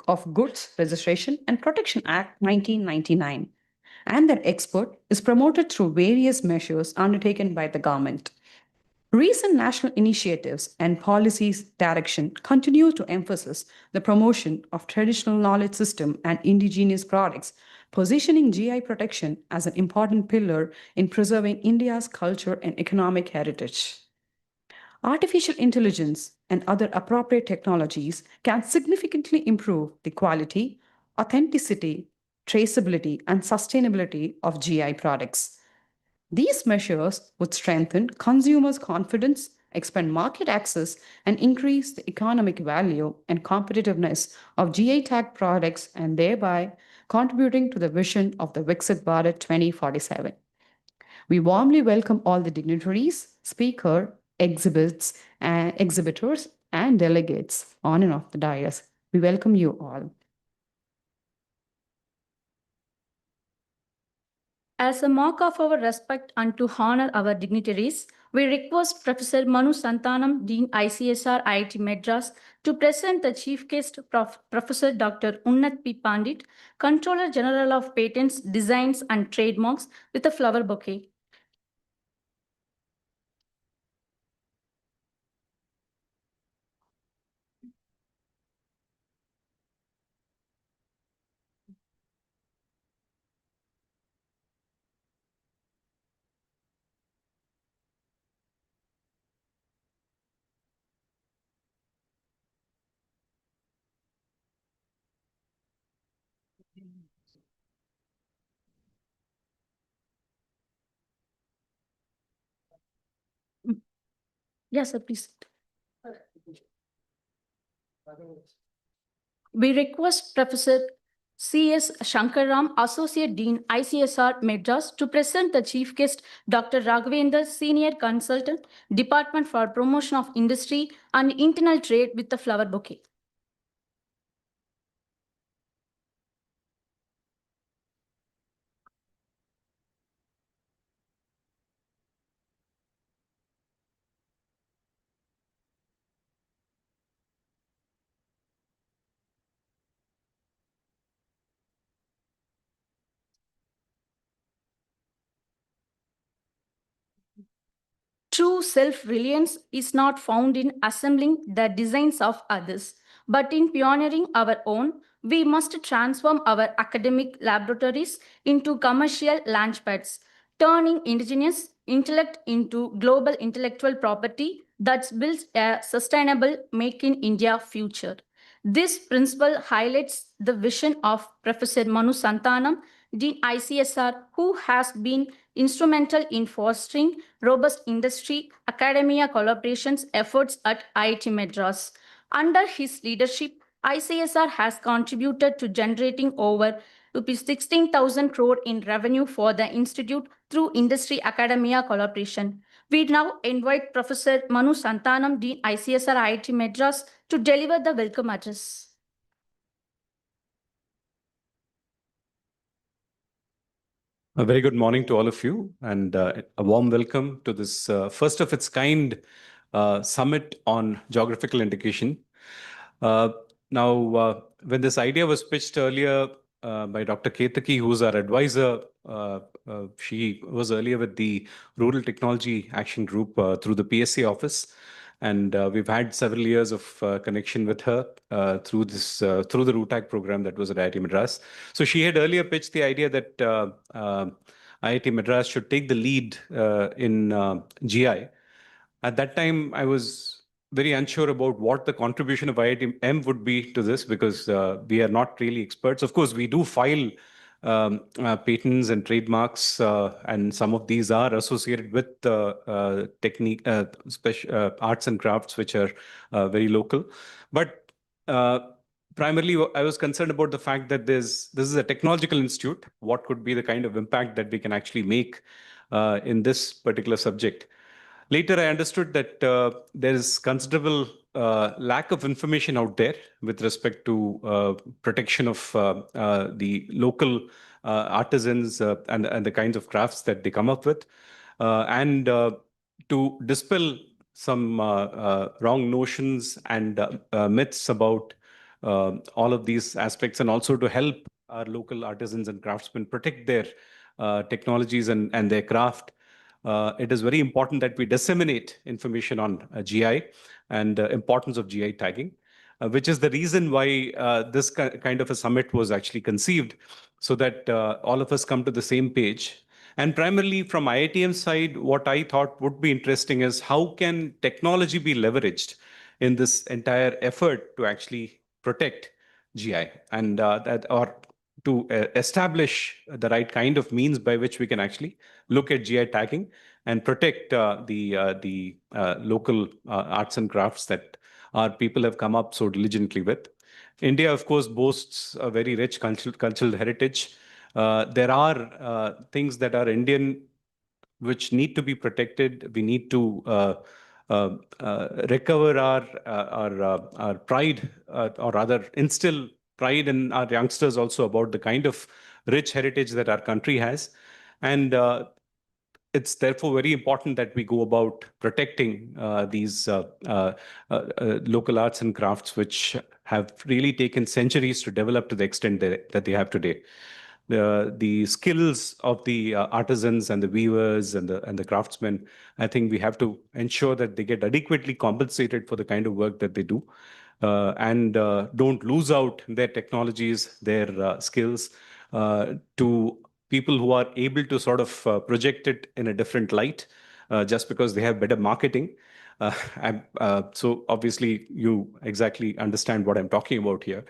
of Goods Registration and Protection Act 1999, and their export is promoted through various measures undertaken by the government. Recent national initiatives and policies direction continue to emphasize the promotion of traditional knowledge system and indigenous products, positioning GI protection as an important pillar in preserving India's culture and economic heritage. Artificial intelligence and other appropriate technologies can significantly improve the quality, authenticity, traceability, and sustainability of GI products. These measures would strengthen consumers' confidence, expand market access, and increase the economic value and competitiveness of GI tag products and thereby contributing to the vision of the Viksit Bharat 2047. We warmly welcome all the dignitaries, exhibitors, and delegates on and off the dais. We welcome you all. As a mark of our respect and to honor our dignitaries, we request Professor Manu Santanam, Dean ICSR IIT Madras, to present the chief guest, Professor Dr. Unnat P. Pandit, Controller General of Patents, Designs and Trademarks, with a flower bouquet. Yes, sir, please. We request Professor C.S. Shankaram, Associate Dean, ICSR Madras, to present the chief guest, Dr. Raghavendra, Senior Consultant, Department for Promotion of Industry and Internal Trade, with the flower bouquet. True self-reliance is not found in assembling the designs of others, but in pioneering our own. We must transform our academic laboratories into commercial launchpads, turning indigenous intellect into global intellectual property that builds a sustainable Make in India future. This principle highlights the vision of Professor Manu Santanam, Dean ICSR, who has been instrumental in fostering robust industry academia collaborations efforts at IIT Madras. Under his leadership, ICSR has contributed to generating over rupees 16,000 crore in revenue for the institute through industry academia collaboration. We now invite Professor Manu Santanam, Dean ICSR IIT Madras, to deliver the welcome address. A very good morning to all of you, and a warm welcome to this first of its kind summit on geographical indication. Now, when this idea was pitched earlier by Dr. Ketaki, who's our advisor, she was earlier with the Rural Technology Action Group through the PSA office. And we've had several years of connection with her through the RUTAC program that was at IIT Madras. So she had earlier pitched the idea that IIT Madras should take the lead in GI. At that time, I was very unsure about what the contribution of IITM would be to this, because we are not really experts. Of course, we do file patents and trademarks, and some of these are associated with technique, arts and crafts, which are very local. But primarily, I was concerned about the fact that this is a technological institute. What could be the kind of impact that we can actually make in this particular subject? Later, I understood that there is considerable lack of information out there with respect to protection of the local artisans and the kinds of crafts that they come up with, and to dispel some wrong notions and myths about all of these aspects, and also to help our local artisans and craftsmen protect their technologies and their craft. It is very important that we disseminate information on GI and importance of GI tagging, which is the reason why this kind of a summit was actually conceived, so that all of us come to the same page. And primarily from IITM side, what I thought would be interesting is how can technology be leveraged in this entire effort to actually protect GI, and that, or to establish the right kind of means by which we can actually look at GI tagging and protect the local arts and crafts that our people have come up so diligently with. India, of course, boasts a very rich cultural heritage. There are things that are Indian which need to be protected. We need to recover our pride, or rather instill pride in our youngsters also about the kind of rich heritage that our country has. And it's therefore very important that we go about protecting these local arts and crafts, which have really taken centuries to develop to the extent that they have today. The skills of the artisans and the weavers and the craftsmen, I think we have to ensure that they get adequately compensated for the kind of work that they do, and don't lose out their technologies, their skills, to people who are able to sort of project it in a different light, just because they have better marketing. So obviously you exactly understand what I'm talking about here.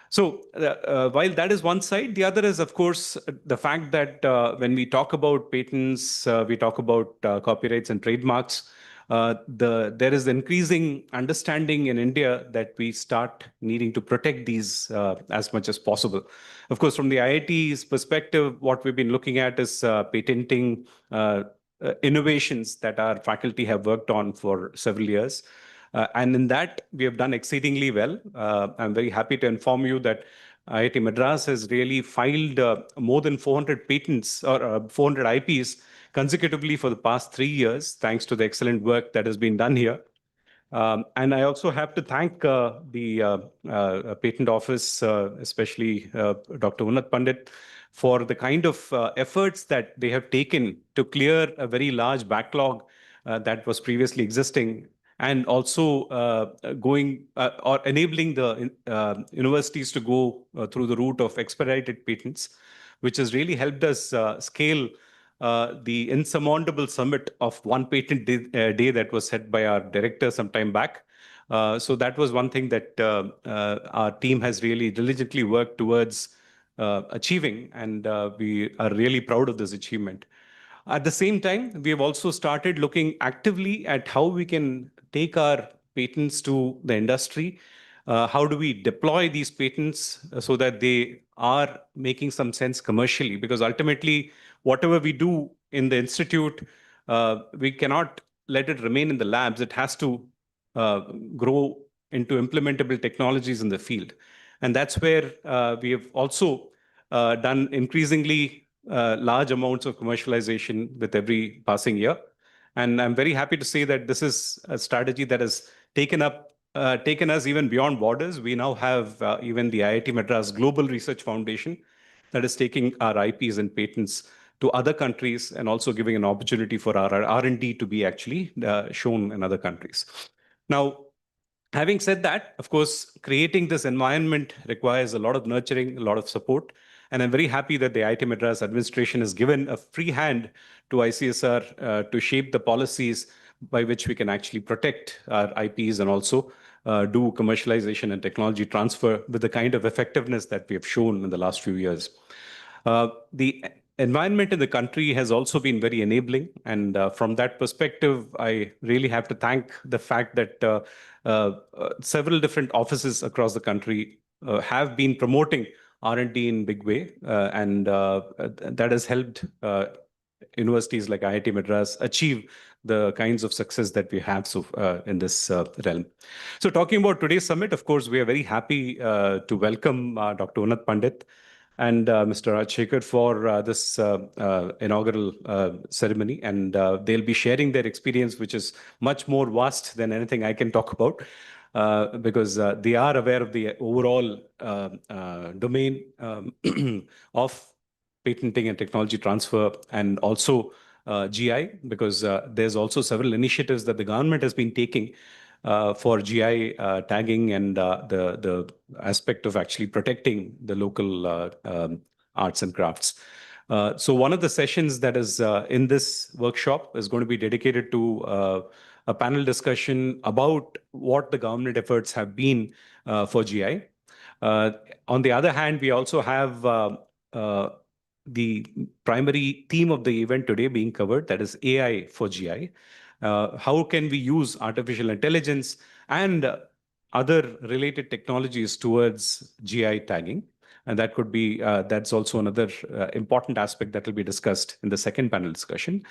So while that is one side, the other is, of course, the fact that when we talk about patents, we talk about copyrights and trademarks, there is increasing understanding in India that we start needing to protect these as much as possible. Of course, from the IIT's perspective, what we've been looking at is patenting innovations that our faculty have worked on for several years. And in that, we have done exceedingly well. I'm very happy to inform you that IIT Madras has really filed more than 400 patents, or 400 IPs consecutively for the past 3 years, thanks to the excellent work that has been done here. And I also have to thank the patent office, especially Dr. Unat Pandit, for the kind of efforts that they have taken to clear a very large backlog that was previously existing, and also going or enabling the universities to go through the route of expedited patents, which has really helped us scale the insurmountable summit of one patent day that was set by our director some time back. So that was one thing that our team has really diligently worked towards achieving, and we are really proud of this achievement. At the same time, we have also started looking actively at how we can take our patents to the industry. How do we deploy these patents so that they are making some sense commercially? Because ultimately, whatever we do in the institute, we cannot let it remain in the labs. It has to grow into implementable technologies in the field. And that's where we have also done increasingly large amounts of commercialization with every passing year. And I'm very happy to say that this is a strategy that has taken us even beyond borders. We now have even the IIT Madras Global Research Foundation that is taking our IPs and patents to other countries, and also giving an opportunity for our R&D to be actually shown in other countries. Now, having said that, of course, creating this environment requires a lot of nurturing, a lot of support. And I'm very happy that the IIT Madras administration has given a free hand to ICSR to shape the policies by which we can actually protect our IPs, and also do commercialization and technology transfer with the kind of effectiveness that we have shown in the last few years. The environment in the country has also been very enabling. And from that perspective, I really have to thank the fact that several different offices across the country have been promoting R&D in big way. And that has helped universities like IIT Madras achieve the kinds of success that we have in this realm. So talking about today's summit, of course, we are very happy to welcome Dr. Unat Pandit and Mr. Rajshekhar for this inaugural ceremony. And they'll be sharing their experience, which is much more vast than anything I can talk about. because they are aware of the overall domain of patenting and technology transfer, and also GI, because there's also several initiatives that the government has been taking for GI tagging and the aspect of actually protecting the local arts and crafts. So one of the sessions that is in this workshop is going to be dedicated to a panel discussion about what the government efforts have been for GI. On the other hand, we also have the primary theme of the event today being covered, that is AI for GI. How can we use artificial intelligence and other related technologies towards GI tagging? And that could be, that's also another important aspect that will be discussed in the second panel discussion.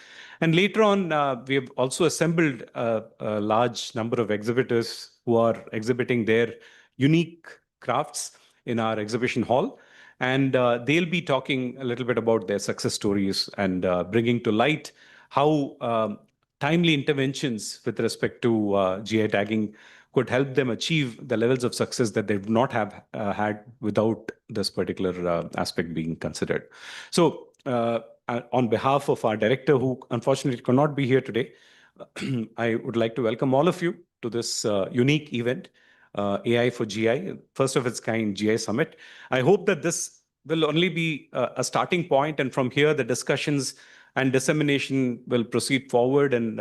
And later on, we have also assembled a large number of exhibitors who are exhibiting their unique crafts in our exhibition hall. And they'll be talking a little bit about their success stories and bringing to light how timely interventions with respect to GI tagging could help them achieve the levels of success that they would not have had without this particular aspect being considered. So on behalf of our director, who unfortunately could not be here today, I would like to welcome all of you to this unique event, AI for GI, first of its kind GI Summit. I hope that this will only be a starting point, and from here the discussions and dissemination will proceed forward, and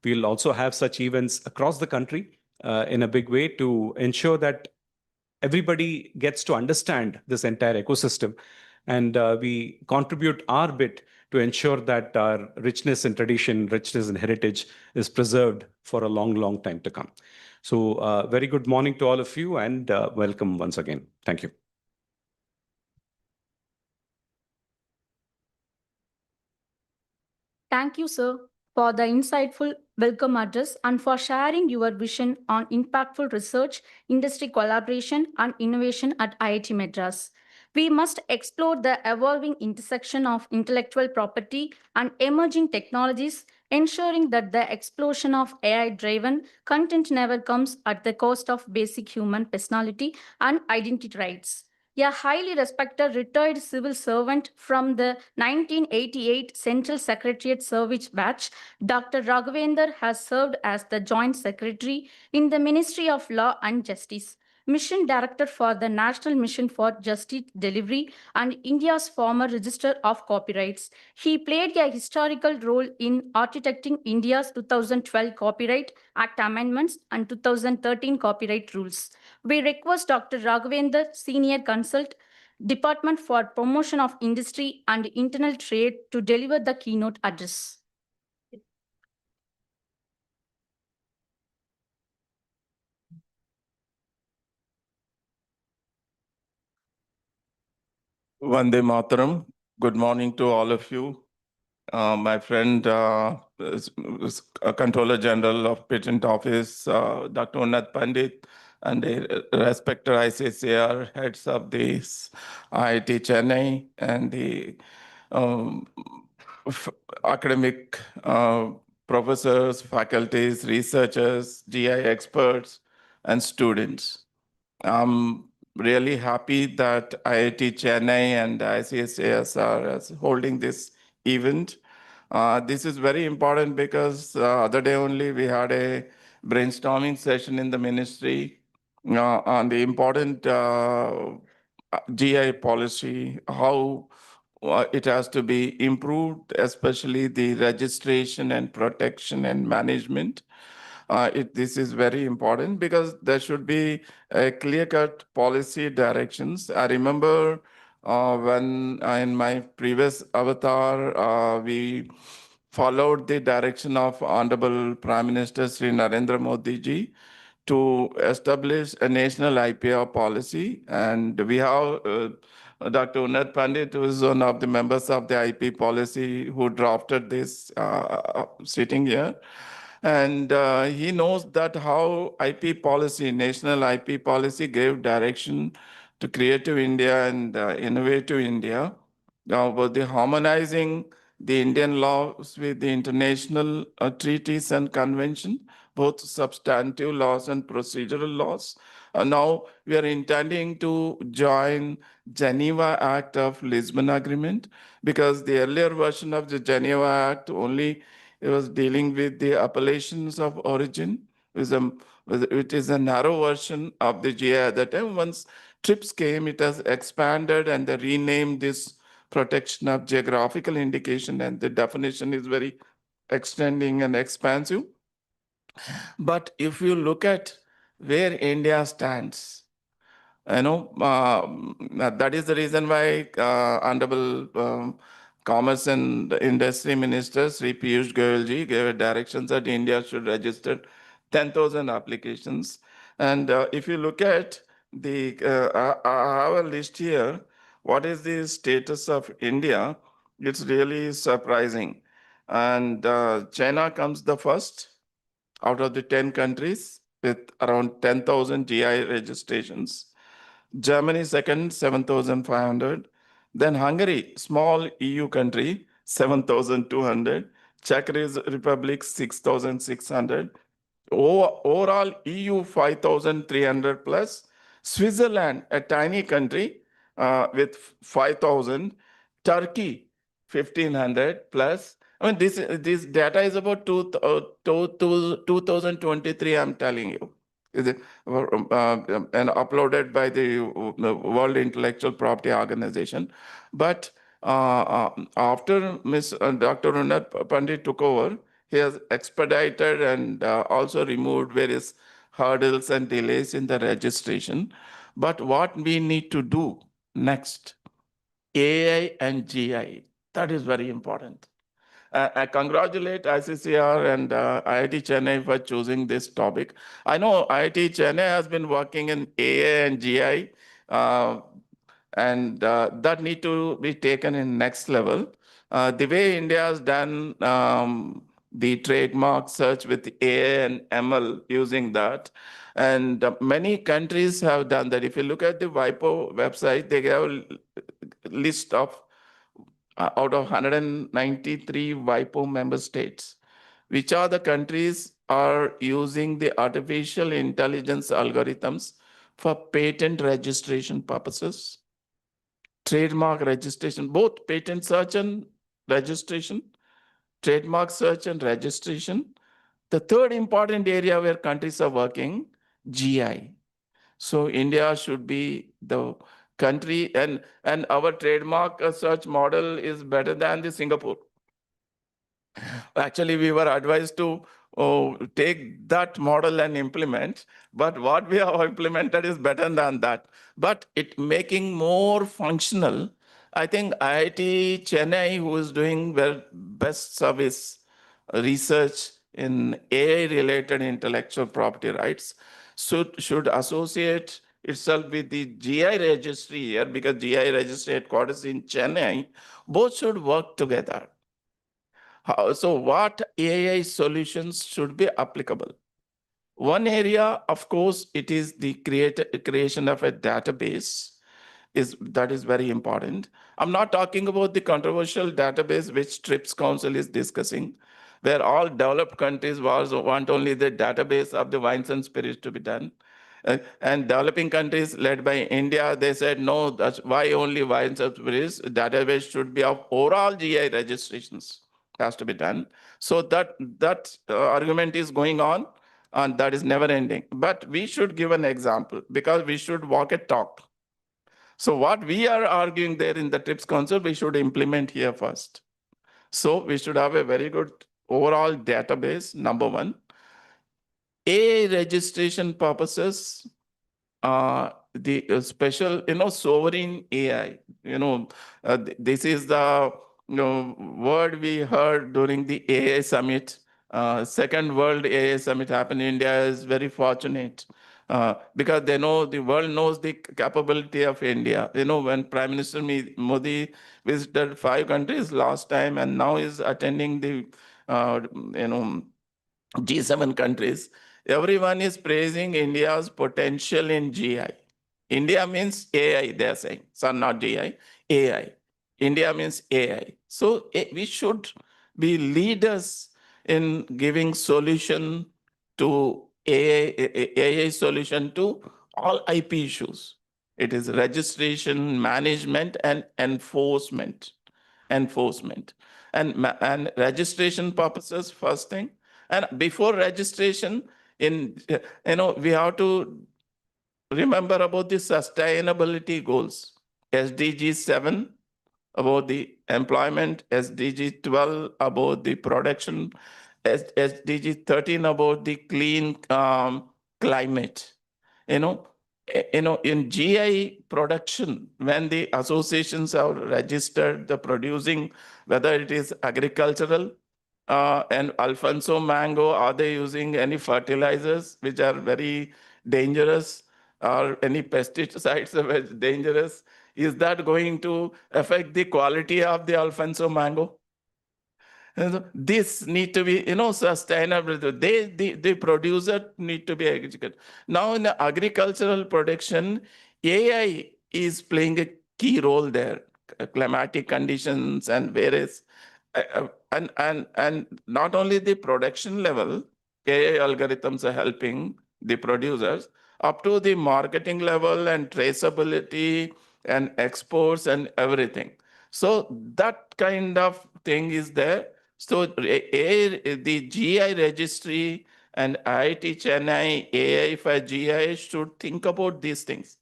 we'll also have such events across the country in a big way to ensure that everybody gets to understand this entire ecosystem, and we contribute our bit to ensure that our richness in tradition, richness in heritage is preserved for a long, long time to come. So very good morning to all of you, and welcome once again. Thank you. Thank you, sir, for the insightful welcome address and for sharing your vision on impactful research, industry collaboration, and innovation at IIT Madras. We must explore the evolving intersection of intellectual property and emerging technologies, ensuring that the explosion of AI-driven content never comes at the cost of basic human personality and identity rights. A highly respected retired civil servant from the 1988 Central Secretariat Service batch, Dr. Raghavendra has served as the Joint Secretary in the Ministry of Law and Justice, Mission Director for the National Mission for Justice Delivery, and India's former Register of Copyrights. He played a historical role in architecting India's 2012 Copyright Act amendments and 2013 copyright rules. We request Dr. Raghavendra, Senior Consult, Department for Promotion of Industry and Internal Trade, to deliver the keynote address. Vande Mataram. Good morning to all of you. My friend, Controller General of Patent Office, Dr. Unnat Pandit, and the respected ICCR heads of this IIT Chennai and the academic professors, faculties, researchers, GI experts, and students. I'm really happy that IIT Chennai and ICSAS are holding this event. This is very important because other day only we had a brainstorming session in the ministry on the important GI policy, how it has to be improved, especially the registration and protection and management. This is very important because there should be a clear-cut policy directions. I remember when in my previous avatar, we followed the direction of Honorable Prime Minister Sri Narendra Modi ji to establish a national IPR policy. And we have Dr. Unnat Pandit, who is one of the members of the IP policy who drafted this sitting here. And he knows that how IP policy, national IP policy, gave direction to Creative India and Innovative India. About the harmonizing the Indian laws with the international treaties and convention, both substantive laws and procedural laws. Now we are intending to join Geneva Act of Lisbon Agreement, because the earlier version of the Geneva Act only it was dealing with the appellations of origin, which is a narrow version of the GI at that time. Once TRIPS came, it has expanded and they renamed this protection of geographical indication, and the definition is very extending and expansive. But if you look at where India stands, that is the reason why Honorable Commerce and Industry Minister Sri Piyush Goyal ji gave directions that India should register 10,000 applications. And if you look at I have a list here, what is the status of India? It's really surprising. And China comes the first out of the 10 countries with around 10,000 GI registrations. Germany second, 7,500. Then Hungary, small EU country, 7,200. Czech Republic, 6,600. Overall EU, 5,300 plus. Switzerland, a tiny country with 5,000. Turkey, 1,500 plus. I mean, this data is about 2023, I'm telling you. Is it, and uploaded by the World Intellectual Property Organization. But after Dr. Runat Pandit took over, he has expedited and also removed various hurdles and delays in the registration. But what we need to do next, AI and GI, that is very important. I congratulate ICCR and IIT Chennai for choosing this topic. I know IIT Chennai has been working in AI and GI, and that need to be taken in next level. The way India has done the trademark search with AI and ML using that, and many countries have done that. If you look at the WIPO website, they have a list of out of 193 WIPO member states, which are the countries are using the artificial intelligence algorithms for patent registration purposes, trademark registration, both patent search and registration, trademark search and registration. The third important area where countries are working, GI. So India should be the country, and our trademark search model is better than the Singapore. Actually, we were advised to take that model and implement, but what we have implemented is better than that. But it making more functional. I think IIT Chennai, who is doing their best service research in AI-related intellectual property rights, should associate itself with the GI registry here, because GI registry headquarters in Chennai. Both should work together. So what AI solutions should be applicable? One area, of course, it is the creation of a database. That is very important. I'm not talking about the controversial database which TRIPS Council is discussing, where all developed countries want only the database of the wines and spirits to be done. And developing countries led by India, they said, no, that's why only wines and spirits. Database should be of overall GI registrations, has to be done. So that argument is going on, and that is never ending. But we should give an example, because we should walk a talk. So what we are arguing there in the TRIPS Council, we should implement here first. So we should have a very good overall database, number one. AI registration purposes, the special, sovereign AI, this is the word we heard during the AI summit. Second World AI Summit happened in India is very fortunate. Because they know the world knows the capability of India. When Prime Minister Modi visited 5 countries last time, and now is attending the G7 countries, everyone is praising India's potential in GI. India means AI, they are saying. So not GI, AI. India means AI. So we should be leaders in giving solution to AI solution to all IP issues. It is registration, management, and enforcement. Enforcement. And registration purposes, first thing. And before registration, we have to remember about the sustainability goals. SDG 7 about the employment, SDG 12 about the production, SDG 13 about the clean climate. In GI production, when the associations are registered, the producing, whether it is agricultural and Alfonso mango, are they using any fertilizers which are very dangerous, or any pesticides are very dangerous? Is that going to affect the quality of the Alfonso mango? And this need to be, sustainable. The producer need to be educated. Now in the agricultural production, AI is playing a key role there. Climatic conditions and various, and not only the production level, AI algorithms are helping the producers up to the marketing level and traceability and exports and everything. So that kind of thing is there. So the GI registry and IIT Chennai AI for GI should think about these things.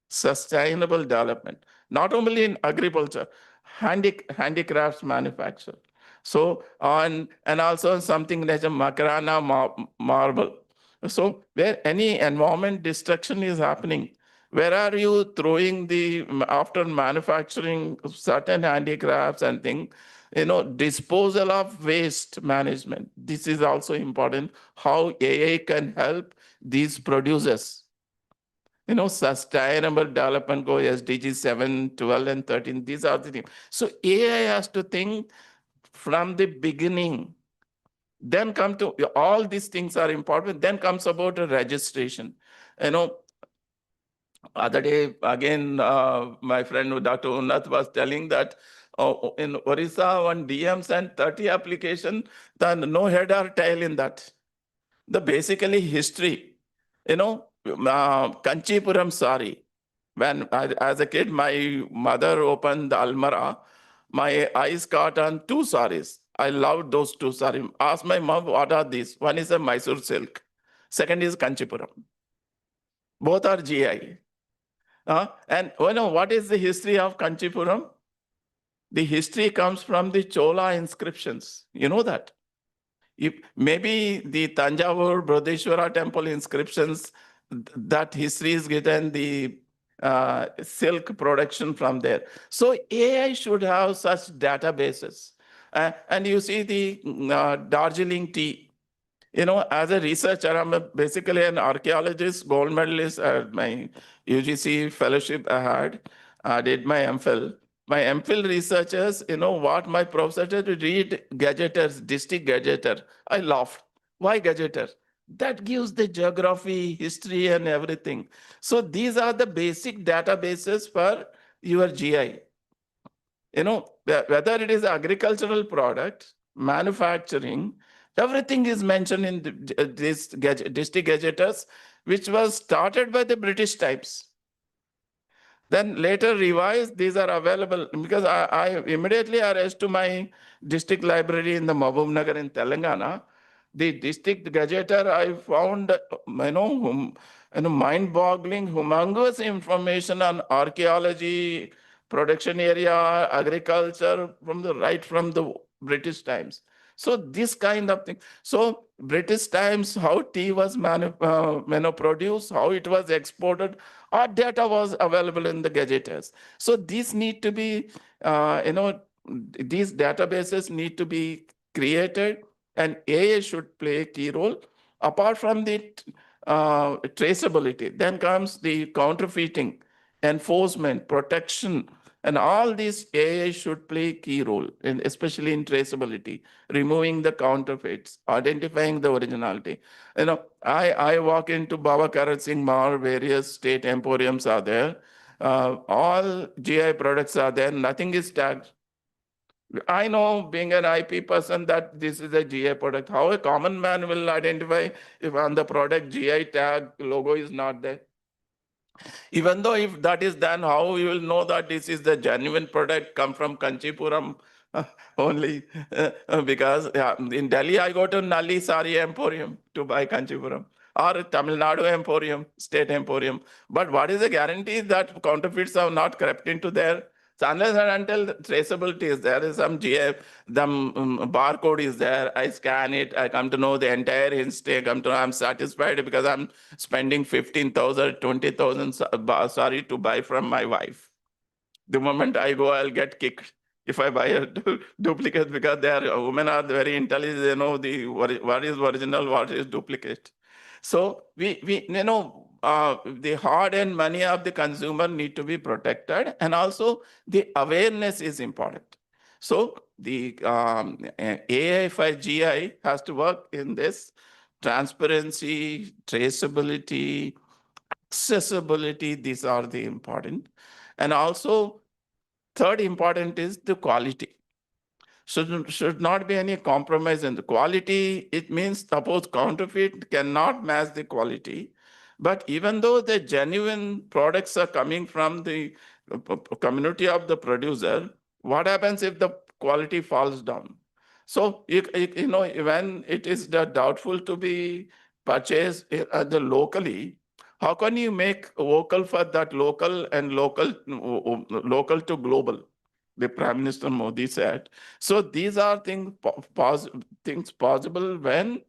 Sustainable development, not only in agriculture, handicrafts manufacture. So and also something like a Macarana marble. So where any environment destruction is happening, where are you throwing the, after manufacturing certain handicrafts and things, disposal of waste management. This is also important, how AI can help these producers. Sustainable development goal, SDG 7, 12, and 13. These are the things. So AI has to think from the beginning. Then come to all these things are important. Then comes about a registration. Other day, again, my friend Dr. Unnat was telling that in Orissa, one DM sent 30 application, then no head or tail in that. The basically history, Kanchipuram sari. When as a kid, my mother opened the almara, my eyes caught on two saris. I loved those two saris. Asked my mom, what are these? One is a Mysore silk. Second is Kanchipuram. Both are GI. And what is the history of Kanchipuram? The history comes from the Chola inscriptions. You know that? If maybe the Tanjavur Brodeshwara temple inscriptions, that history is given the silk production from there. So AI should have such databases. And you see the Darjeeling tea. As a researcher, I'm basically an archaeologist, gold medalist at my UGC fellowship I had. I did my MPhil. My MPhil researchers, what my professor did, read gadgeters, district gadgeter. I laughed. Why gadgeter? That gives the geography, history, and everything. So these are the basic databases for your GI. Whether it is agricultural product, manufacturing, everything is mentioned in this district gazetteers, which was started by the British times. Then later revised, these are available because I immediately arranged to my district library in the Mahbub Nagar in Telangana. The district gazetteer, I found, mind-boggling, humongous information on archaeology, production area, agriculture, right from the British times. So this kind of thing. So British times, how tea was produced, how it was exported, our data was available in the gazetteers. So these need to be, these databases need to be created, and AI should play a key role. Apart from the traceability, then comes the counterfeiting, enforcement, protection, and all these AI should play a key role, especially in traceability, removing the counterfeits, identifying the originality. I walk into Baba Karat Singh Mall, various state emporiums are there. All GI products are there, nothing is tagged. I know, being an IP person, that this is a GI product. How a common man will identify if on the product GI tag logo is not there? Even though if that is done, how you will know that this is the genuine product come from Kanchipuram only? Because in Delhi, I go to Nalli Sari Emporium to buy Kanchipuram, or Tamil Nadu Emporium, State Emporium. But what is the guarantee that counterfeits have not crept into there? So unless and until the traceability is there, some GF, the barcode is there, I scan it, I come to know the entire history, I come to know I'm satisfied because I'm spending 15,000, 20,000, sorry, to buy from my wife. The moment I go, I'll get kicked if I buy a duplicate, because women are very intelligent. They know what is original, what is duplicate. So the hard-earned money of the consumer need to be protected, and also the awareness is important. So the AI for GI has to work in this transparency, traceability, accessibility. These are the important, and also third important is the quality. Should not be any compromise in the quality. It means suppose counterfeit cannot match the quality, but even though the genuine products are coming from the community of the producer, what happens if the quality falls down? So when it is doubtful to be purchased locally, how can you make vocal for that local and local to global? The Prime Minister Modi said. So these are things possible when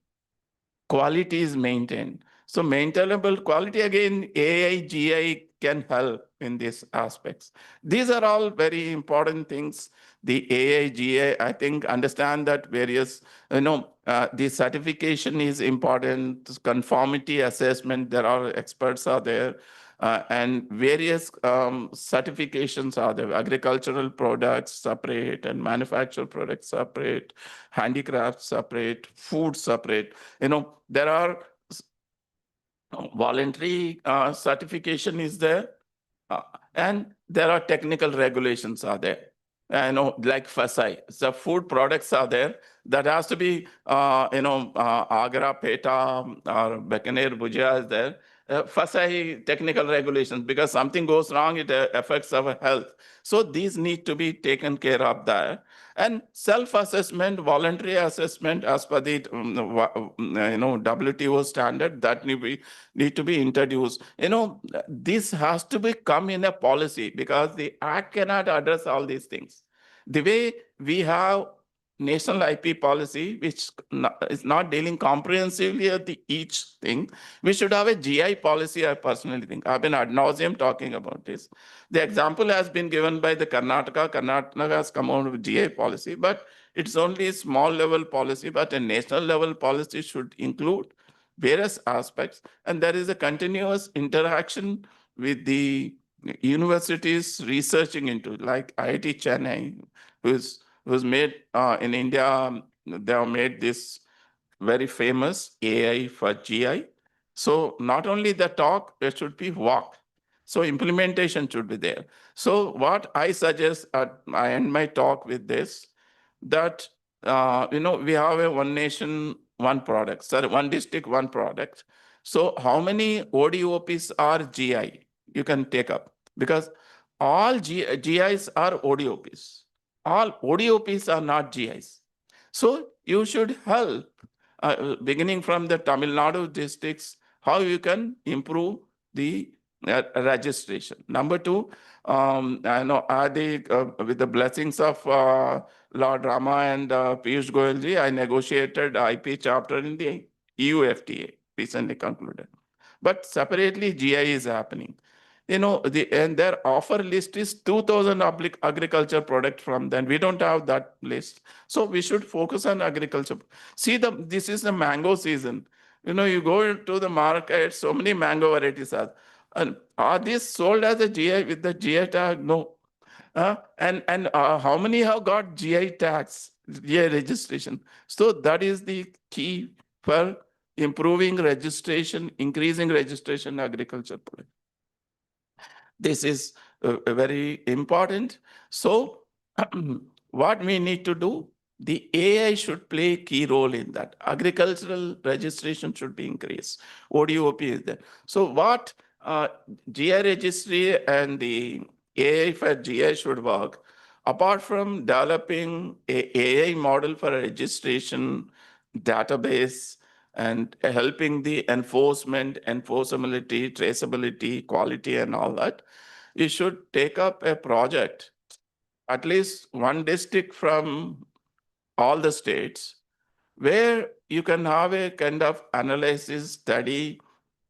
quality is maintained. So maintainable quality, again, AI, GI can help in these aspects. These are all very important things. The AI, GI, I think, understand that various, the certification is important, conformity assessment, there are experts are there. And various certifications are there. Agricultural products separate, and manufactured products separate, handicrafts separate, food separate. There are voluntary certification is there, and there are technical regulations are there. Like FSI, so food products are there that has to be, Agra Peta or Bekaner Bhujia is there. FSI technical regulations, because something goes wrong, it affects our health. So these need to be taken care of there. And self-assessment, voluntary assessment as per the WTO standard, that need to be introduced. This has to become in a policy, because the act cannot address all these things. The way we have national IP policy, which is not dealing comprehensively at each thing, we should have a GI policy, I personally think. I've been ad nauseum talking about this. The example has been given by the Karnataka. Karnataka has come out with GI policy, but it's only a small level policy, but a national level policy should include various aspects. And there is a continuous interaction with the universities researching into, like IIT Chennai, who's made in India, they have made this very famous AI for GI. So not only the talk, there should be walk. So implementation should be there. So what I suggest, I end my talk with this, that we have a one nation, one product, sorry, one district, one product. So how many ODOPs are GI you can take up? Because all GIs are ODOPs. All ODOPs are not GIs. So you should help, beginning from the Tamil Nadu districts, how you can improve the registration. Number two, with the blessings of Lord Rama and Piyush Goyalji, I negotiated IP chapter in the EU FTA, recently concluded. But separately, GI is happening. And their offer list is 2,000 agriculture products from them. We don't have that list. So we should focus on agriculture. See, this is the mango season. You go to the market, so many mango varieties are. And are these sold as a GI with the GI tag? No. And how many have got GI tags, GI registration? So that is the key for improving registration, increasing registration agriculture product. This is very important. So what we need to do, the AI should play a key role in that. Agricultural registration should be increased. ODOP is there. So what GI registry and the AI for GI should work, apart from developing a AI model for a registration database and helping the enforcement, enforceability, traceability, quality, and all that, you should take up a project, at least one district from all the states, where you can have a kind of analysis study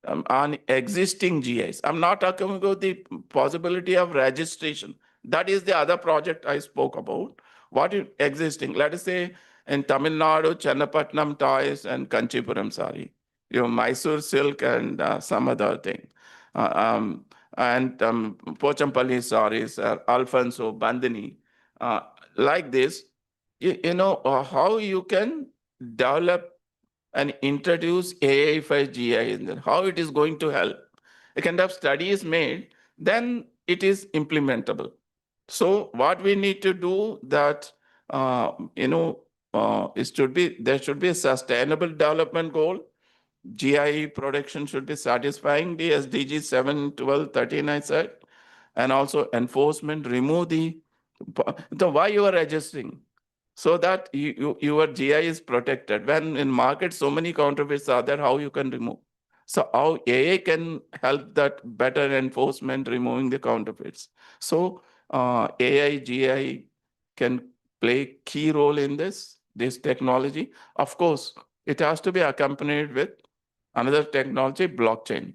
on existing GIs. I'm not talking about the possibility of registration. That is the other project I spoke about. What is existing? Let us say in Tamil Nadu, Chennapatnam toys and Kanchipuram sari, Mysore silk and some other thing. Uh, um, and Pochampalli saris, Alfonso, Bandhani, like this, how you can develop and introduce AI for GI in there, how it is going to help. A kind of study is made, then it is implementable. So what we need to do that, there should be a sustainable development goal. GI production should be satisfying the SDG 7, 12, 13, I said. And also enforcement, remove the why you are registering, so that your GI is protected. When in market so many counterfeits are there, how you can remove? So how AI can help that better enforcement, removing the counterfeits. So AI, GI can play key role in this technology. Of course, it has to be accompanied with another technology, blockchain.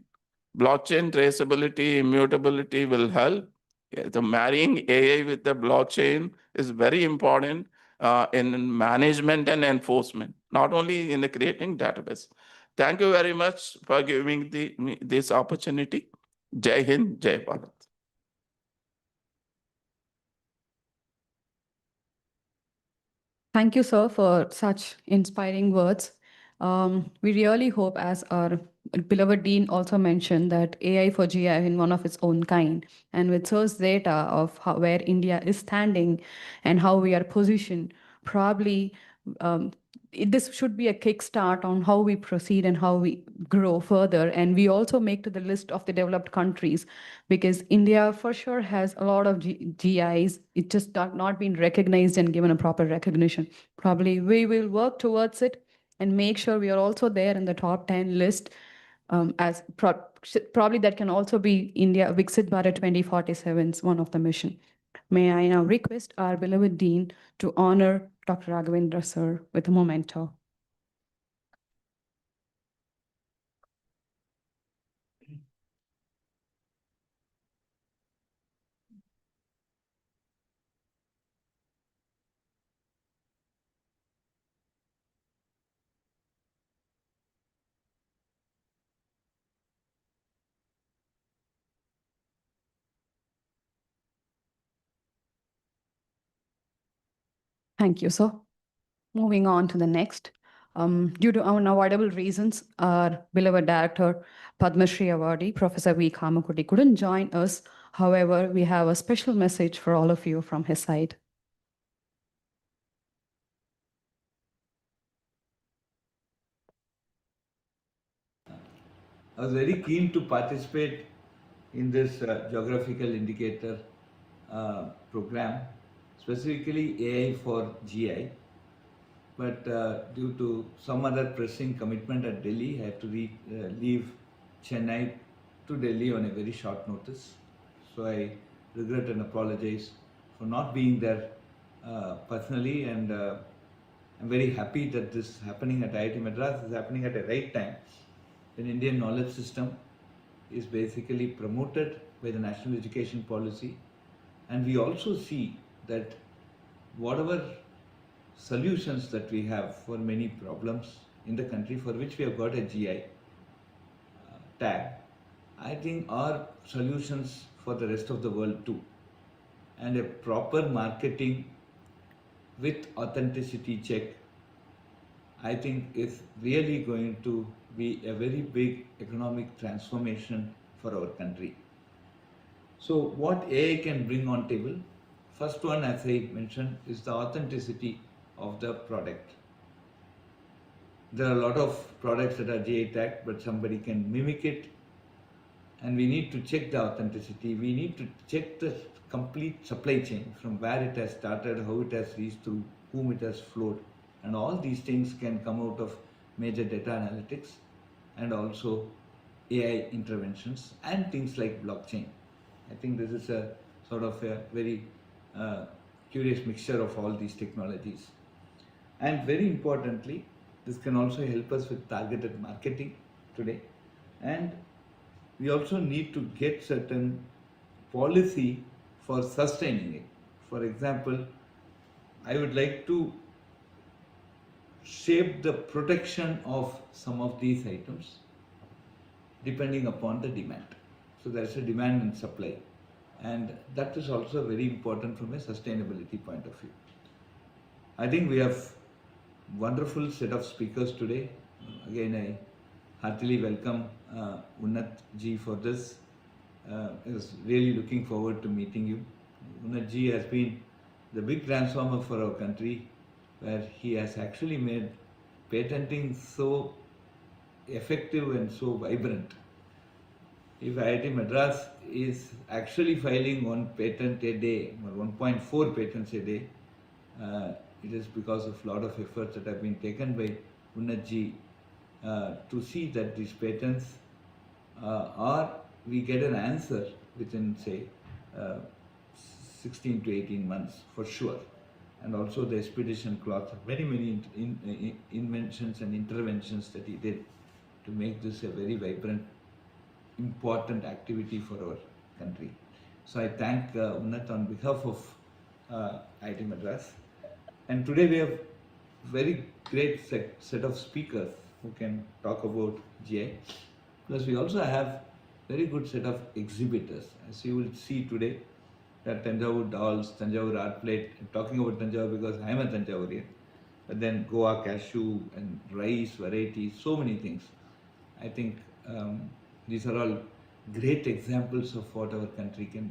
Blockchain traceability, immutability will help. The marrying AI with the blockchain is very important in management and enforcement, not only in the creating database. Thank you very much for giving this opportunity. Jai Hind, Jai Bharat. Thank you, sir, for such inspiring words. We really hope, as our beloved Dean also mentioned, that AI for GI in one of its own kind, and with source data of where India is standing and how we are positioned, probably this should be a kickstart on how we proceed and how we grow further. And we also make to the list of the developed countries, because India for sure has a lot of GIs. It just not been recognized and given a proper recognition. Probably we will work towards it and make sure we are also there in the top 10 list. As probably that can also be India Viksit Bharat 2047's one of the mission. May I now request our beloved Dean to honor Dr. Raghavendra sir with a memento. Thank you, sir. Moving on to the next. Due to unavoidable reasons, our beloved director, Padma Shri Awardee, Professor V. Kamakuti, couldn't join us. However, we have a special message for all of you from his side. I was very keen to participate in this geographical indicator program, specifically AI for GI. But due to some other pressing commitment at Delhi, I had to leave Chennai to Delhi on a very short notice. So I regret and apologize for not being there personally, and I'm very happy that this is happening at IIT Madras is happening at the right time. An Indian knowledge system is basically promoted by the national education policy, and we also see that whatever solutions that we have for many problems in the country for which we have got a GI tag, I think are solutions for the rest of the world too. And a proper marketing with authenticity check, I think is really going to be a very big economic transformation for our country. So what AI can bring on table? First one, as I mentioned, is the authenticity of the product. There are a lot of products that are GI tagged, but somebody can mimic it, and we need to check the authenticity. We need to check the complete supply chain from where it has started, how it has reached through, whom it has flowed, and all these things can come out of major data analytics and also AI interventions and things like blockchain. I think this is a sort of a very curious mixture of all these technologies. And very importantly, this can also help us with targeted marketing today. And we also need to get certain policy for sustaining it. For example, I would like to shape the protection of some of these items depending upon the demand. So there's a demand and supply, and that is also very important from a sustainability point of view. I think we have wonderful set of speakers today. Again, I heartily welcome Unnat ji for this. I was really looking forward to meeting you. Unnat ji has been the big transformer for our country, where he has actually made patenting so effective and so vibrant. If IIT Madras is actually filing one patent a day, or 1.4 patents a day, it is because of a lot of efforts that have been taken by Unnat ji to see that these patents we get an answer within, say, 16 to 18 months for sure. And also the expedition clause, many inventions and interventions that he did to make this a very vibrant, important activity for our country. So I thank Unnat on behalf of IIT Madras. And today we have very great set of speakers who can talk about GI. Plus we also have very good set of exhibitors. As you will see today, that Tanjavur dolls, Tanjavur art plate. I'm talking about Tanjavur because I am a Tanjavurian. But then Goa cashew and rice varieties, so many things. I think these are all great examples of what our country can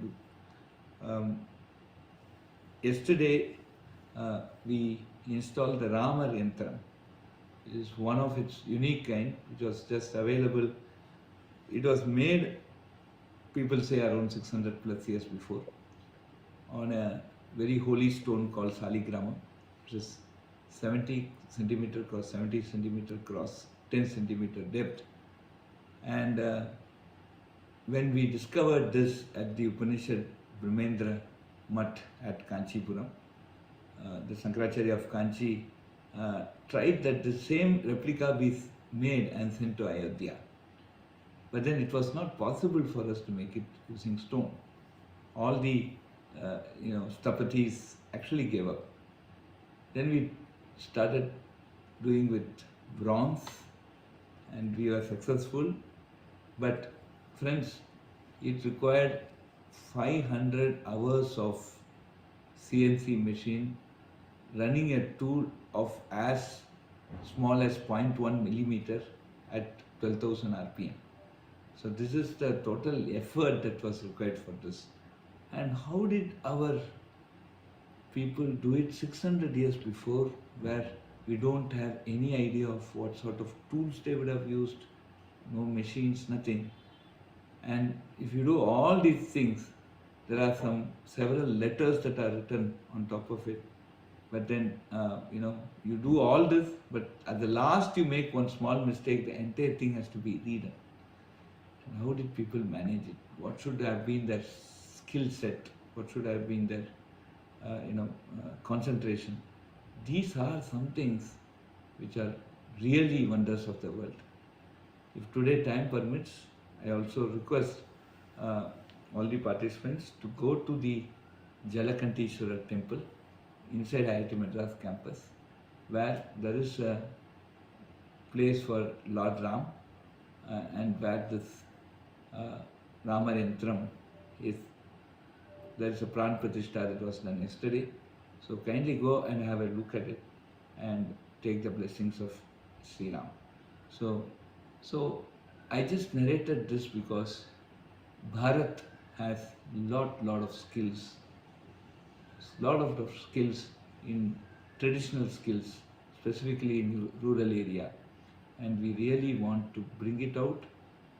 do. Yesterday, we installed the Rama Yantram. It is one of its unique kind, which was just available. It was made, people say, around 600 plus years before, on a very holy stone called Saligrama, which is 70 centimeter cross 70 centimeter cross 10 centimeter depth. And when we discovered this at the Upanishad Brahmendra Mutt at Kanchipuram, the Sankaracharya of Kanchi tried that the same replica be made and sent to Ayodhya. But then it was not possible for us to make it using stone. All the Stapatis actually gave up. Then we started doing with bronze, and we were successful. But friends, it required 500 hours of CNC machine running a tool of as small as 0.1 millimeter at 12,000 RPM. So this is the total effort that was required for this. And how did our people do it 600 years before, where we don't have any idea of what sort of tools they would have used, no machines, nothing. And if you do all these things, there are several letters that are written on top of it. But then, you do all this, but at the last you make one small mistake, the entire thing has to be redone. And how did people manage it? What should have been their skill set? What should have been their, concentration? These are some things which are really wonders of the world. If today time permits, I also request all the participants to go to the Jalakanteshwara temple inside IIT Madras campus, where there is a place for Lord Ram and where this Rama Yantram is. There is a Pran Pratishtha that was done yesterday. So kindly go and have a look at it and take the blessings of Sri Ram. So I just narrated this because Bharat has lot of skills. lot of skills in traditional skills, specifically in rural area, and we really want to bring it out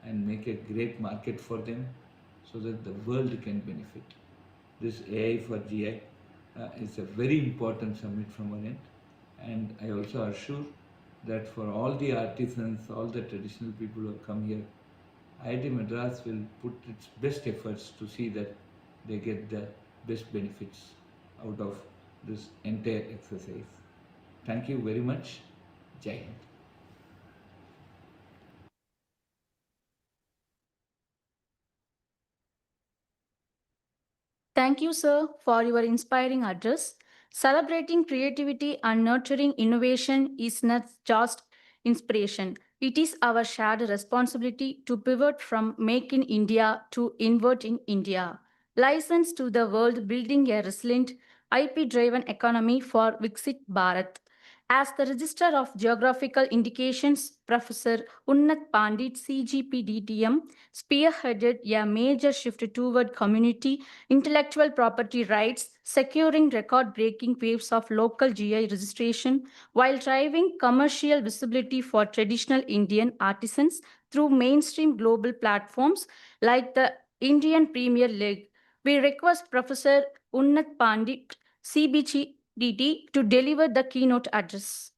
and make a great market for them so that the world can benefit. This AI for GI is a very important summit from our end, and I also assure that for all the artisans, all the traditional people who have come here, IIT Madras will put its best efforts to see that they get the best benefits out of this entire exercise. Thank you very much. Jai Hind. Thank you, sir, for your inspiring address. Celebrating creativity and nurturing innovation is not just inspiration, it is our shared responsibility to pivot from Make in India to Invert in India. License to the world, building a resilient, IP driven economy for Viksit Bharat. As the Register of Geographical Indications, Professor Unnat Pandit, CGPDTM, spearheaded a major shift toward community intellectual property rights, securing record breaking waves of local GI registration while driving commercial visibility for traditional Indian artisans through mainstream global platforms like the Indian Premier League. We request Professor Unnat Pandit, CBGDT, to deliver the keynote address.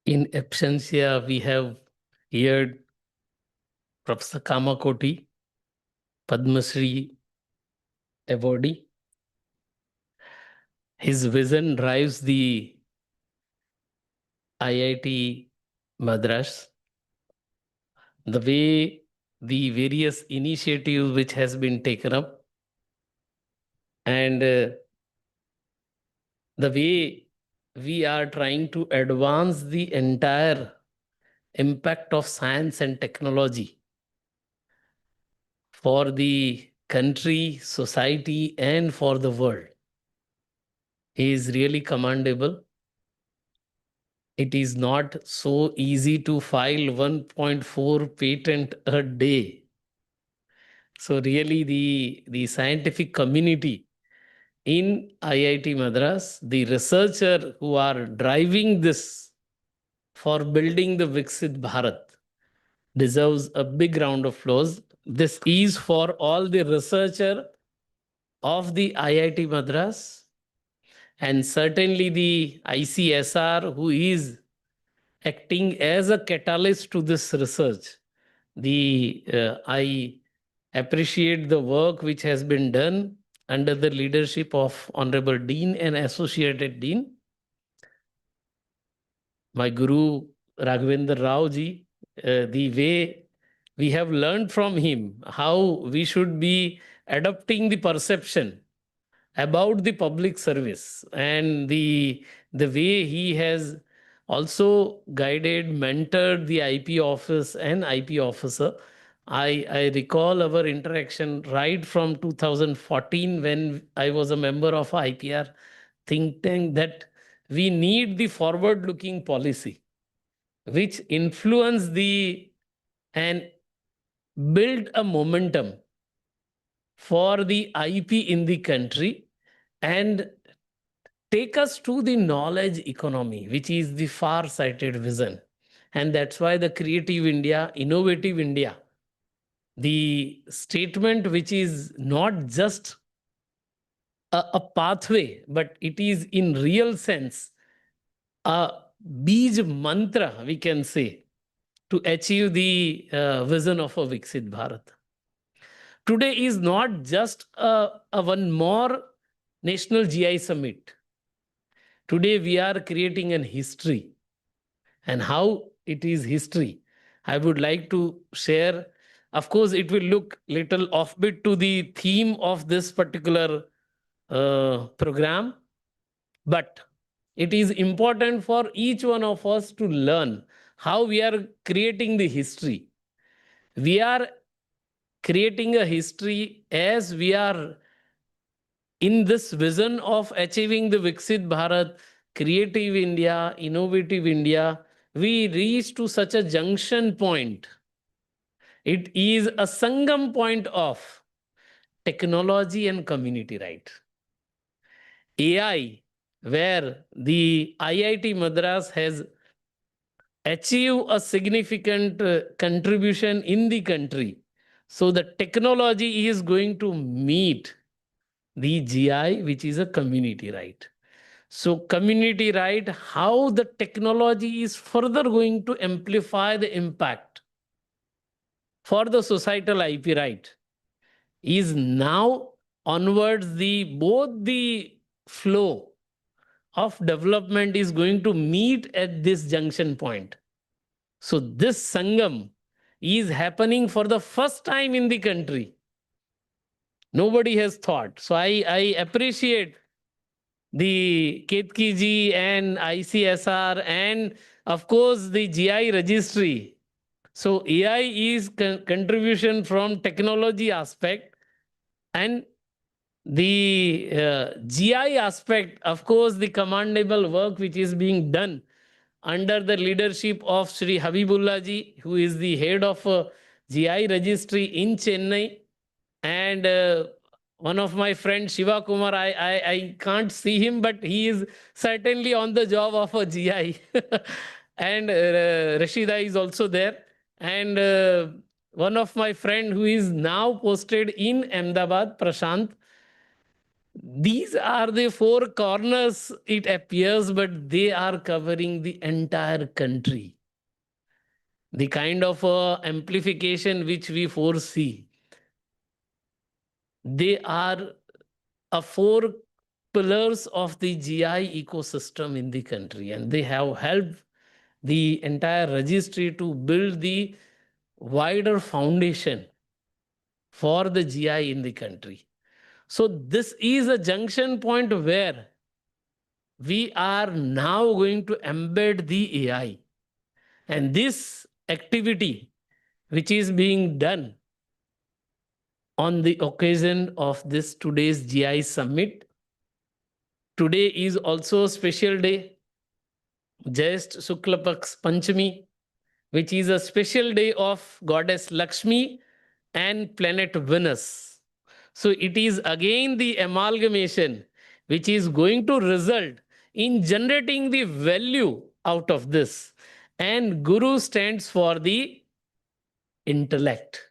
In absentia, we have heard Professor Kamakoti, Padma Shri awardee. His vision drives the IIT Madras. The way the various initiatives which has been taken up and the way we are trying to advance the entire impact of science and technology for the country, society, and for the world is really commendable. It is not so easy to file 1.4 patent a day. So really the scientific community in IIT Madras, the researcher who are driving this for building the Viksit Bharat deserves a big round of applause. This is for all the researcher of the IIT Madras and certainly the ICSR who is acting as a catalyst to this research. I appreciate the work which has been done under the leadership of Honorable Dean and Associated Dean. My Guru Raghavendra Rao ji, the way we have learned from him how we should be adopting the perception about the public service and the way he has also guided, mentored the IP office and IP officer. I recall our interaction right from 2014 when I was a member of IPR think tank that we need the forward-looking policy which influence the and build a momentum for the IP in the country and take us to the knowledge economy, which is the far-sighted vision. And that's why the Creative India, Innovative India, the statement which is not just a pathway, but it is in real sense a Bij mantra, we can say, to achieve the vision of a Viksit Bharat. Today is not just a one more National GI Summit. Today we are creating an history. And how it is history, I would like to share. Of course, it will look little offbeat to the theme of this particular program, but it is important for each one of us to learn how we are creating the history. we are creating a history as we are in this vision of achieving the Viksit Bharat, creative India, innovative India. We reach to such a junction point. It is a sangam point of technology and community right. AI, where the IIT Madras has achieved a significant contribution in the country. So the technology is going to meet the GI, which is a community right. So community right, how the technology is further going to amplify the impact for the societal IP right is now onwards the both the flow of development is going to meet at this junction point. So this Sangam is happening for the first time in the country. Nobody has thought. So I appreciate the Ketki ji and ICSR and of course the GI registry. So AI is contribution from technology aspect, and the GI aspect, of course, the commendable work which is being done under the leadership of Sri Habibullah ji, who is the head of GI registry in Chennai, and one of my friends, Shiva Kumar, I can't see him, but he is certainly on the job of a GI. And Rashida is also there. And one of my friend who is now posted in Ahmedabad, Prashant. These are the four corners, it appears, but they are covering the entire country. The kind of amplification which we foresee, they are four pillars of the GI ecosystem in the country, and they have helped the entire registry to build the wider foundation for the GI in the country. So this is a junction point where we are now going to embed the AI. And this activity, which is being done on the occasion of this today's GI summit, today is also a special day, Jayest Shukla Paks Panchami, which is a special day of goddess Lakshmi and planet Venus. So it is again the amalgamation which is going to result in generating the value out of this. And Guru stands for the intellect.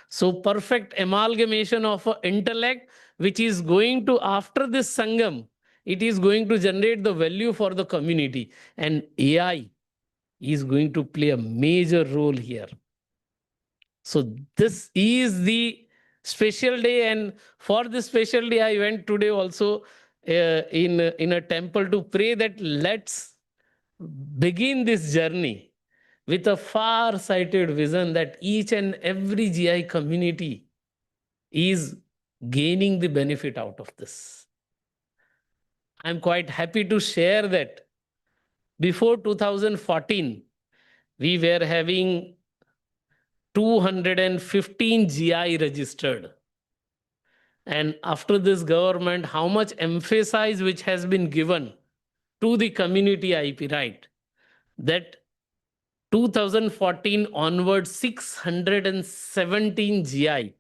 So perfect amalgamation of intellect, which is going to, after this Sangam, it is going to generate the value for the community. And AI is going to play a major role here. So this is the special day, and for this special day, I went today also in a temple to pray that let's begin this journey with a far-sighted vision that each and every GI community is gaining the benefit out of this. I'm quite happy to share that before 2014, we were having 215 GI registered. And after this government, how much emphasis which has been given to the community IP right, that 2014 onward, 617 GI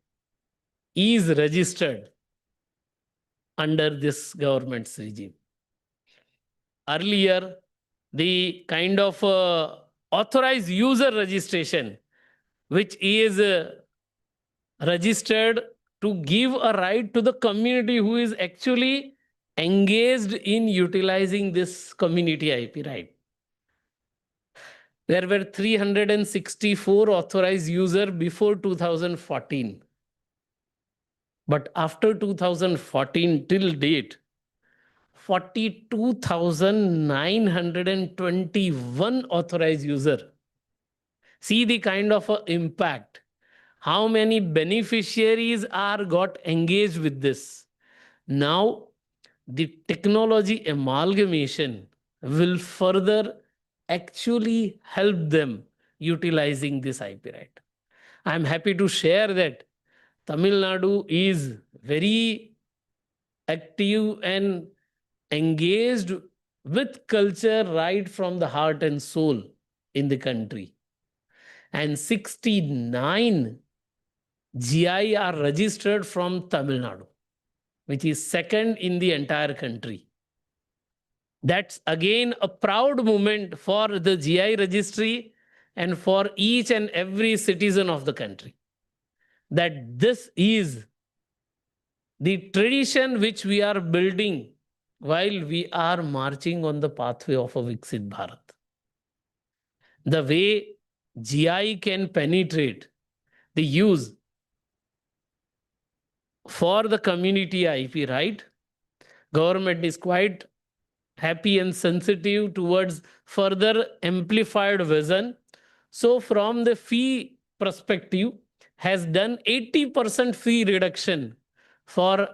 is registered under this government's regime. Earlier, the kind of authorized user registration, which is registered to give a right to the community who is actually engaged in utilizing this community IP right. There were 364 authorized users before 2014. But after 2014 till date, 42,921 authorized users. See the kind of impact. How many beneficiaries are got engaged with this? Now, the technology amalgamation will further actually help them utilizing this IP right. I'm happy to share that Tamil Nadu is very active and engaged with culture right from the heart and soul in the country. And 69 GI are registered from Tamil Nadu, which is second in the entire country. That's again a proud moment for the GI registry and for each and every citizen of the country. That this is the tradition which we are building while we are marching on the pathway of a Viksit Bharat. The way GI can penetrate the use for the community IP, right? Government is quite happy and sensitive towards further amplified vision. So from the fee perspective, has done 80% fee reduction for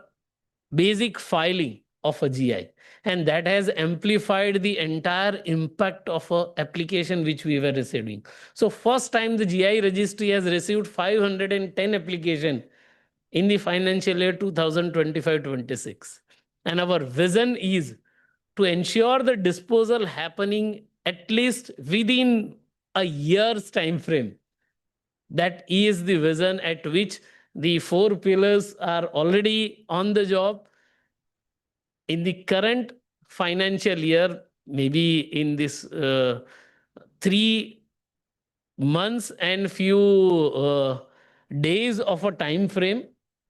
basic filing of a GI. And that has amplified the entire impact of a application which we were receiving. So first time the GI registry has received 510 application in the financial year 2025-26. And our vision is to ensure the disposal happening at least within a year's time frame. That is the vision at which the 4 pillars are already on the job. In the current financial year, maybe in this 3 months and few days of a time frame,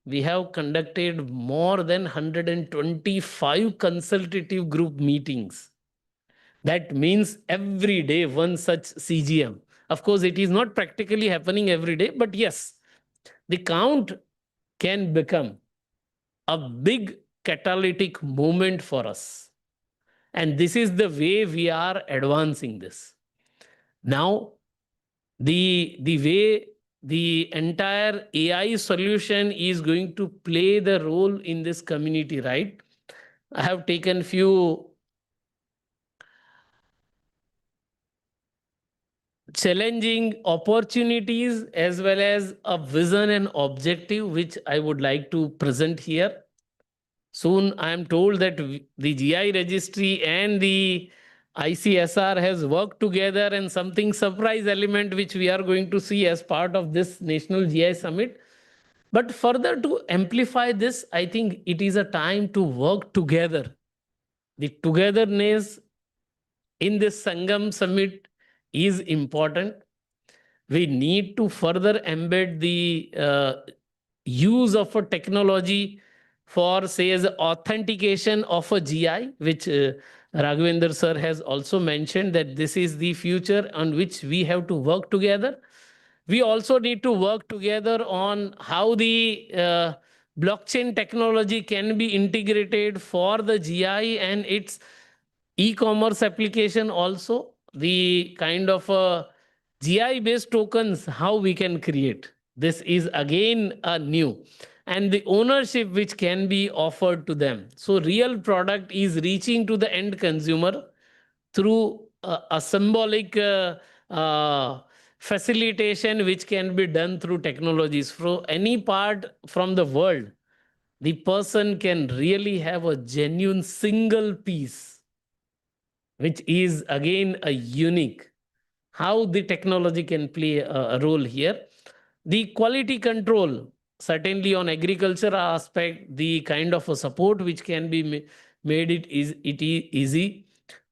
we have conducted more than 125 consultative group meetings. That means every day one such CGM. Of course, it is not practically happening every day, but yes, the count can become a big catalytic moment for us. And this is the way we are advancing this. Now, the way the entire AI solution is going to play the role in this community, right? I have taken few challenging opportunities as well as a vision and objective which I would like to present here. Soon I am told that the GI registry and the ICSR has worked together, and something surprise element which we are going to see as part of this National GI Summit. But further to amplify this, I think it is a time to work together. The togetherness in this Sangam Summit is important. We need to further embed the use of a technology for, say, as authentication of a GI, which Raghavendra sir has also mentioned that this is the future on which we have to work together. We also need to work together on how the blockchain technology can be integrated for the GI and its e-commerce application also. The kind of GI-based tokens, how we can create. This is again a new. And the ownership which can be offered to them. So real product is reaching to the end consumer through a symbolic facilitation which can be done through technologies. From any part from the world, the person can really have a genuine single piece, which is again a unique. How the technology can play a role here. The quality control, certainly on agriculture aspect, the kind of a support which can be made it is easy.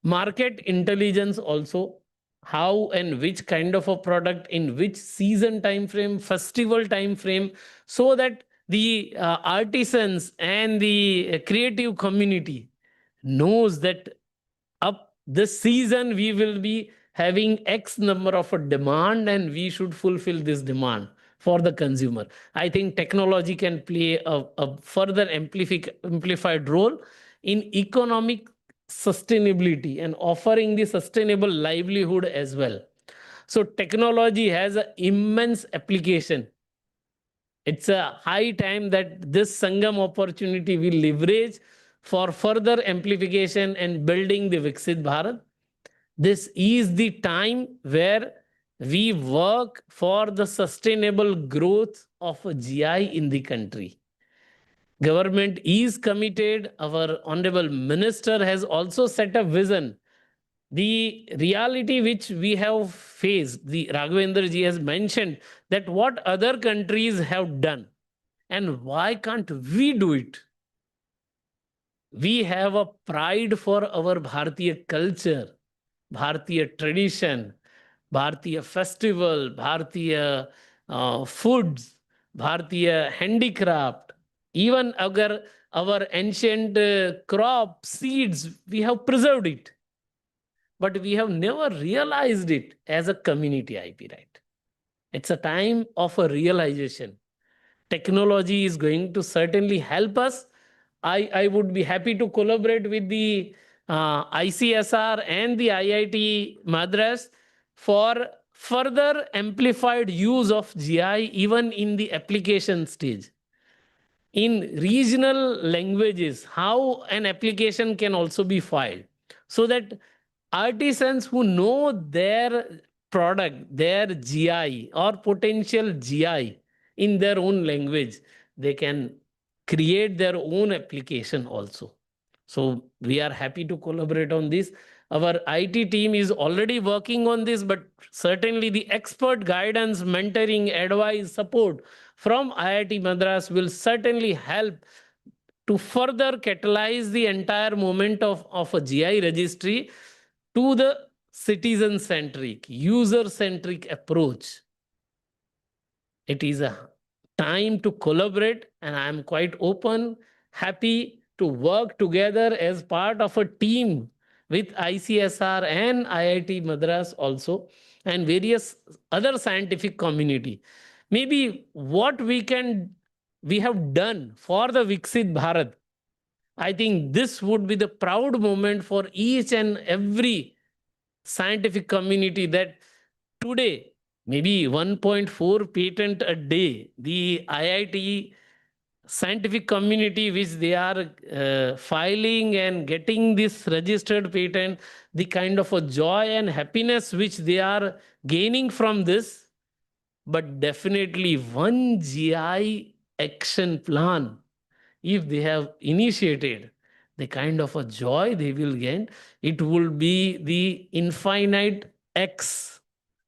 Market intelligence also, how and which kind of a product in which season time frame, festival time frame, so that the artisans and the creative community knows that up this season we will be having X number of a demand and we should fulfill this demand for the consumer. I think technology can play a further amplified role in economic sustainability and offering the sustainable livelihood as well. So technology has an immense application. It's a high time that this Sangam opportunity will leverage for further amplification and building the Viksit Bharat. This is the time where we work for the sustainable growth of a GI in the country. Government is committed. Our honorable minister has also set a vision. The reality which we have faced, the Raghavendra ji has mentioned that what other countries have done and why can't we do it? We have a pride for our Bharatiya culture, Bharatiya tradition, Bharatiya festival, Bharatiya foods, Bharatiya handicraft. Even agar our ancient crop seeds, we have preserved it. But we have never realized it as a community IP right. It's a time of a realization. Technology is going to certainly help us. I would be happy to collaborate with the ICSR and the IIT Madras for further amplified use of GI even in the application stage. In regional languages, how an application can also be filed so that artisans who know their product, their GI or potential GI in their own language, they can create their own application also. So we are happy to collaborate on this. Our IT team is already working on this, but certainly the expert guidance, mentoring, advice, support from IIT Madras will certainly help to further catalyze the entire movement of a GI registry to the citizen-centric, user-centric approach. It is a time to collaborate, and I am quite open, happy to work together as part of a team with ICSR and IIT Madras also, and various other scientific community. Maybe what we have done for the Viksit Bharat, I think this would be the proud moment for each and every scientific community that today, maybe 1.4 patent a day, the IIT scientific community which they are filing and getting this registered patent, the kind of a joy and happiness which they are gaining from this, but definitely one GI action plan, if they have initiated, the kind of a joy they will gain, it will be the infinite X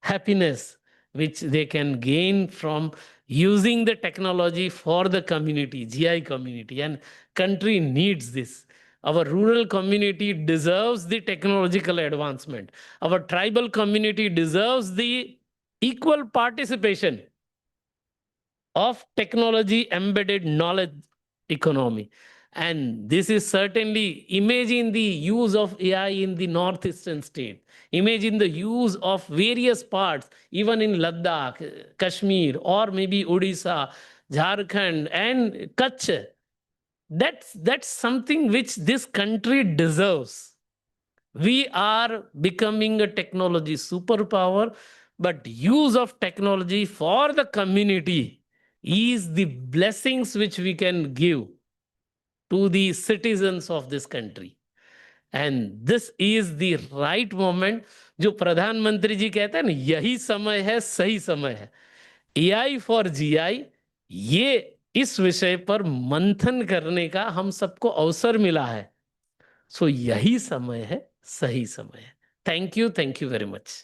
happiness which they can gain from using the technology for the community, GI community, and country needs this. Our rural community deserves the technological advancement. Our tribal community deserves the equal participation of technology embedded knowledge economy. And this is certainly, imagine the use of AI in the northeastern state. Imagine the use of various parts, even in Ladakh, Kashmir, or maybe Odisha, Jharkhand, and Kutch. That's something which this country deserves. We are becoming a technology superpower, but use of technology for the community is the blessings which we can give to the citizens of this country. And this is the right moment. जो प्रधानमंत्री जी कहते हैं ना, यही समय है, सही समय है. AI फॉर GI, ये इस विषय पर मंथन करने का हम सबको अवसर मिला है. सो यही समय है, सही समय है. Thank you very much.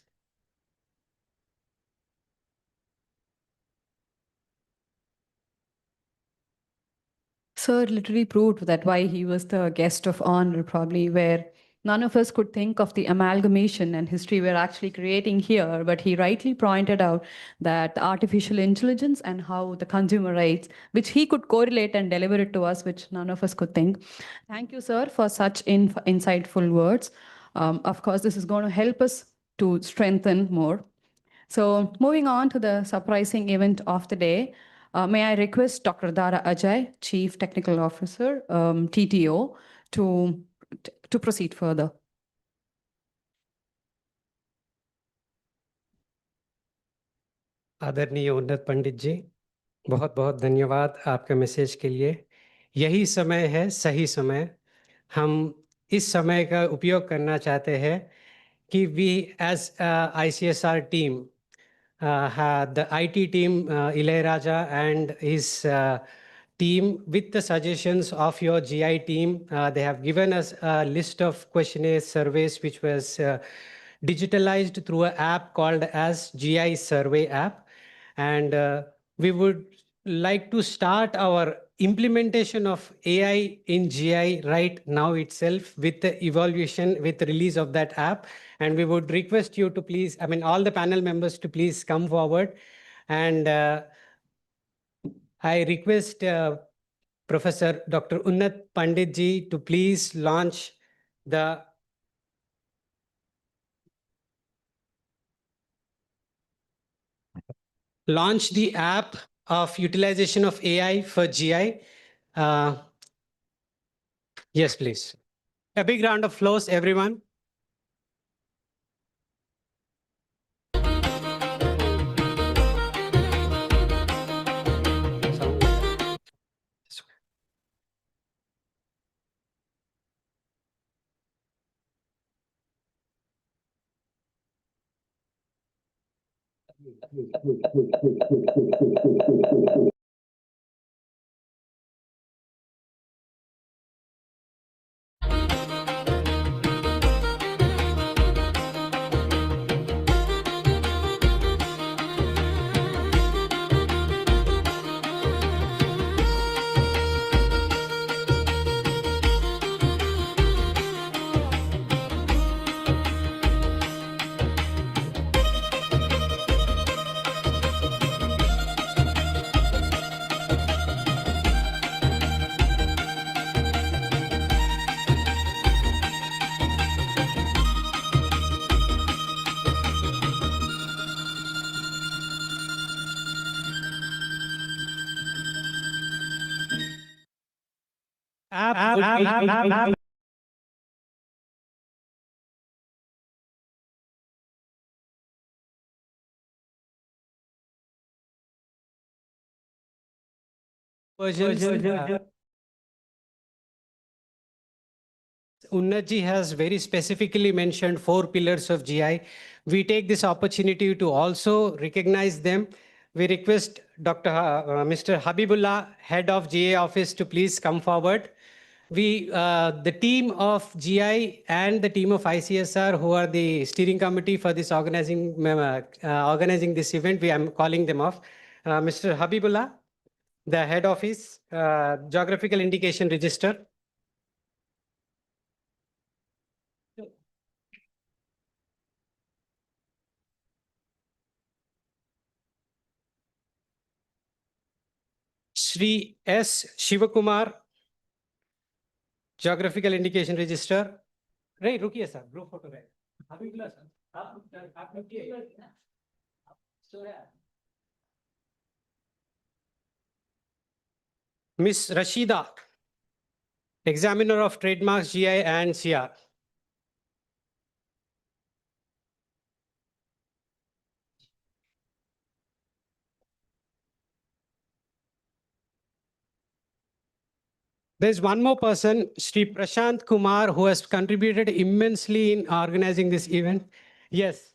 Sir literally proved that why he was the guest of honor, probably, where none of us could think of the amalgamation and history we're actually creating here. But he rightly pointed out that the artificial intelligence and how the consumer rights, which he could correlate and deliver it to us, which none of us could think. Thank you, sir, for such insightful words. Of course, this is going to help us to strengthen more. So moving on to the surprising event of the day, may I request Dr. Dara Ajay, Chief Technical Officer, TTO, to proceed further. आदरणीय उन्नत पंडित जी, बहुत बहुत धन्यवाद आपके message के लिए. यही समय है, सही समय. हम इस समय का उपयोग करना चाहते हैं कि we as ICSR team the IT team, Ilayaraja and his team, with the suggestions of your GI team, they have given us a list of questionnaires, surveys, which was digitalized through an app called as GI Survey app. And we would like to start our implementation of AI in GI right now itself with the evaluation, with the release of that app. And we would request you to please, I mean, all the panel members to please come forward. And I request Professor Dr. Unnat Pandit ji to please launch the app of utilization of AI for GI. Yes, please. A big round of applause, everyone. App versions. Unnatji has very specifically mentioned 4 pillars of GI. We take this opportunity to also recognize them. We request Mr. Habibullah, head of GI office, to please come forward. The team of GI and the team of ICSR, who are the steering committee for this organizing this event, I'm calling them off. Mr. Habibullah, the head office, geographical indication register. Shri S. Shivakumar, geographical indication register. Right, रुकिए sir, group photo है. Habibullah sir, आप रुकिए. Miss Rashida, examiner of trademarks, GI and CR. There's one more person, Sri Prashant Kumar, who has contributed immensely in organizing this event. Yes.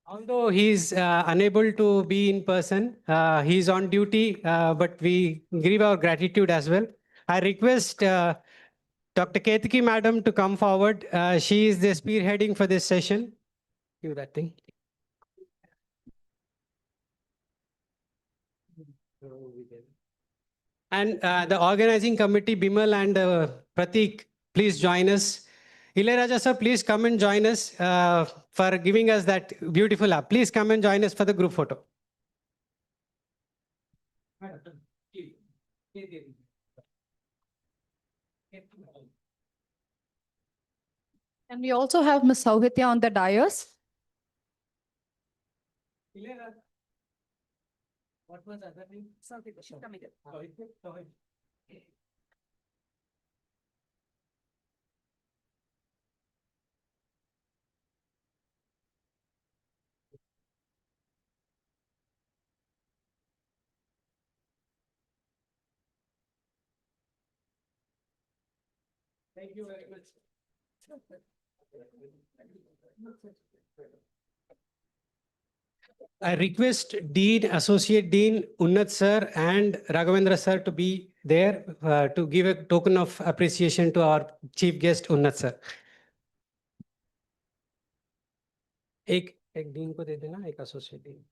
Although he's unable to be in person, he's on duty, but we give our gratitude as well. I request Dr. Ketaki madam to come forward. She is the spearheading for this session. Do that thing. And the organizing committee, Bimal and Pratik, please join us. Ilayaraja sir, please come and join us for giving us that beautiful app. Please come and join us for the group photo. And we also have Ms. Sauhitya on the dais. What was the other name? Sauhitya. She's coming in. Thank you very much. I request Dean, Associate Dean Unnat sir and Raghavendra sir to be there to give a token of appreciation to our chief guest Unnat sir. एक dean को दे देना, एक associate dean.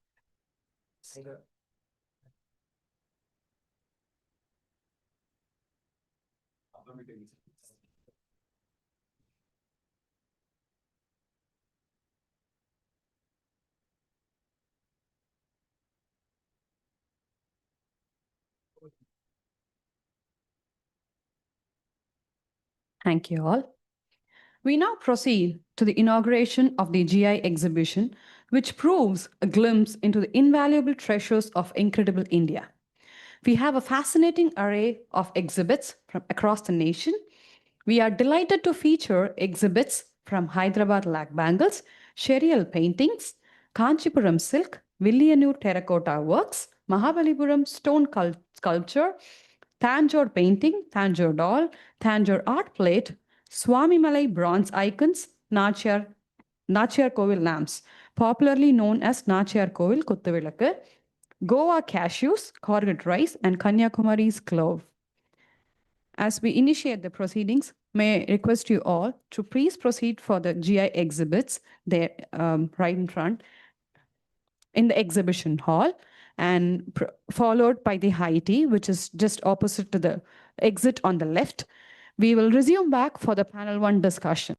Thank you all. We now proceed to the inauguration of the GI exhibition, which proves a glimpse into the invaluable treasures of incredible India. We have a fascinating array of exhibits from across the nation. We are delighted to feature exhibits from Hyderabad lag bangles, Sherial paintings, Kanchipuram silk, Villianur terracotta works, Mahabalipuram stone sculpture, Tanjore painting, Tanjore doll, Tanjore art plate, Swamimalai bronze icons, Nachyar Kovil lamps, popularly known as Nachyar Kovil Kuttuvilakku, Goa cashews, Corget rice, and Kanyakumari's clove. As we initiate the proceedings, may I request you all to please proceed for the GI exhibits there right in front in the exhibition hall and followed by the high tea, which is just opposite to the exit on the left. We will resume back for the panel 1 discussion.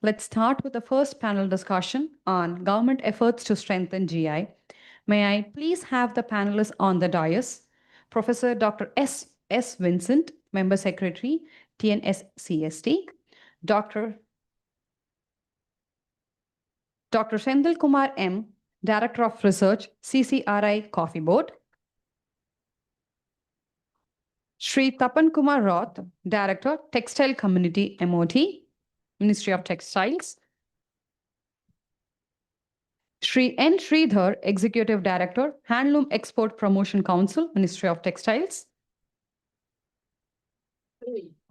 Let's start with the first panel discussion on government efforts to strengthen GI. May I please have the panelists on the dais? Professor Dr. S. Vincent, Member Secretary, TNSCST. Dr. Sendil Kumar M., Director of Research, CCRI Coffee Board. Shri Tapan Kumar Roth, Director, Textile Community, MOT, Ministry of Textiles. Shri N. Sridhar, Executive Director, Handloom Export Promotion Council, Ministry of Textiles.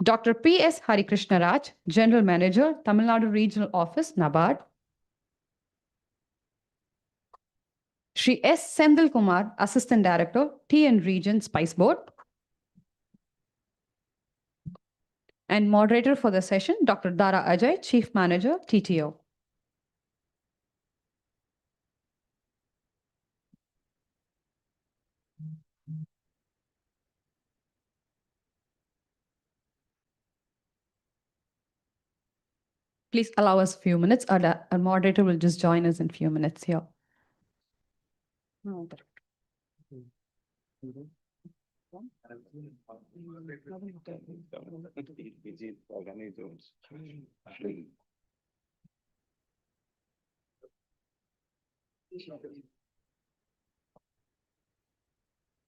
Dr. P. S. Harikrishna Raj, General Manager, Tamil Nadu Regional Office, NABARD. Shri S. Sendil Kumar, Assistant Director, TN Region Spice Board. And moderator for the session, Dr. Dara Ajay, Chief Manager, TTO. Please allow us a few minutes. Our moderator will just join us in a few minutes here.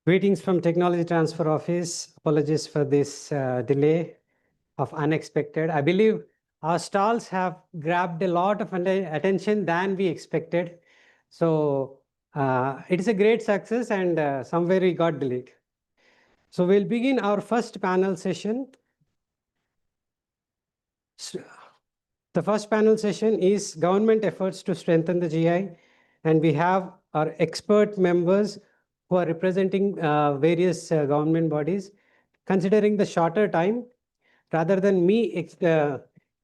Greetings from Technology Transfer Office. Apologies for this delay of unexpected. I believe our stalls have grabbed a lot of attention than we expected. So it is a great success, and somewhere we got delayed. So we'll begin our first panel session. The first panel session is government efforts to strengthen the GI, and we have our expert members who are representing various government bodies. Considering the shorter time, rather than me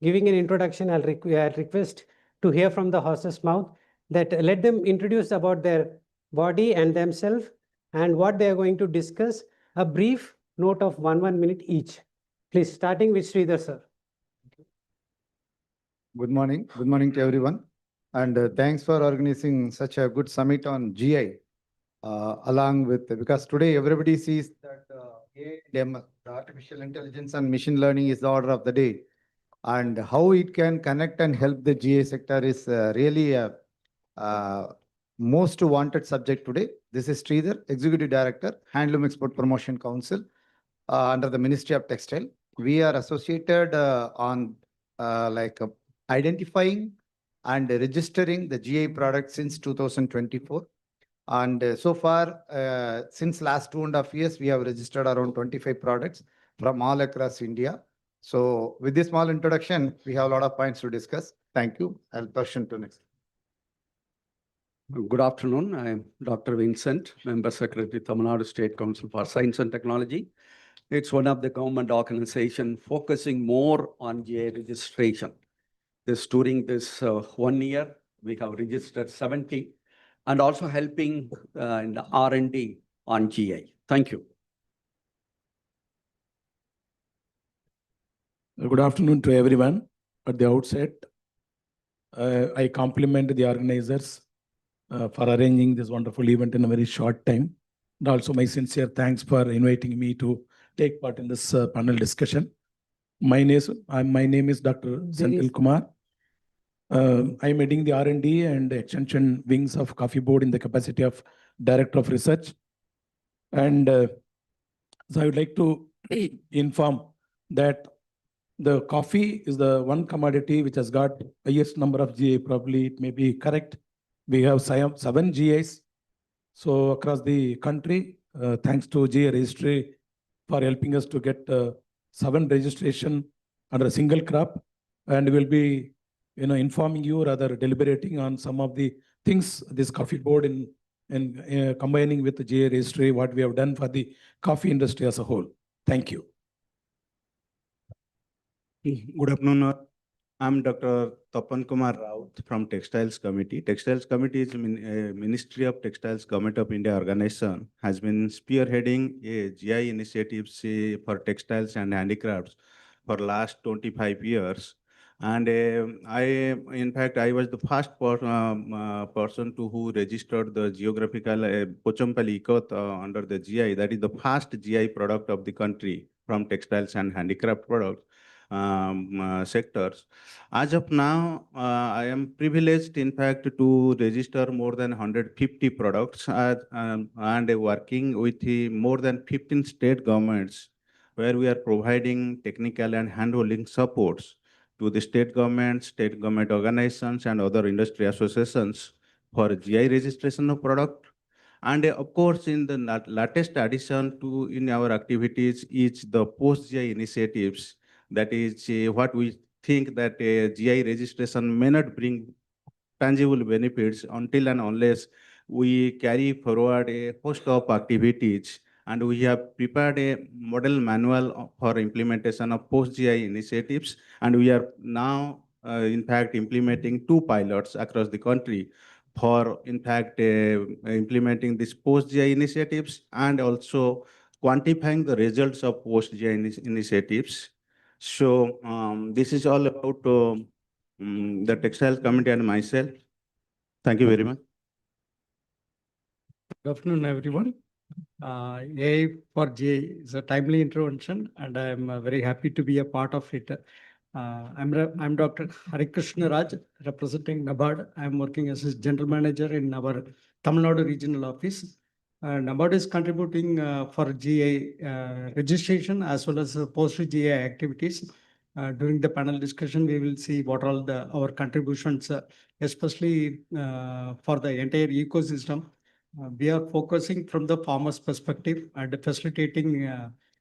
giving an introduction, I'll request to hear from the horse's mouth that let them introduce about their body and themselves and what they are going to discuss. A brief note of 1 minute each. Please, starting with Sridhar, sir. Good morning. Good morning to everyone. And thanks for organizing such a good summit on GI. Along with, because today everybody sees that AI, the artificial intelligence and machine learning is the order of the day. And how it can connect and help the GI sector is really a most wanted subject today. This is Sridhar, Executive Director, Handloom Export Promotion Council under the Ministry of Textile. We are associated on identifying and registering the GI products since 2024. And so far, since last 2.5 years, we have registered around 25 products from all across India. So with this small introduction, we have a lot of points to discuss. Thank you. I'll question to next. Good afternoon. I am Dr. Vincent, Member Secretary, Tamil Nadu State Council for Science and Technology. It's one of the government organizations focusing more on GI registration. During this 1 year, we have registered 70 and also helping in the R&D on GI. Thank you. Good afternoon to everyone. At the outset, I compliment the organizers for arranging this wonderful event in a very short time. And also my sincere thanks for inviting me to take part in this panel discussion. My name is Dr. Senthil Kumar. I'm heading the R&D and extension wings of Coffee Board in the capacity of Director of Research. And so I would like to inform that the coffee is the one commodity which has got highest number of GI, probably it may be correct. We have 7 GIs. So across the country, thanks to GI registry for helping us to get 7 registration under a single crop. And we'll be informing you, rather deliberating on some of the things this Coffee Board in combining with the GI registry, what we have done for the coffee industry as a whole. Thank you. Good afternoon. I'm Dr. Tapan Kumar Raut from Textiles Committee. Textiles Committee is a Ministry of Textiles Government of India organization, has been spearheading a GI initiatives for textiles and handicrafts for last 25 years. And in fact, I was the first person who registered the geographical Pochampally Ikat under the GI. That is the first GI product of the country from textiles and handicraft products. Sectors. As of now, I am privileged, in fact, to register more than 150 products and working with more than 15 state governments, where we are providing technical and handholding supports to the state government organizations, and other industry associations for GI registration of product. And of course, in the latest addition to in our activities is the post-GI initiatives. That is what we think that GI registration may not bring tangible benefits until and unless we carry forward a host of activities. And we have prepared a model manual for implementation of post-GI initiatives. And we are now, in fact, implementing 2 pilots across the country for, in fact, implementing these post-GI initiatives and also quantifying the results of post-GI initiatives. So this is all about the Textile Committee and myself. Thank you very much. Good afternoon, everyone. AI for GI is a timely intervention, and I'm very happy to be a part of it. I'm Dr. Harikrishna Raj, representing NABARD. I'm working as a general manager in our Tamil Nadu regional office. NABARD is contributing for GI registration as well as post-GI activities. During the panel discussion, we will see what all our contributions, especially for the entire ecosystem. We are focusing from the farmer's perspective and facilitating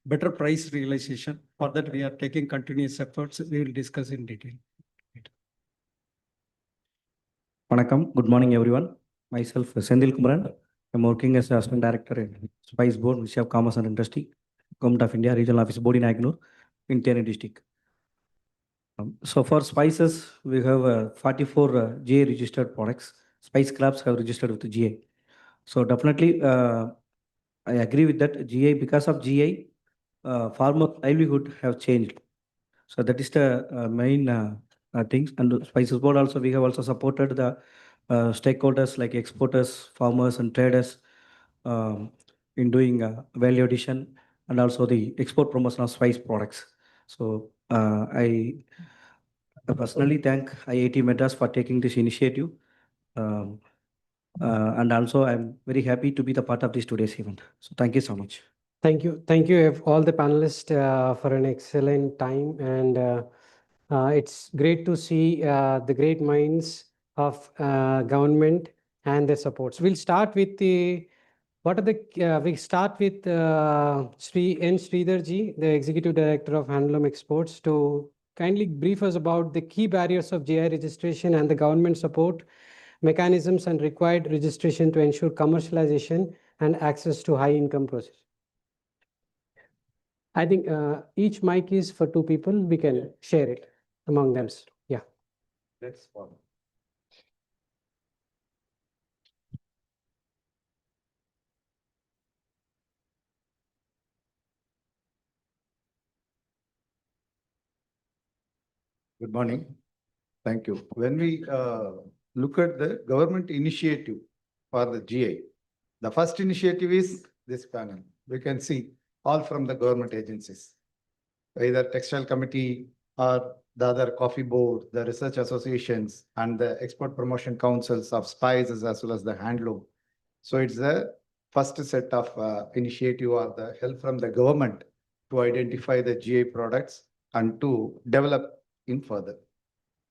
better price realization. For that, we are taking continuous efforts. We will discuss in detail. Vanakkam. Good morning, everyone. Myself, Sendil Kumaran. I'm working as Assistant Director at Spice Board, Ministry of Commerce and Industry, Government of India, Regional Office Board in Agnur, in Thane district. So for spices, we have 44 GA registered products. Spice clubs have registered with the GA. So definitely, I agree with that. GA, because of GA, farmer livelihood have changed. So that is the main things. And the Spices Board also, we have also supported the stakeholders like exporters, farmers, and traders in doing value addition and also the export promotion of spice products. So I personally thank IIT Madras for taking this initiative. Um, and also, I'm very happy to be the part of this today's event. So thank you so much. Thank you. Thank you, all the panelists, for an excellent time. And it's great to see the great minds of government and their supports. We'll start with the, what are the, we start with Sri N. Sridharji, the Executive Director of Handloom Exports, to kindly brief us about the key barriers of GI registration and the government support mechanisms and required registration to ensure commercialization and access to high income process. I think each mic is for two people. We can share it among them. Yeah. Let's follow. Good morning. Thank you. When we look at the government initiative for the GI, the first initiative is this panel. We can see all from the government agencies, either textile committee or the other coffee board, the research associations, and the export promotion councils of spices as well as the handloom. So it's the first set of initiative or the help from the government to identify the GI products and to develop in further.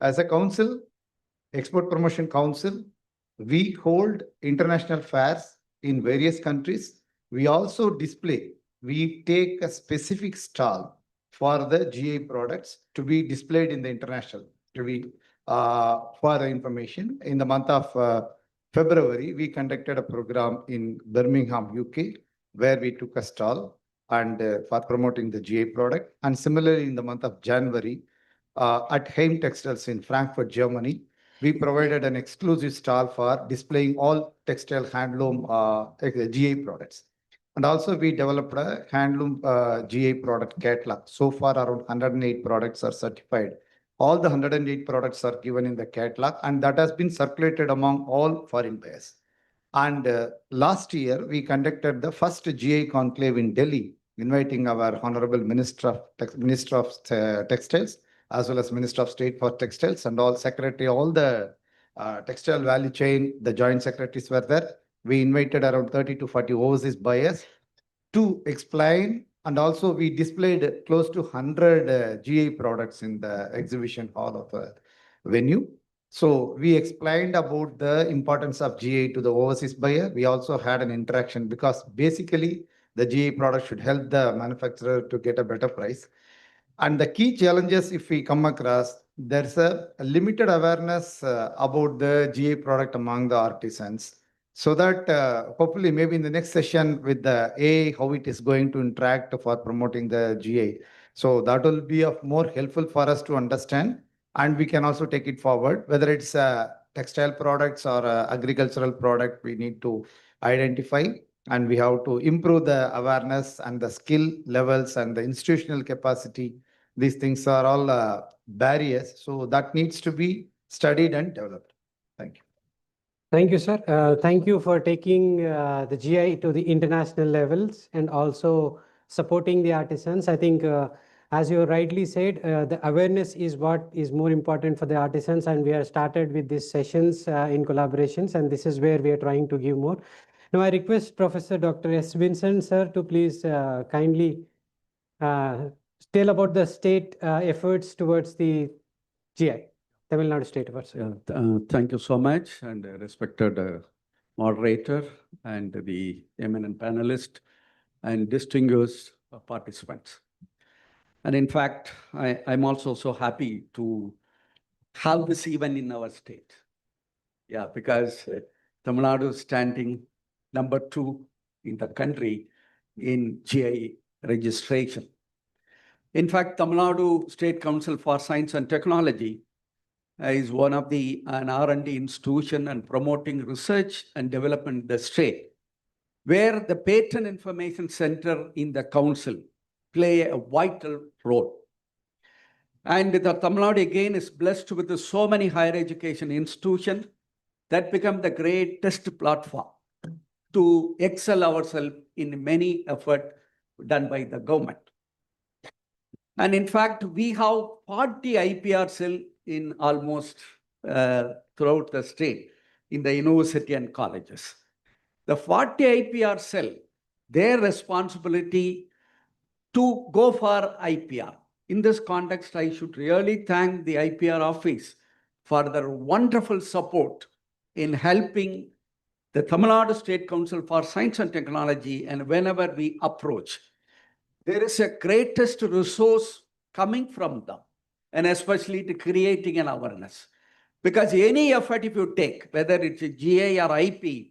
As a council, Export Promotion Council, we hold international fairs in various countries. We also display, we take a specific stall for the GI products to be displayed in the international, to be for the information. In the month of February, we conducted a program in Birmingham, UK, where we took a stall and for promoting the GI product. And similarly, in the month of January, at Heim Textiles in Frankfurt, Germany, we provided an exclusive stall for displaying all textile handloom GI products. And also we developed a handloom GI product catalog. So far, around 108 products are certified. All the 108 products are given in the catalog, and that has been circulated among all foreign buyers. And last year, we conducted the first GI conclave in Delhi, inviting our Honorable Minister of Textiles, as well as Minister of State for Textiles and all secretary, all the textile value chain, the joint secretaries were there. We invited around 30 to 40 overseas buyers to explain, and also we displayed close to 100 GI products in the exhibition hall of a venue. So we explained about the importance of GI to the overseas buyer. We also had an interaction because basically the GI product should help the manufacturer to get a better price. And the key challenges, if we come across, there's a limited awareness about the GI product among the artisans. So that hopefully maybe in the next session with the AI, how it is going to interact for promoting the GI. So that will be of more helpful for us to understand. And we can also take it forward, whether it's textile products or agricultural product, we need to identify, and we have to improve the awareness and the skill levels and the institutional capacity. These things are all barriers. So that needs to be studied and developed. Thank you. Thank you, sir. Thank you for taking the GI to the international levels and also supporting the artisans. I think, as you rightly said, the awareness is what is more important for the artisans, and we have started with these sessions in collaborations, and this is where we are trying to give more. Now, I request Professor Dr. S. Vincent, sir, to please kindly tell about the state efforts towards the GI. Tamil Nadu State efforts. Thank you so much, and respected moderator and the eminent panelist and distinguished participants. And in fact, I'm also so happy to have this event in our state. Yeah, because Tamil Nadu is standing number 2 in the country in GI registration. In fact, Tamil Nadu State Council for Science and Technology is one of an R&D institution and promoting research and development in the state, where the Patent Information Center in the council play a vital role. And the Tamil Nadu again is blessed with so many higher education institutions that become the greatest platform to excel ourselves in many efforts done by the government. And in fact, we have 40 IPR cell in almost throughout the state in the university and colleges. The 40 IPR cell, their responsibility to go for IPR. In this context, I should really thank the IPR office for their wonderful support in helping the Tamil Nadu State Council for Science and Technology. And whenever we approach, there is a greatest resource coming from them, and especially to creating an awareness. Because any effort if you take, whether it's a GA or IP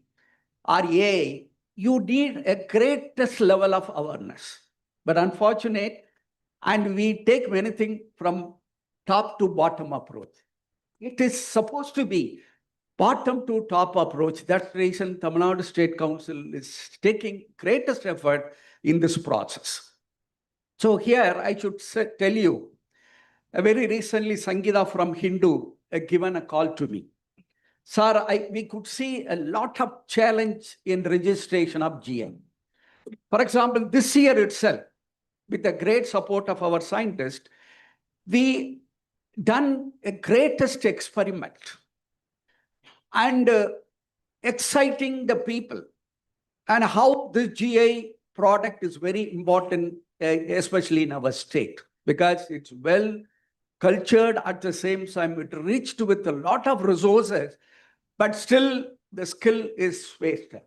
or AI, you need a greatest level of awareness. But unfortunate, and we take many things from top to bottom approach. It is supposed to be bottom to top approach. That's the reason Tamil Nadu State Council is taking greatest effort in this process. So here I should tell you, very recently Sangeeta from Hindu given a call to me. Sir, we could see a lot of challenge in registration of GM. For example, this year itself, with the great support of our scientists, we done a greatest experiment and exciting the people and how the GI product is very important, especially in our state, because it's well cultured at the same time, it reached with a lot of resources, but still the skill is wasted.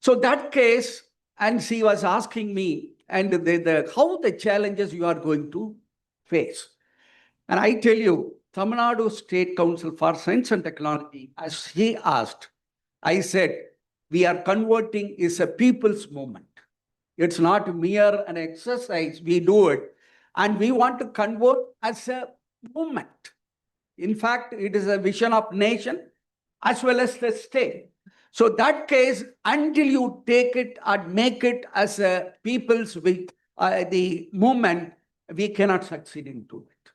So that case, and she was asking me, and how the challenges you are going to face. And I tell you, Tamil Nadu State Council for Science and Technology, as he asked, I said, we are converting is a people's movement. It's not mere an exercise, we do it. And we want to convert as a movement. In fact, it is a vision of nation as well as the state. So that case, until you take it and make it as a people's with the movement, we cannot succeed into it.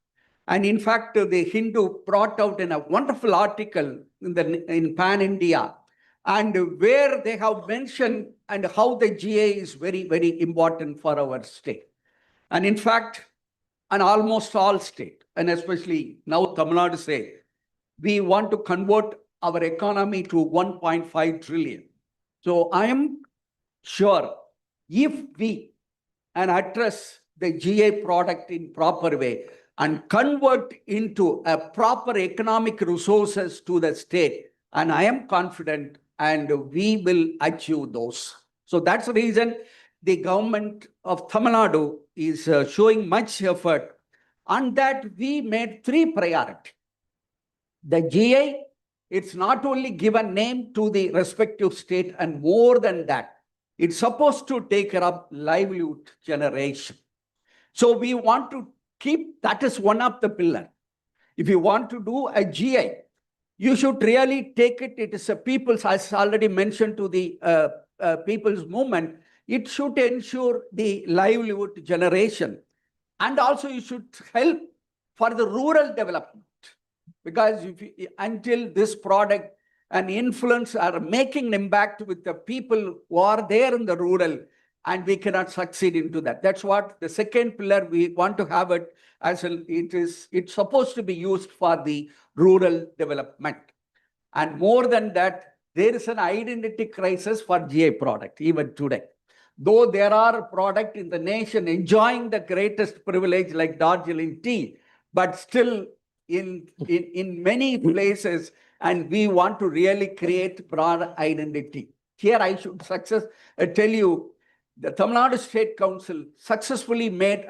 And in fact, the Hindu brought out in a wonderful article in Pan India, and where they have mentioned and how the GA is very, very important for our state. And in fact, and almost all state, and especially now Tamil Nadu say, we want to convert our economy to 1.5 trillion. So I am sure if we and address the GA product in proper way and convert into a proper economic resources to the state, and I am confident and we will achieve those. So that's the reason the government of Tamil Nadu is showing much effort, and that we made 3 priorities. The GI, it's not only given name to the respective state, and more than that, it's supposed to take care of livelihood generation. So we want to keep, that is one of the pillars. If you want to do a GI, you should really take it, it is a people's, as already mentioned to the people's movement, it should ensure the livelihood generation. And also you should help for the rural development. Because until this product and influence are making an impact with the people who are there in the rural, and we cannot succeed into that. That's what the second pillar we want to have it as it's supposed to be used for the rural development. And more than that, there is an identity crisis for GI product even today. Though there are products in the nation enjoying the greatest privilege like Darjeeling tea, but still in many places, and we want to really create broad identity. Here I should tell you, the Tamil Nadu State Council successfully made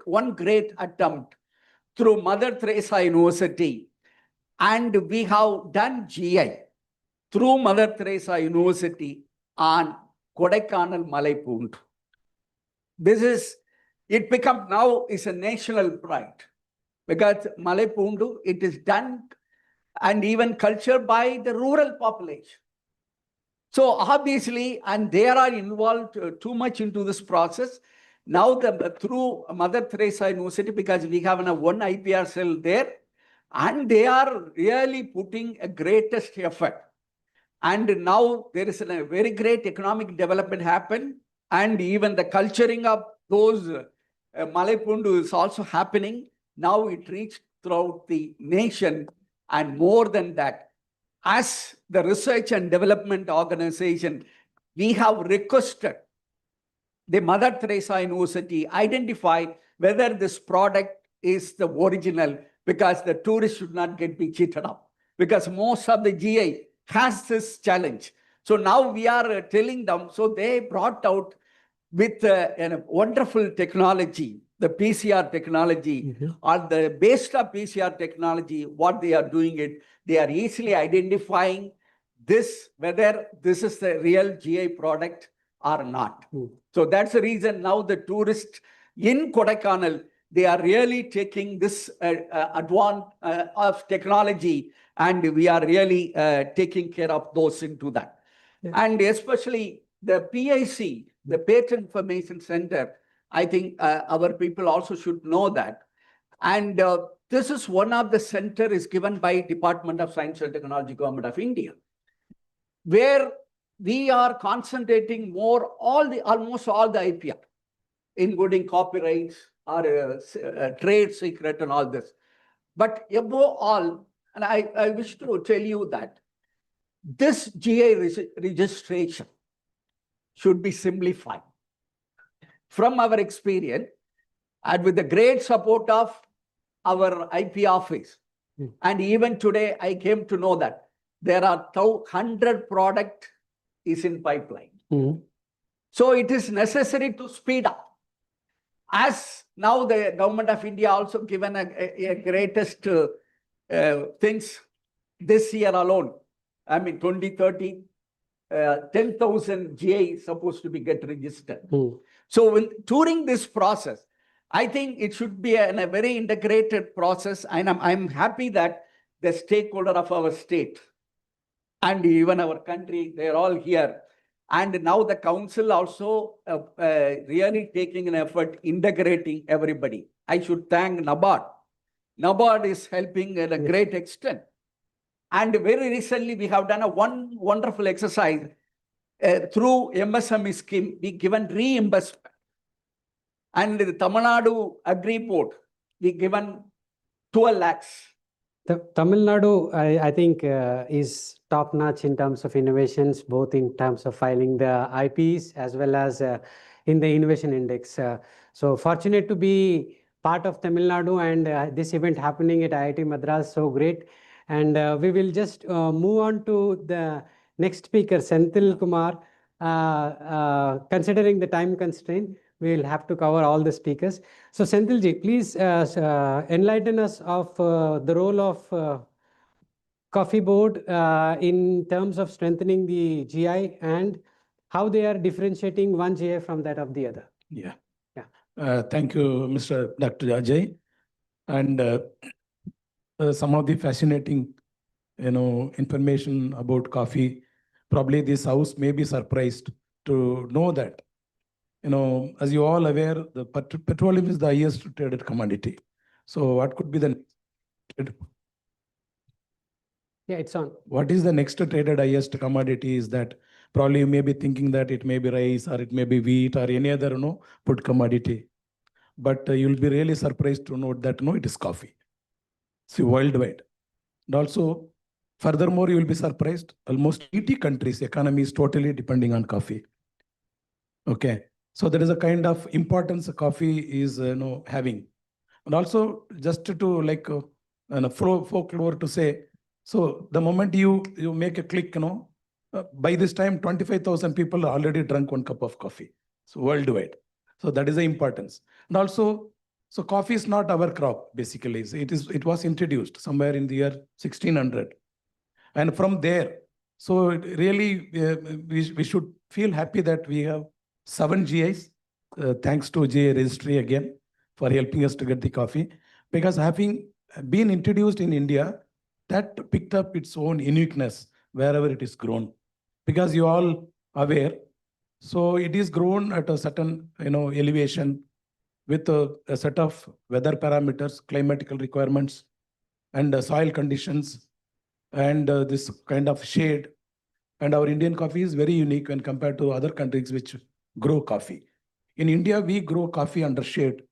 one great attempt through Mother Teresa University, and we have done GI. through Mother Teresa University on Kodaikanal Malaipoondu. It become now is a national pride because Malaipoondu, it is done and even cultured by the rural population. So obviously, and they are involved too much into this process. Now through Mother Teresa University, because we have one IPR cell there, and they are really putting a greatest effort. And now there is a very great economic development happen, and even the culturing of those Malaipoondu is also happening. Now it reached throughout the nation, and more than that, as the Research and Development Organization, we have requested the Mother Teresa University identify whether this product is the original, because the tourists should not be cheated up, because most of the GI has this challenge. So now we are telling them, so they brought out with a wonderful technology, the PCR technology, or the based on PCR technology, what they are doing it, they are easily identifying this, whether this is the real GI product or not. So that's the reason now the tourists in Kodaikanal, they are really taking this advance of technology, and we are really taking care of those into that. Yeah. And especially the PIC, the Patent Information Center, I think our people also should know that. And this is one of the center is given by Department of Science and Technology, Government of India, where we are concentrating more almost all the IPR, including copyrights or trade secret and all this. But above all, and I wish to tell you that this GI registration should be simplified. From our experience, and with the great support of our IP office, and even today I came to know that there are 100 product is in pipeline. So it is necessary to speed up. As now the Government of India also given a greatest things this year alone. I mean 2030, 10,000 GI supposed to be get registered. So during this process, I think it should be a very integrated process, and I'm happy that the stakeholder of our state and even our country, they're all here. And now the council also really taking an effort integrating everybody. I should thank NABARD. NABARD is helping at a great extent. And very recently, we have done one wonderful exercise through MSME scheme. We given reimbursement. And the Tamil Nadu Agri-Port, we given 12 lakhs. Tamil Nadu, I think, is top notch in terms of innovations, both in terms of filing the IPs as well as in the innovation index. So fortunate to be part of Tamil Nadu, and this event happening at IIT Madras, so great. And we will just move on to the next speaker, Senthil Kumar. Considering the time constraint, we will have to cover all the speakers. So Senthilji, please enlighten us of the role of Coffee Board in terms of strengthening the GI and how they are differentiating one GI from that of the other. Yeah. Thank you, Mr. Dr. Ajay. And some of the fascinating, information about coffee. Probably this house may be surprised to know that. As you all aware, the petroleum is the highest traded commodity. So what could be the it's on. What is the next traded highest commodity is that probably you may be thinking that it may be rice or it may be wheat or any other food commodity. But you'll be really surprised to note that it is coffee. See, worldwide. And also, furthermore, you will be surprised, almost 80 countries' economy is totally depending on coffee. Okay. So there is a kind of importance coffee is having. And also, just to folklore to say, so the moment you make a click, by this time, 25,000 people already drunk one cup of coffee. So worldwide. So that is the importance. And also, so coffee is not our crop, basically. It was introduced somewhere in the year 1600. And from there, So really, we should feel happy that we have 7 GIs, thanks to GI Registry again for helping us to get the coffee. Because having been introduced in India, that picked up its own uniqueness wherever it is grown. Because you all aware, so it is grown at a certain elevation with a set of weather parameters, climatical requirements, and soil conditions, and this kind of shade. And our Indian coffee is very unique when compared to other countries which grow coffee. In India, we grow coffee under shade.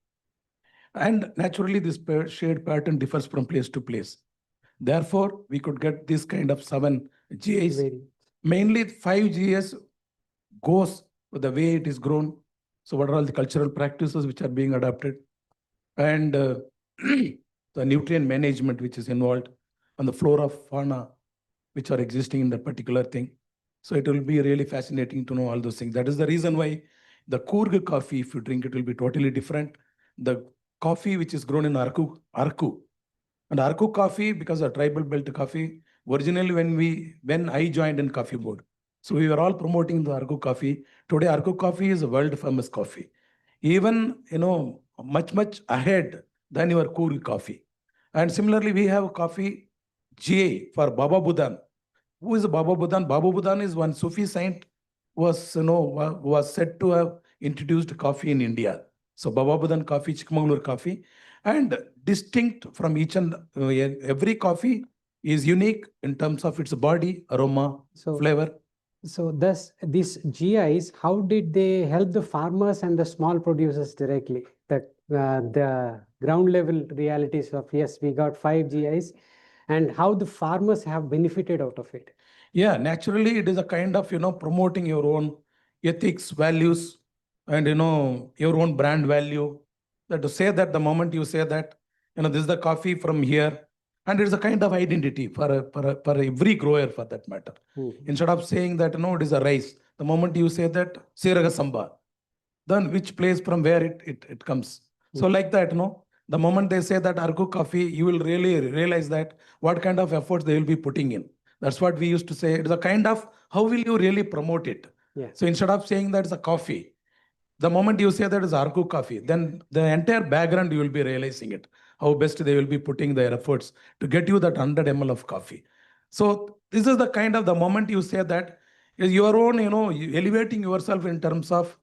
And naturally, this shade pattern differs from place to place. Therefore, we could get this kind of 7 GIs. Mainly 5 GIs goes with the way it is grown. So what are all the cultural practices which are being adopted? And the nutrient management which is involved, and the flora, fauna, which are existing in that particular thing. So it will be really fascinating to know all those things. That is the reason why the Coorg coffee, if you drink it, will be totally different. The coffee which is grown in Arku, and Arku coffee, because of tribal belt coffee, originally when I joined in coffee board, so we were all promoting the Arku coffee. Today, Arku coffee is a world famous coffee. Even, much ahead than your Coorg coffee. And similarly, we have coffee GA for Baba Budan. Who is Baba Budan? Baba Budan is one Sufi saint was said to have introduced coffee in India. So Baba Budan coffee, Chikmagalur coffee, and distinct from each and every coffee is unique in terms of its body, aroma, flavor. So thus, these GIs, how did they help the farmers and the small producers directly? The ground level realities of, yes, we got 5 GIs, and how the farmers have benefited out of it. Yeah, naturally, it is a kind of, promoting your own ethics, values, and, your own brand value. That to say that the moment you say that, this is the coffee from here, and it's a kind of identity for every grower for that matter. Instead of saying that, it is a rice, the moment you say that, Siraga Samba, then which place from where it comes. So like that, the moment they say that Arku coffee, you will really realize that what kind of efforts they will be putting in. That's what we used to say. It's a kind of, how will you really promote it? Yeah. So instead of saying that it's a coffee, the moment you say that it's Arku coffee, then the entire background you will be realizing it. How best they will be putting their efforts to get you that 100 ml of coffee. So this is the kind of the moment you say that is your own, elevating yourself in terms of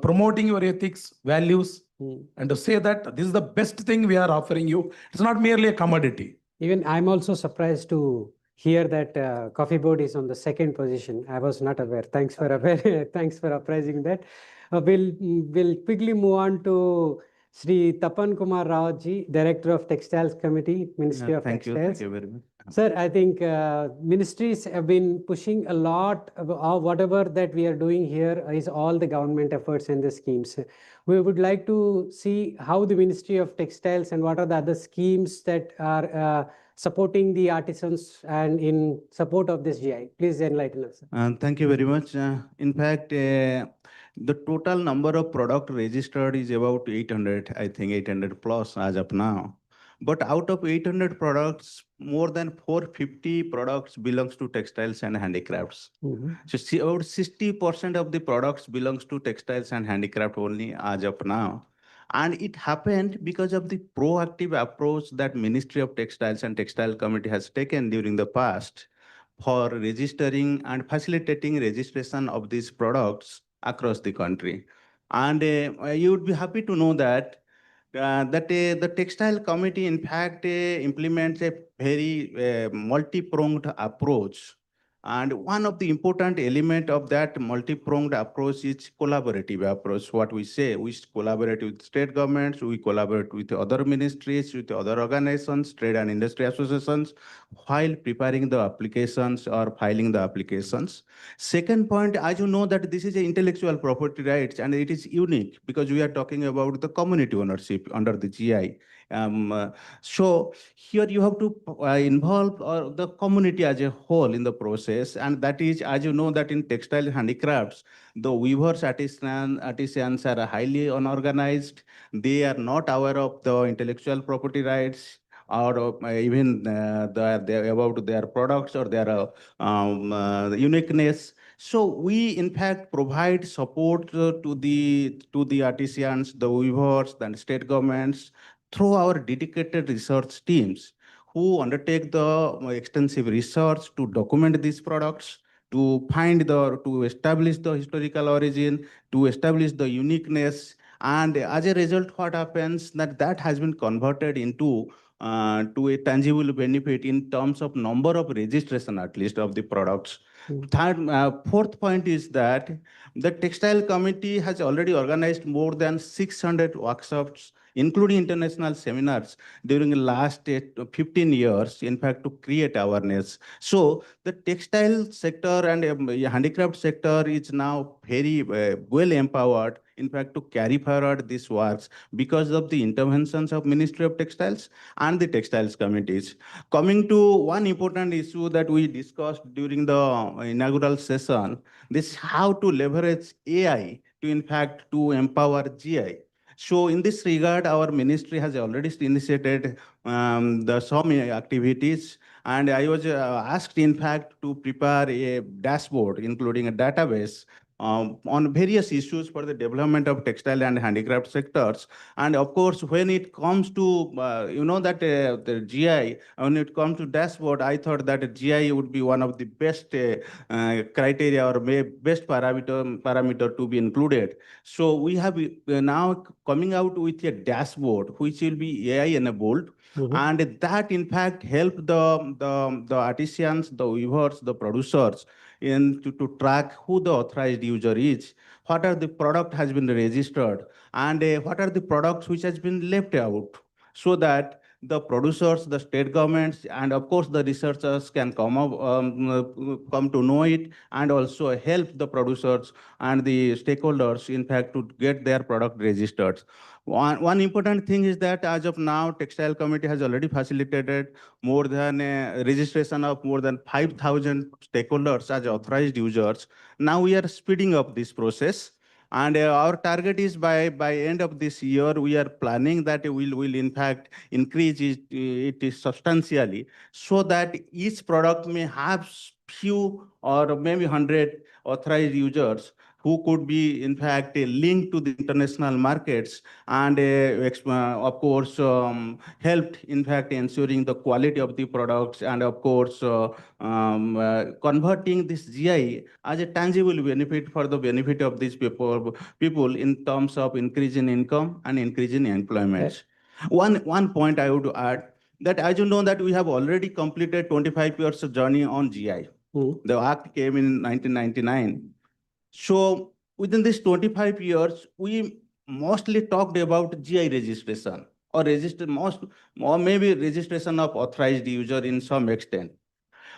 promoting your ethics, values, and to say that this is the best thing we are offering you. It's not merely a commodity. Even I'm also surprised to hear that Coffee Board is on the 2nd position. I was not aware. Thanks for thanks for apprising that. We'll quickly move on to Sri Tapan Kumar Rao ji, Director of Textiles Committee, Ministry of Textiles. Thank you very much. Sir, I think ministries have been pushing a lot of whatever that we are doing here is all the government efforts and the schemes. We would like to see how the Ministry of Textiles and what are the other schemes that are supporting the artisans and in support of this GI. Please enlighten us. Thank you very much. In fact, the total number of product registered is about 800, I think 800 plus as of now. But out of 800 products, more than 450 products belongs to textiles and handicrafts. So see, about 60% of the products belongs to textiles and handicraft only as of now. And it happened because of the proactive approach that Ministry of Textiles and Textile Committee has taken during the past for registering and facilitating registration of these products across the country. And you would be happy to know that the textile committee in fact implements a very multi-pronged approach, and one of the important element of that multi-pronged approach is collaborative approach. What we say, we collaborate with state governments, we collaborate with other ministries, with other organizations, trade and industry associations, while preparing the applications or filing the applications. Second point, as you know that this is an intellectual property rights and it is unique because we are talking about the community ownership under the GI. So here you have to involve the community as a whole in the process, and that is, as you know, that in textile handicrafts, the weavers, artisans are highly unorganized. They are not aware of the intellectual property rights. or even about their products or their uniqueness. So we in fact provide support to the artisans, the weavers, and state governments through our dedicated research teams who undertake the extensive research to document these products, to establish the historical origin, to establish the uniqueness. And as a result, what happens that has been converted into to a tangible benefit in terms of number of registration, at least, of the products. Fourth point is that the textile committee has already organized more than 600 workshops, including international seminars, during the last 15 years, in fact, to create awareness. So the textile sector and handicraft sector is now very well empowered, in fact, to carry forward these works because of the interventions of Ministry of Textiles and the textiles committees. Coming to one important issue that we discussed during the inaugural session, this how to leverage AI to, in fact, to empower GI. So in this regard, our ministry has already initiated some activities, and I was asked, in fact, to prepare a dashboard, including a database on various issues for the development of textile and handicraft sectors. And of course, when it comes to, the GI, when it comes to dashboard, I thought that GI would be one of the best criteria or best parameter to be included. So we have now coming out with a dashboard, which will be AI enabled. And that, in fact, help the artisans, the weavers, the producers to track who the authorized user is, what are the product has been registered, and what are the products which has been left out, so that the producers, the state governments, and of course the researchers can come to know it, and also help the producers and the stakeholders, in fact, to get their product registered. One important thing is that as of now, Textile Committee has already facilitated more than registration of more than 5,000 stakeholders as authorized users. Now we are speeding up this process. And our target is by end of this year, we are planning that will in fact increase it substantially, so that each product may have few or maybe 100 authorized users who could be, in fact, linked to the international markets, and of course, helped, in fact, ensuring the quality of the products, and of course, converting this GI as a tangible benefit for the benefit of these people in terms of increase in income and increase in employment. One point I would add, that as you know that we have already completed 25 years of journey on GI. The act came in 1999. So within these 25 years, we mostly talked about GI registration, or maybe registration of authorized user in some extent.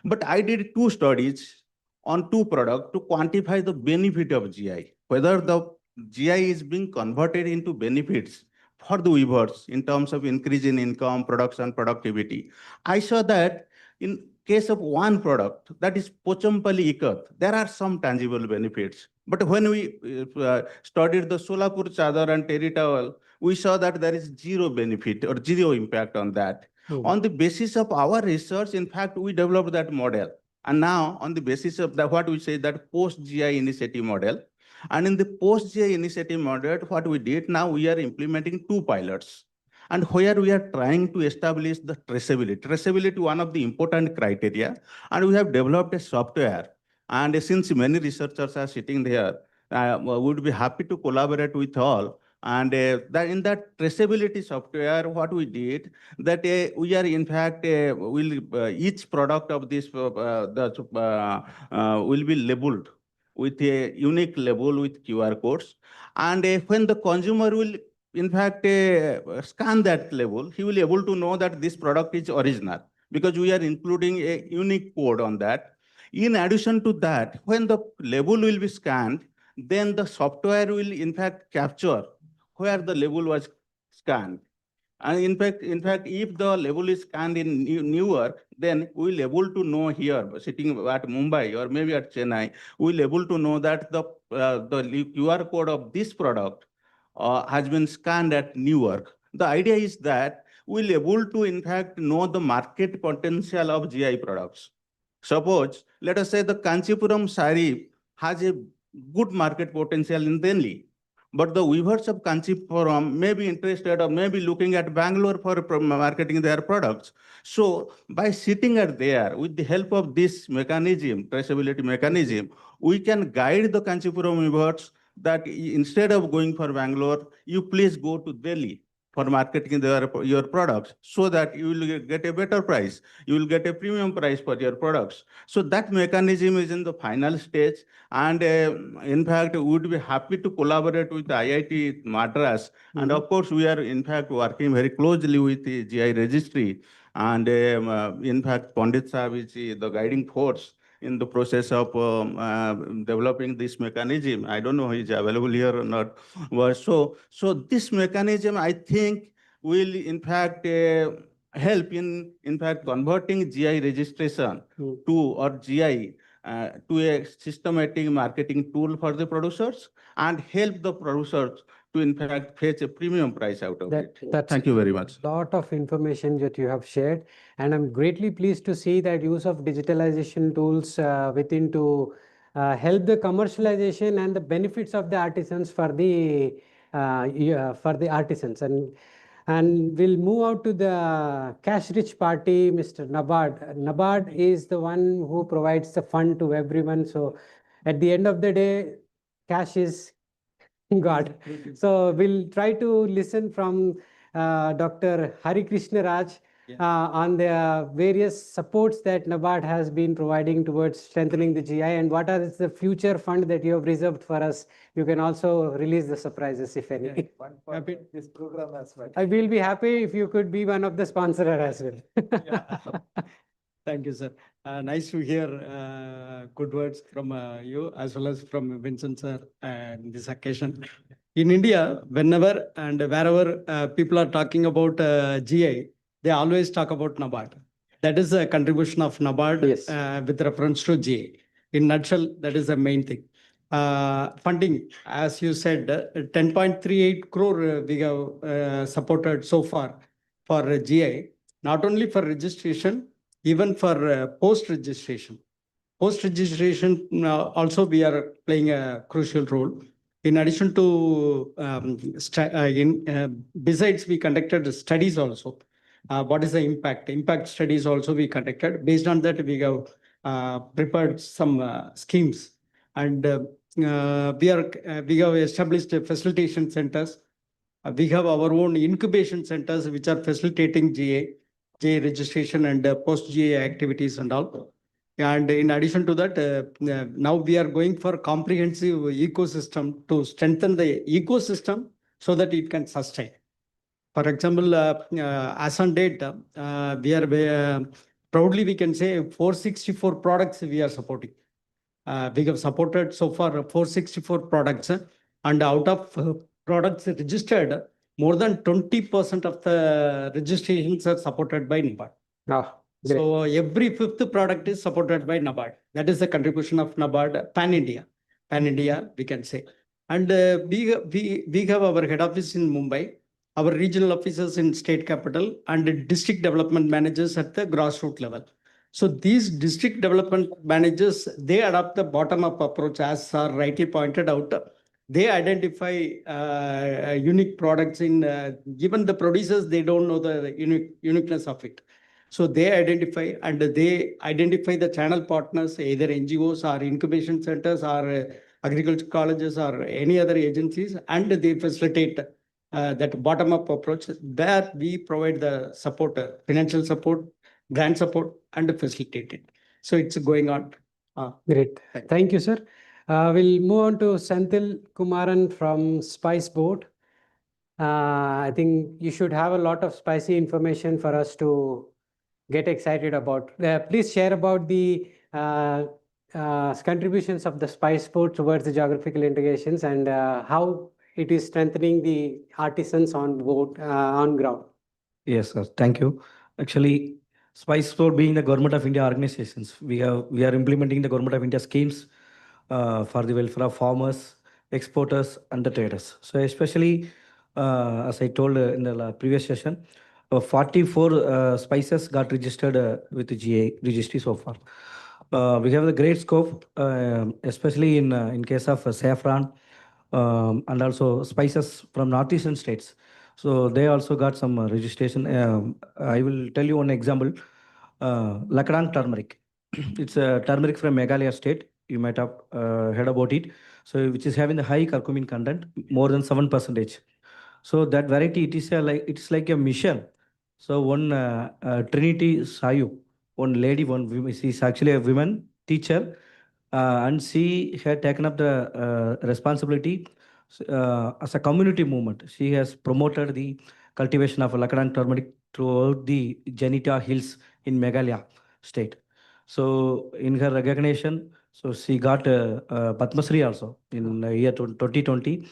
But I did two studies on two products to quantify the benefit of GI, whether the GI is being converted into benefits for the weavers in terms of increase in income, production, productivity. I saw that in case of one product, that is Pochampally Ikat, there are some tangible benefits. But when we studied the Solapur Chadar and Terry towel, we saw that there is zero benefit or zero impact on that. On the basis of our research, in fact, we developed that model. And now, on the basis of that, what we say, that post-GI initiative model. And in the post-GI initiative model, what we did, now we are implementing two pilots. And where we are trying to establish the traceability. Traceability, one of the important criteria. And we have developed a software. And since many researchers are sitting there, we would be happy to collaborate with all. And that in that traceability software, what we did, that we are, in fact, each product of this will be labeled with a unique label with QR codes. And when the consumer will, in fact, scan that label, he will be able to know that this product is original, because we are including a unique code on that. In addition to that, when the label will be scanned, then the software will, in fact, capture where the label was scanned. And in fact, if the label is scanned in Newark, then we'll able to know here, sitting at Mumbai or maybe at Chennai, we'll able to know that the QR code of this product has been scanned at Newark. The idea is that will able to in fact know the market potential of GI products. Suppose, let us say the Kanchipuram sari has a good market potential in Delhi, but the weavers of Kanchipuram may be interested or may be looking at Bangalore for marketing their products. So by sitting at there, with the help of this mechanism, traceability mechanism, we can guide the Kanchipuram weavers that instead of going for Bangalore, you please go to Delhi for marketing your products so that you will get a better price. You will get a premium price for your products. So that mechanism is in the final stage. And in fact, we would be happy to collaborate with IIT Madras. And of course, we are in fact working very closely with the GI registry. And in fact, Pandit Sahab is the guiding force in the process of developing this mechanism. I don't know if he's available here or not. So this mechanism, I think, will in fact help in fact converting GI registration to or GI to a systematic marketing tool for the producers and help the producers to in fact fetch a premium price out of it. Thank you very much. Lot of information that you have shared, and I'm greatly pleased to see that use of digitalization tools within to help the commercialization and the benefits of the artisans for the artisans. And we'll move out to the cash-rich party, Mr. Nabard. Nabard is the one who provides the fund to everyone. So at the end of the day, cash is God. So we'll try to listen from Dr. Hari Krishna Raj on the various supports that NABARD has been providing towards strengthening the GI, and what are the future fund that you have reserved for us. You can also release the surprises, if any. Happy this program as well. I will be happy if you could be one of the sponsors as well. Thank you, sir. Nice to hear good words from you as well as from Vincent sir and this occasion. In India, whenever and wherever people are talking about GI, they always talk about NABARD. That is a contribution of NABARD with reference to GI. In nutshell, that is the main thing. Funding, as you said, 10.38 crore we have supported so far for GI, not only for registration, even for post-registration. Post-registration, also we are playing a crucial role. In addition to, besides we conducted studies also. What is the impact? Impact studies also we conducted. Based on that, we have prepared some schemes. And we have established facilitation centers. We have our own incubation centers which are facilitating GA registration and post-GA activities and all. And in addition to that, now we are going for comprehensive ecosystem to strengthen the ecosystem so that it can sustain. For example, as on date, we are proudly we can say 464 products we are supporting. We have supported so far 464 products, and out of products registered, more than 20% of the registrations are supported by NABARD. So every fifth product is supported by NABARD. That is the contribution of NABARD pan-India. Pan-India, we can say. And we have our head office in Mumbai, our regional officers in state capital, and district development managers at the grassroots level. So these district development managers, they adopt the bottom-up approach, as sir rightly pointed out. They identify unique products in, given the producers, they don't know the uniqueness of it. So they identify the channel partners, either NGOs or incubation centers or agriculture colleges or any other agencies, and they facilitate that bottom-up approach. There we provide the support, financial support, grant support, and facilitate it. So it's going on. Great. Thank you, sir. We'll move on to Senthil Kumaran from Spice Board. I think you should have a lot of spicy information for us to get excited about. Please share about the contributions of the Spice Board towards the geographical integrations and how it is strengthening the artisans on board, on ground. Yes, sir. Thank you. Actually, Spice Board being the Government of India organizations, we are implementing the Government of India schemes for the welfare of farmers, exporters, and the traders. So especially, as I told in the previous session, 44 spices got registered with the GA registry so far. We have the great scope, especially in case of saffron and also spices from northeastern states. So they also got some registration. I will tell you one example. Lakadang turmeric. It's a turmeric from Meghalaya state. You might have heard about it. So which is having the high curcumin content, more than 7%. So that variety, it's like a mission. So one Trinity Sayu, one lady, she's actually a woman teacher, and she had taken up the responsibility as a community movement. She has promoted the cultivation of Lakadang turmeric throughout the Janita Hills in Meghalaya state. So in her recognition, so she got Padma Shri also in year 2020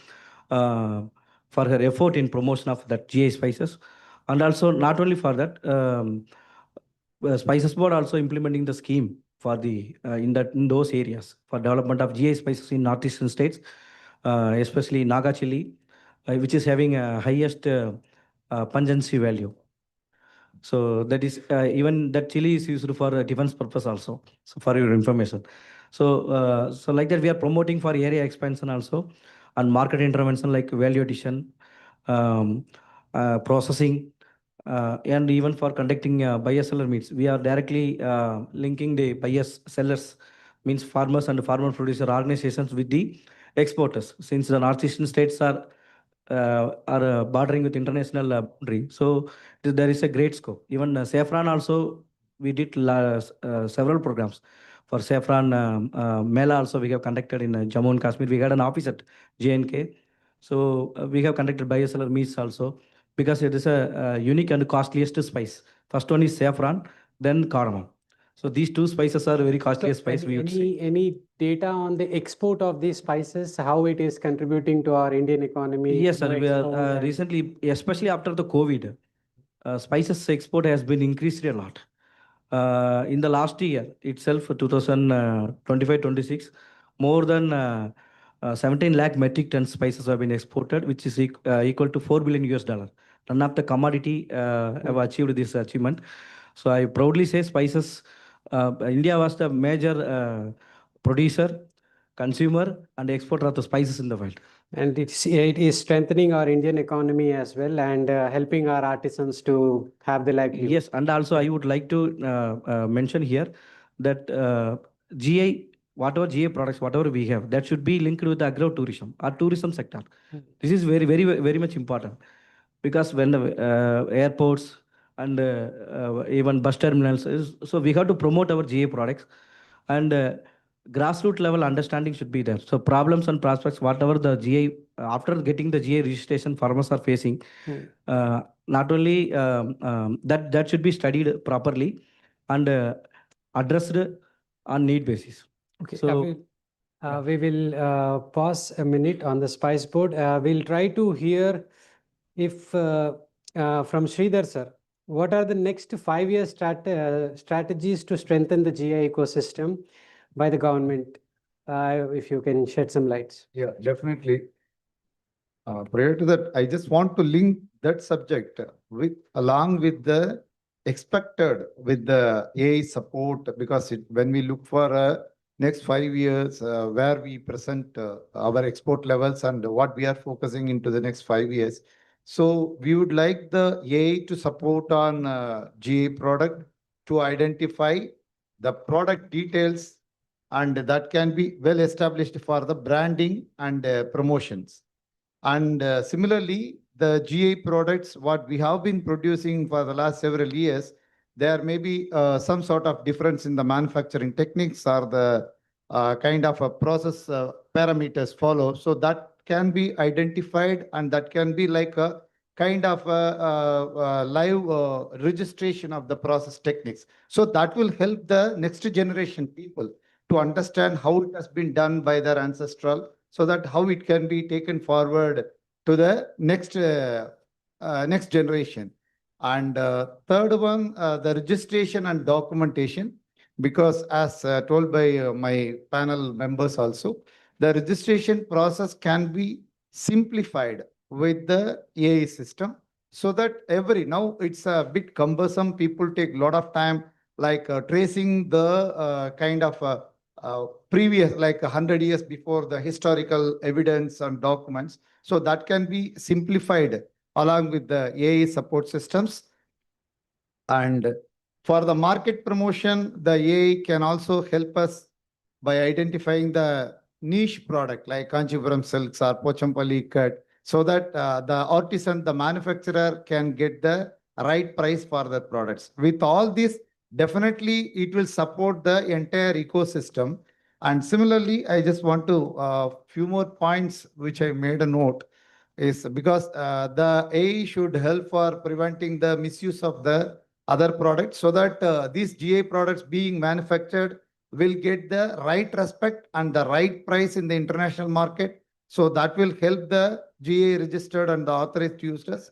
for her effort in promotion of that GI spices. And also not only for that, Spices Board also implementing the scheme for the in those areas for development of GI spices in northeastern states, especially Naga chili, which is having a highest pungency value. So that is even that chili is used for defense purpose also. So for your information. So like that we are promoting for area expansion also and market intervention like value addition, processing, and even for conducting buyer seller meets. We are directly linking the buyers sellers means farmers and farmer producer organizations with the exporters since the northeastern states are bordering with international boundary. So there is a great scope. Even saffron also, we did several programs for saffron. Mela also we have conducted in Jammu and Kashmir. We had an office at JNK. So we have conducted bioseller meets also because it is a unique and costliest spice. First one is saffron, then cardamom. So these two spices are very costly spice. Any data on the export of these spices, how it is contributing to our Indian economy? Yes, sir. We export are and- recently, especially after the COVID, spices export has been increased a lot. In the last year itself, 2025-26, more than 17 lakh metric tons spices have been exported, which is equal to $4 billion US. None of the commodity have achieved this achievement. So I proudly say spices, India was the major producer, consumer, and exporter of the spices in the world. And it is strengthening our Indian economy as well and helping our artisans to have the livelihood. Yes, and also I would like to mention here that GI, whatever GI products, whatever we have, that should be linked with the agro-tourism or tourism sector. This is very, very, very much important because when the airports and even bus terminals so we have to promote our GI products and grassroots level understanding should be there. So problems and prospects, whatever the GI, after getting the GI registration farmers are facing, not only that should be studied properly and addressed on need basis. Okay, So we will pause a minute on the spice board. We'll try to hear if from Sridhar sir, what are the next 5-year strategies to strengthen the GI ecosystem by the government? If you can shed some lights. Yeah, definitely. Prior to that, I just want to link that subject with along with the expected with the AI support because when we look for next 5 years where we present our export levels and what we are focusing into the next 5 years. So we would like the AI to support on GA product to identify the product details and that can be well established for the branding and promotions. And similarly, the GI products, what we have been producing for the last several years, there may be some sort of difference in the manufacturing techniques or the kind of a process parameters follow. So that can be identified and that can be like a kind of a live registration of the process techniques. So that will help the next generation people to understand how it has been done by their ancestral so that how it can be taken forward to the next next generation. And third one, the registration and documentation, because as told by my panel members also, the registration process can be simplified with the AI system. so that now it's a bit cumbersome. People take a lot of time, like tracing the kind of previous, like 100 years before, the historical evidence and documents. So that can be simplified along with the AI support systems. And for the market promotion, the AI can also help us by identifying the niche product like Kanchipuram silks or Pochampalli cut, so that the artisan, the manufacturer can get the right price for their products. With all this, definitely it will support the entire ecosystem. And similarly, I just want to few more points which I made a note is because the AI should help for preventing the misuse of the other products, so that these GI products being manufactured will get the right respect and the right price in the international market. So that will help the GI registered and the authorized users.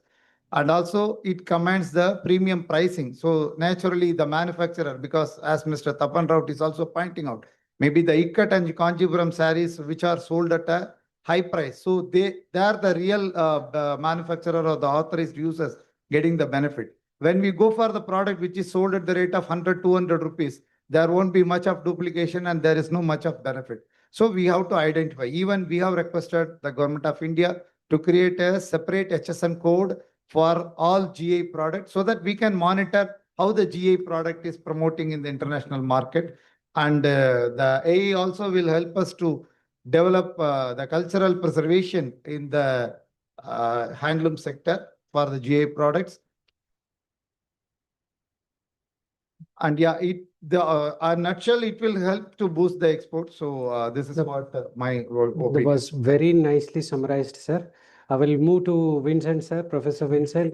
And also it commands the premium pricing. So naturally the manufacturer, because as Mr. Tapan Raut is also pointing out, maybe the Ikat and Kanjipuram sarees which are sold at a high price. So they are the real manufacturer or the authorized users getting the benefit. When we go for the product which is sold at the rate of 100, 200 rupees, there won't be much of duplication and there is no much of benefit. So we have to identify. Even we have requested the Government of India to create a separate HSN code for all GI products, so that we can monitor how the GI product is promoting in the international market. And the AI also will help us to develop the cultural preservation in the handloom sector for the GI products. And yeah, a nutshell, it will help to boost the export. So this is what my opinion. That was very nicely summarized, sir. I will move to Vincent, sir. Professor Vincent,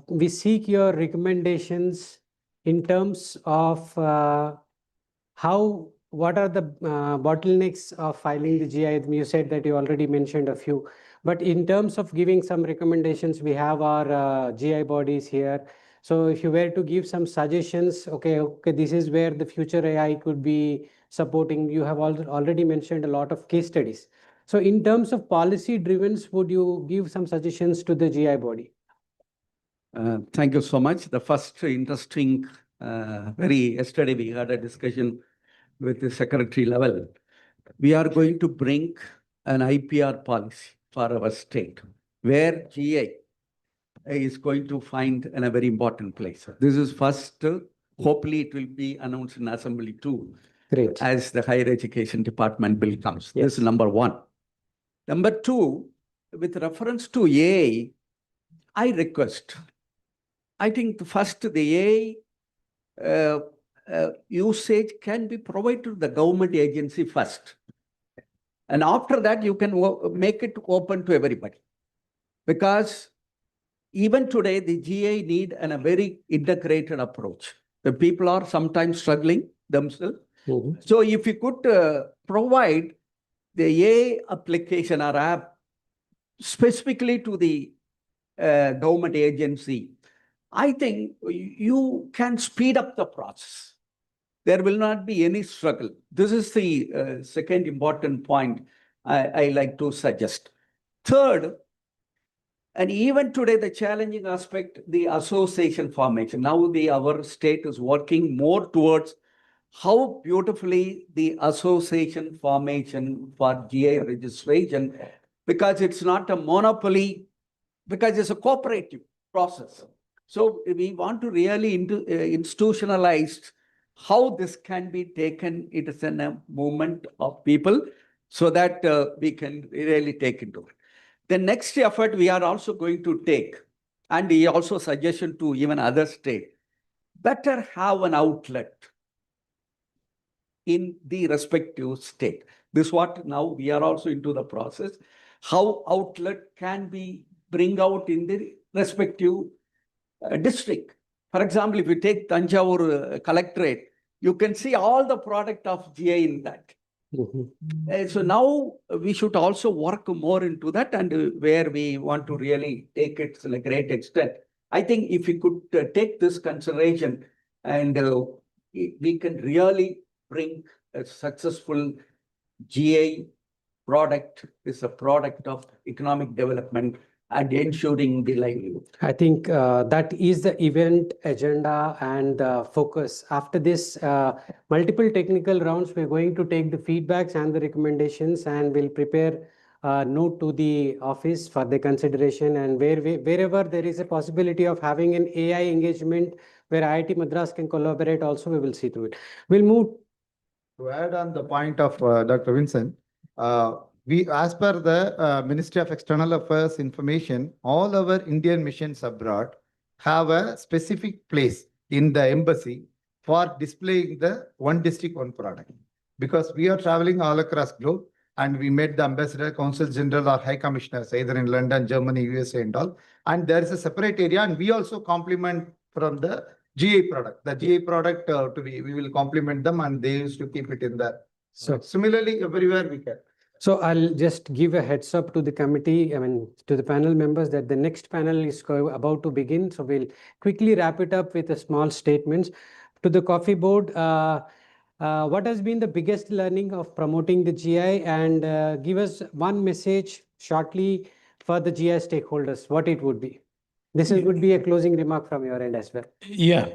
we seek your recommendations in terms of what are the bottlenecks of filing the GI? You said that you already mentioned a few, but in terms of giving some recommendations, we have our GI bodies here. So if you were to give some suggestions, okay, this is where the future AI could be supporting. You have already mentioned a lot of case studies. So in terms of policy driven, would you give some suggestions to the GI body? Thank you so much. The first interesting, yesterday we had a discussion with the secretary level. We are going to bring an IPR policy for our state, where GI is going to find in a very important place. This is first. Hopefully it will be announced in Assembly too. Great. As the higher education department bill comes. Yes. This is number one. Number two, with reference to AI, I request, I think first the AI usage can be provided to the government agency first. And after that, you can make it open to everybody. Because even today, the GI need a very integrated approach. The people are sometimes struggling themselves. Mm-hmm. So if you could provide the AI application or app specifically to the government agency, I think you can speed up the process. There will not be any struggle. This is the second important point I like to suggest. Third, and even today, the challenging aspect, the association formation. Now our state is working more towards how beautifully the association formation for GI registration, because it's not a monopoly, because it's a cooperative process. So we want to really institutionalize how this can be taken. It is a movement of people, so that we can really take into it. The next effort we are also going to take, and he also suggestion to even other states, better have an outlet in the respective state. This is what now we are also into the process. How outlet can be bring out in the respective district. For example, if you take Tanjavur Collectorate, you can see all the product of GI in that. Mm-hmm. So now we should also work more into that, and where we want to really take it to a great extent. I think if we could take this consideration, and we can really bring a successful GI product, is a product of economic development and ensuring the livelihood. I think that is the event agenda and focus. After this multiple technical rounds, we're going to take the feedbacks and the recommendations, and we'll prepare a note to the office for the consideration. And wherever there is a possibility of having an AI engagement where IIT Madras can collaborate also, we will see to it. We'll move. To add on the point of Dr. Vincent, we, as per the Ministry of External Affairs information, all our Indian missions abroad have a specific place in the embassy for displaying the one district, one product. Because we are traveling all across globe, and we met the ambassador, consul general, or high commissioners, either in London, Germany, USA, and all. And there is a separate area, and we also complement from the GA product. The GA product we will complement them, and they used to keep it in there. So similarly, everywhere we can. So I'll just give a heads up to the committee, to the panel members, that the next panel is about to begin. So we'll quickly wrap it up with a small statements. To the coffee board, what has been the biggest learning of promoting the GI, and give us one message shortly for the GI stakeholders, what it would be. This would be a closing remark from your end as well. Yeah.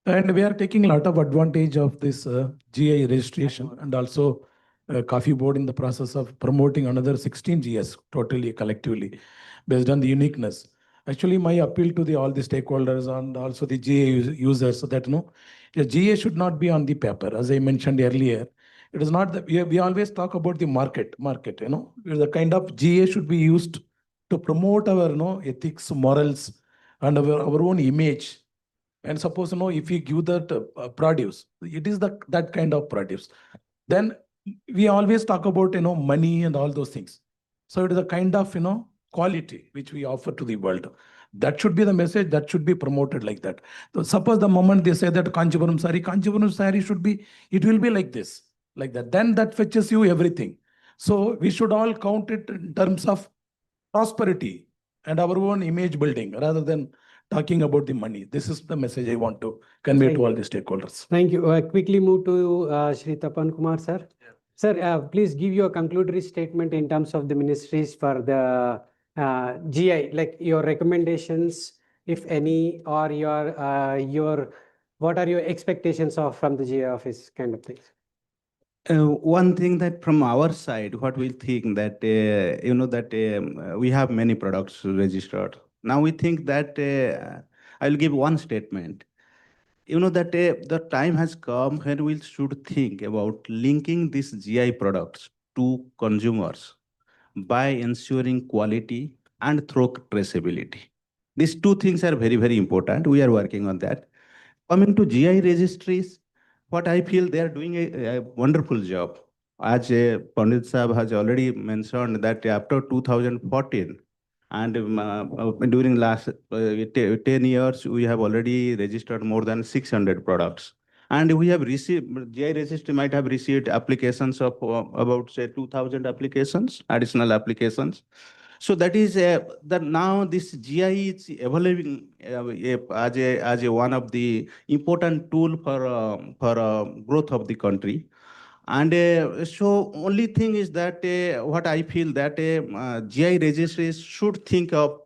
And we are taking a lot of advantage of this GI registration, and also Coffee Board in the process of promoting another 16 GS totally collectively based on the uniqueness. Actually, my appeal to all the stakeholders and also the GA users, so that the GA should not be on the paper. As I mentioned earlier, it is not that we always talk about the market. The kind of GA should be used to promote our ethics, morals, and our own image. And suppose if we give that produce, it is that kind of produce. Then we always talk about money and all those things. So it is a kind of quality which we offer to the world. That should be the message that should be promoted like that. So suppose the moment they say that Kanchipuram sari should be, it will be like this, like that. Then that fetches you everything. So we should all count it in terms of prosperity and our own image building rather than talking about the money. This is the message I want to convey to all the stakeholders. Thank you. Quickly move to Shri Tapan Kumar, sir. Sir, please give your conclusory statement in terms of the ministries for the GI, like your recommendations, if any, or your what are your expectations from the GI office, kind of things. One thing that from our side, what we think that, we have many products registered. Now we think that I'll give one statement. That the time has come when we should think about linking these GI products to consumers by ensuring quality and through traceability. These two things are very, very important. We are working on that. Coming to GI registries, what I feel they are doing a wonderful job. As Pandit Saab has already mentioned that after 2014, and during last 10 years, we have already registered more than 600 products. And we have received, GI registry might have received applications of about say 2,000 applications, additional applications. So that is that now this GI is evolving as a one of the important tool for growth of the country. And so only thing is that what I feel that GI registries should think of,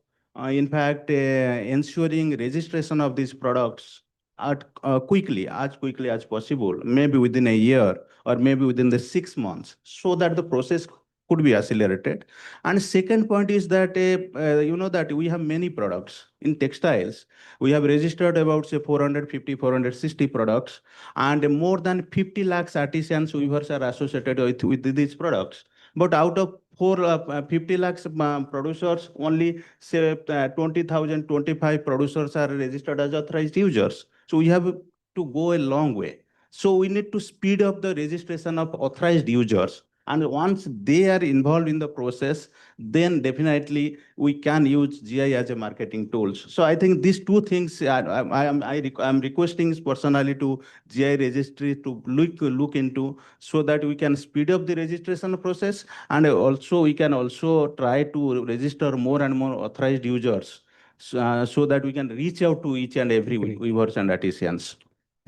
in fact, ensuring registration of these products at, quickly as possible, maybe within a year or maybe within the 6 months, so that the process could be accelerated. And second point is that, that we have many products in textiles. We have registered about say 450, 460 products, and more than 50 lakhs artisans weavers are associated with these products. But out of 50 lakhs producers, only say 20,000, 25 producers are registered as authorized users. So we have to go a long way. So we need to speed up the registration of authorized users. And once they are involved in the process, then definitely we can use GI as a marketing tools. So I think these two things I'm requesting personally to GI registry to look into, so that we can speed up the registration process, and also we can also try to register more and more authorized users, so that we can reach out to each and every weavers and artisans.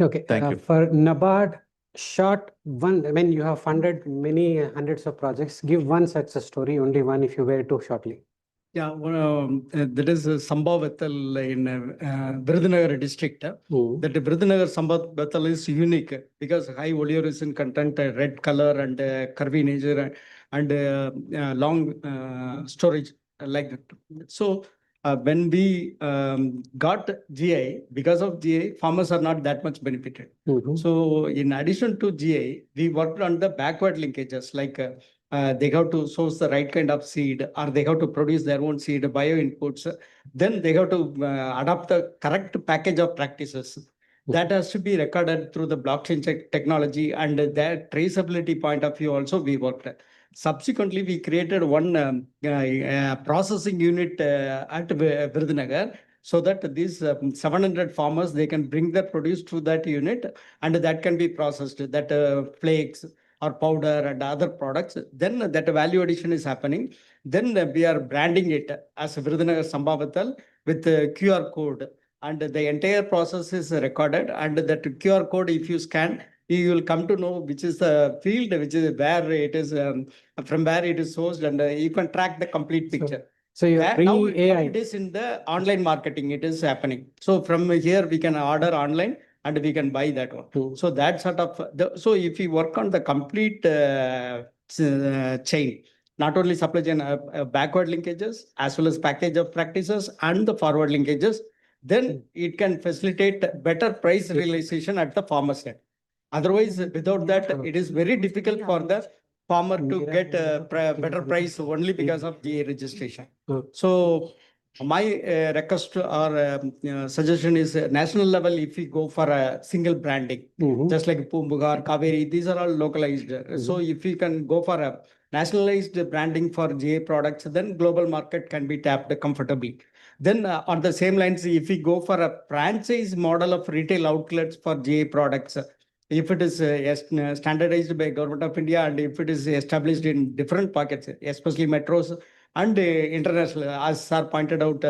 Okay. Thank you. For NABARD, short one, you have funded many hundreds of projects. Give one success story, only one if you were to shortly. Yeah, that is Sambavatal in Virudhunagar district. That Virudhunagar Sambavatal is unique because high oleoresin content, red color and curvy nature and long storage like that. So when we got GI, because of GI, farmers are not that much benefited. So in addition to GI, we worked on the backward linkages like they have to source the right kind of seed, or they have to produce their own seed, bio inputs. Then they have to adopt the correct package of practices. That has to be recorded through the blockchain technology, and that traceability point of view also we worked. Subsequently, we created one processing unit at Virudhunagar, so that these 700 farmers, they can bring their produce to that unit, and that can be processed, that flakes or powder and other products. Then that value addition is happening. Then we are branding it as Virudhunagar Sambavatal with the QR code, and the entire process is recorded. And that QR code, if you scan, you will come to know which is the field, which is where it is, from where it is sourced, and you can track the complete picture. So you're Now bringing AI. it is in the online marketing, it is happening. So from here, we can order online and we can buy that one. So that sort of, so if we work on the complete chain, not only supply chain, backward linkages, as well as package of practices and the forward linkages, then it can facilitate better price realization at the farmer's end. Otherwise, without that, it is very difficult for the farmer to get a better price only because of GA registration. So my request or suggestion is national level, if we go for a single branding, just like Pumbugar, Kaveri, these are all localized. So if we can go for a nationalized branding for GA products, then global market can be tapped comfortably. Then on the same lines, if we go for a franchise model of retail outlets for GA products, if it is standardized by Government of India, and if it is established in different pockets, especially metros and international, as sir pointed out,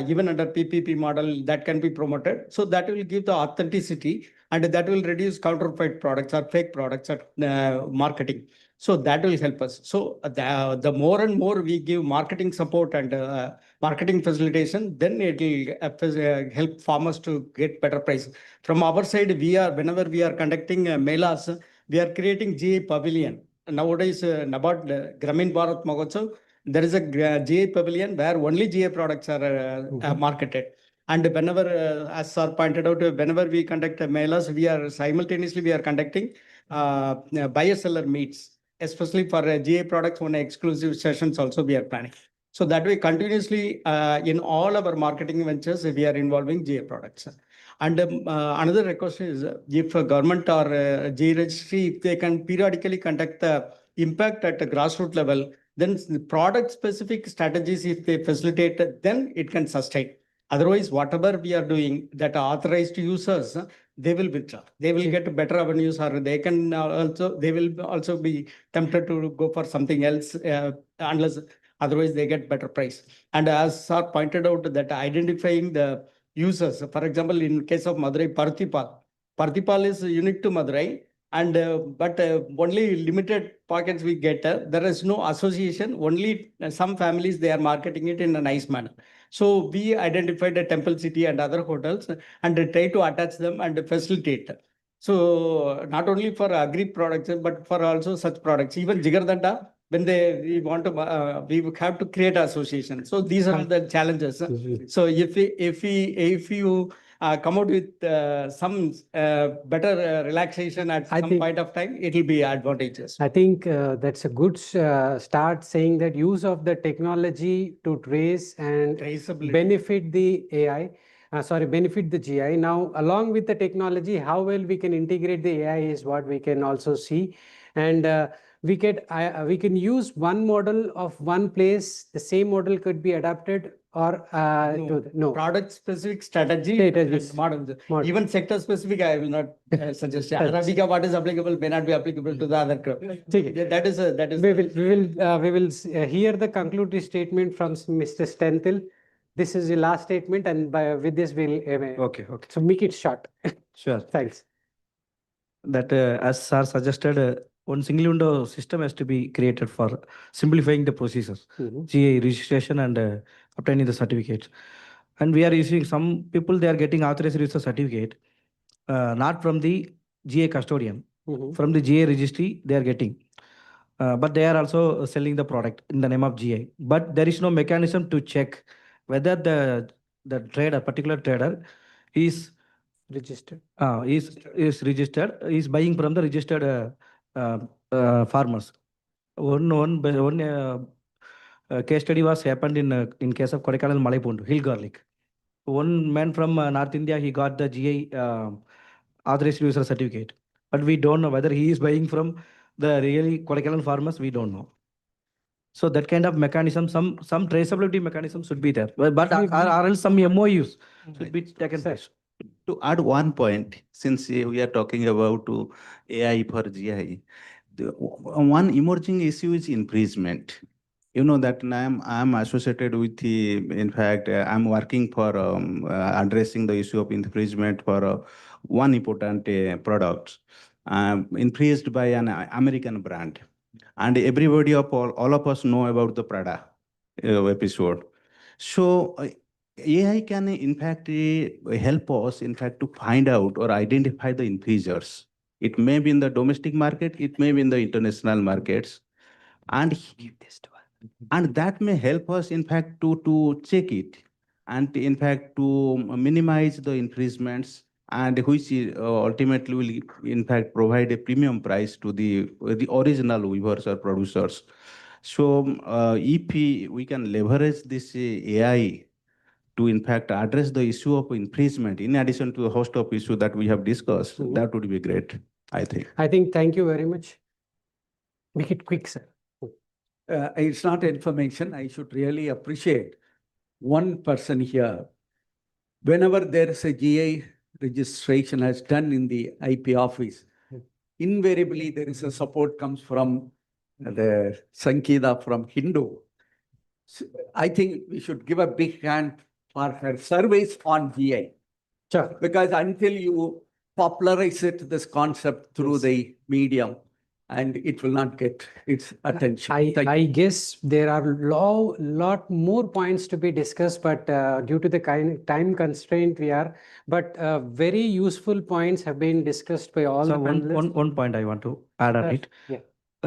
even under PPP model, that can be promoted. So that will give the authenticity, and that will reduce counterfeit products or fake products at marketing. So that will help us. So the more and more we give marketing support and marketing facilitation, then it will help farmers to get better price. From our side, whenever we are conducting melas, we are creating GA pavilion. Nowadays, NABARD Gramin Bharat Mahotsav, there is a GA pavilion where only GA products are marketed. And whenever, as sir pointed out, whenever we conduct melas, we are simultaneously conducting buyer-seller meets, especially for GA products. One exclusive sessions also we are planning. So that way, continuously in all our marketing ventures, we are involving GA products. And another request is, if government or GA registry, if they can periodically conduct the impact at the grassroots level, then the product-specific strategies, if they facilitate, then it can sustain. Otherwise, whatever we are doing, that authorized users, they will withdraw. They will get better avenues, or they can they will also be tempted to go for something else, unless otherwise they get better price. And as sir pointed out, that identifying the users, for example, in case of Madurai, Partipal is unique to Madurai, and but only limited pockets we get. There is no association. Only some families, they are marketing it in a nice manner. So we identified a Temple City and other hotels and try to attach them and facilitate. So not only for agri products, but for also such products. Even Jigardanda, when we want to, we have to create association. So these are the challenges. So if you come out with some better relaxation at some point of time, it will be advantageous. I think that's a good start, saying that use of the technology to trace and benefit the AI, benefit the GI. Now, along with the technology, how well we can integrate the AI is what we can also see. And we can use one model of one place. The same model could be adapted, or no product specific strategies, models. Even sector specific, I will not suggest. Arabica, what is applicable may not be applicable to the other crop. That is. We will hear the concluding statement from Mr. Stenthil. This is the last statement, and with this we'll Okay. So make it short. Sure. Thanks. That as sir suggested, one single window system has to be created for simplifying the procedures, GA registration and obtaining the certificates. And we are using some people, they are getting authorized user certificate, not from the GA custodian, from the GA registry they are getting. But they are also selling the product in the name of GA. But there is no mechanism to check whether the trader, particular trader, is Registered. is registered, is buying from the registered farmers. One case study was happened in case of Kodaikanal Malaipundu, hill garlic. One man from North India, he got the GI authorized user certificate, but we don't know whether he is buying from the really Kodaikanal farmers. We don't know. So that kind of mechanism, some traceability mechanism should be there, but or else some MOUs should be taken place. To add one point, since we are talking about AI for GI, one emerging issue is infringement. You know that I'm associated with the, in fact, I'm working for addressing the issue of infringement for one important product infringed by an American brand. And everybody all of us know about the Prada episode. So AI can in fact help us in fact to find out or identify the infringers. It may be in the domestic market, it may be in the international markets, and that may help us in fact to check it and in fact to minimize the infringements, and which ultimately will in fact provide a premium price to the original weavers or producers. So if we can leverage this AI to in fact address the issue of infringement in addition to a host of issues that we have discussed, that would be great, I think. I think, thank you very much. Make it quick, sir. It's not information. I should really appreciate one person here. Whenever there is a GI registration has done in the IP office, invariably there is a support comes from the Sankita from Hindu. So I think we should give a big hand for her surveys on GI. Sure. Because until you popularize it, this concept through the medium, and it will not get its attention. I guess there are lot more points to be discussed, but due to the time constraint we are, but very useful points have been discussed by all So the panelists. one point I want to add on it. Yeah.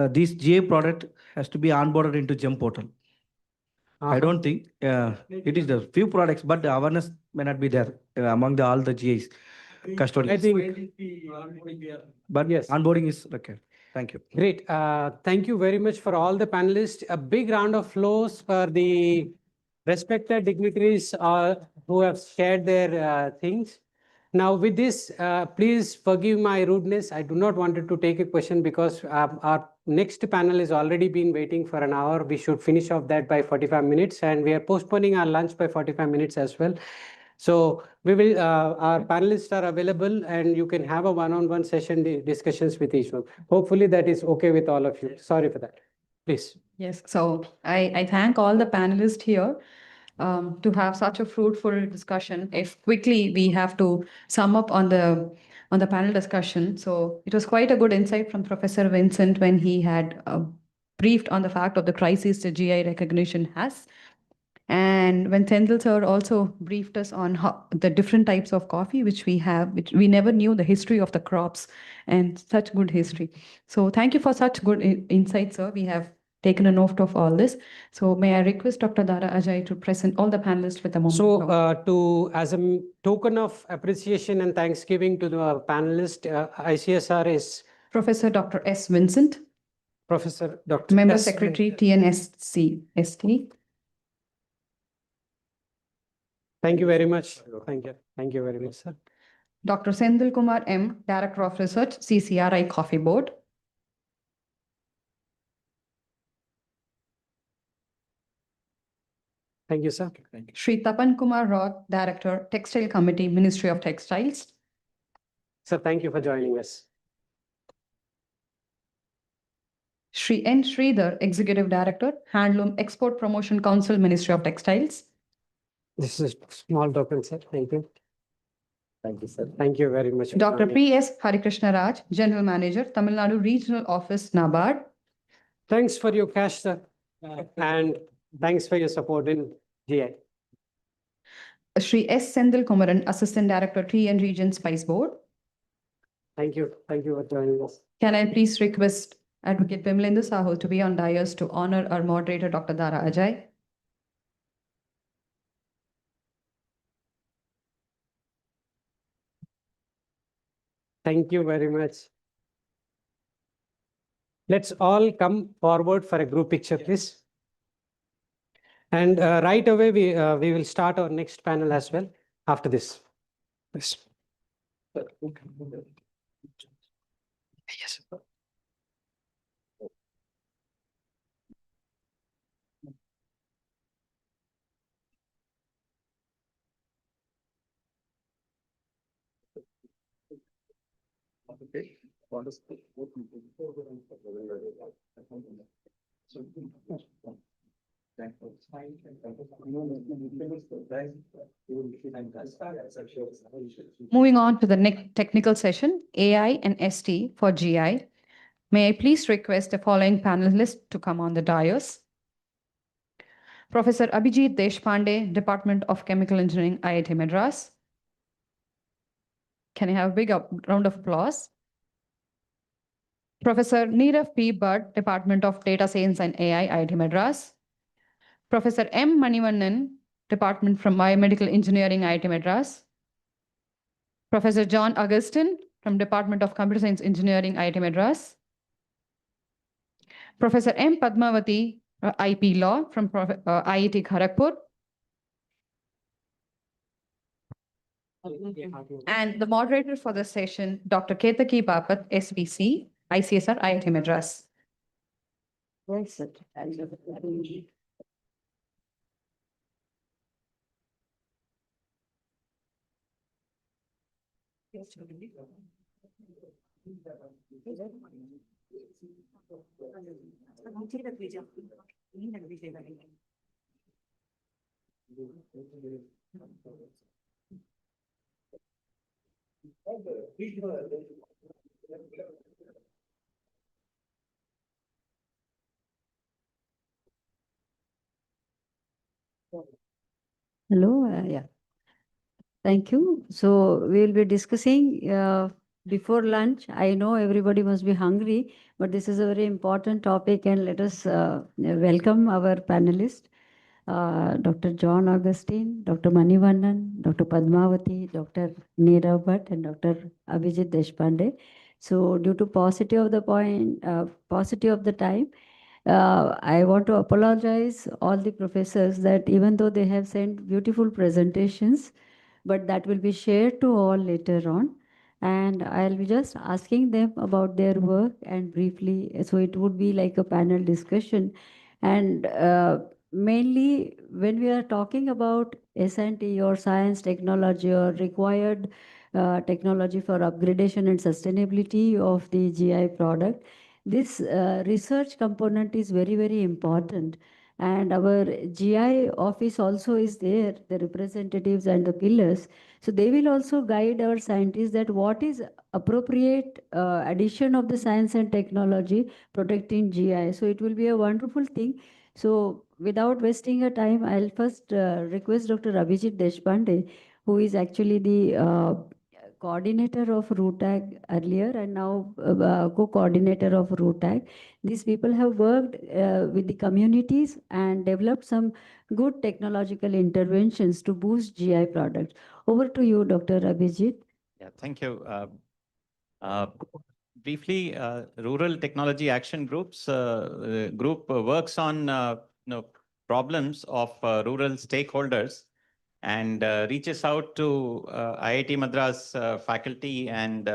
This GA product has to be onboarded into GEM portal. I don't think it is the few products, but the awareness may not be there among all the GAs custodians. I think, but yes, onboarding is okay. Thank you. Great. Thank you very much for all the panelists. A big round of applause for the respected dignitaries who have shared their things. Now with this, please forgive my rudeness. I do not want to take a question because our next panel has already been waiting for an hour. We should finish off that by 45 minutes, and we are postponing our lunch by 45 minutes as well. So we will, our panelists are available and you can have a one-on-one session discussions with each one. Hopefully that is okay with all of you. Sorry for that. Please. Yes, so I thank all the panelists here to have such a fruitful discussion. If quickly we have to sum up on the panel discussion. So it was quite a good insight from Professor Vincent when he had briefed on the fact of the crisis the GI recognition has. And when Tendil sir also briefed us on how the different types of coffee which we have, which we never knew the history of the crops and such good history. So thank you for such good insights, sir. We have taken a note of all this. So may I request Dr. Dara Ajay to present all the panelists with a moment. So as a token of appreciation and thanksgiving to the panelist, ICSR is Professor Dr. S. Vincent. Professor Dr. Member S. Secretary, TNSC ST. Thank you very much. Thank you. Thank you very much, sir. Dr. Sendil Kumar M., Director of Research, CCRI Coffee Board. Thank you, sir. Shri Tapan Kumar Roth, Director, Textile Committee, Ministry of Textiles. Sir, thank you for joining us. Shri N. Sridhar, Executive Director, Handloom Export Promotion Council, Ministry of Textiles. This is a small token, sir. Thank you. Thank you, sir. Thank you very much. Dr. P.S. Harikrishna Raj, General Manager, Tamil Nadu Regional Office, NABARD. Thanks for your cash, sir. And thanks for your support in GI. Shri S. Sendil Kumaran, Assistant Director, TN Region Spice Board. Thank you. Thank you for joining us. Can I please request Advocate Bimlindu Sahu to be on dais to honor our moderator, Dr. Dara Ajay? Thank you very much. Let's all come forward for a group picture, please. And right away, we will start our next panel as well after this. Yes. Yes. Moving on to the next technical session, AI and ST for GI. May I please request the following panelists to come on the dais? Professor Abhijit Deshpande, Department of Chemical Engineering, IIT Madras. Can I have a big round of applause? Professor Neerav P. Bhatt, Department of Data Science and AI, IIT Madras. Professor M. Manivannan, Department from Biomedical Engineering, IIT Madras. Professor John Augustine from Department of Computer Science Engineering, IIT Madras. Professor M. Padmavati, IP Law from IIT Kharagpur. And the moderator for the session, Dr. Ketaki Bapat, SVC, ICSR, IIT Madras. Hello, yeah. Thank you. So we will be discussing before lunch. I know everybody must be hungry, but this is a very important topic, and let us welcome our panelists, Dr. John Augustine, Dr. Manivannan, Dr. Padmavati, Dr. Neerav Bhatt, and Dr. Abhijit Deshpande. So due to paucity of the time, I want to apologize all the professors that even though they have sent beautiful presentations, but that will be shared to all later on. And I'll be just asking them about their work and briefly, so it would be like a panel discussion. And mainly when we are talking about S&T or science, technology or required technology for upgradation and sustainability of the GI product, this research component is very, very important. And our GI office also is there, the representatives and the pillars. So they will also guide our scientists that what is appropriate addition of the science and technology protecting GI. So it will be a wonderful thing. So without wasting your time, I'll first request Dr. Abhijit Deshpande, who is actually the coordinator of RUTAG earlier and now co-coordinator of RUTAG. These people have worked with the communities and developed some good technological interventions to boost GI products. Over to you, Dr. Abhijit. Yeah, thank you. Briefly, Rural Technology Action Group works on problems of rural stakeholders and reaches out to IIT Madras faculty and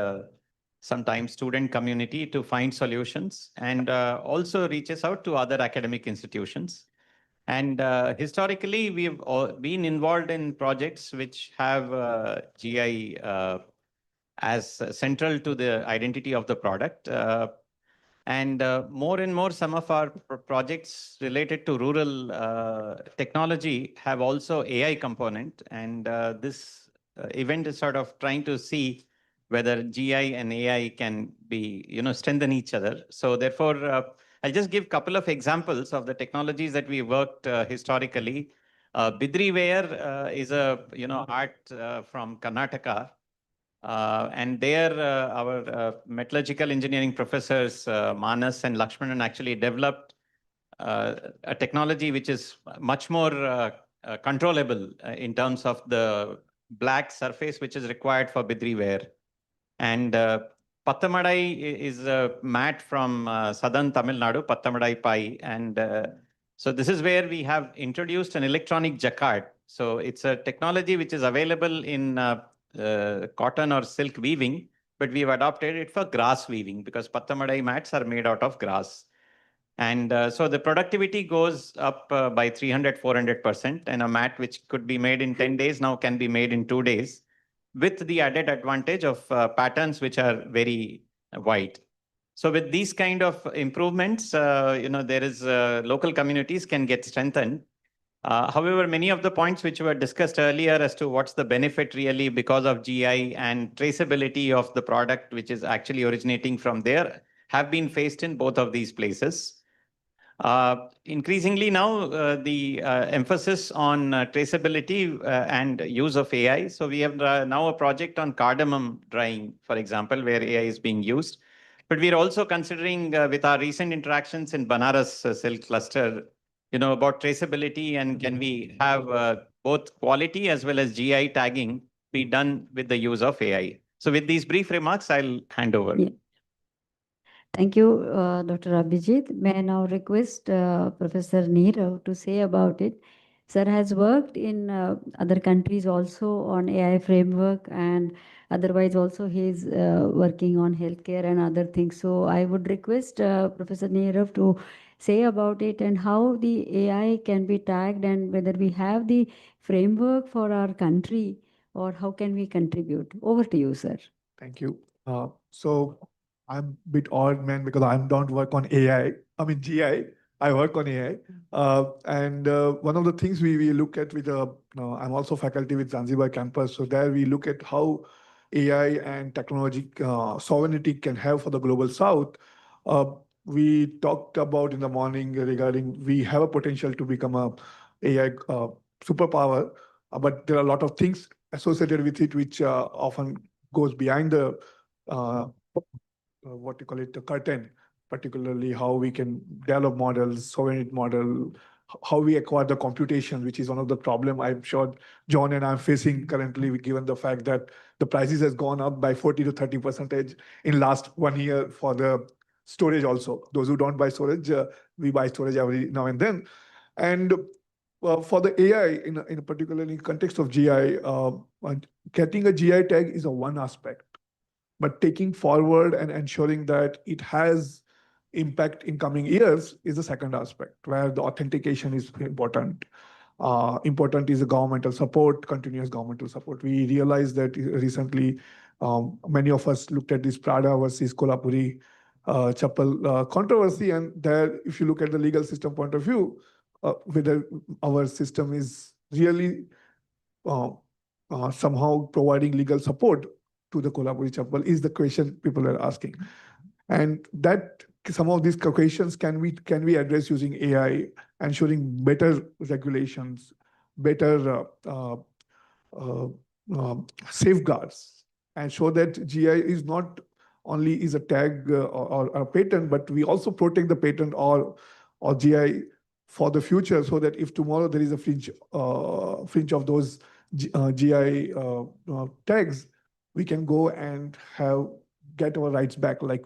sometimes student community to find solutions, and also reaches out to other academic institutions. And historically, we've been involved in projects which have GI as central to the identity of the product. And more and more, some of our projects related to rural technology have also AI component. And this event is sort of trying to see whether GI and AI can be, strengthen each other. So therefore, I'll just give a couple of examples of the technologies that we worked historically. Bidriware is a, art from Karnataka. And there, our metallurgical engineering professors, Manas and Lakshmanan, actually developed a technology which is much more controllable in terms of the black surface which is required for Bidriware. And Pattamadai is a mat from southern Tamil Nadu, Pattamadai Pai. And so this is where we have introduced an electronic jacquard. So it's a technology which is available in cotton or silk weaving, but we've adopted it for grass weaving because Pattamadai mats are made out of grass. And so the productivity goes up by 300, 400%. And a mat which could be made in 10 days now can be made in 2 days, with the added advantage of patterns which are very wide. So with these kind of improvements, there is local communities can get strengthened. However, many of the points which were discussed earlier as to what's the benefit really because of GI and traceability of the product which is actually originating from there have been faced in both of these places. Increasingly now, the emphasis on traceability and use of AI. So we have now a project on cardamom drying, for example, where AI is being used. But we're also considering with our recent interactions in Banaras silk cluster, about traceability and can we have both quality as well as GI tagging be done with the use of AI. So with these brief remarks, I'll hand over. Yeah. Thank you, Dr. Abhijit. May I now request Professor Neerav to say about it. Sir has worked in other countries also on AI framework, and otherwise also he's working on healthcare and other things. So I would request Professor Neerav to say about it and how the AI can be tagged and whether we have the framework for our country or how can we contribute. Over to you, sir. Thank you. So I'm a bit odd man because I don't work on AI. I mean GI. I work on AI. And one of the things we look at with I'm also faculty with Zanzibar campus. So there we look at how AI and technology sovereignty can have for the global South. We talked about in the morning regarding we have a potential to become a AI superpower, but there are a lot of things associated with it which often goes behind the what you call it, the curtain, particularly how we can develop models, sovereign model, how we acquire the computation, which is one of the problem I'm sure John and I am facing currently, given the fact that the prices has gone up by 40 to 30% in last 1 year for the storage also. Those who don't buy storage, we buy storage every now and then. And for the AI, in particularly context of GI, getting a GI tag is a one aspect, but taking forward and ensuring that it has impact in coming years is the second aspect, where the authentication is important. Important is the governmental support, continuous governmental support. We realized that recently, many of us looked at this Prada versus Kolhapuri chappal controversy, and there, if you look at the legal system point of view, whether our system is really somehow providing legal support to the Kolhapuri chappal is the question people are asking. And that some of these questions can we address using AI, ensuring better regulations, better safeguards, and show that GI is not only is a tag or a patent, but we also protect the patent or GI for the future, so that if tomorrow there is a fringe of those GI tags, we can go and get our rights back, like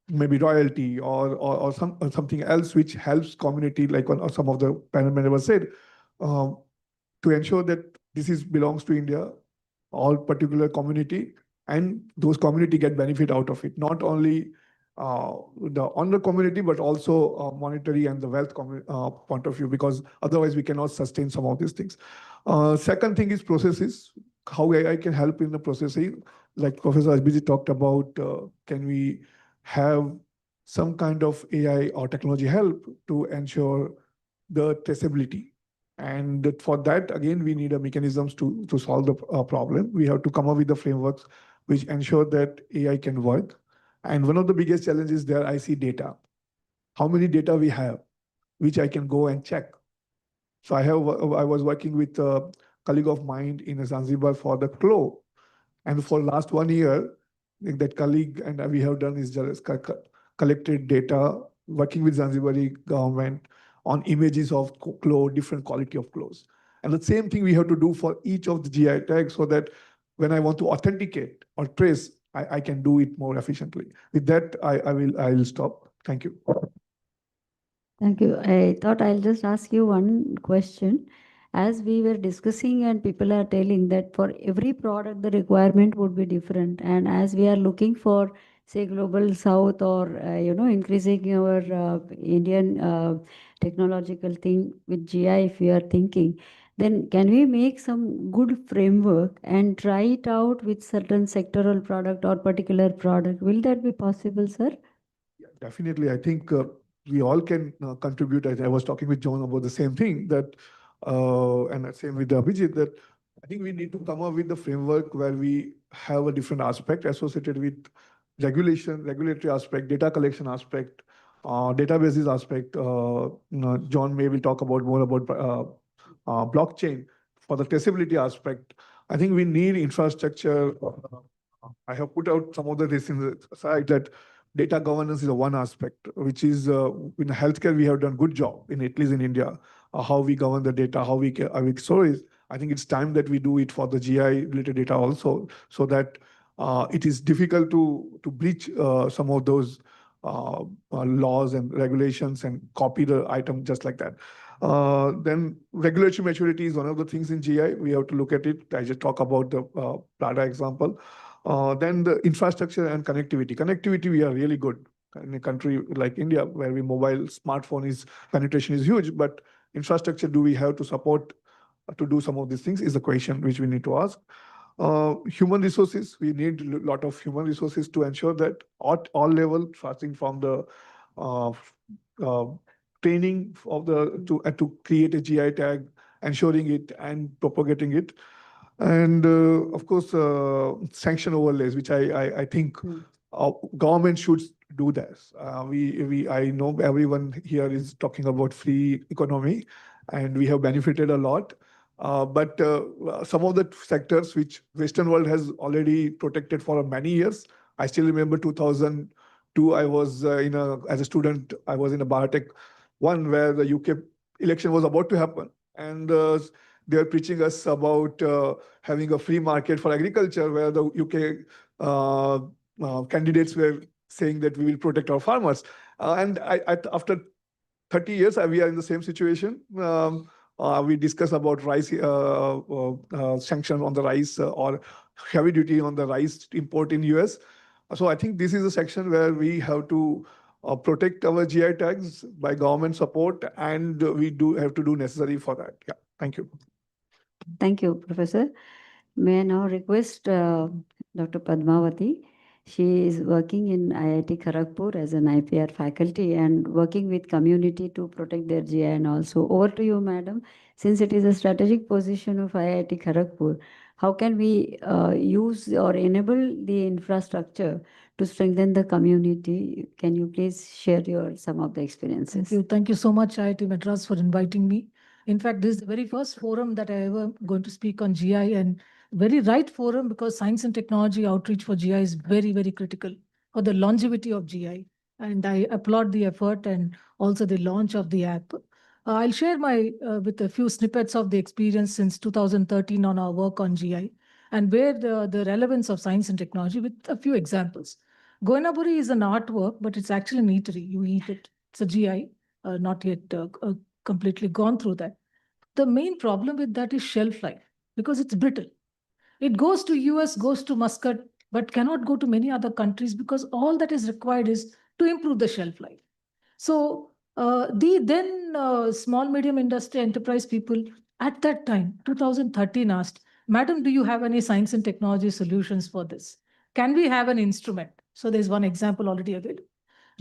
maybe royalty or something else which helps community, like some of the panel members said, to ensure that this belongs to India, all particular community, and those community get benefit out of it. Not only the honor community, but also monetary and the wealth point of view, because otherwise we cannot sustain some of these things. Second thing is processes, how AI can help in the processing. Like Professor Abhijit talked about, can we have some kind of AI or technology help to ensure the traceability And for that, again, we need a mechanisms to solve the problem. We have to come up with the frameworks which ensure that AI can work. And one of the biggest challenges there, I see data. How many data we have, which I can go and check. So I was working with a colleague of mine in Zanzibar for the CLO. And for last 1 year, that colleague and we have done is just collected data, working with Zanzibari government on images of clothes, different quality of clothes. And the same thing we have to do for each of the GI tags so that when I want to authenticate or trace, I can do it more efficiently. With that, I will stop. Thank you. Thank you. I thought I'll just ask you one question. As we were discussing and people are telling that for every product, the requirement would be different. And as we are looking for, say, global south or, increasing our Indian technological thing with GI, if we are thinking, then can we make some good framework and try it out with certain sectoral product or particular product? Will that be possible, sir? Yeah, definitely. I think we all can contribute. I was talking with John about the same thing that, and same with Abhijit, that I think we need to come up with the framework where we have a different aspect associated with regulation, regulatory aspect, data collection aspect, databases aspect. John may will talk about more about blockchain for the traceability aspect. I think we need infrastructure. I have put out some of the this in the side that data governance is a one aspect, which is in healthcare, we have done good job in at least in India, how we govern the data, how we store it. I think it's time that we do it for the GI related data also, so that it is difficult to breach some of those laws and regulations and copy the item just like that. Then regulatory maturity is one of the things in GI. We have to look at it. I just talk about the Prada example. Then the infrastructure and connectivity. Connectivity, we are really good in a country like India, where mobile smartphone penetration is huge, but infrastructure do we have to support to do some of these things is the question which we need to ask. Human resources, we need a lot of human resources to ensure that at all level, starting from the training of to create a GI tag, ensuring it and propagating it. And of course, sanction overlays, which I think government should do this. I know everyone here is talking about free economy, and we have benefited a lot. But some of the sectors which Western world has already protected for many years. I still remember 2002. I was as a student. I was in a biotech one where the UK election was about to happen, and they are preaching us about having a free market for agriculture, where the UK candidates were saying that we will protect our farmers. And after 30 years, we are in the same situation. We discuss about rice sanction on the rice or heavy duty on the rice import in US. So I think this is a section where we have to protect our GI tags by government support, and we do have to do necessary for that. Yeah, thank you. Thank you, Professor. May I now request Dr. Padmavati? She is working in IIT Kharagpur as an IPR faculty and working with community to protect their GI and also. Over to you, madam. Since it is a strategic position of IIT Kharagpur, how can we use or enable the infrastructure to strengthen the community? Can you please share some of the experiences? Thank you so much, IIT Madras, for inviting me. In fact, this is the very first forum that I ever going to speak on GI, and very right forum, because science and technology outreach for GI is very, very critical for the longevity of GI. And I applaud the effort and also the launch of the app. I'll share with a few snippets of the experience since 2013 on our work on GI, and where the relevance of science and technology with a few examples. Goinaburi is an artwork, but it's actually an eatery. You eat it. It's a GI, not yet completely gone through that. The main problem with that is shelf life, because it's brittle. It goes to US, goes to Muscat, but cannot go to many other countries because all that is required is to improve the shelf life. So the then small, medium industry enterprise people at that time, 2013, asked, Madam, do you have any science and technology solutions for this? Can we have an instrument? So there's one example already available.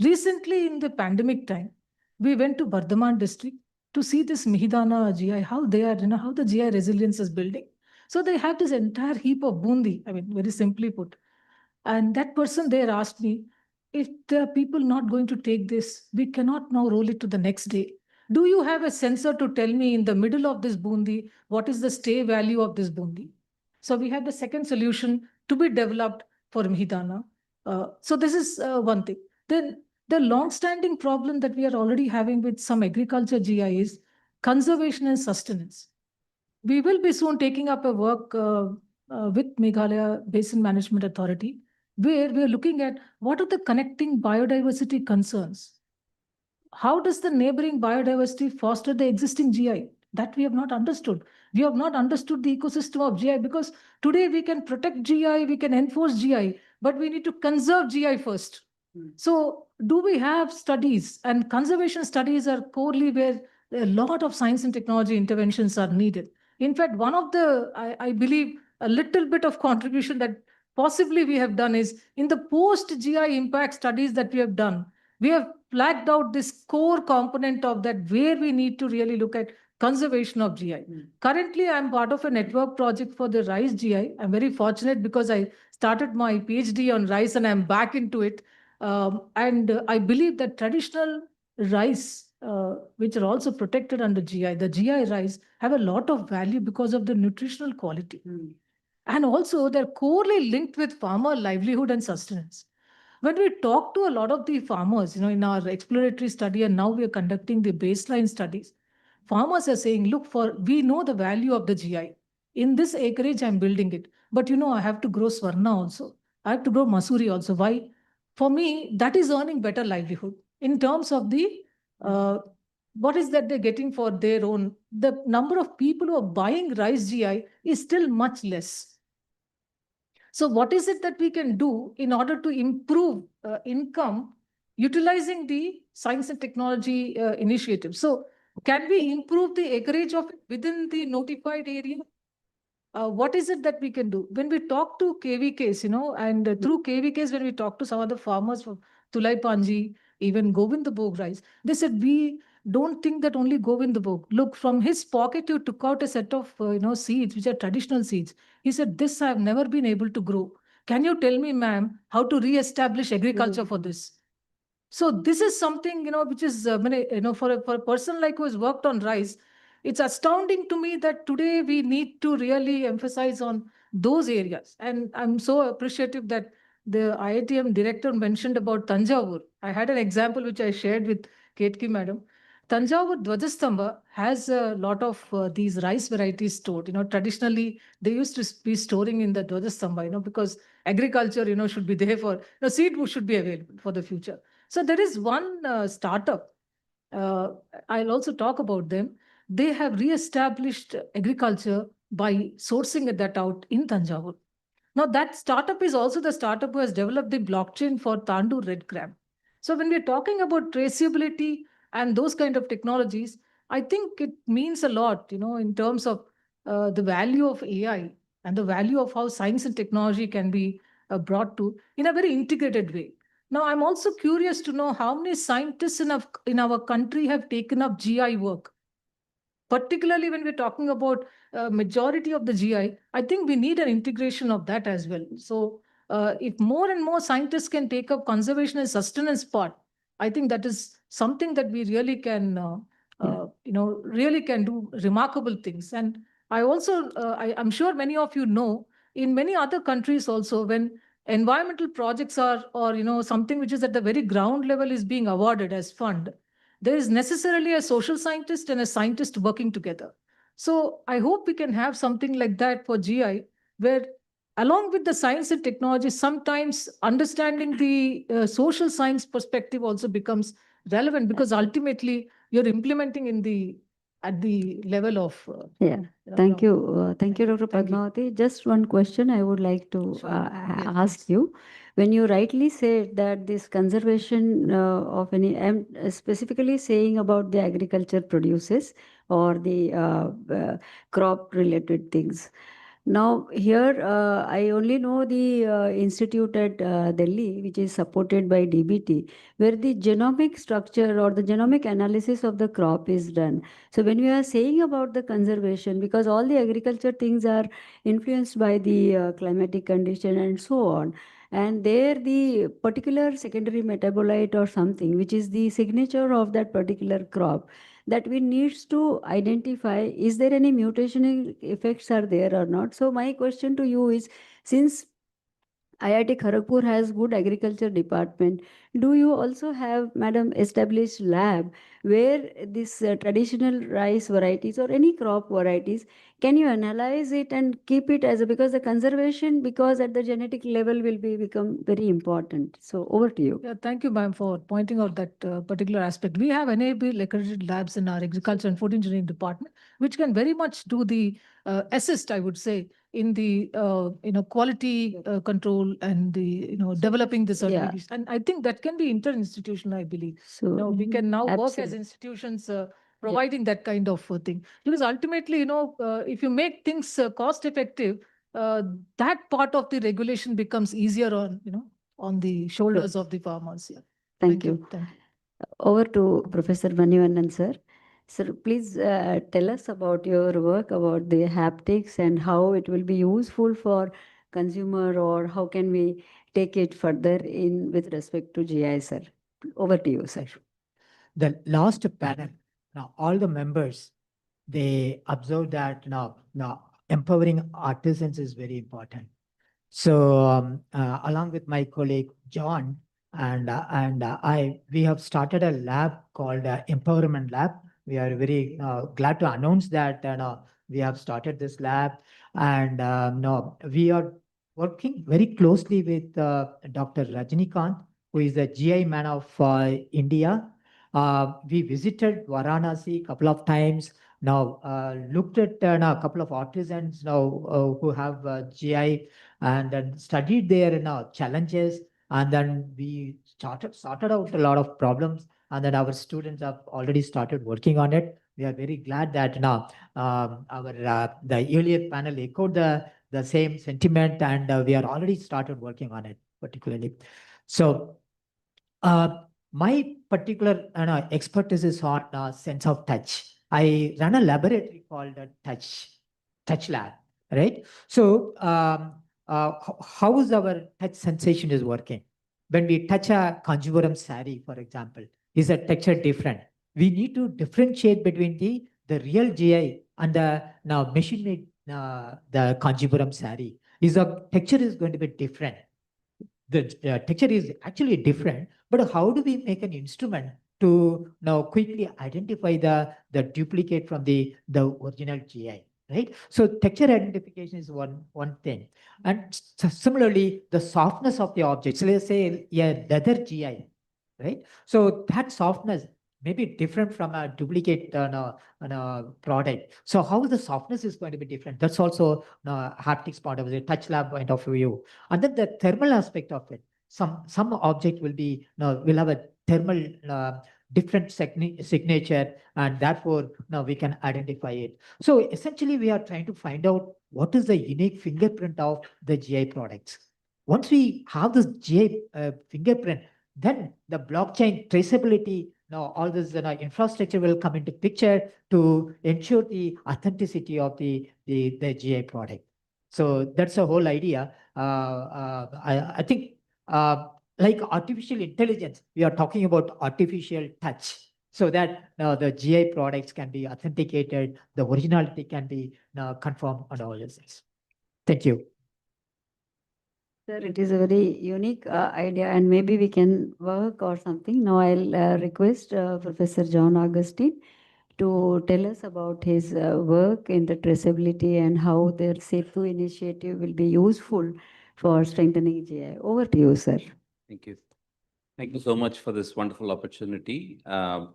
Recently, in the pandemic time, we went to Bardhaman district to see this Mihidana GI, how they are, how the GI resilience is building. So they have this entire heap of bundi, I mean, very simply put. And that person there asked me, if there are people not going to take this, we cannot now roll it to the next day. Do you have a sensor to tell me in the middle of this bundi, what is the stay value of this bundi? So we have the second solution to be developed for Mihidana. So this is one thing. Then the long-standing problem that we are already having with some agriculture GI is conservation and sustenance. We will be soon taking up a work with Meghalaya Basin Management Authority, where we are looking at what are the connecting biodiversity concerns. How does the neighboring biodiversity foster the existing GI? That we have not understood. We have not understood the ecosystem of GI, because today we can protect GI, we can enforce GI, but we need to conserve GI first. So do we have studies? And conservation studies are corely where a lot of science and technology interventions are needed. In fact, one of the, I believe, a little bit of contribution that possibly we have done is in the post-GI impact studies that we have done, we have flagged out this core component of that where we need to really look at conservation of GI. Currently, I'm part of a network project for the rice GI. I'm very fortunate because I started my PhD on rice and I'm back into it. I believe that traditional rice, which are also protected under GI, the GI rice, have a lot of value because of the nutritional quality. And also they're corely linked with farmer livelihood and sustenance. When we talk to a lot of the farmers, in our exploratory study, and now we are conducting the baseline studies, farmers are saying, look, we know the value of the GI. In this acreage, I'm building it. But I have to grow Swarna also. I have to grow Masuri also. Why? For me, that is earning better livelihood. In terms of the what is that they're getting for their own, the number of people who are buying rice GI is still much less. So what is it that we can do in order to improve income utilizing the science and technology initiative? So can we improve the acreage of it within the notified area? What is it that we can do? When we talk to KVKs, and through KVKs, when we talk to some of the farmers from Tulai Panji, even Govind Bhog rice, they said, we don't think that only Govind Bhog. Look, from his pocket, you took out a set of seeds, which are traditional seeds. He said, this I have never been able to grow. Can you tell me, ma'am, how to re-establish agriculture for this? So this is something, which is, for a person like who has worked on rice, it's astounding to me that today we need to really emphasize on those areas. And I'm so appreciative that the IITM director mentioned about Tanjavur. I had an example which I shared with Ketki madam. Tanjavur Dwajastamba has a lot of these rice varieties stored. Traditionally, they used to be storing in the Dwajastamba, because agriculture, should be there for, seed should be available for the future. So there is one startup. I'll also talk about them. They have re-established agriculture by sourcing that out in Tanjavur. Now that startup is also the startup who has developed the blockchain for Tandu red crab. So when we're talking about traceability and those kind of technologies, I think it means a lot, in terms of the value of AI and the value of how science and technology can be brought to in a very integrated way. Now, I'm also curious to know how many scientists in our country have taken up GI work. Particularly when we're talking about majority of the GI, I think we need an integration of that as well. So if more and more scientists can take up conservation and sustenance part, I think that is something that we really can, really can do remarkable things. And I also, I'm sure many of you know, in many other countries also, when environmental projects are, or something which is at the very ground level is being awarded as fund, there is necessarily a social scientist and a scientist working together. So I hope we can have something like that for GI, where along with the science and technology, sometimes understanding the social science perspective also becomes relevant, because ultimately you're implementing at the level of Yeah. Thank you. Thank you, Dr. Padmavati. Just one question I would like to ask you. When you rightly said that this conservation of any, I'm specifically saying about the agriculture produces or the crop related things. Now, here I only know the institute at Delhi, which is supported by DBT, where the genomic structure or the genomic analysis of the crop is done. So, when we are saying about the conservation, because all the agriculture things are influenced by the climatic condition and so on, and there the particular secondary metabolite or something, which is the signature of that particular crop, that we needs to identify, is there any mutational effects are there or not. So my question to you is, since IIT Kharagpur has good agriculture department, do you also have, madam, established lab where this traditional rice varieties or any crop varieties, can you analyze it and keep it as a, because the conservation, because at the genetic level will be become very important. So over to you. Yeah, thank you, ma'am, for pointing out that particular aspect. We have enabled accredited labs in our agriculture and food engineering department, which can very much do the assist, I would say, in the quality control and the developing the certificates. And I think that can be interinstitutional, I believe. So We can now work as absolutely. institutions providing that kind of thing. Because ultimately, if you make things cost effective, that part of the regulation becomes easier on the shoulders of the farmers. Yeah. Thank you. Thank you. Over to Professor Manivannan, sir. Sir, please tell us about your work about the haptics and how it will be useful for consumer, or how can we take it further in with respect to GI, sir. Over to you, sir. The last panel, now all the members, they observed that now empowering artisans is very important. So along with my colleague John and we have started a lab called Empowerment Lab. We are very glad to announce that we have started this lab, and we are working very closely with Dr. Rajnikant, who is the GI man of India. We visited Varanasi a couple of times. Now looked at a couple of artisans now who have GI, and then studied their challenges, and then we sorted out a lot of problems, and then our students have already started working on it. We are very glad that now our the earlier panel echoed the same sentiment, and we are already started working on it particularly. So my particular expertise is on sense of touch. I run a laboratory called Touch Lab, right? So how is our touch sensation is working? When we touch a Kanjivaram sari, for example, is the texture different? We need to differentiate between the real GI and the now machine-made the Kanjivaram sari. Is the texture is going to be different? The texture is actually different, but how do we make an instrument to now quickly identify the duplicate from the original GI, right? So texture identification is one thing. And similarly, the softness of the object. So let's say a leather GI, right? So that softness may be different from a duplicate product. So how the softness is going to be different? That's also haptics point of view, touch lab point of view. And then the thermal aspect of it. Some object will be will have a thermal different signature, and therefore now we can identify it. So essentially, we are trying to find out what is the unique fingerprint of the GI products. Once we have this GI fingerprint, then the blockchain traceability, now all this infrastructure will come into picture to ensure the authenticity of the GI product. So that's the whole idea. I think like artificial intelligence, we are talking about artificial touch, so that now the GI products can be authenticated, the originality can be confirmed, and all these things. Thank you. Sir, it is a very unique idea, and maybe we can work or something. Now I'll request Professor John Augustine to tell us about his work in the traceability and how their Setu initiative will be useful for strengthening GI. Over to you, sir. Thank you. Thank you so much for this wonderful opportunity. I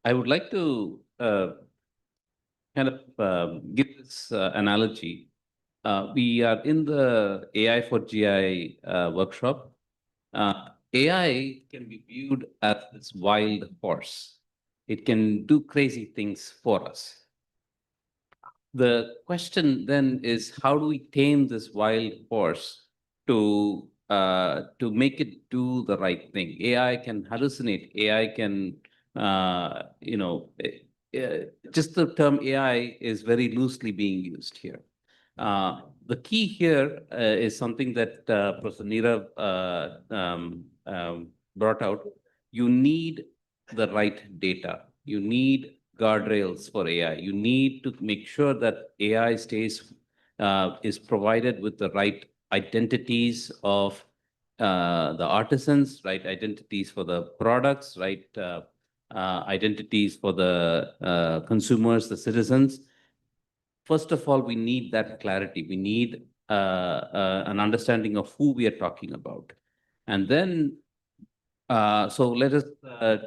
would like to kind of give this analogy. We are in the AI for GI workshop. AI can be viewed as this wild horse. It can do crazy things for us. The question then is, how do we tame this wild horse to make it do the right thing? AI can hallucinate. AI can, just the term AI is very loosely being used here. The key here is something that Professor Nirav brought out. You need the right data. You need guardrails for AI. You need to make sure that AI is provided with the right identities of the artisans, right identities for the products, right identities for the consumers, the citizens. First of all, we need that clarity. We need an understanding of who we are talking about. And then, so let us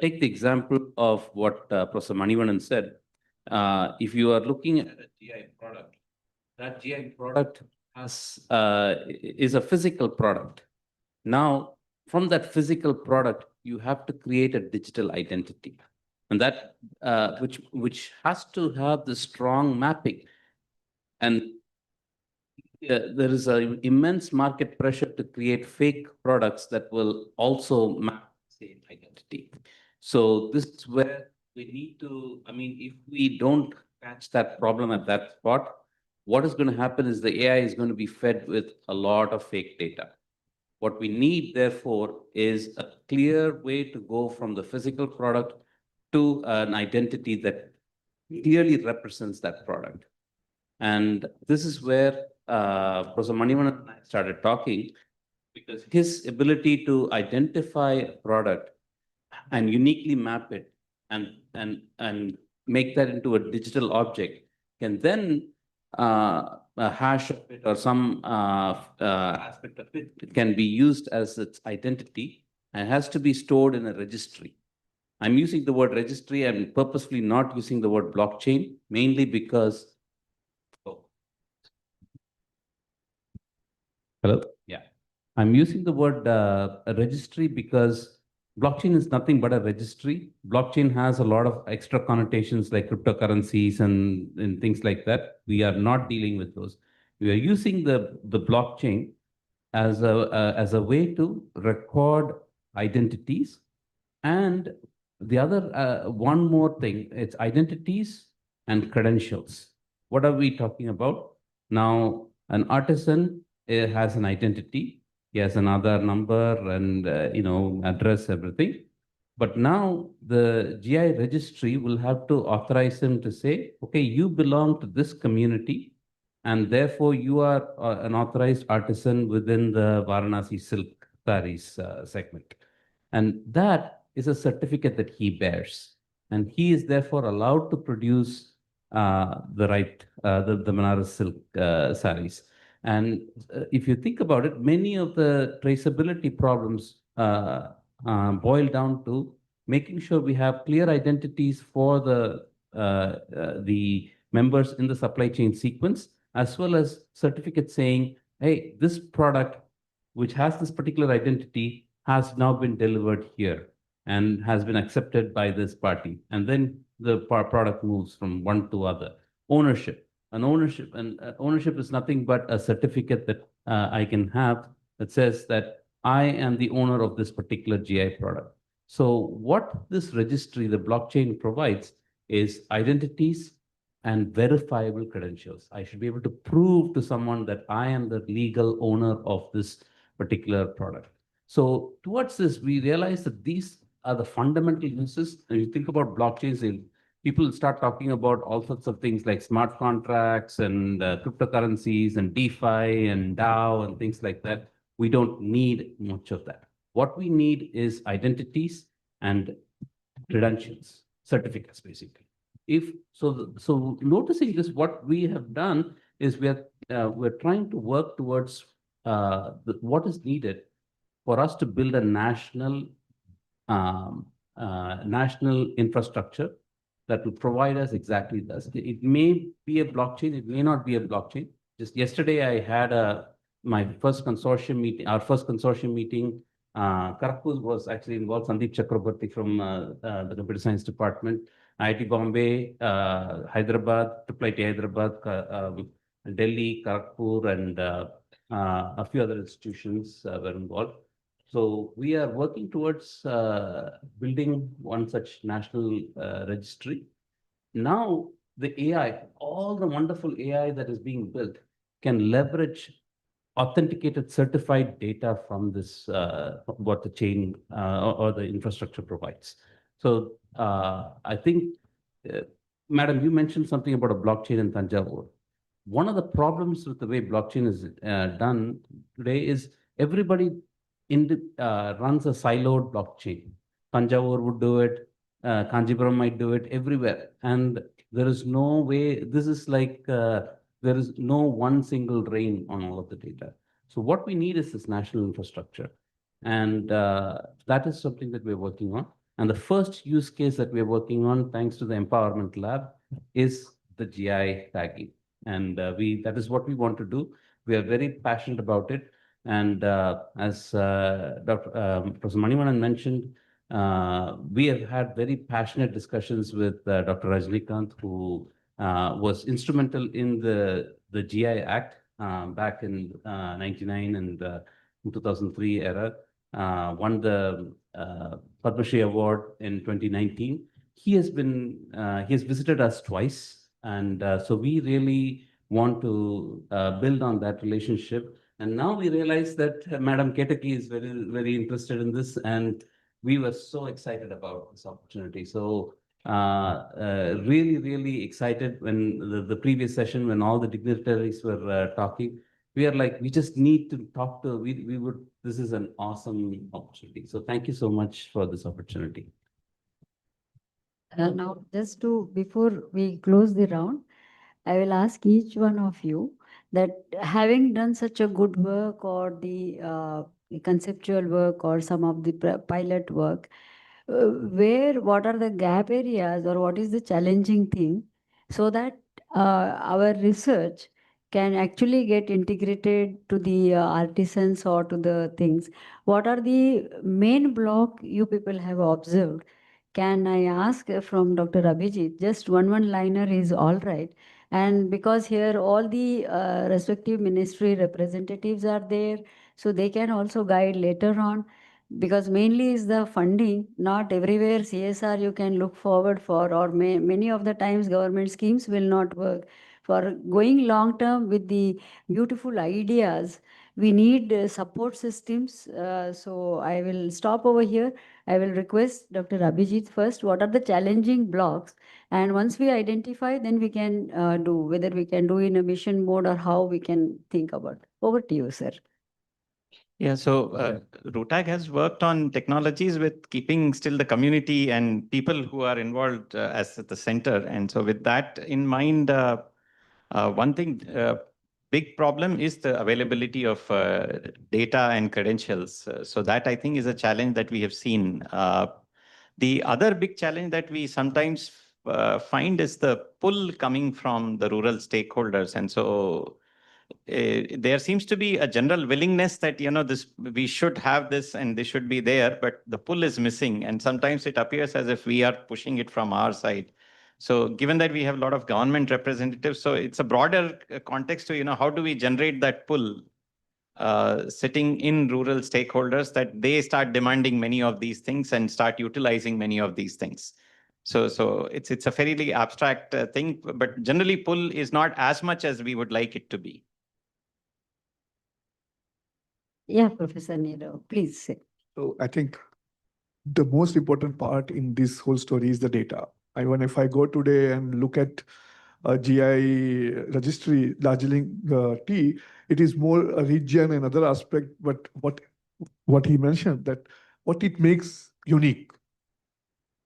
take the example of what Professor Manivanan said. If you are looking at a GI product, that GI product is a physical product. Now, from that physical product, you have to create a digital identity, and that which has to have the strong mapping. And there is an immense market pressure to create fake products that will also map the same identity. So this is where we need to, if we don't catch that problem at that spot, what is going to happen is the AI is going to be fed with a lot of fake data. What we need, therefore, is a clear way to go from the physical product to an identity that clearly represents that product. And this is where Professor Manivanan and I started talking, because his ability to identify a product and uniquely map it and make that into a digital object can then a hash of it or some aspect of it can be used as its identity and has to be stored in a registry. I'm using the word registry. I'm purposefully not using the word blockchain, mainly because hello? Yeah. I'm using the word registry because blockchain is nothing but a registry. Blockchain has a lot of extra connotations like cryptocurrencies and things like that. We are not dealing with those. We are using the blockchain as a way to record identities. And the other, one more thing, it's identities and credentials. What are we talking about? Now, an artisan has an identity. He has an Aadhaar number and address, everything. But now the GI registry will have to authorize him to say, okay, you belong to this community, and therefore you are an authorized artisan within the Varanasi silk sarees segment. And that is a certificate that he bears. And he is therefore allowed to produce the Banaras silk sarees. And if you think about it, many of the traceability problems boil down to making sure we have clear identities for the members in the supply chain sequence, as well as certificates saying, hey, this product, which has this particular identity, has now been delivered here and has been accepted by this party. And then the product moves from one to other. Ownership. Ownership is nothing but a certificate that I can have that says that I am the owner of this particular GI product. So what this registry, the blockchain, provides is identities and verifiable credentials. I should be able to prove to someone that I am the legal owner of this particular product. So towards this, we realize that these are the fundamental uses. And you think about blockchains, people start talking about all sorts of things like smart contracts and cryptocurrencies and DeFi and DAO and things like that. We don't need much of that. What we need is identities and credentials, certificates, basically. So noticing this, what we have done is we're trying to work towards what is needed for us to build a national infrastructure that will provide us exactly this. It may be a blockchain, it may not be a blockchain. Just yesterday, I had my first consortium meeting, our first consortium meeting. Karakkuz was actually involved, Sandeep Chakraborty from the computer science department. IIT Bombay, Hyderabad, IIIT Hyderabad, Delhi, Kharagpur, and a few other institutions were involved. So we are working towards building one such national registry. Now the AI, all the wonderful AI that is being built can leverage authenticated certified data from this, what the chain or the infrastructure provides. So I think, Madam, you mentioned something about a blockchain in Tanjavur. One of the problems with the way blockchain is done today is everybody runs a siloed blockchain. Tanjavur would do it, Kanjipuram might do it everywhere. And there is no way, this is like, there is no one single rain on all of the data. So what we need is this national infrastructure. And that is something that we're working on. And the first use case that we're working on, thanks to the Empowerment Lab, is the GI tagging. And that is what we want to do. We are very passionate about it. And as Professor Manivanan mentioned, we have had very passionate discussions with Dr. Rajnikant, who was instrumental in the GI Act back in 99 and in 2003 era, won the Padma Shri Award in 2019. He has visited us twice, and so we really want to build on that relationship. And now we realize that Madam Ketaki is very, very interested in this, and we were so excited about this opportunity. So really, really excited when the previous session, when all the dignitaries were talking, we are like, we just need to talk to, this is an awesome opportunity. So thank you so much for this opportunity. Now, before we close the round, I will ask each one of you that having done such a good work or the conceptual work or some of the pilot work, what are the gap areas or what is the challenging thing so that our research can actually get integrated to the artisans or to the things? What are the main block you people have observed? Can I ask from Dr. Abhijit? Just one-liner is all right. And because here all the respective ministry representatives are there, so they can also guide later on. Because mainly is the funding, not everywhere CSR you can look forward for, or many of the times government schemes will not work. For going long term with the beautiful ideas, we need support systems. So I will stop over here. I will request Dr. Abhijit first, what are the challenging blocks? And once we identify, then we can do, whether we can do in a mission mode or how we can think about. Over to you, sir. Yeah, so RUTAG has worked on technologies with keeping still the community and people who are involved as at the center. And so with that in mind, one thing, big problem is the availability of data and credentials. So that I think is a challenge that we have seen. The other big challenge that we sometimes find is the pull coming from the rural stakeholders. And so there seems to be a general willingness that, we should have this and this should be there, but the pull is missing. And sometimes it appears as if we are pushing it from our side. So given that we have a lot of government representatives, so it's a broader context to, how do we generate that pull sitting in rural stakeholders that they start demanding many of these things and start utilizing many of these things. So it's a fairly abstract thing, but generally pull is not as much as we would like it to be. Yeah, Professor Nero, please say. So I think the most important part in this whole story is the data. If I go today and look at a GI registry, Darjeeling tea, it is more a region and other aspect, but what he mentioned, that what it makes unique.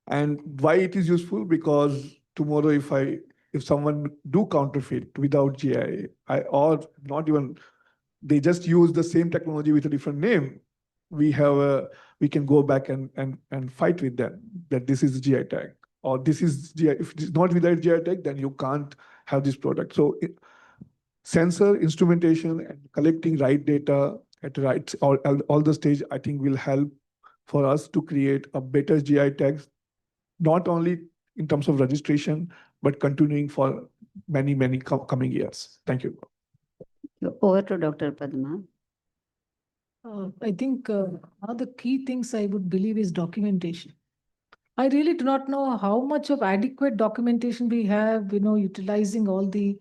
And why it is useful, because tomorrow if someone do counterfeit without GI, or not even, they just use the same technology with a different name, we can go back and fight with them that this is the GI tag, or this is GI. If it is not without GI tag, then you can't have this product. So sensor instrumentation and collecting right data at right all the stage, I think will help for us to create a better GI tags, not only in terms of registration, but continuing for many, many coming years. Thank you. Over to Dr. Padma. I think one of the key things I would believe is documentation. I really do not know how much of adequate documentation we have, utilizing all the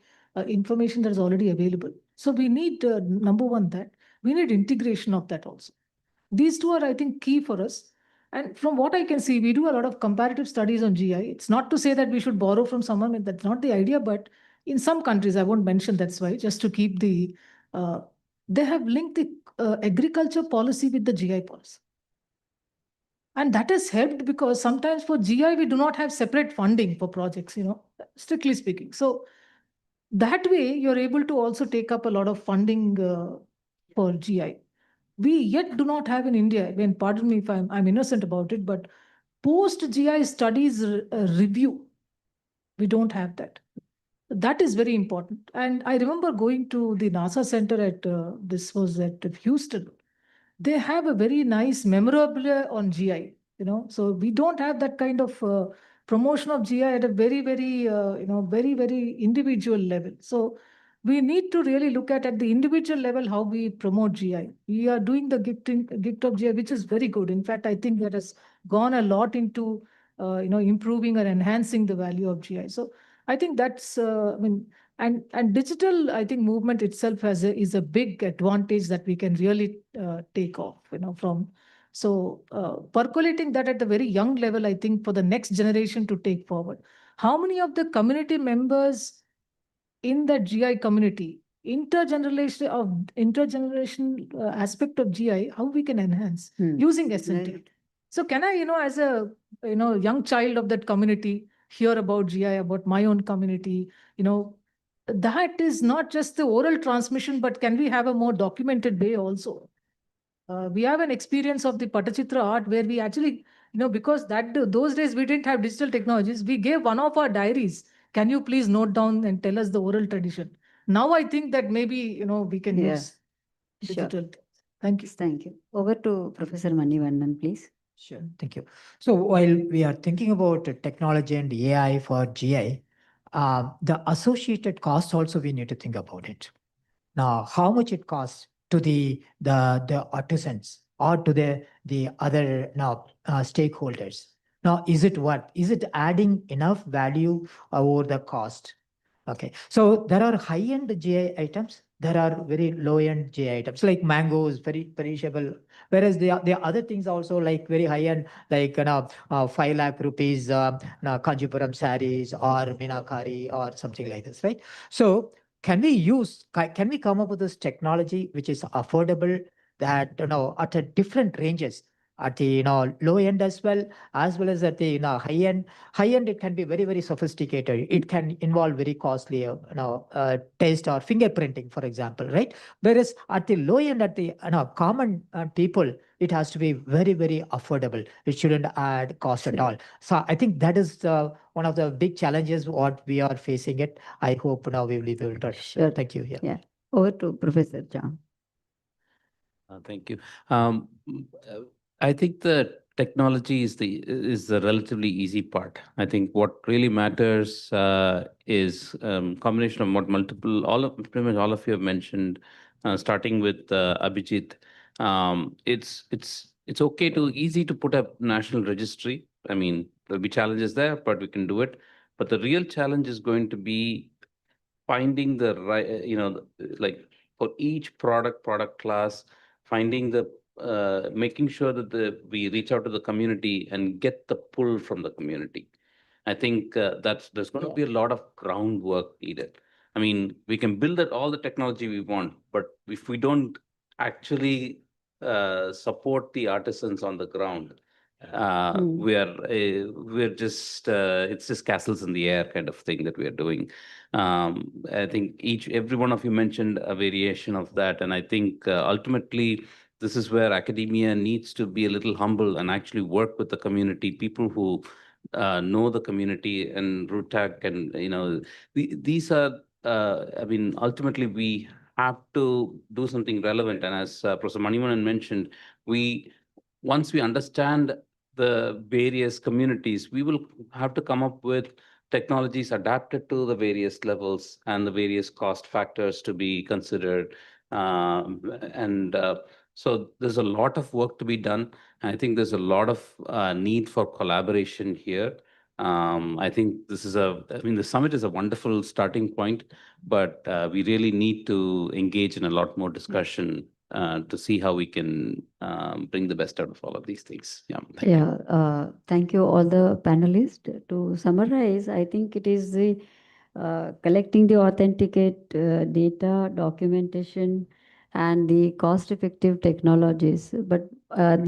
information that is already available. So we need, number one, that we need integration of that also. These two are, I think, key for us. And from what I can see, we do a lot of comparative studies on GI. It's not to say that we should borrow from someone, that's not the idea, but in some countries, I won't mention that's why, just to keep the, they have linked the agriculture policy with the GI policy. And that has helped because sometimes for GI, we do not have separate funding for projects, strictly speaking. So that way, you're able to also take up a lot of funding for GI. We yet do not have in India, when, pardon me if I'm innocent about it, but post-GI studies review, we don't have that. That is very important. And I remember going to the NASA center at, this was at Houston. They have a very nice memorabilia on GI, so we don't have that kind of promotion of GI at a very, very, very, very individual level. So we need to really look at the individual level, how we promote GI. We are doing the gift of GI, which is very good. In fact, I think that has gone a lot into, improving or enhancing the value of GI. So I think that's, and digital, I think movement itself is a big advantage that we can really take off, from. So percolating that at the very young level, I think for the next generation to take forward. How many of the community members in the GI community, intergenerational aspect of GI, how we can enhance using SNT? Right. So can I, as a young child of that community, hear about GI, about my own community, that is not just the oral transmission, but can we have a more documented way also? We have an experience of the Patachitra art where we actually, because those days we didn't have digital technologies, we gave one of our diaries. Can you please note down and tell us the oral tradition? Now I think that maybe, we can use digital. Thank you. Thank you. Over to Professor Manivannan, please. Sure, thank you. So while we are thinking about technology and AI for GI, the associated costs also we need to think about it. Now, how much it costs to the artisans or to the other stakeholders? Now, is it adding enough value over the cost? Okay, so there are high-end GI items. There are very low-end GI items like mangoes, very perishable. Whereas the other things also like very high-end, like 5 lakh rupees, Kanjipuram saris or Minakari or something like this, right? So can we come up with this technology which is affordable, that at a different ranges, at the low end as well as at the high end? High end, it can be very, very sophisticated. It can involve very costly test or fingerprinting, for example, right? Whereas at the low end, at the common people, it has to be very, very affordable. It shouldn't add cost at all. So I think that is one of the big challenges what we are facing it. I hope now we will be able to. Sure. Thank you. Yeah. Over to Professor John. Thank you. I think the technology is the relatively easy part. I think what really matters is combination of what pretty much all of you have mentioned, starting with Abhijit. It's easy to put up national registry. I mean, there'll be challenges there, but we can do it. But the real challenge is going to be finding the right, like for each product class, finding making sure that we reach out to the community and get the pull from the community. I think there's going to be a lot of groundwork needed. I mean, we can build all the technology we want, but if we don't actually support the artisans on the ground, we're just it's just castles in the air kind of thing that we are doing. I think every one of you mentioned a variation of that, and I think ultimately this is where academia needs to be a little humble and actually work with the community, people who know the community, and RUTAC, and these are. I mean, ultimately we have to do something relevant, and as Professor Manivanan mentioned, once we understand the various communities, we will have to come up with technologies adapted to the various levels and the various cost factors to be considered. So there's a lot of work to be done. I think there's a lot of need for collaboration here. I think the summit is a wonderful starting point, but we really need to engage in a lot more discussion to see how we can bring the best out of all of these things. Yeah. Thank you all the panelists. To summarize, I think it is the collecting the authenticate data, documentation, and the cost-effective technologies. But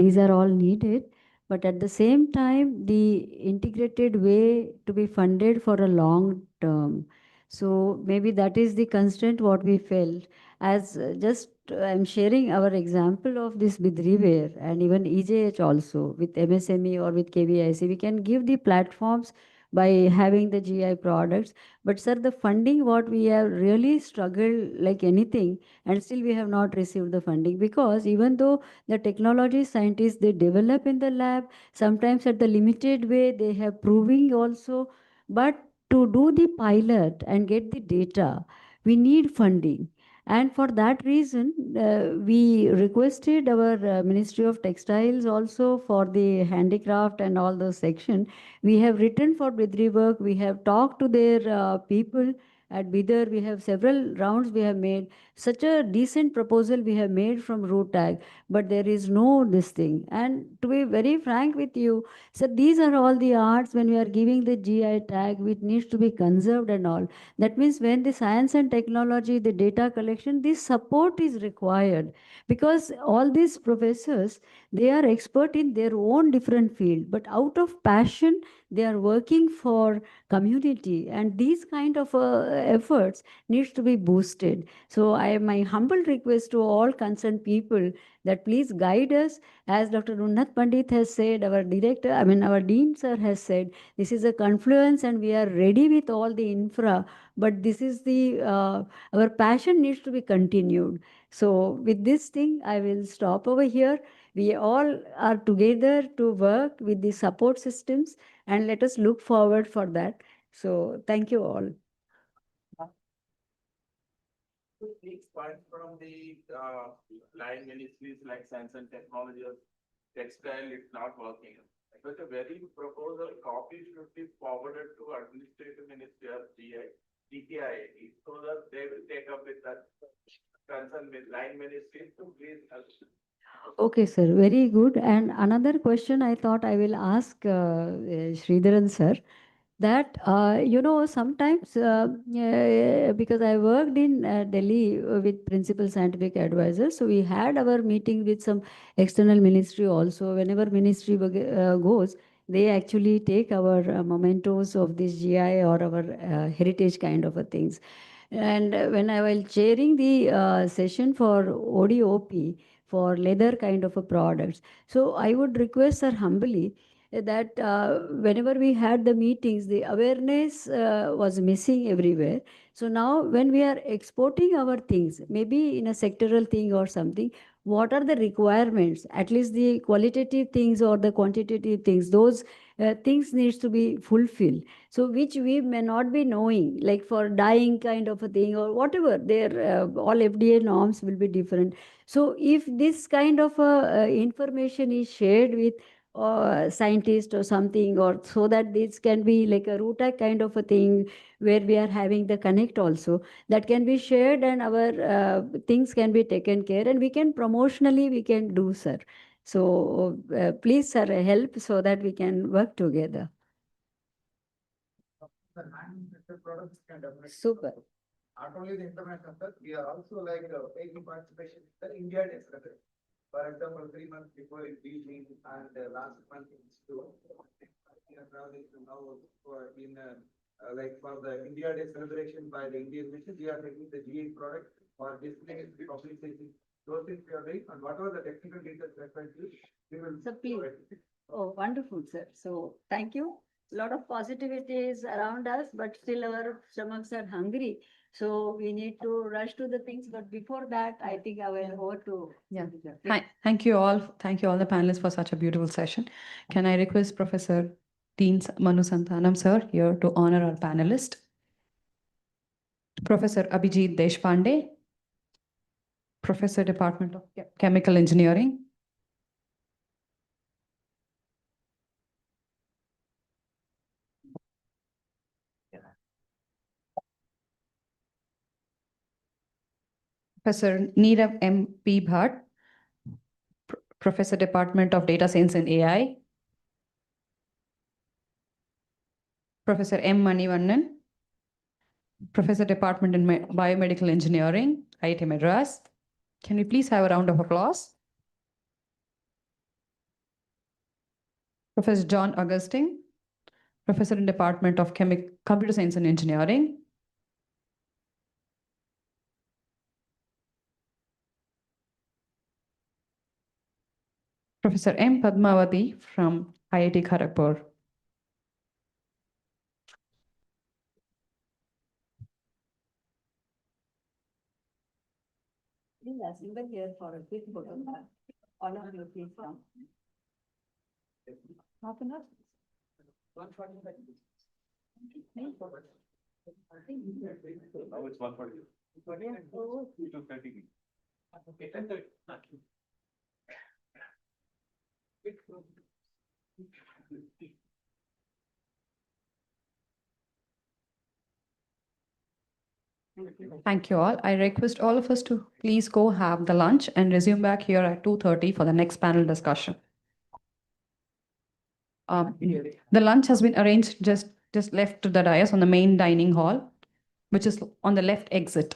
these are all needed. But at the same time, the integrated way to be funded for a long term. So maybe that is the constraint what we felt. As just I'm sharing our example of this with Reware and even EJH also with MSME or with KVIC, we can give the platforms by having the GI products. But sir, the funding what we have really struggled like anything, and still we have not received the funding, because even though the technology scientists they develop in the lab, sometimes at the limited way they have proving also, but to do the pilot and get the data, we need funding. And for that reason, we requested our Ministry of Textiles also for the handicraft and all those section. We have written for Bidri work. We have talked to their people at Bidar. We have several rounds we have made. Such a decent proposal we have made from root tag, but there is no this thing. And to be very frank with you, so these are all the arts when we are giving the GI tag, which needs to be conserved and all. That means when the science and technology, the data collection, this support is required, because all these professors, they are expert in their own different field, but out of passion, they are working for community, and these kind of efforts needs to be boosted. So my humble request to all concerned people that please guide us, as Dr. Unnat Pandit has said, our director, our dean sir has said, this is a confluence and we are ready with all the infra, but this is the, our passion needs to be continued. So with this thing, I will stop over here. We all are together to work with the support systems, and let us look forward for that. So thank you all. Takes part from the line ministries like science and technology or textile, it's not working. But a very proposal copy should be forwarded to Administrative Ministry of DKIIT so that they will take up with that concern with line ministries to please help. Okay, sir, very good. And another question I thought I will ask Sridharan sir, that sometimes because I worked in Delhi with principal scientific advisors, so we had our meeting with some external ministry also. Whenever ministry goes, they actually take our mementos of this GI or our heritage kind of a things. And when I was chairing the session for ODOP for leather kind of a products, so I would request sir humbly that whenever we had the meetings, the awareness was missing everywhere. So now when we are exporting our things, maybe in a sectoral thing or something, what are the requirements, at least the qualitative things or the quantitative things, those things needs to be fulfilled. So which we may not be knowing, like for dyeing kind of a thing or whatever, their all FDA norms will be different. So if this kind of information is shared with scientist or something, or so that this can be like a RUTAC kind of a thing where we are having the connect also, that can be shared and our things can be taken care, and we can promotionally we can do, sir. So please sir help so that we can work together. The manufactured products can definitely. Super. Not only the international, sir, we are also like taking participation in the India Day celebration. For example, 3 months before in Beijing and last month in Seoul. We are traveling to now in like for the India Day celebration by the Indian mission, we are taking the GA product for displaying it, publicizing. Those things we are doing, and whatever the technical details required, we will. So please. Oh, wonderful, sir. So thank you. A lot of positivity is around us, but still our stomachs are hungry. So we need to rush to the things, but before that, I think I will over to. Yeah. Thank you all. Thank you all the panelists for such a beautiful session. Can I request Professor Dean Manu Santhanam, sir, here to honor our panelist? Professor Abhijit Deshpande, Professor, Department of Chemical Engineering. Professor Neerav M. P. Bhatt, Professor, Department of Data Science and AI. Professor M. Manivannan, Professor, Department in Biomedical Engineering, IIT Madras. Can we please have a round of applause? Professor John Augustine, Professor in Department of Computer Science and Engineering. Professor M. Padmavati from IIT Kharagpur. Please assemble here for a quick photo. All of you please come. Half an hour. 145. Now it's 140. 230. Thank you all. I request all of us to please go have the lunch and resume back here at 2:30 for the next panel discussion. The lunch has been arranged just left to the dais on the main dining hall, which is on the left exit.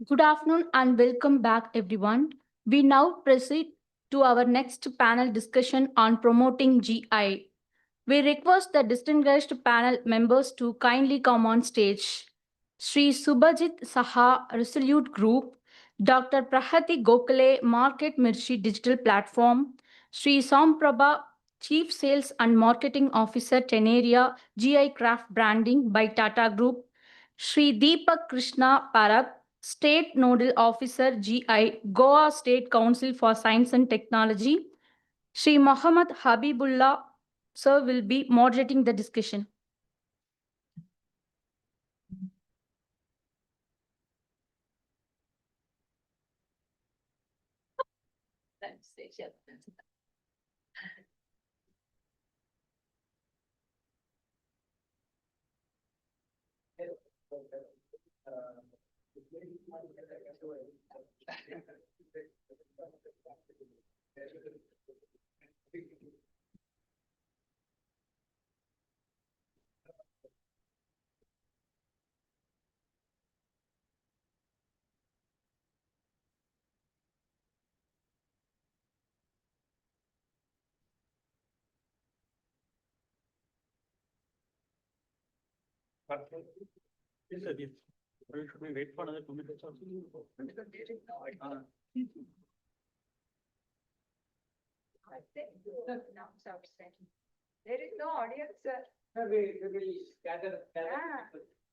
Good afternoon and welcome back, everyone. We now proceed to our next panel discussion on promoting GI. We request the distinguished panel members to kindly come on stage. Sri Subhajit Saha, Resolute Group, Dr. Prahati Gokhale, Market Mirchi Digital Platform, Sri Samprabha, Chief Sales and Marketing Officer, Tenaria, GI Craft Branding by Tata Group, Sri Deepak Krishna Parak, State Nodal Officer, GI, Goa State Council for Science and Technology, Sri Muhammad Habibullah, sir, will be moderating the discussion. Should we wait for another 2 minutes or so? There is no audience, sir. We gather.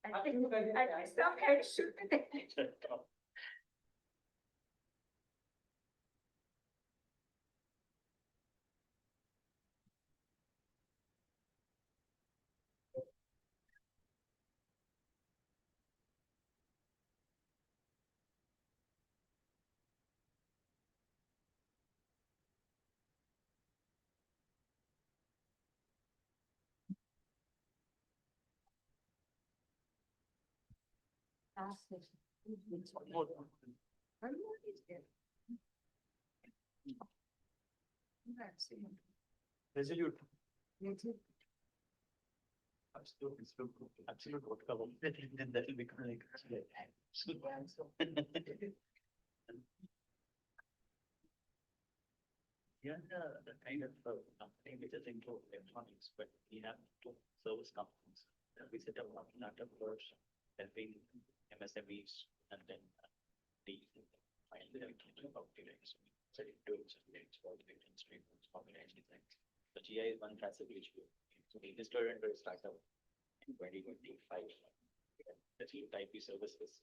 I think some head should be there. Resolute. Absolute outcome. Then that will become like. Yeah, the kind of company which is into electronics, but we have two service companies. We set up one first, helping MSMEs, and then the finally about directs. So it doing some export, statements, organizing things. The GI is one classic issue. So the historian will start out in 2025. The type services.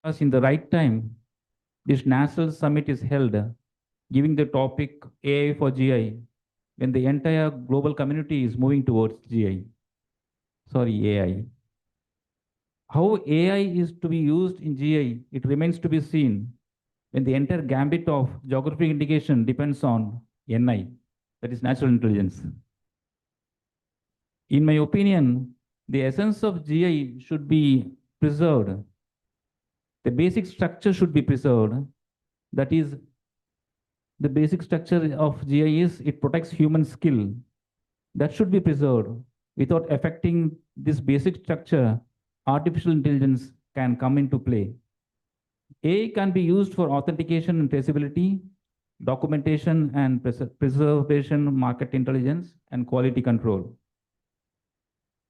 Because in the right time, this national summit is held, giving the topic AI for GI, when the entire global community is moving towards GI. Sorry, AI. How AI is to be used in GI, it remains to be seen when the entire gambit of geographic indication depends on NI, that is natural intelligence. In my opinion, the essence of GI should be preserved. The basic structure should be preserved. That is, the basic structure of GI is it protects human skill. That should be preserved. Without affecting this basic structure, artificial intelligence can come into play. AI can be used for authentication and traceability, documentation and preservation, market intelligence, and quality control.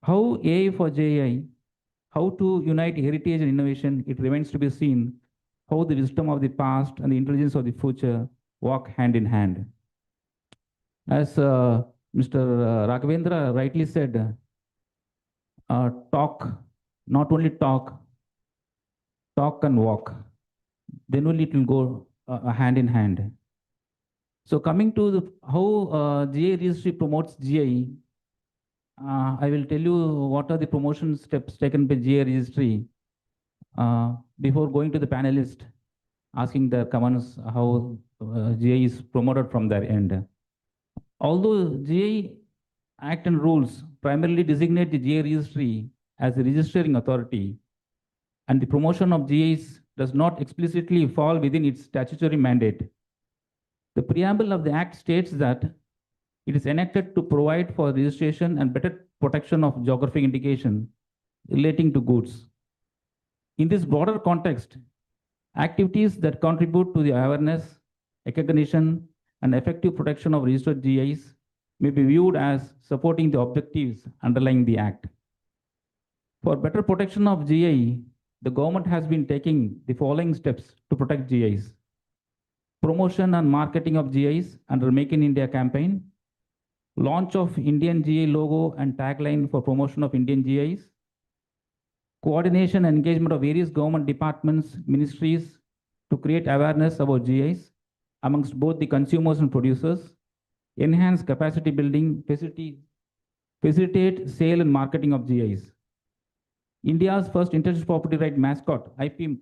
How AI for JI, how to unite heritage and innovation, it remains to be seen how the wisdom of the past and the intelligence of the future walk hand in hand. As Mr. Raghavendra rightly said, talk, not only talk and walk, then only it will go hand in hand. So coming to how GI registry promotes GI, I will tell you what are the promotion steps taken by GI registry before going to the panelist, asking their comments how GI is promoted from their end. Although GI Act and rules primarily designate the GI registry as a registering authority, and the promotion of GIs does not explicitly fall within its statutory mandate. The preamble of the Act states that it is enacted to provide for registration and better protection of geographic indication relating to goods. In this broader context, activities that contribute to the awareness, recognition, and effective protection of registered GIs may be viewed as supporting the objectives underlying the Act. For better protection of GI, the government has been taking the following steps to protect GIs. Promotion and marketing of GIs under Make in India campaign, launch of Indian GI logo and tagline for promotion of Indian GIs, coordination and engagement of various government departments, ministries to create awareness about GIs amongst both the consumers and producers, enhance capacity building, facilitate sale and marketing of GIs. India's first intellectual property right mascot, IP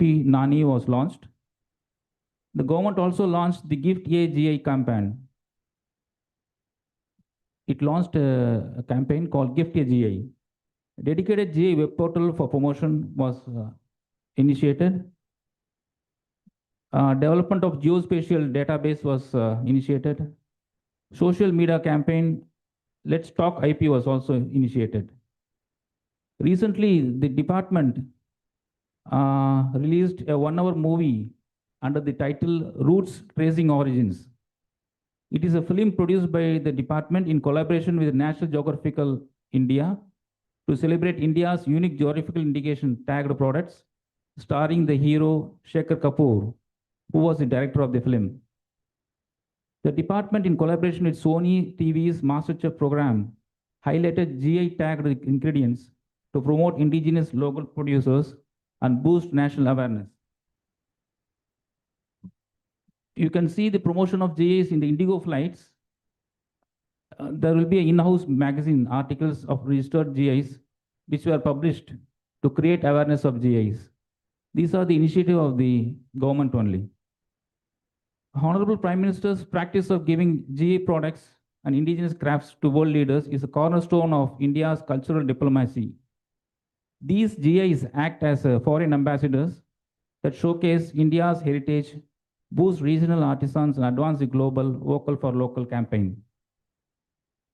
Nani, was launched. The government also launched the Gift A GI campaign. It launched a campaign called Gift A GI. A dedicated GI web portal for promotion was initiated. Development of geospatial database was initiated. Social media campaign, Let's Talk IP, was also initiated. Recently, the department released a 1-hour movie under the title Roots Tracing Origins. It is a film produced by the department in collaboration with National Geographical India to celebrate India's unique geographical indication tagged products, starring the hero Shekhar Kapoor, who was the director of the film. The department, in collaboration with Sony TV's MasterChef program, highlighted GI tagged ingredients to promote indigenous local producers and boost national awareness. You can see the promotion of GIs in the Indigo flights. There will be an in-house magazine articles of registered GIs which were published to create awareness of GIs. These are the initiative of the government only. Honorable Prime Minister's practice of giving GI products and indigenous crafts to world leaders is a cornerstone of India's cultural diplomacy. These GIs act as foreign ambassadors that showcase India's heritage, boost regional artisans, and advance the global Vocal for Local campaign.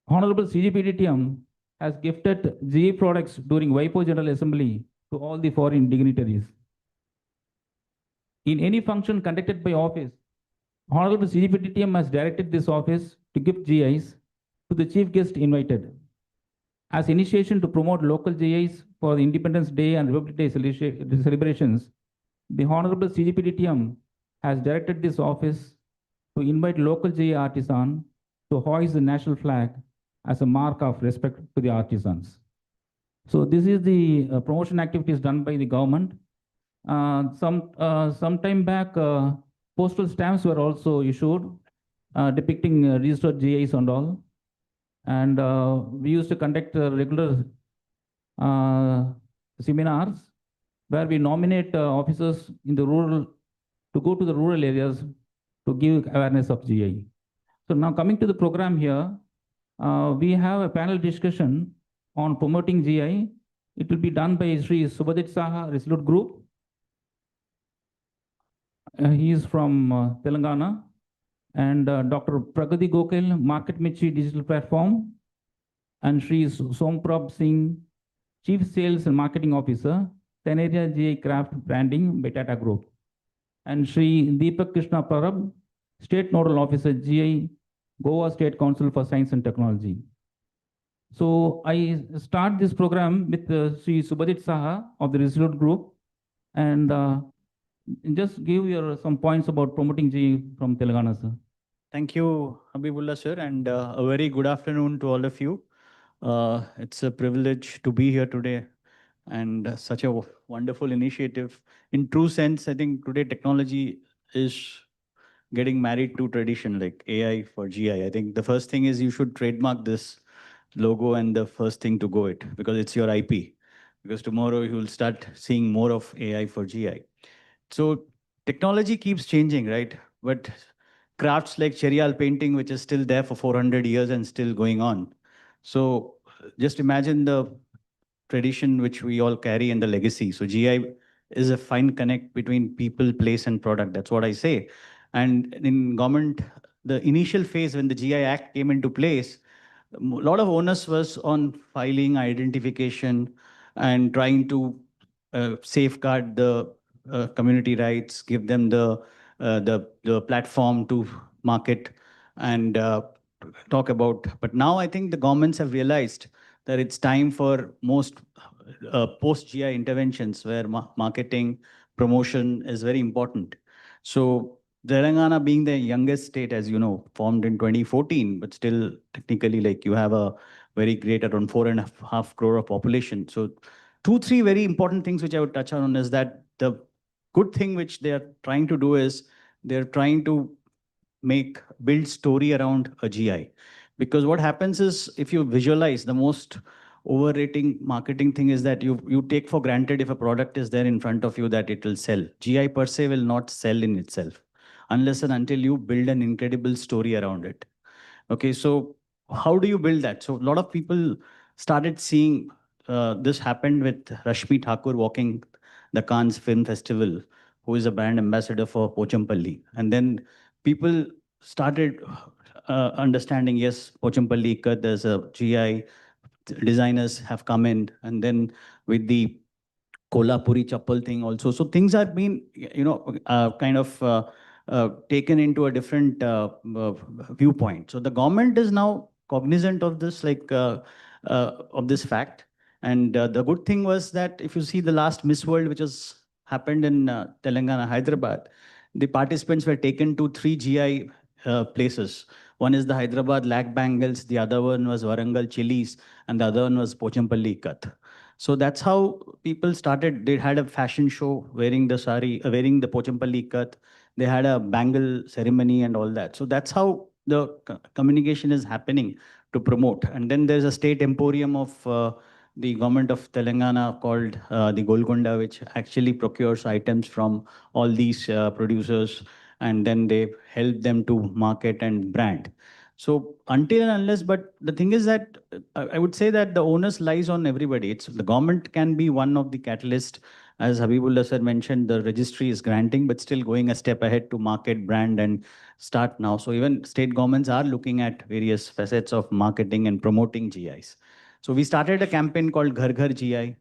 Honorable CGPDTM has gifted GI products during WIPO General Assembly to all the foreign dignitaries. In any function conducted by office, Honorable CGPDTM has directed this office to gift GIs to the chief guest invited. As initiation to promote local GIs for the Independence Day and Republic Day celebrations, the Honorable CGPDTM has directed this office to invite local GI artisans to hoist the national flag as a mark of respect to the artisans. So this is the promotion activities done by the government. Some time back, postal stamps were also issued depicting registered GIs and all. And we used to conduct regular seminars where we nominate officers in the rural to go to the rural areas to give awareness of GI. So now coming to the program here, we have a panel discussion on promoting GI. It will be done by Sri Subhadip Saha Resolute Group. He is from Telangana. And Dr. Pragati Gokul, Market Michi Digital Platform. And Sri Somprab Singh, Chief Sales and Marketing Officer, Teneria GI Craft Branding by Tata Group. And Sri Deepak Krishna Parab, State Nodal Officer, GI, Goa State Council for Science and Technology. So I start this program with Sri Subhadip Saha of the Resolute Group, and just give your some points about promoting GI from Telangana, sir. Thank you, Habibullah sir, and a very good afternoon to all of you. It's a privilege to be here today, and such a wonderful initiative. In true sense, I think today technology is getting married to tradition, like AI for GI. I think the first thing is you should trademark this logo and the first thing to go it, because it's your IP. Because tomorrow you will start seeing more of AI for GI. So technology keeps changing, right? But crafts like Cherial painting, which is still there for 400 years and still going on. So just imagine the tradition which we all carry and the legacy. So GI is a fine connect between people, place, and product. That's what I say. And in government, the initial phase when the GI Act came into place, a lot of onus was on filing, identification, and trying to safeguard the community rights, give them the platform to market and talk about. But now I think the governments have realized that it's time for most post-GI interventions where marketing, promotion is very important. So Telangana being the youngest state, as you know, formed in 2014, but still technically like you have a very great around 4.5 crore of population. So 2, 3 very important things which I would touch on is that the good thing which they are trying to do is they're trying to build story around a GI. Because what happens is if you visualize, the most overrating marketing thing is that you take for granted if a product is there in front of you that it will sell. GI per se will not sell in itself unless and until you build an incredible story around it. Okay, so how do you build that? So a lot of people started seeing this happened with Rashmi Thakur walking the Cannes Film Festival, who is a brand ambassador for Pochampalli. And then people started understanding, yes, Pochampalli, there's a GI, designers have come in, and then with the Kolhapuri chappal thing also. So things are being, kind of taken into a different viewpoint. So the government is now cognizant of this, of this fact. And the good thing was that if you see the last Miss World, which has happened in Telangana, Hyderabad, the participants were taken to 3 GI places. One is the Hyderabad Lac Bangles, the other one was Warangal Chilies, and the other one was Pochampalli Ikat. So that's how people started. They had a fashion show wearing the sari, wearing the Pochampalli Ikat. They had a bangle ceremony and all that. So that's how the communication is happening to promote. And then there's a state emporium of the government of Telangana called the Golconda, which actually procures items from all these producers, and then they help them to market and brand. So until and unless, but the thing is that I would say that the onus lies on everybody. It's the government can be one of the catalyst. As Habibullah sir mentioned, the registry is granting, but still going a step ahead to market, brand, and start now. So even state governments are looking at various facets of marketing and promoting GIs. So we started a campaign called Ghar Ghar GI,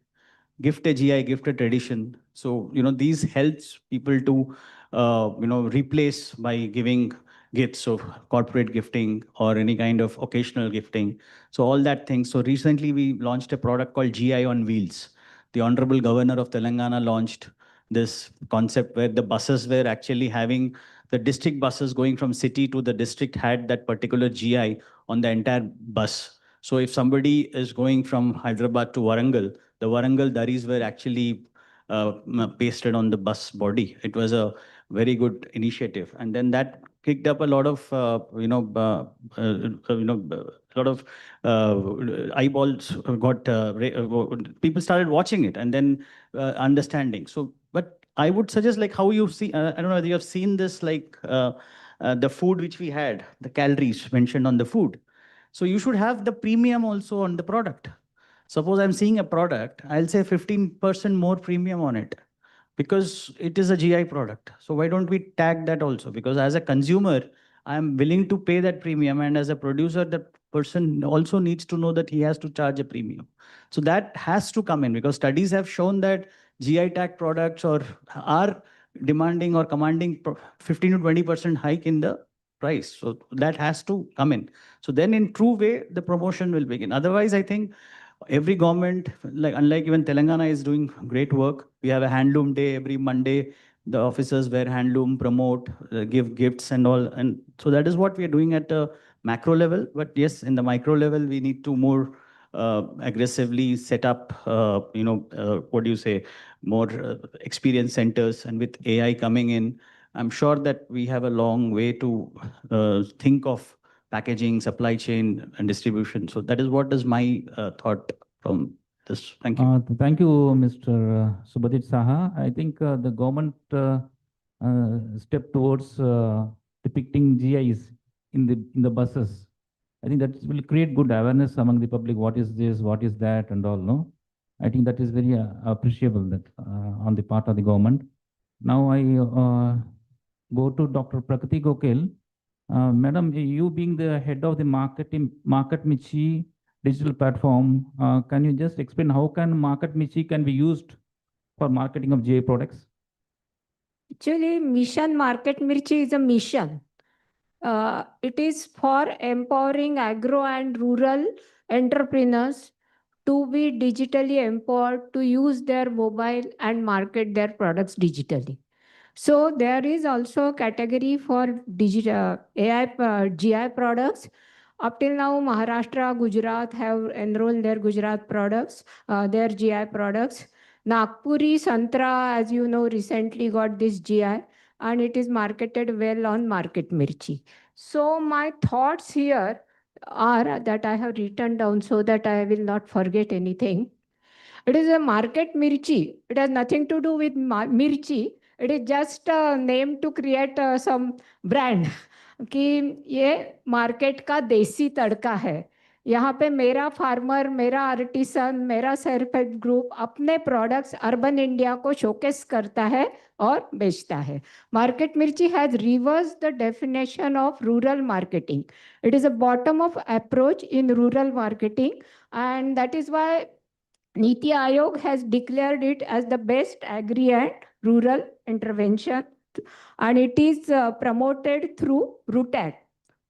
gift a GI, gift a tradition. So, these helps people to, replace by giving gifts of corporate gifting or any kind of occasional gifting. So all that things. So recently we launched a product called GI on Wheels. The Honorable Governor of Telangana launched this concept where the buses were actually having the district buses going from city to the district had that particular GI on the entire bus. So if somebody is going from Hyderabad to Warangal, the Warangal Daris were actually pasted on the bus body. It was a very good initiative, and then that kicked up a lot of a lot of eyeballs got people started watching it and then understanding. So, but I would suggest like how you see. I don't know whether you have seen this, like the food which we had, the calories mentioned on the food. So you should have the premium also on the product. Suppose I'm seeing a product, I'll say 15% more premium on it because it is a GI product. So why don't we tag that also? Because as a consumer, I'm willing to pay that premium. And as a producer, the person also needs to know that he has to charge a premium. So that has to come in because studies have shown that GI tag products are demanding or commanding 15 to 20% hike in the price. So that has to come in. So then in true way, the promotion will begin. Otherwise, I think every government, like unlike even Telangana, is doing great work. We have a handloom day every Monday. The officers wear handloom, promote, give gifts and all. And so that is what we are doing at a macro level. But yes, in the micro level, we need to more aggressively set up, what do you say, more experience centers. And with AI coming in, I'm sure that we have a long way to think of packaging, supply chain, and distribution. So that is what is my thought from this. Thank you. Thank you, Mr. Subhadip Saha. I think the government step towards depicting GIs in the buses. I think that will create good awareness among the public. What is this? What is that? And all. No, I think that is very appreciable that on the part of the government. Now I go to Dr. Prakriti Gokel. Madam, you being the head of the Market Michi digital platform, can you just explain how can Market Michi can be used for marketing of GI products? Actually, Mission Market Mirchi is a mission. It is for empowering agro and rural entrepreneurs to be digitally empowered to use their mobile and market their products digitally. So there is also a category for digital AI GI products. Up till now, Maharashtra, Gujarat have enrolled their Gujarat products, their GI products. Nagpuri Santra, as you know, recently got this GI and it is marketed well on Market Mirchi. So my thoughts here are that I have written down so that I will not forget anything. It is a Market Mirchi. It has nothing to do with Mirchi. It is just a name to create some brand. कि ये market का देसी तड़का है. यहाँ पे मेरा farmer, मेरा artisan, मेरा सेल्फ हेल्प ग्रुप अपने प्रोडक्ट्स अर्बन इंडिया को शोकेस करता है और बेचता है. Market Mirchi has reverse the definition of rural marketing. It is a bottom of approach in rural marketing and that is why Niti Aayog has declared it as the best agri and rural intervention, and it is promoted through RUTAC.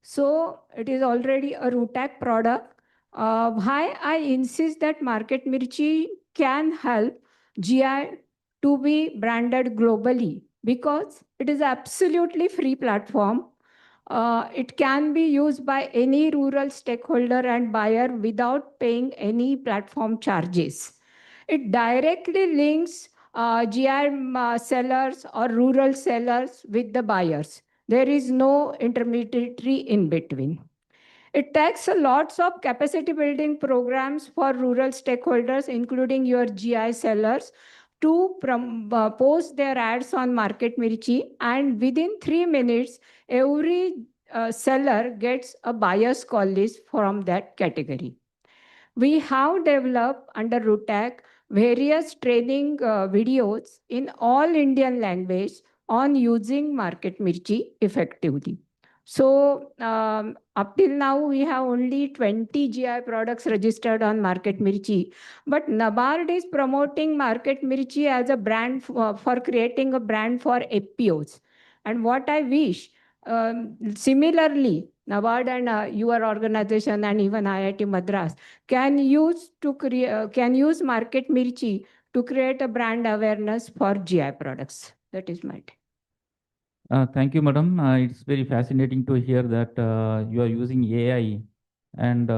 So it is already a RUTAC product. Why I insist that Market Mirchi can help GI to be branded globally? Because it is absolutely free platform. It can be used by any rural stakeholder and buyer without paying any platform charges. It directly links GI sellers or rural sellers with the buyers. There is no intermediary in between. It takes lots of capacity building programs for rural stakeholders, including your GI sellers, to post their ads on Market Mirchi, and within 3 minutes, every seller gets a buyer's call list from that category. We have developed under RUTAC various training videos in all Indian language on using Market Mirchi effectively. So up till now, we have only 20 GI products registered on Market Mirchi. But NABARD is promoting Market Mirchi as a brand for creating a brand for FPOs. And what I wish, similarly, NABARD and your organization and even IIT Madras can use Market Mirchi to create a brand awareness for GI products. That is my take. Thank you, madam. It's very fascinating to hear that you are using AI and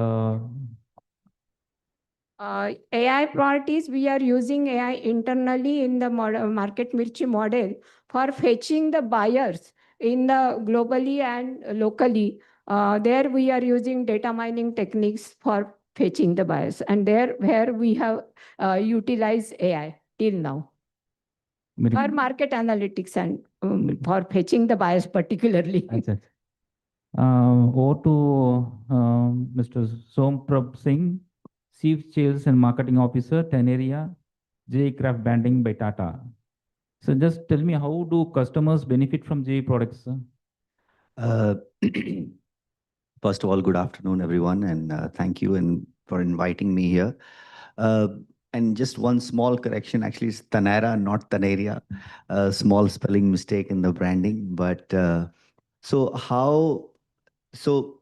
AI priorities, we are using AI internally in the Market Mirchi model for fetching the buyers in the globally and locally. There we are using data mining techniques for fetching the buyers, and there where we have utilized AI till now for market analytics and for fetching the buyers particularly. अच्छा, over to Mr. Somprab Singh, Chief Sales and Marketing Officer, Teneria, J Craft Branding by Tata. So just tell me, how do customers benefit from J products, sir? First of all, good afternoon, everyone, and thank you for inviting me here. And just one small correction, actually, it's Tanera, not Taneria. Small spelling mistake in the branding, but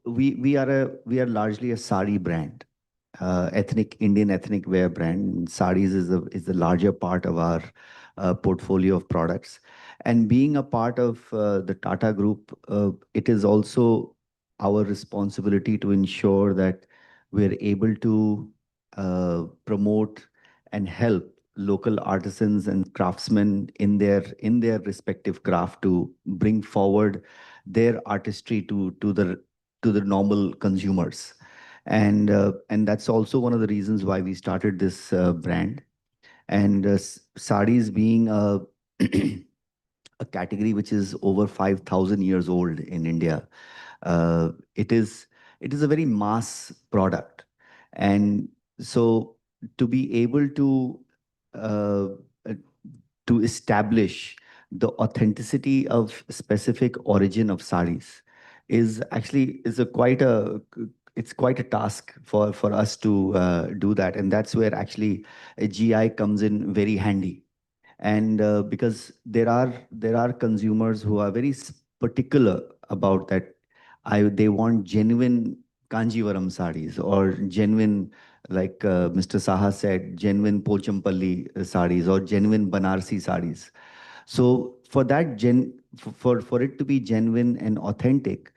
we are largely a sari brand, Indian ethnic wear brand. Saris is the larger part of our portfolio of products. And being a part of the Tata Group, it is also our responsibility to ensure that we're able to promote and help local artisans and craftsmen in their respective craft to bring forward their artistry to the normal consumers. And that's also one of the reasons why we started this brand. And saris being a a category which is over 5,000 years old in India. It is a very mass product. And so to be able to establish the authenticity of specific origin of saris is actually quite a task for us to do that. And that's where actually a GI comes in very handy. And because there are consumers who are very particular about that. They want genuine Kanjivaram sarees, or genuine, like Mr. Saha said, genuine Pochampalli sarees, or genuine Banarsi sarees. So for that for it to be genuine and authentic,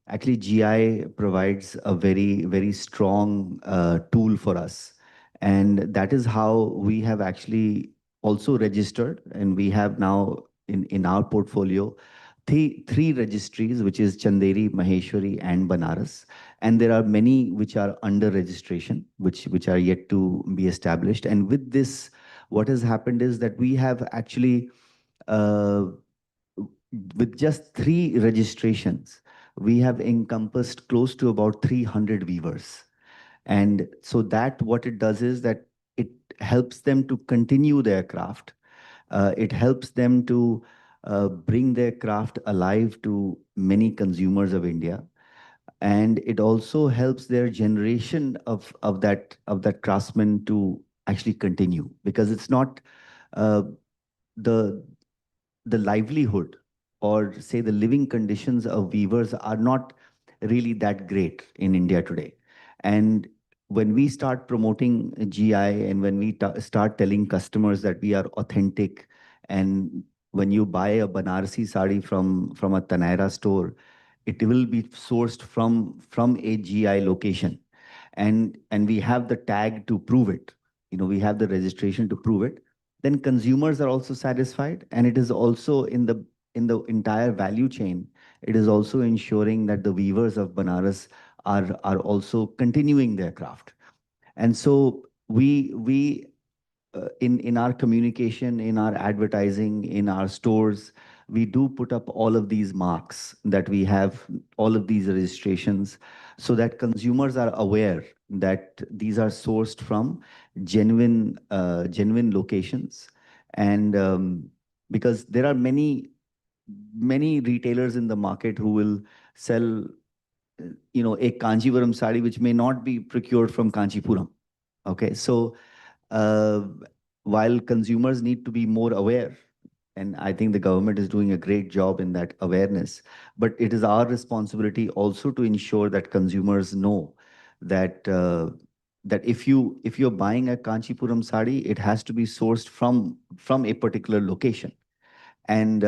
actually GI provides a very, very strong tool for us. And that is how we have actually also registered, and we have now in our portfolio three registries, which is Chanderi, Maheshwari, and Banaras. And there are many which are under registration, which are yet to be established. And with this, what has happened is that we have actually, with just 3 registrations, we have encompassed close to about 300 weavers. And so that what it does is that it helps them to continue their craft. It helps them to bring their craft alive to many consumers of India. And it also helps their generation of that craftsman to actually continue, because it's not the livelihood, or say the living conditions of weavers are not really that great in India today. And when we start promoting GI, and when we start telling customers that we are authentic, and when you buy a Banarsi sari from a Taneira store, it will be sourced from a GI location. And we have the tag to prove it. We have the registration to prove it. Then consumers are also satisfied, and it is also in the entire value chain. It is also ensuring that the weavers of Banaras are also continuing their craft. And so we in our communication, in our advertising, in our stores, we do put up all of these marks, that we have all of these registrations, so that consumers are aware that these are sourced from genuine locations. And because there are many retailers in the market who will sell a Kanjivaram sari which may not be procured from Kanchipuram. Okay, so while consumers need to be more aware, and I think the government is doing a great job in that awareness, but it is our responsibility also to ensure that consumers know that if you're buying a Kanchipuram sari, it has to be sourced from a particular location. And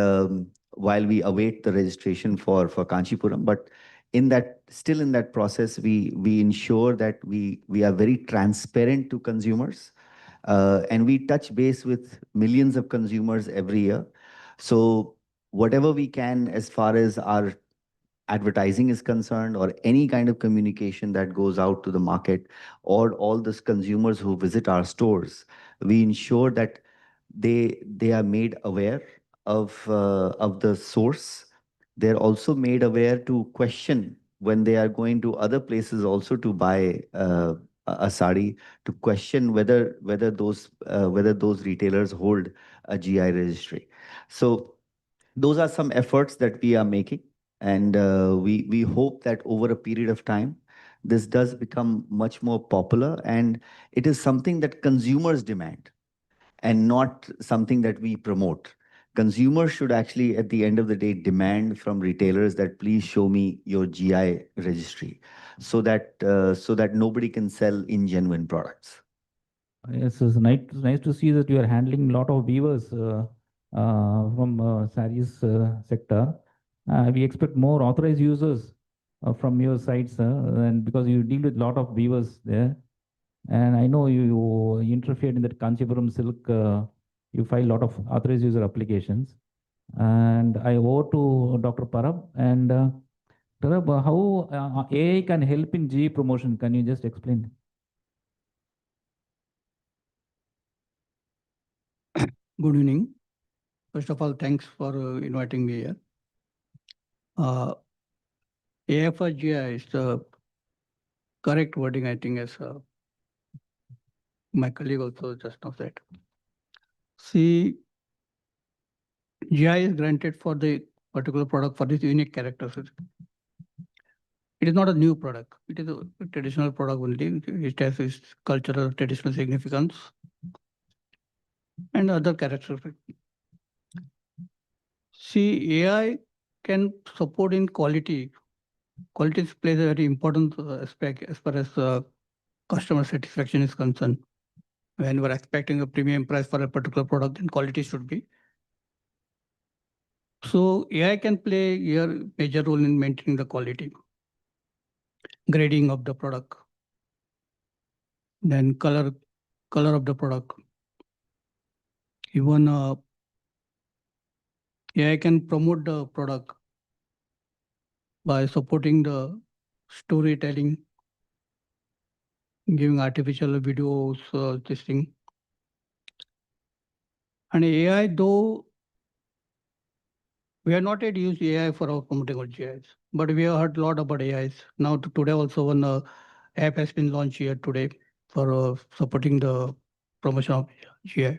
while we await the registration for Kanchipuram, but still in that process, we ensure that we are very transparent to consumers, and we touch base with millions of consumers every year. So whatever we can as far as our advertising is concerned, or any kind of communication that goes out to the market, or all those consumers who visit our stores, we ensure that they are made aware of the source. They're also made aware to question when they are going to other places also to buy a sari, to question whether those retailers hold a GI registry. So those are some efforts that we are making, and we hope that over a period of time, this does become much more popular, and it is something that consumers demand and not something that we promote. Consumers should actually, at the end of the day, demand from retailers that please show me your GI registry, so that nobody can sell ingenuine products. Yes, it's nice to see that you are handling a lot of weavers from sarees sector. We expect more authorized users from your side, sir, and because you deal with a lot of weavers there. And I know you interfered in that Kanchipuram silk, you file a lot of authorized user applications. And I over to Dr. Parab. And Parab, how AI can help in GE promotion? Can you just explain? Good evening. First of all, thanks for inviting me here. AI for GI is the correct wording, I think, as my colleague also just now said. See, GI is granted for the particular product for this unique characteristics. It is not a new product. It is a traditional product only. It has its cultural, traditional significance and other characteristics. See, AI can support in quality. Quality plays a very important aspect as far as customer satisfaction is concerned. When we're expecting a premium price for a particular product, then quality should be. So AI can play a major role in maintaining the quality, grading of the product, then color of the product. Even AI can promote the product by supporting the storytelling, giving artificial videos, this thing. And AI, though we are not yet used AI for our promoting our GIs, but we have heard a lot about AIs. Now today also one app has been launched here today for supporting the promotion of GI.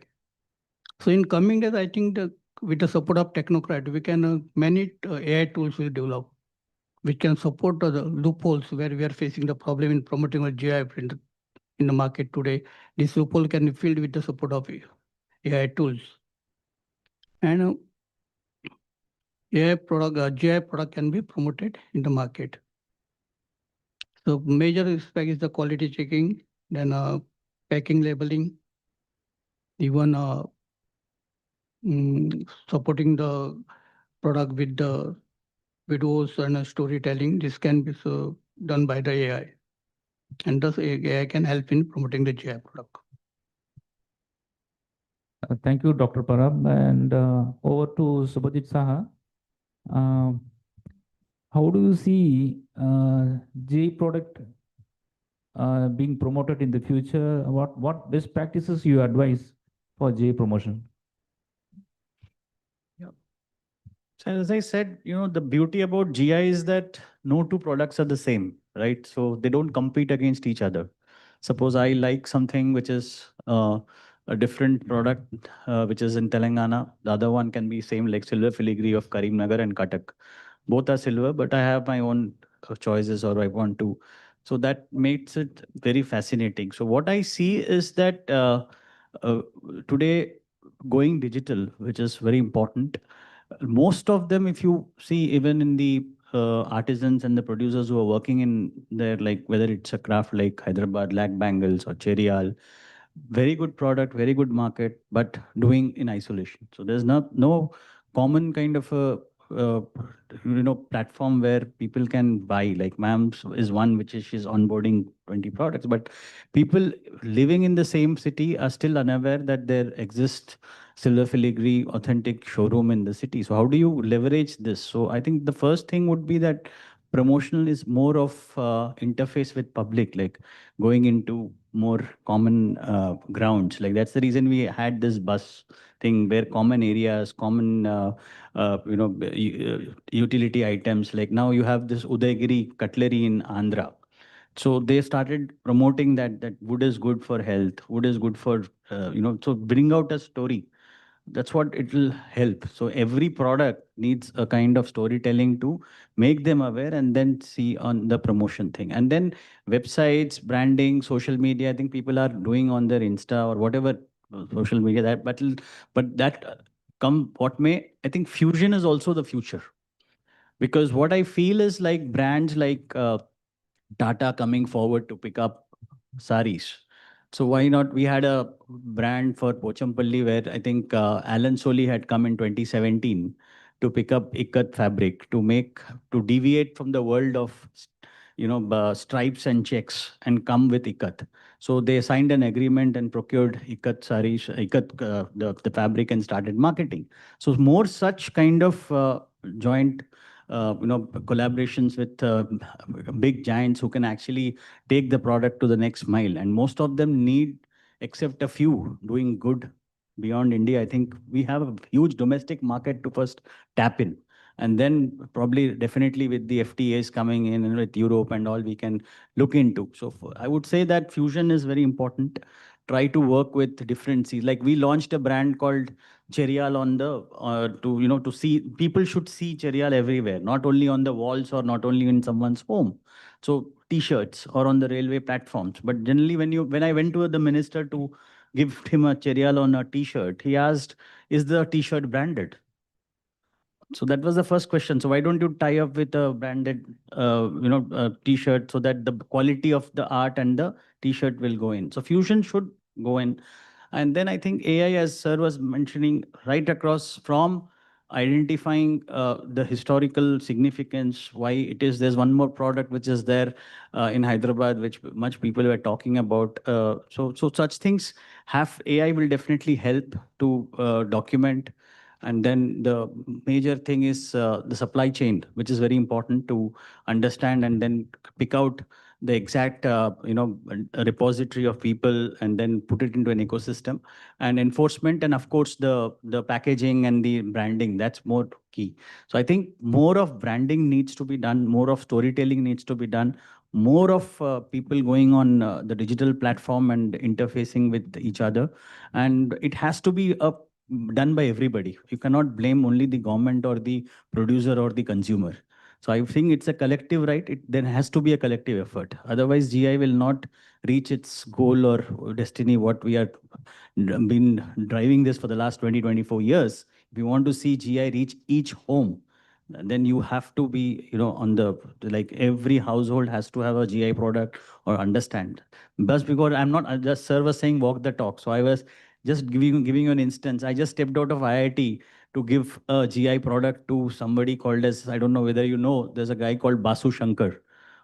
So in coming days, I think with the support of technocrat, we can many AI tools will develop, which can support the loopholes where we are facing the problem in promoting our GI in the market today. This loophole can be filled with the support of AI tools. And AI product, GI product can be promoted in the market. So major aspect is the quality checking, then packing labeling, even supporting the product with the videos and storytelling. This can be done by the AI. And thus AI can help in promoting the GI product. Thank you, Dr. Parab. And over to Subhajit Saha. How do you see GI product being promoted in the future? What best practices you advise for GI promotion? So as I said, the beauty about GI is that no two products are the same, right? So they don't compete against each other. Suppose I like something which is a different product, which is in Telangana. The other one can be same like silver filigree of Karimnagar and Cuttack. Both are silver, but I have my own choices or I want to. So that makes it very fascinating. So what I see is that today going digital, which is very important, most of them, if you see, even in the artisans and the producers who are working in there, like whether it's a craft like Hyderabad, Lag Bangles or Cherial, very good product, very good market, but doing in isolation. So there's no common kind of a platform where people can buy. Like ma'am's is one, which is she's onboarding 20 products, but people living in the same city are still unaware that there exists silver filigree authentic showroom in the city. So how do you leverage this? So I think the first thing would be that promotional is more of interface with public, like going into more common grounds. Like that's the reason we had this bus thing where common areas, common utility items. Like now you have this Udaygiri cutlery in Andhra. So they started promoting that wood is good for health, wood is good for so bring out a story. That's what it will help. So every product needs a kind of storytelling to make them aware, and then see on the promotion thing. And then websites, branding, social media, I think people are doing on their Insta or whatever social media that, but that come what may, I think fusion is also the future. Because what I feel is like brands like Tata coming forward to pick up saris. So why not? We had a brand for Pochampalli where I think Alan Soli had come in 2017 to pick up ikat fabric to deviate from the world of stripes and checks and come with ikat. So they signed an agreement and procured ikat saris, the fabric, and started marketing. So more such kind of joint collaborations with big giants who can actually take the product to the next mile. And most of them need, except a few, doing good beyond India. I think we have a huge domestic market to first tap in. And then probably definitely with the FTAs coming in and with Europe and all, we can look into. So I would say that fusion is very important. Try to work with different seeds. Like we launched a brand called Cherial on the to see, people should see Cherial everywhere, not only on the walls or not only in someone's home. So T-shirts or on the railway platforms. But generally, when I went to the minister to give him a Cherial on a T-shirt, he asked, "Is the T-shirt branded?" So that was the first question. So why don't you tie up with a branded, T-shirt, so that the quality of the art and the T-shirt will go in. So fusion should go in. And then I think AI, as sir was mentioning, right across from identifying the historical significance, why it is. There's one more product which is there in Hyderabad, which much people were talking about. So such things have, AI will definitely help to document. And then the major thing is the supply chain, which is very important to understand, and then pick out the exact repository of people, and then put it into an ecosystem. And enforcement, and of course the packaging and the branding, that's more key. So I think more of branding needs to be done, more of storytelling needs to be done, more of people going on the digital platform and interfacing with each other. And it has to be done by everybody. You cannot blame only the government or the producer or the consumer. So I think it's a collective, right? There has to be a collective effort. Otherwise, GI will not reach its goal or destiny, what we are been driving this for the last 20, 24 years. If you want to see GI reach each home, then you have to be, on the, like every household has to have a GI product or understand. Just because I'm not, just sir was saying walk the talk. So I was just giving you an instance. I just stepped out of IIT to give a GI product to somebody called as, I don't know whether you know, there's a guy called Basu Shankar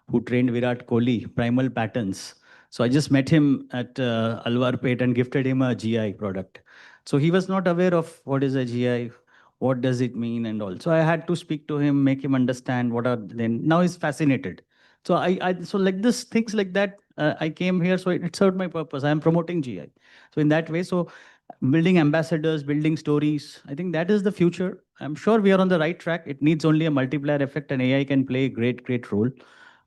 who trained Virat Kohli, Primal Patterns. So I just met him at Alwarpet and gifted him a GI product. So he was not aware of what is a GI, what does it mean and all. So I had to speak to him, make him understand what are, then now he's fascinated. So so like this, things like that, I came here, so it served my purpose. I am promoting GI. So in that way, so building ambassadors, building stories, I think that is the future. I'm sure we are on the right track. It needs only a multiplier effect, and AI can play a great role.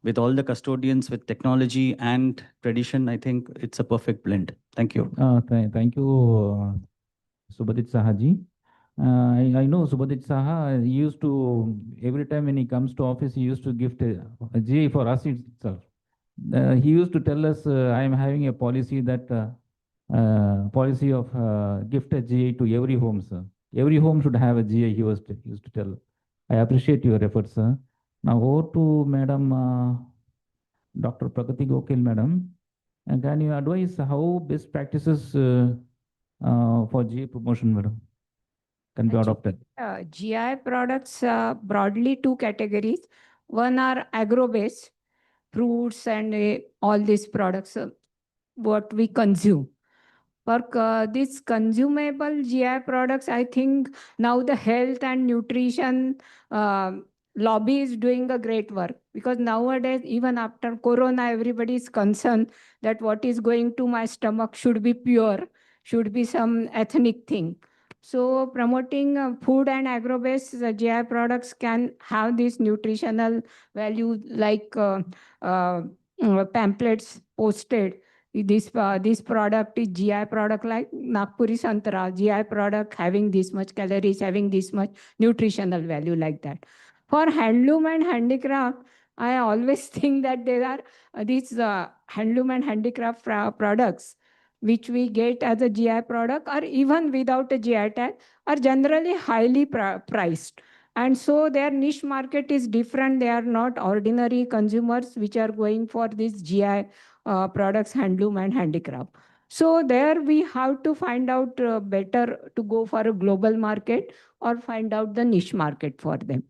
With all the custodians, with technology and tradition, I think it's a perfect blend. Thank you. Thank you, Subhadip Sahaji. I know Subhadip Saha, he used to, every time when he comes to office, he used to gift a GI for us itself. He used to tell us, I am having a policy that policy of gift a GI to every home, sir. Every home should have a GI, he used to tell. I appreciate your efforts, sir. Now over to Madam Dr. Pragati Gokil, Madam. And can you advise how best practices for GI promotion, Madam? can be adopted? GI products broadly two categories. One are agro-based, fruits and all these products, what we consume. For these consumable GI products, I think now the health and nutrition lobby is doing a great work, because nowadays, even after Corona, everybody is concerned that what is going to my stomach should be pure, should be some ethnic thing. So promoting food and agro-based GI products can have this nutritional value, like pamphlets posted. This product is GI product, like Nagpuri Santara, GI product having this much calories, having this much nutritional value, like that. For handloom and handicraft, I always think that there are these handloom and handicraft products which we get as a GI product or even without a GI tag are generally highly priced. And so their niche market is different. They are not ordinary consumers which are going for these GI products, handloom and handicraft. So there we have to find out better to go for a global market or find out the niche market for them.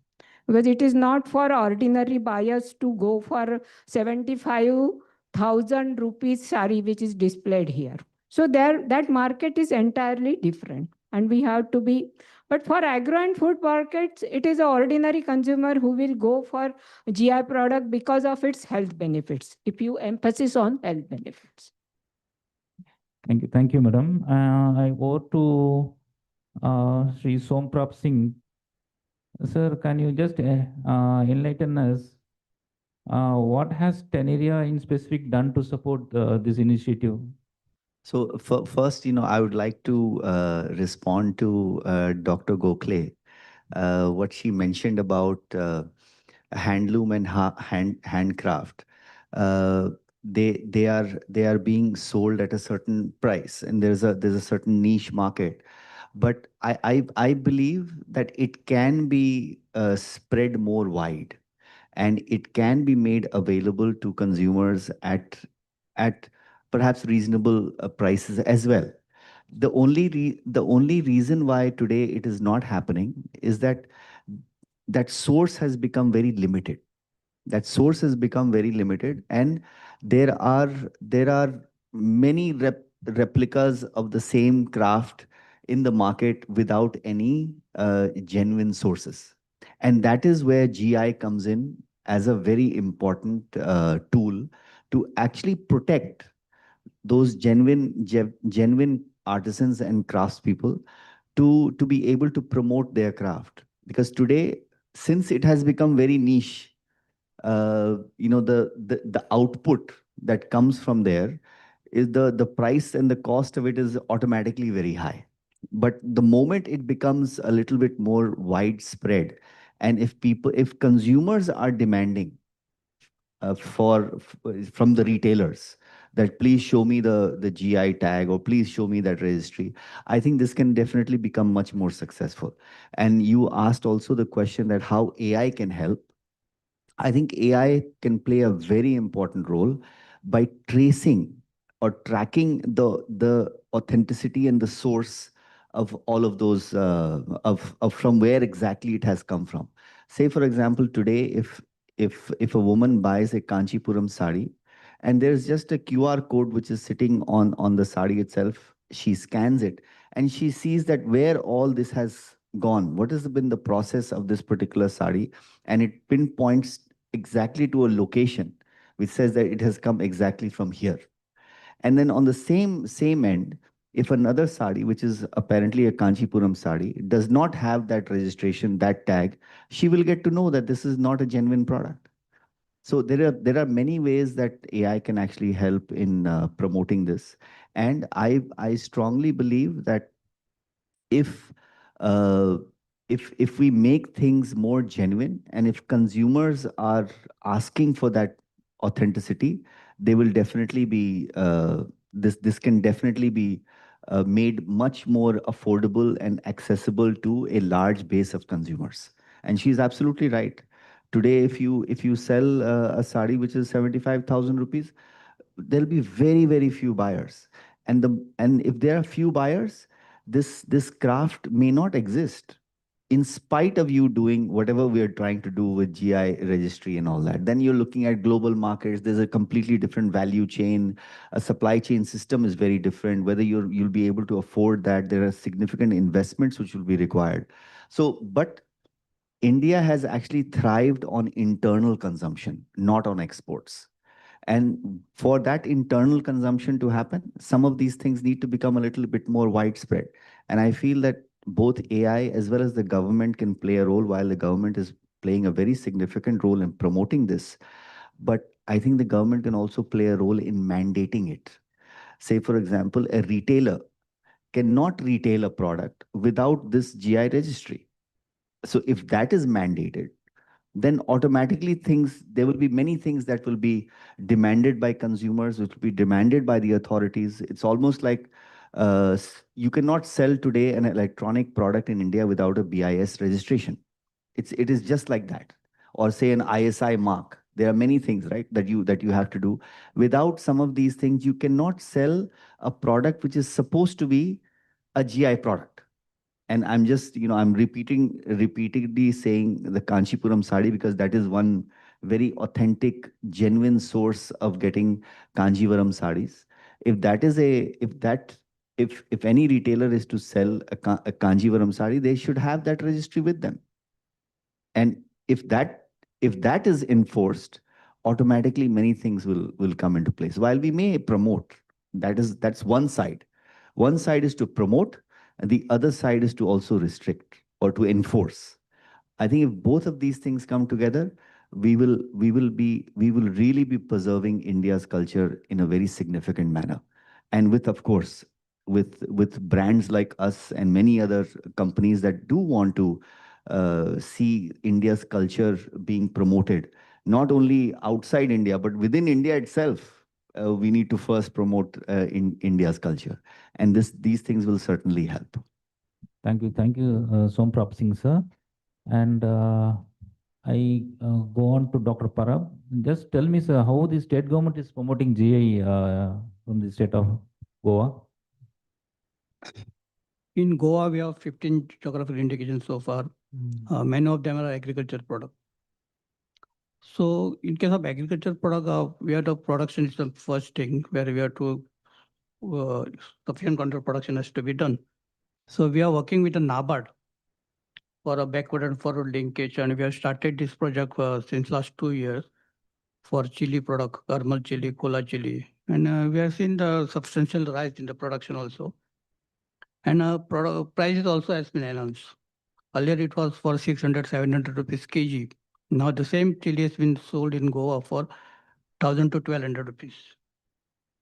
Because it is not for ordinary buyers to go for 75,000 rupees sari which is displayed here. So there, that market is entirely different, and we have to be. But for agro and food markets, it is an ordinary consumer who will go for GI product because of its health benefits, if you emphasis on health benefits. Thank you, madam. I go to Sri Somprap Singh. Sir, can you just enlighten us? What has Teneria in specific done to support this initiative? So first, I would like to respond to Dr. Gokhale, what she mentioned about handloom and handcraft. They are being sold at a certain price, and there's a certain niche market. But I believe that it can be spread more wide, and it can be made available to consumers at perhaps reasonable prices as well. The only reason why today it is not happening is that source has become very limited. That source has become very limited, and there are many replicas of the same craft in the market without any genuine sources. And that is where GI comes in as a very important tool to actually protect those genuine artisans and craftspeople to be able to promote their craft. Because today, since it has become very niche, the output that comes from there is the price and the cost of it is automatically very high. But the moment it becomes a little bit more widespread, and if consumers are demanding from the retailers that please show me the GI tag, or please show me that registry, I think this can definitely become much more successful. And you asked also the question that how AI can help. I think AI can play a very important role by tracing or tracking the authenticity and the source of all of those of from where exactly it has come from. Say, for example, today, if a woman buys a Kanchipuram sari, and there's just a QR code which is sitting on the sari itself, she scans it and she sees that where all this has gone, what has been the process of this particular sari, and it pinpoints exactly to a location which says that it has come exactly from here. And then on the same end, if another sari, which is apparently a Kanchipuram sari, does not have that registration, that tag, she will get to know that this is not a genuine product. So there are many ways that AI can actually help in promoting this. And I strongly believe that if uh, if we make things more genuine, and if consumers are asking for that authenticity, they will definitely be this can definitely be made much more affordable and accessible to a large base of consumers. And she's absolutely right. Today, if you sell a sari which is 75,000 rupees, there'll be very, very few buyers. And if there are few buyers, this craft may not exist in spite of you doing whatever we are trying to do with GI registry and all that. Then you're looking at global markets. There's a completely different value chain. A supply chain system is very different. Whether you'll be able to afford that, there are significant investments which will be required. So, but India has actually thrived on internal consumption, not on exports. And for that internal consumption to happen, some of these things need to become a little bit more widespread. And I feel that both AI as well as the government can play a role, while the government is playing a very significant role in promoting this. But I think the government can also play a role in mandating it. Say, for example, a retailer cannot retail a product without this GI registry. So if that is mandated, then automatically there will be many things that will be demanded by consumers, which will be demanded by the authorities. It's almost like you cannot sell today an electronic product in India without a BIS registration. It is just like that. Or say an ISI mark. There are many things, right, that you have to do. Without some of these things, you cannot sell a product which is supposed to be a GI product. And I'm just, I'm repeatedly saying the Kanchipuram sari because that is one very authentic, genuine source of getting Kanjivaram saris. If that is if any retailer is to sell a Kanjivaram sari, they should have that registry with them. And if that is enforced, automatically many things will come into place. While we may promote, that's one side. One side is to promote, and the other side is to also restrict or to enforce. I think if both of these things come together, we will really be preserving India's culture in a very significant manner. And with, of course, with brands like us and many other companies that do want to see India's culture being promoted, not only outside India, but within India itself. We need to first promote in India's culture. And these things will certainly help. Thank you. Thank you, Somprap Singh, sir. And I go on to Dr. Parab. Just tell me, sir, how the state government is promoting GI from the state of Goa? In Goa, we have 15 geographical indications so far. Many of them are agriculture products. So in case of agriculture product, we have the production is the first thing where we have to sufficient control production has to be done. So we are working with the NABARD for a backward and forward linkage, and we have started this project since last 2 years for chili product, caramel chili, cola chili, and we have seen the substantial rise in the production also. And product prices also has been announced. Earlier it was for 600, 700 rupees kg. Now the same chili has been sold in Goa for 1,000 to 1,200 rupees.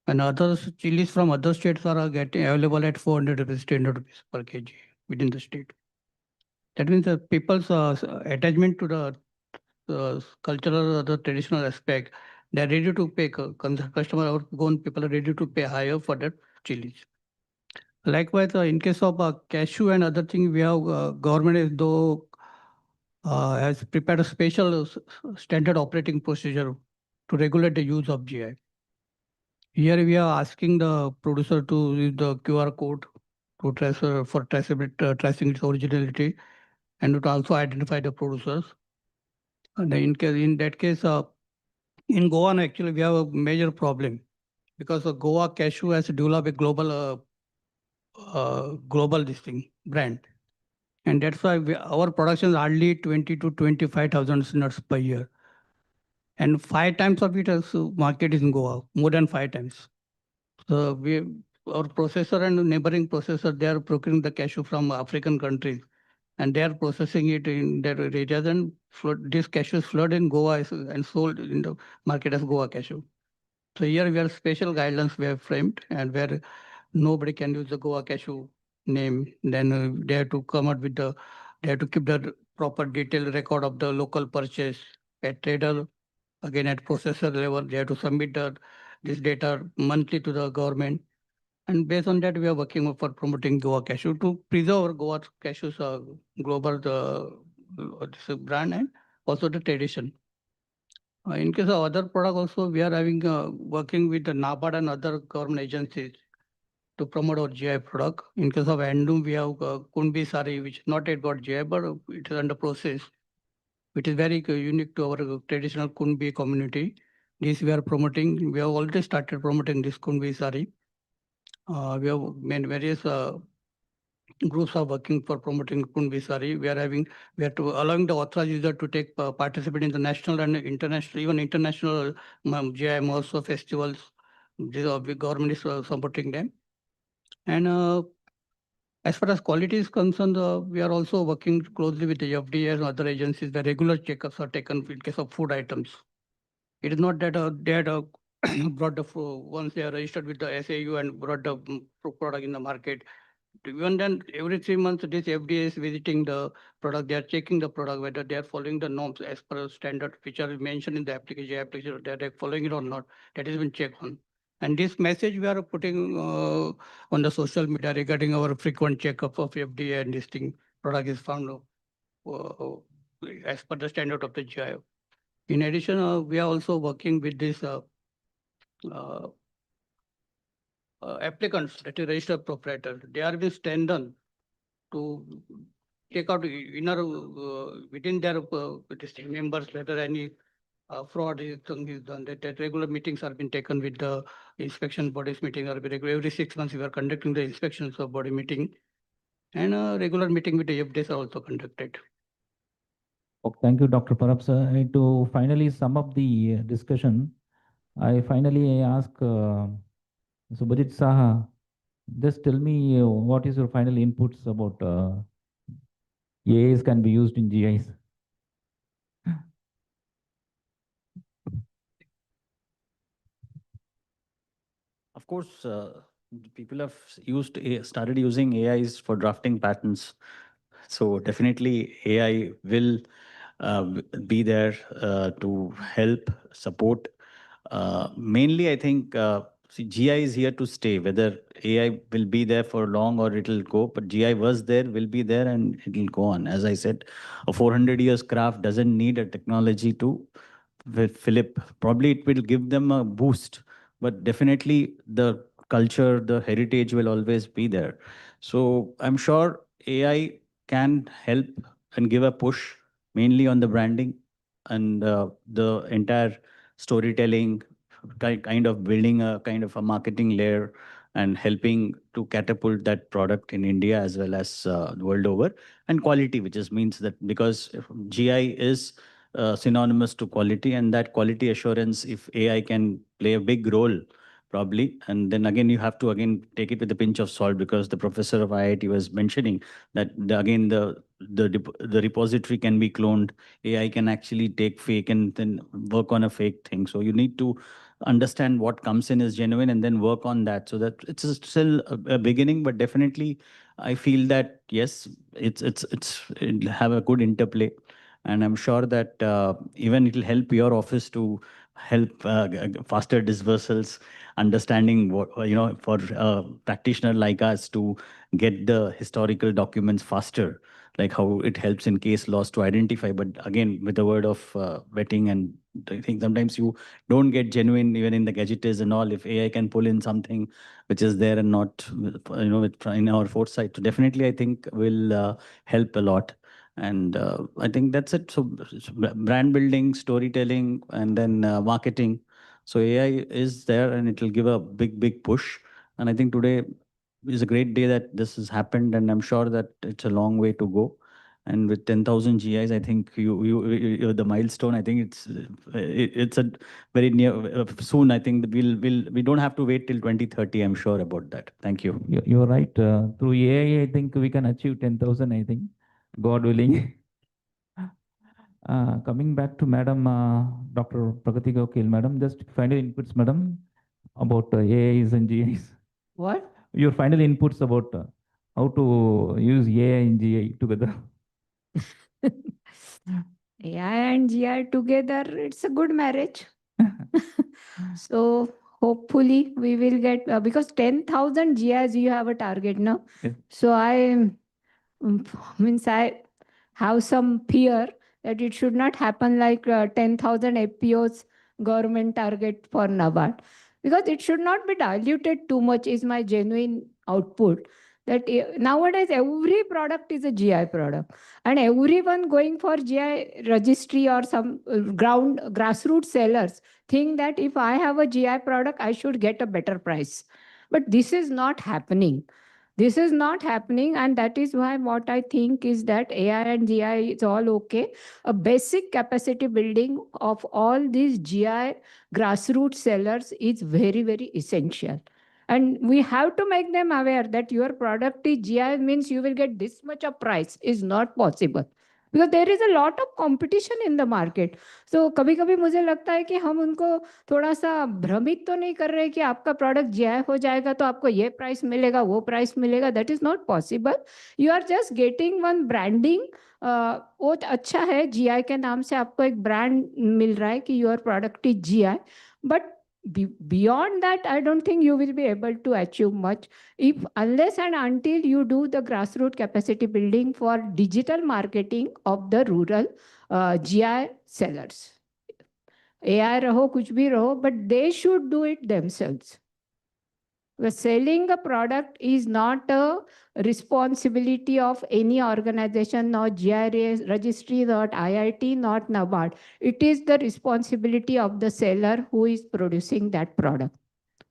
And other chilies from other states are getting available at 400 rupees, 300 rupees per kg within the state. That means the people's attachment to the cultural or the traditional aspect, they're ready to pay, customer or gone people are ready to pay higher for that chilies. Likewise, in case of cashew and other things, we have government is though has prepared a special standard operating procedure to regulate the use of GI. Here we are asking the producer to use the QR code to trace for tracing its originality and to also identify the producers. And in that case, in Goa, actually, we have a major problem because the Goa cashew has developed a global this thing brand, and that's why our production is hardly 20 to 25,000 nuts per year, and 5 times of it as market is in Goa, more than 5 times. So our processor and neighboring processor, they are procuring the cashew from African countries, and they are processing it in their areas, and this cashew is flooded in Goa and sold in the market as Goa cashew. So here we have special guidelines we have framed, and where nobody can use the Goa cashew name. Then they have to come out with they have to keep the proper detailed record of the local purchase at trader, again at processor level. They have to submit this data monthly to the government. And based on that, we are working for promoting Goa cashew to preserve Goa cashew's global this brand and also the tradition. In case of other product also, we are having working with the NABARD and other government agencies to promote our GI product. In case of handloom, we have Kunbi sari, which not yet got GI, but it is under process, which is very unique to our traditional Kunbi community. This we are promoting. We have already started promoting this Kunbi sari. We have made various groups are working for promoting Kunbi sari. We are to allowing the authorized user to take participate in the national and international, even international GI Mahotsav festivals. These are big government is supporting them. And as far as quality is concerned, we are also working closely with the FDA and other agencies. The regular checkups are taken in case of food items. It is not that they had brought the once they are registered with the SAU and brought the product in the market. Even then, every 3 months, this FDA is visiting the product. They are checking the product, whether they are following the norms as per standard, which are mentioned in the application, that they are following it or not. That has been checked on. And this message we are putting on the social media regarding our frequent checkup of FDA and this thing, product is found as per the standard of the GI. In addition, we are also working with this applicants, that is registered proprietor. They are being strengthened to take out inner within their members whether any fraud is done. That regular meetings are being taken with the inspection bodies meeting are regular. Every 6 months we are conducting the inspections of body meeting, and a regular meeting with the FDs are also conducted. Oh, thank you, Dr. Perhaps to finally sum up the discussion, I finally ask Subhajit Saha, just tell me what is your final inputs about AIs can be used in GIs? Of course, people have started using AIs for drafting patents. So definitely AI will be there to help support. Mainly, I think GI is here to stay. Whether AI will be there for long or it'll go, but GI was there, will be there, and it'll go on. As I said, a 400 years craft doesn't need a technology to Philip. Probably it will give them a boost, but definitely the culture, the heritage will always be there. So I'm sure AI can help and give a push mainly on the branding and the entire storytelling, kind of building a kind of a marketing layer and helping to catapult that product in India as well as the world over. And quality, which is means that because GI is synonymous to quality, and that quality assurance, if AI can play a big role, probably. And then again, you have to again take it with a pinch of salt, because the professor of IIT was mentioning that again the repository can be cloned. AI can actually take fake and then work on a fake thing. So you need to understand what comes in is genuine and then work on that. So that it's still a beginning, but definitely I feel that yes, it'll have a good interplay. And I'm sure that even it'll help your office to help faster dispersals, understanding what, for a practitioner like us to get the historical documents faster, like how it helps in case laws to identify. But again, with the word of vetting, and I think sometimes you don't get genuine even in the gadgets and all. If AI can pull in something which is there and not, in our foresight, so definitely I think will help a lot. And I think that's it. So brand building, storytelling, and then marketing. So AI is there and it will give a big push. And I think today is a great day that this has happened, and I'm sure that it's a long way to go. And with 10,000 GIs, I think you the milestone. I think it's a very near soon. I think that we don't have to wait till 2030. I'm sure about that. Thank you. You're right. Through AI, I think we can achieve 10,000, I think, God willing. Coming back to Madam Dr. Pragati Gokil, Madam, just final inputs, Madam, about AIs and GIs. What? Your final inputs about how to use AI and GI together. AI and GI together, it's a good marriage. So hopefully we will get, because 10,000 GIs you have a target now. Yes. So means I have some fear that it should not happen like 10,000 FPOs government target for NABARD. because it should not be diluted too much is my genuine output. That nowadays every product is a GI product, and everyone going for GI registry or some grassroots sellers think that if I have a GI product, I should get a better price. But this is not happening. This is not happening, and that is why what I think is that AI and GI is all okay. A basic capacity building of all these GI grassroots sellers is very, very essential. And we have to make them aware that your product is GI means you will get this much of price is not possible. Because there is a lot of competition in the market. So कभी कभी मुझे लगता है कि हम उनको थोड़ा सा भ्रमित तो नहीं कर रहे कि आपका प्रोडक्ट जीआई हो जाएगा तो आपको ये प्राइस मिलेगा वो प्राइस मिलेगा. That is not possible. You are just getting one branding. वो अच्छा है, जीआई के नाम से आपको एक ब्रांड मिल रहा है कि your product is GI. But beyond that, I don't think you will be able to achieve much if unless and until you do the grassroots capacity building for digital marketing of the rural GI sellers. AI raho, kuch bhi raho, but they should do it themselves. Because selling a product is not a responsibility of any organization, not GI registry, not IIT, not NABARD. It is the responsibility of the seller who is producing that product.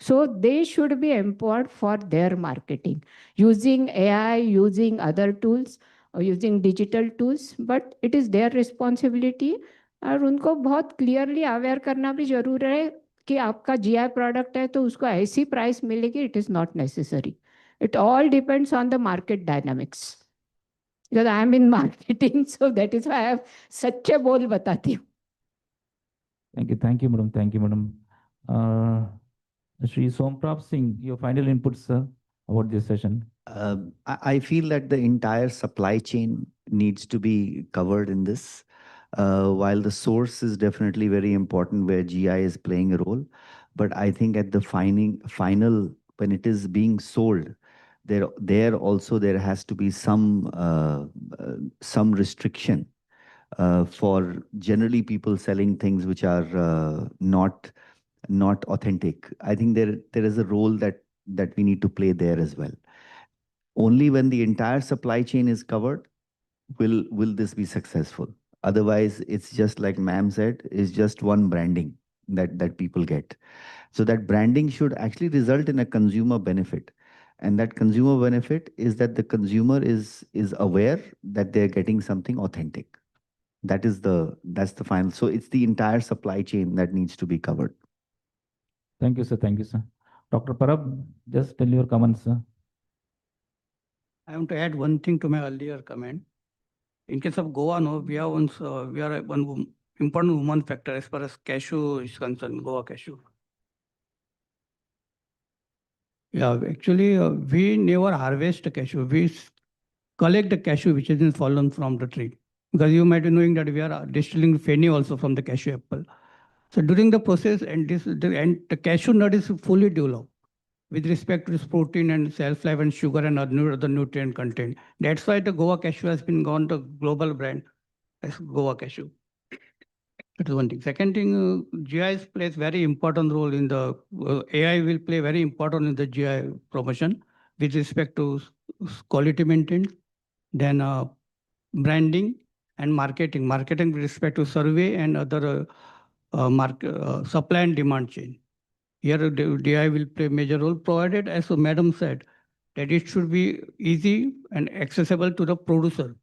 So they should be empowered for their marketing, using AI, using other tools, or using digital tools, but it is their responsibility. और उनको बहुत clearly aware करना भी जरूर है कि आपका GI product है तो उसको ऐसी प्राइस मिलेगी. It is not necessary. It all depends on the market dynamics. Because I am in marketing, so that is why I सच्चे बोल बताती हूँ. Thank you, madam. Thank you, madam. Shri Somprap Singh, your final inputs, sir, about this session. I feel that the entire supply chain needs to be covered in this. While the source is definitely very important where GI is playing a role, but I think at the final, when it is being sold, there also there has to be some restriction for generally people selling things which are not authentic. I think there is a role that we need to play there as well. Only when the entire supply chain is covered will this be successful. Otherwise, it's just like ma'am said, it's just one branding that people get. So that branding should actually result in a consumer benefit. And that consumer benefit is that the consumer is aware that they're getting something authentic. That's the final. So it's the entire supply chain that needs to be covered. Thank you, sir. Thank you, sir. Dr. Parab, just tell your comments, sir. I want to add one thing to my earlier comment. In case of Goa, no, we are one important woman factor as far as cashew is concerned, Goa cashew. Yeah, actually, we never harvest cashew. We collect the cashew which has been fallen from the tree. Because you might be knowing that we are distilling fenny also from the cashew apple. So during the process, and the cashew nut is fully developed with respect to this protein and shelf life and sugar and other nutrient content. That's why the Goa cashew has been gone to global brand as Goa cashew. That is one thing. Second thing, GI plays very important role in the AI will play very important in the GI promotion with respect to quality maintenance, then branding and marketing. Marketing with respect to survey and other supply and demand chain. Here, the DI will play major role, provided, as Madam said, that it should be easy and accessible to the producer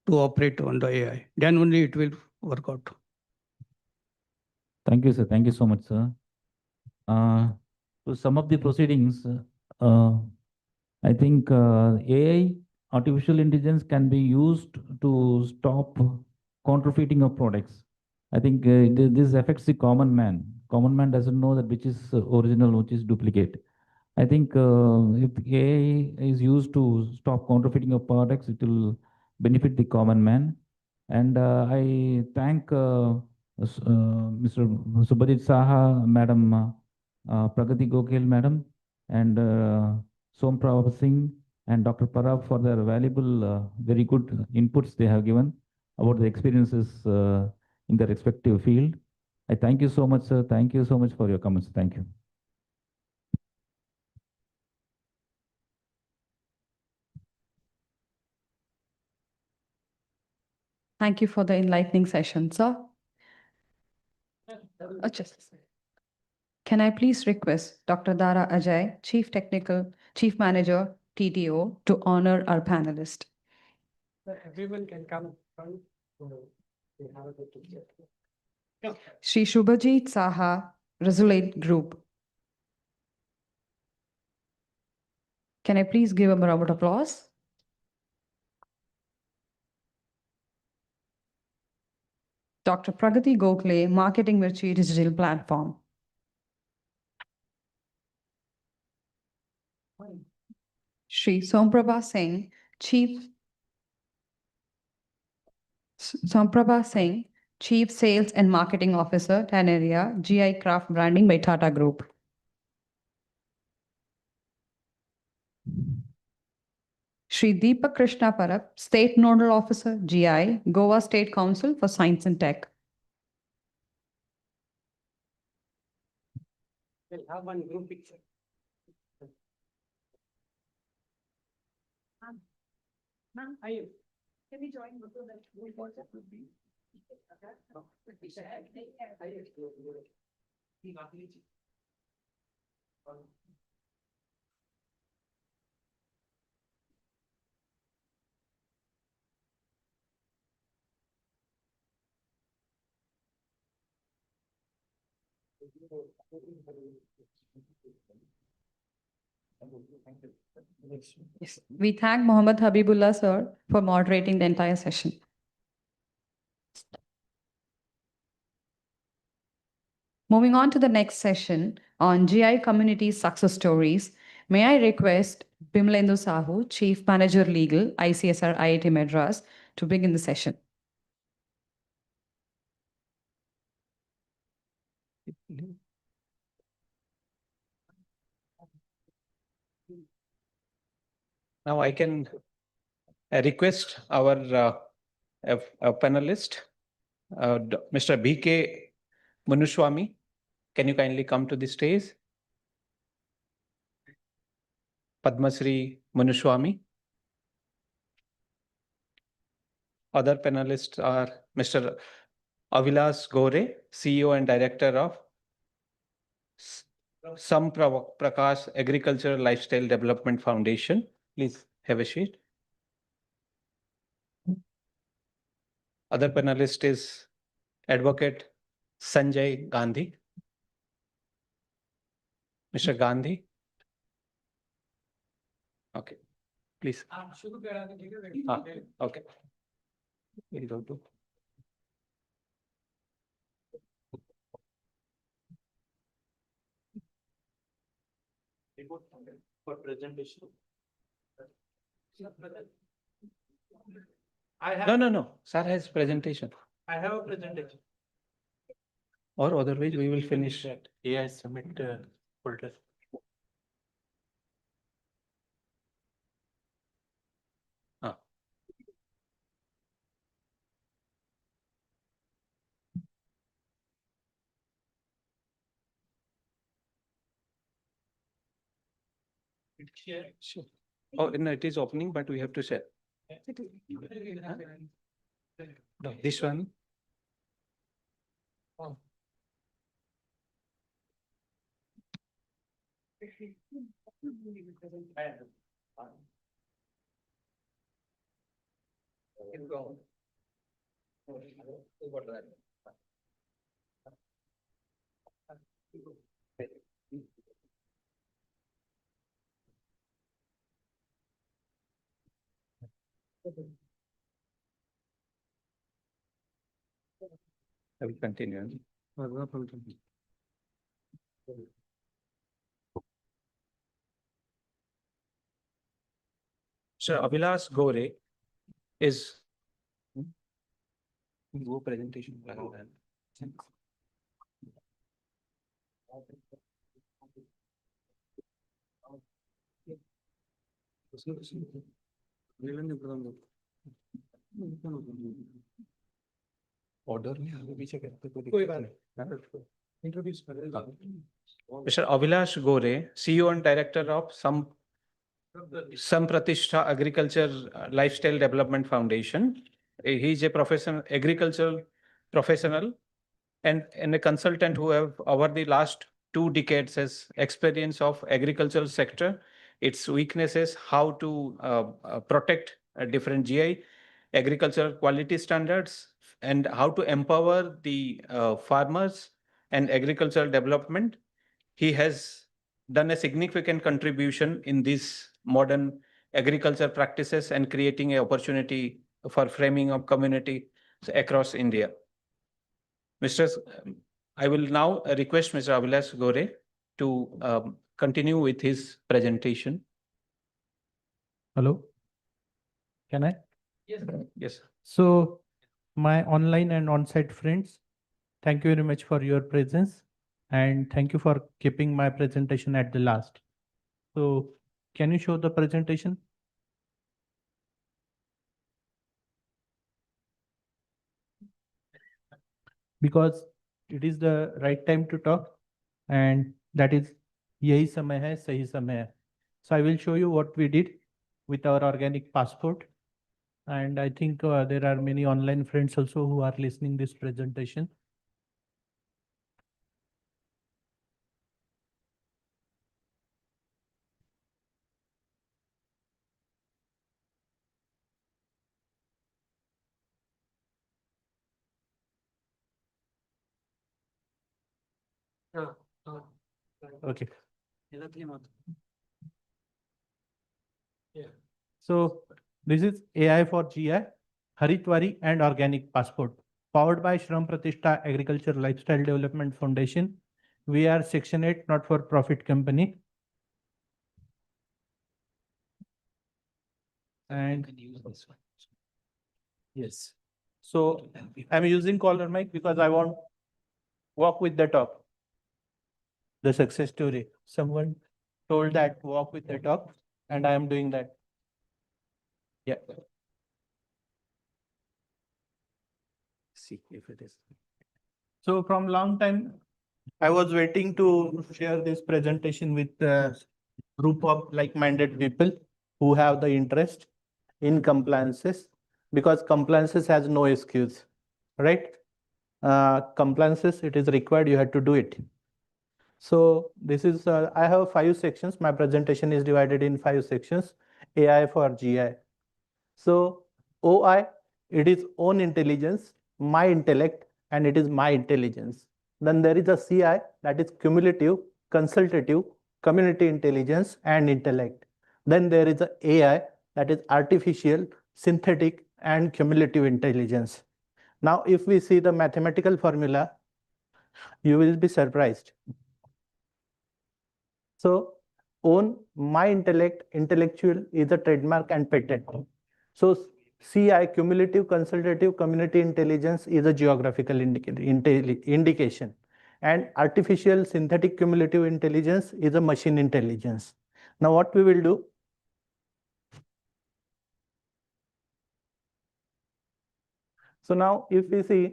to operate on the AI. Then only it will work out. Thank you, sir. Thank you so much, sir. To sum up the proceedings, I think AI, artificial intelligence, can be used to stop counterfeiting of products. I think this affects the common man. Common man doesn't know that which is original, which is duplicate. I think if AI is used to stop counterfeiting of products, it will benefit the common man. And I thank Mr. Subhajit Saha, Madam Pragati Gokhale, Madam, and Somprab Singh and Dr. Parab for their valuable, very good inputs they have given about the experiences in their respective field. I thank you so much, sir. Thank you so much for your comments. Thank you. Thank you for the enlightening session, sir. Just a second. Can I please request Dr. Dara Ajay, Chief Manager, TTO, to honor our panelist? Everyone can come front. We have a good picture. Shri Shubhajit Saha, Resolute Group. Can I please give him a round of applause? Dr. Pragati Gokhale, Marketing Mirchi Digital Platform. Shri Somprabha Singh, Chief Sales and Marketing Officer, Taneria, GI Craft Branding by Tata Group. Shri Deepak Krishna Parab, State Nodal Officer, GI, Goa State Council for Science and Tech. We'll have one group picture. Ma'am, are you? Can we join? Yes. We thank Mohammad Habibullah, sir, for moderating the entire session. Moving on to the next session on GI Community Success Stories, may I request Bimlendu Sahu, Chief Manager Legal, ICSR IIT Madras, to begin the session. Now I can request our panelist, Mr. B.K. Manuswamy. Can you kindly come to the stage? Padmasri Manuswamy. Other panelists are Mr. Avilas Gore, CEO and Director of Prakash Agricultural Lifestyle Development Foundation. Please have a seat. Other panelist is Advocate Sanjay Gandhi. Mr. Gandhi. Okay, please. Okay. We'll go to. For presentation. No. Sir has presentation. I have a presentation. Or otherwise we will finish. AI Summit folder. Share. Sure. Oh, no, it is opening, but we have to share. No, this one. Oh. I will continue. So Abhilash Gore is go presentation. Order Introduce Mr. Abhilash Gore, CEO and Director of Sampratishtha Agriculture Lifestyle Development Foundation. He's a professional, agricultural professional and a consultant who have over the last 2 decades has experience of agricultural sector, its weaknesses, how to protect different GI, agricultural quality standards, and how to empower the farmers and agricultural development. He has done a significant contribution in these modern agriculture practices and creating an opportunity for framing of community across India. I will now request Mr. Abhilash Gore to continue with his presentation. Hello, can I? Yes. Yes. So, my online and on-site friends, thank you very much for your presence and thank you for keeping my presentation at the last. So, can you show the presentation? Because it is the right time to talk and that is yahi samay hai, sahi samay hai. So I will show you what we did with our organic passport. And I think there are many online friends also who are listening this presentation. Okay. So this is AI for GI, Haritwari and Organic Passport, powered by Shram Pratishtha Agriculture Lifestyle Development Foundation. We are Section 8 not-for-profit company. And yes. So I'm using collar mic because I want walk with the talk. The success story. Someone told that walk with the talk, and I am doing that. Yeah. See if it is. So from long time, I was waiting to share this presentation with a group of like-minded people who have the interest in compliances, because compliances has no excuse, right? Compliances, it is required, you have to do it. So this is, I have 5 sections. My presentation is divided in 5 sections. AI for GI. So OI, it is own intelligence, my intellect, and it is my intelligence. Then there is a CI, that is cumulative, consultative, community intelligence, and intellect. Then there is a AI, that is artificial, synthetic, and cumulative intelligence. Now, if we see the mathematical formula, you will be surprised. So own, my intellect, intellectual is a trademark and patent. So CI, cumulative consultative community intelligence, is a geographical indication. And artificial synthetic cumulative intelligence is a machine intelligence. Now what we will do? So now if we see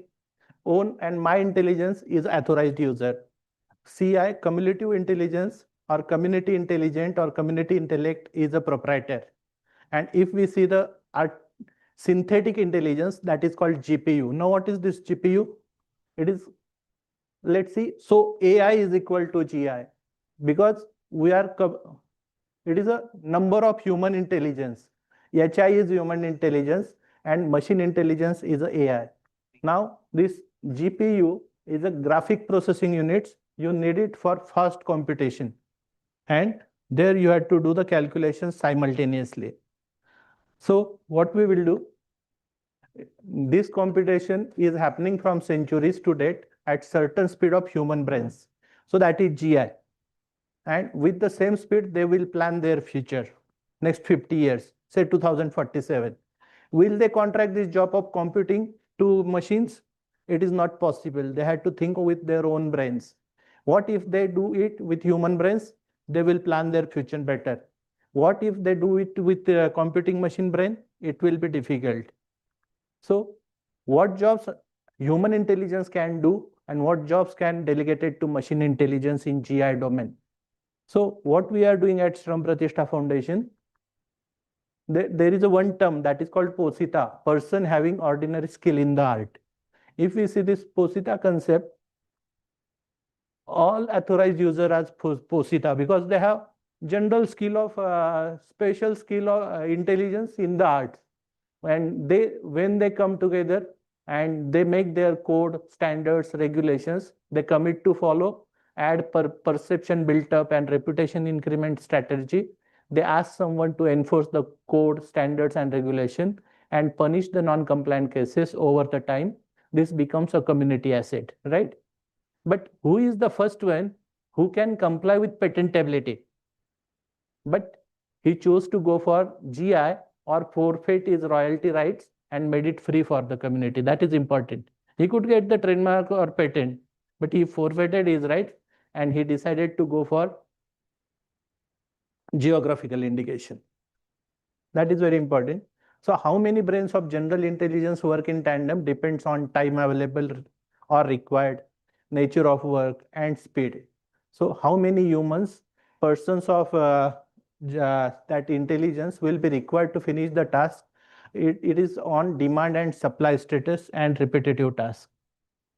own and my intelligence is authorized user. CI, cumulative intelligence or community intelligent or community intellect, is a proprietor. And if we see the synthetic intelligence, that is called GPU. Now what is this GPU? It is, let's see, so AI is equal to GI because we are, it is a number of human intelligence. HI is human intelligence and machine intelligence is a AI. Now this GPU is a graphic processing units. You need it for fast computation. And there you have to do the calculations simultaneously. So what we will do, this computation is happening from centuries to date at certain speed of human brains. So that is GI. And with the same speed, they will plan their future, next 50 years, say 2047. Will they contract this job of computing to machines? It is not possible. They had to think with their own brains. What if they do it with human brains? They will plan their future better. What if they do it with computing machine brain? It will be difficult. So what jobs human intelligence can do and what jobs can delegated to machine intelligence in GI domain? So what we are doing at Shram Pratishtha Foundation, there is a one term that is called posita, person having ordinary skill in the art. If we see this posita concept, all authorized users as posita because they have general skill of special skill of intelligence in the arts. And when they come together and they make their code, standards, regulations, they commit to follow, add perception built up and reputation increment strategy. They ask someone to enforce the code, standards, and regulation and punish the non-compliant cases over the time. This becomes a community asset, right? But who is the first one who can comply with patentability? But he chose to go for GI or forfeit his royalty rights and made it free for the community. That is important. He could get the trademark or patent, but he forfeited his rights and he decided to go for geographical indication. That is very important. So how many brains of general intelligence work in tandem depends on time available or required, nature of work, and speed. So how many persons of that intelligence will be required to finish the task? It is on demand and supply status and repetitive tasks.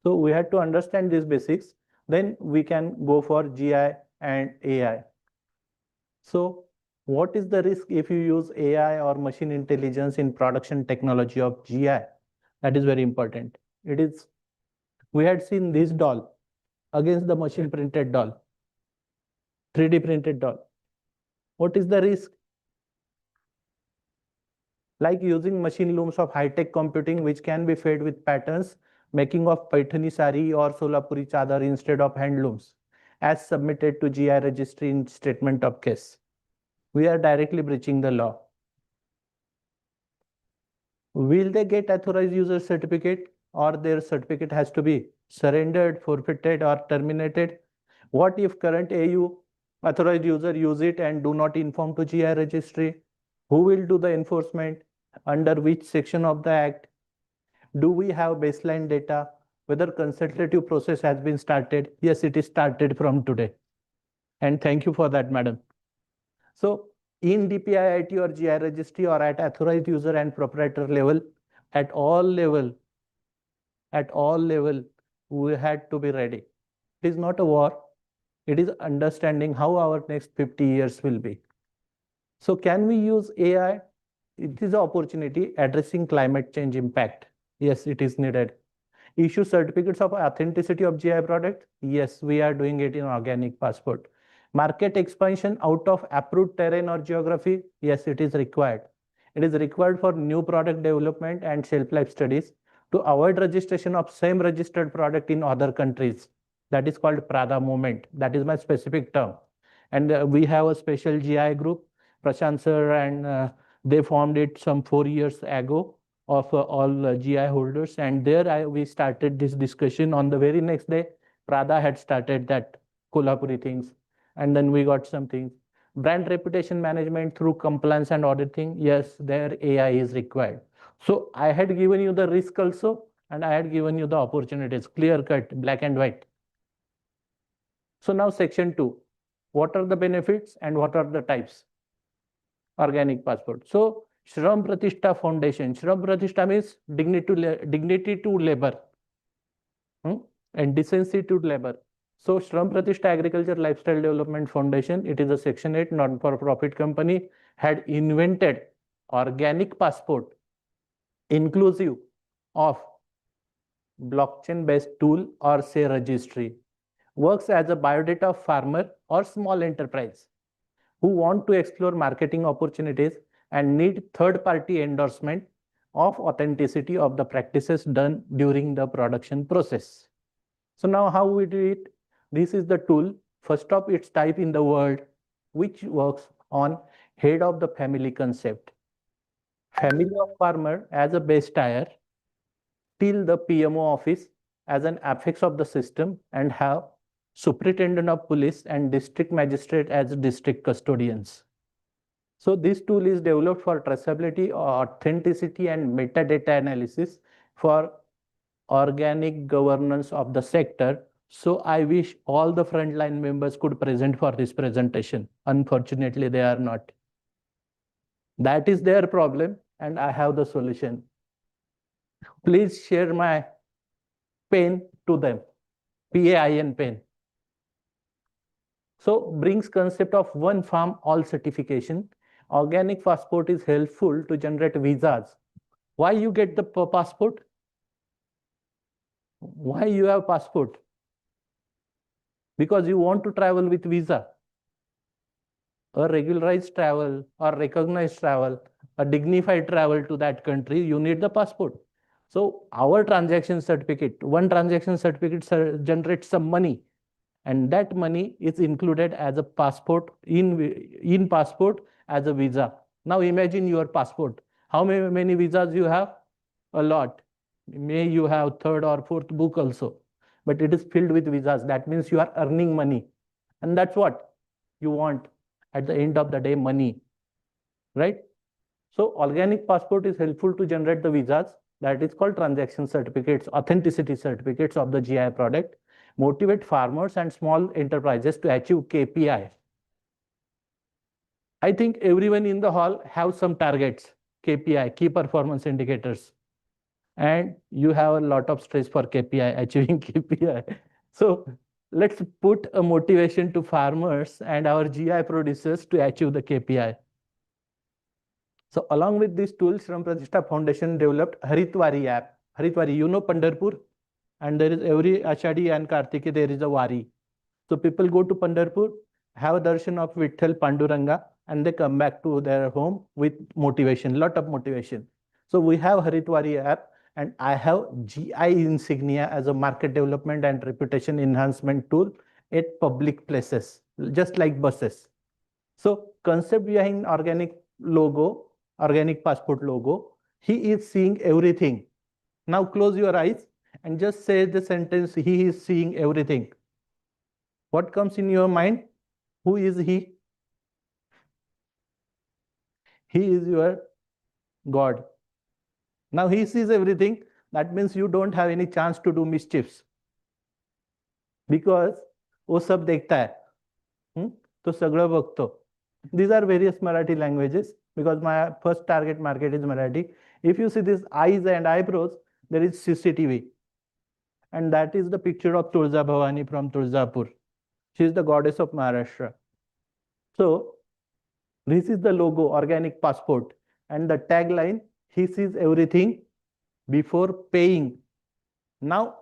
So we had to understand these basics. Then we can go for GI and AI. So what is the risk if you use AI or machine intelligence in production technology of GI? That is very important. We had seen this doll against the machine printed doll, 3D printed doll. What is the risk? Like using machine looms of high-tech computing, which can be fed with patterns, making of Paithani sari or Solapuri chadar instead of handlooms, as submitted to GI registry in statement of case. We are directly breaching the law. Will they get authorized user certificate or their certificate has to be surrendered, forfeited, or terminated? What if current AU authorized user use it and do not inform to GI registry? Who will do the enforcement? Under which section of the act? Do we have baseline data? Whether consultative process has been started? Yes, it is started from today. And thank you for that, madam. So in DPIIT or GI registry or at authorized user and proprietor level, at all level, we had to be ready. It is not a war. It is understanding how our next 50 years will be. So can we use AI? It is an opportunity addressing climate change impact. Yes, it is needed. Issue certificates of authenticity of GI product. Yes, we are doing it in organic passport. Market expansion out of approved terrain or geography. Yes, it is required. It is required for new product development and shelf life studies to avoid registration of same registered product in other countries. That is called Prada movement. That is my specific term. And we have a special GI group, Prashant sir, and they formed it some 4 years ago of all GI holders. And there we started this discussion. On the very next day, Prada had started that Kolhapuri things. And then we got some things. Brand reputation management through compliance and auditing. Yes, there AI is required. So I had given you the risk also, and I had given you the opportunities, clear cut, black and white. So now section 2. What are the benefits and what are the types? Organic passport. So Shram Pratishtha Foundation. Shram Pratishtha means dignity to labor and decency to labor. So Shram Pratishtha Agriculture Lifestyle Development Foundation, it is a Section 8 non-for-profit company, had invented organic passport inclusive of blockchain-based tool or say registry. Works as a biodata of farmer or small enterprise who want to explore marketing opportunities and need third-party endorsement of authenticity of the practices done during the production process. So now how we do it? This is the tool, first of its type in the world, which works on head of the family concept. Family of farmer as a base tier till the PMO office as an apex of the system and have superintendent of police and district magistrate as district custodians. So this tool is developed for traceability, authenticity, and metadata analysis for organic governance of the sector. So I wish all the frontline members could present for this presentation. Unfortunately, they are not. That is their problem, and I have the solution. Please share my pain to them. PAIN pain. So brings concept of one farm, all certification. Organic passport is helpful to generate visas. Why you get the passport? Why you have passport? Because you want to travel with visa. A regularized travel or recognized travel, a dignified travel to that country, you need the passport. So our transaction certificate, one transaction certificate generates some money, and that money is included as a passport in passport as a visa. Now imagine your passport. How many visas you have? A lot. May you have third or fourth book also, but it is filled with visas. That means you are earning money, and that's what you want at the end of the day, money, right? So organic passport is helpful to generate the visas. That is called transaction certificates, authenticity certificates of the GI product. Motivate farmers and small enterprises to achieve KPI. I think everyone in the hall have some targets, KPI, key performance indicators. And you have a lot of stress for KPI, achieving KPI. So let's put a motivation to farmers and our GI producers to achieve the KPI. So along with these tools, Shram Pratishtha Foundation developed Haritwari app. Haritwari, you know Pandharpur? And there is every Ashadi and Kartike, there is a Wari. So people go to Pandharpur, have a darshan of Vitthal Panduranga, and they come back to their home with motivation, lot of motivation. So we have Haritwari app, and I have GI insignia as a market development and reputation enhancement tool at public places, just like buses. So concept behind organic logo, organic passport logo, he is seeing everything. Now close your eyes and just say the sentence, he is seeing everything. What comes in your mind? Who is he? He is your God. Now he sees everything. That means you don't have any chance to do mischiefs. Because वो सब देखता है. तो सगळं बघतो. These are various Marathi languages because my first target market is Marathi. If you see these eyes and eyebrows, there is CCTV. And that is the picture of Tulza Bhavani from Tulzapur. She is the goddess of Maharashtra. So this is the logo, organic passport. And the tagline, he sees everything before paying. Now,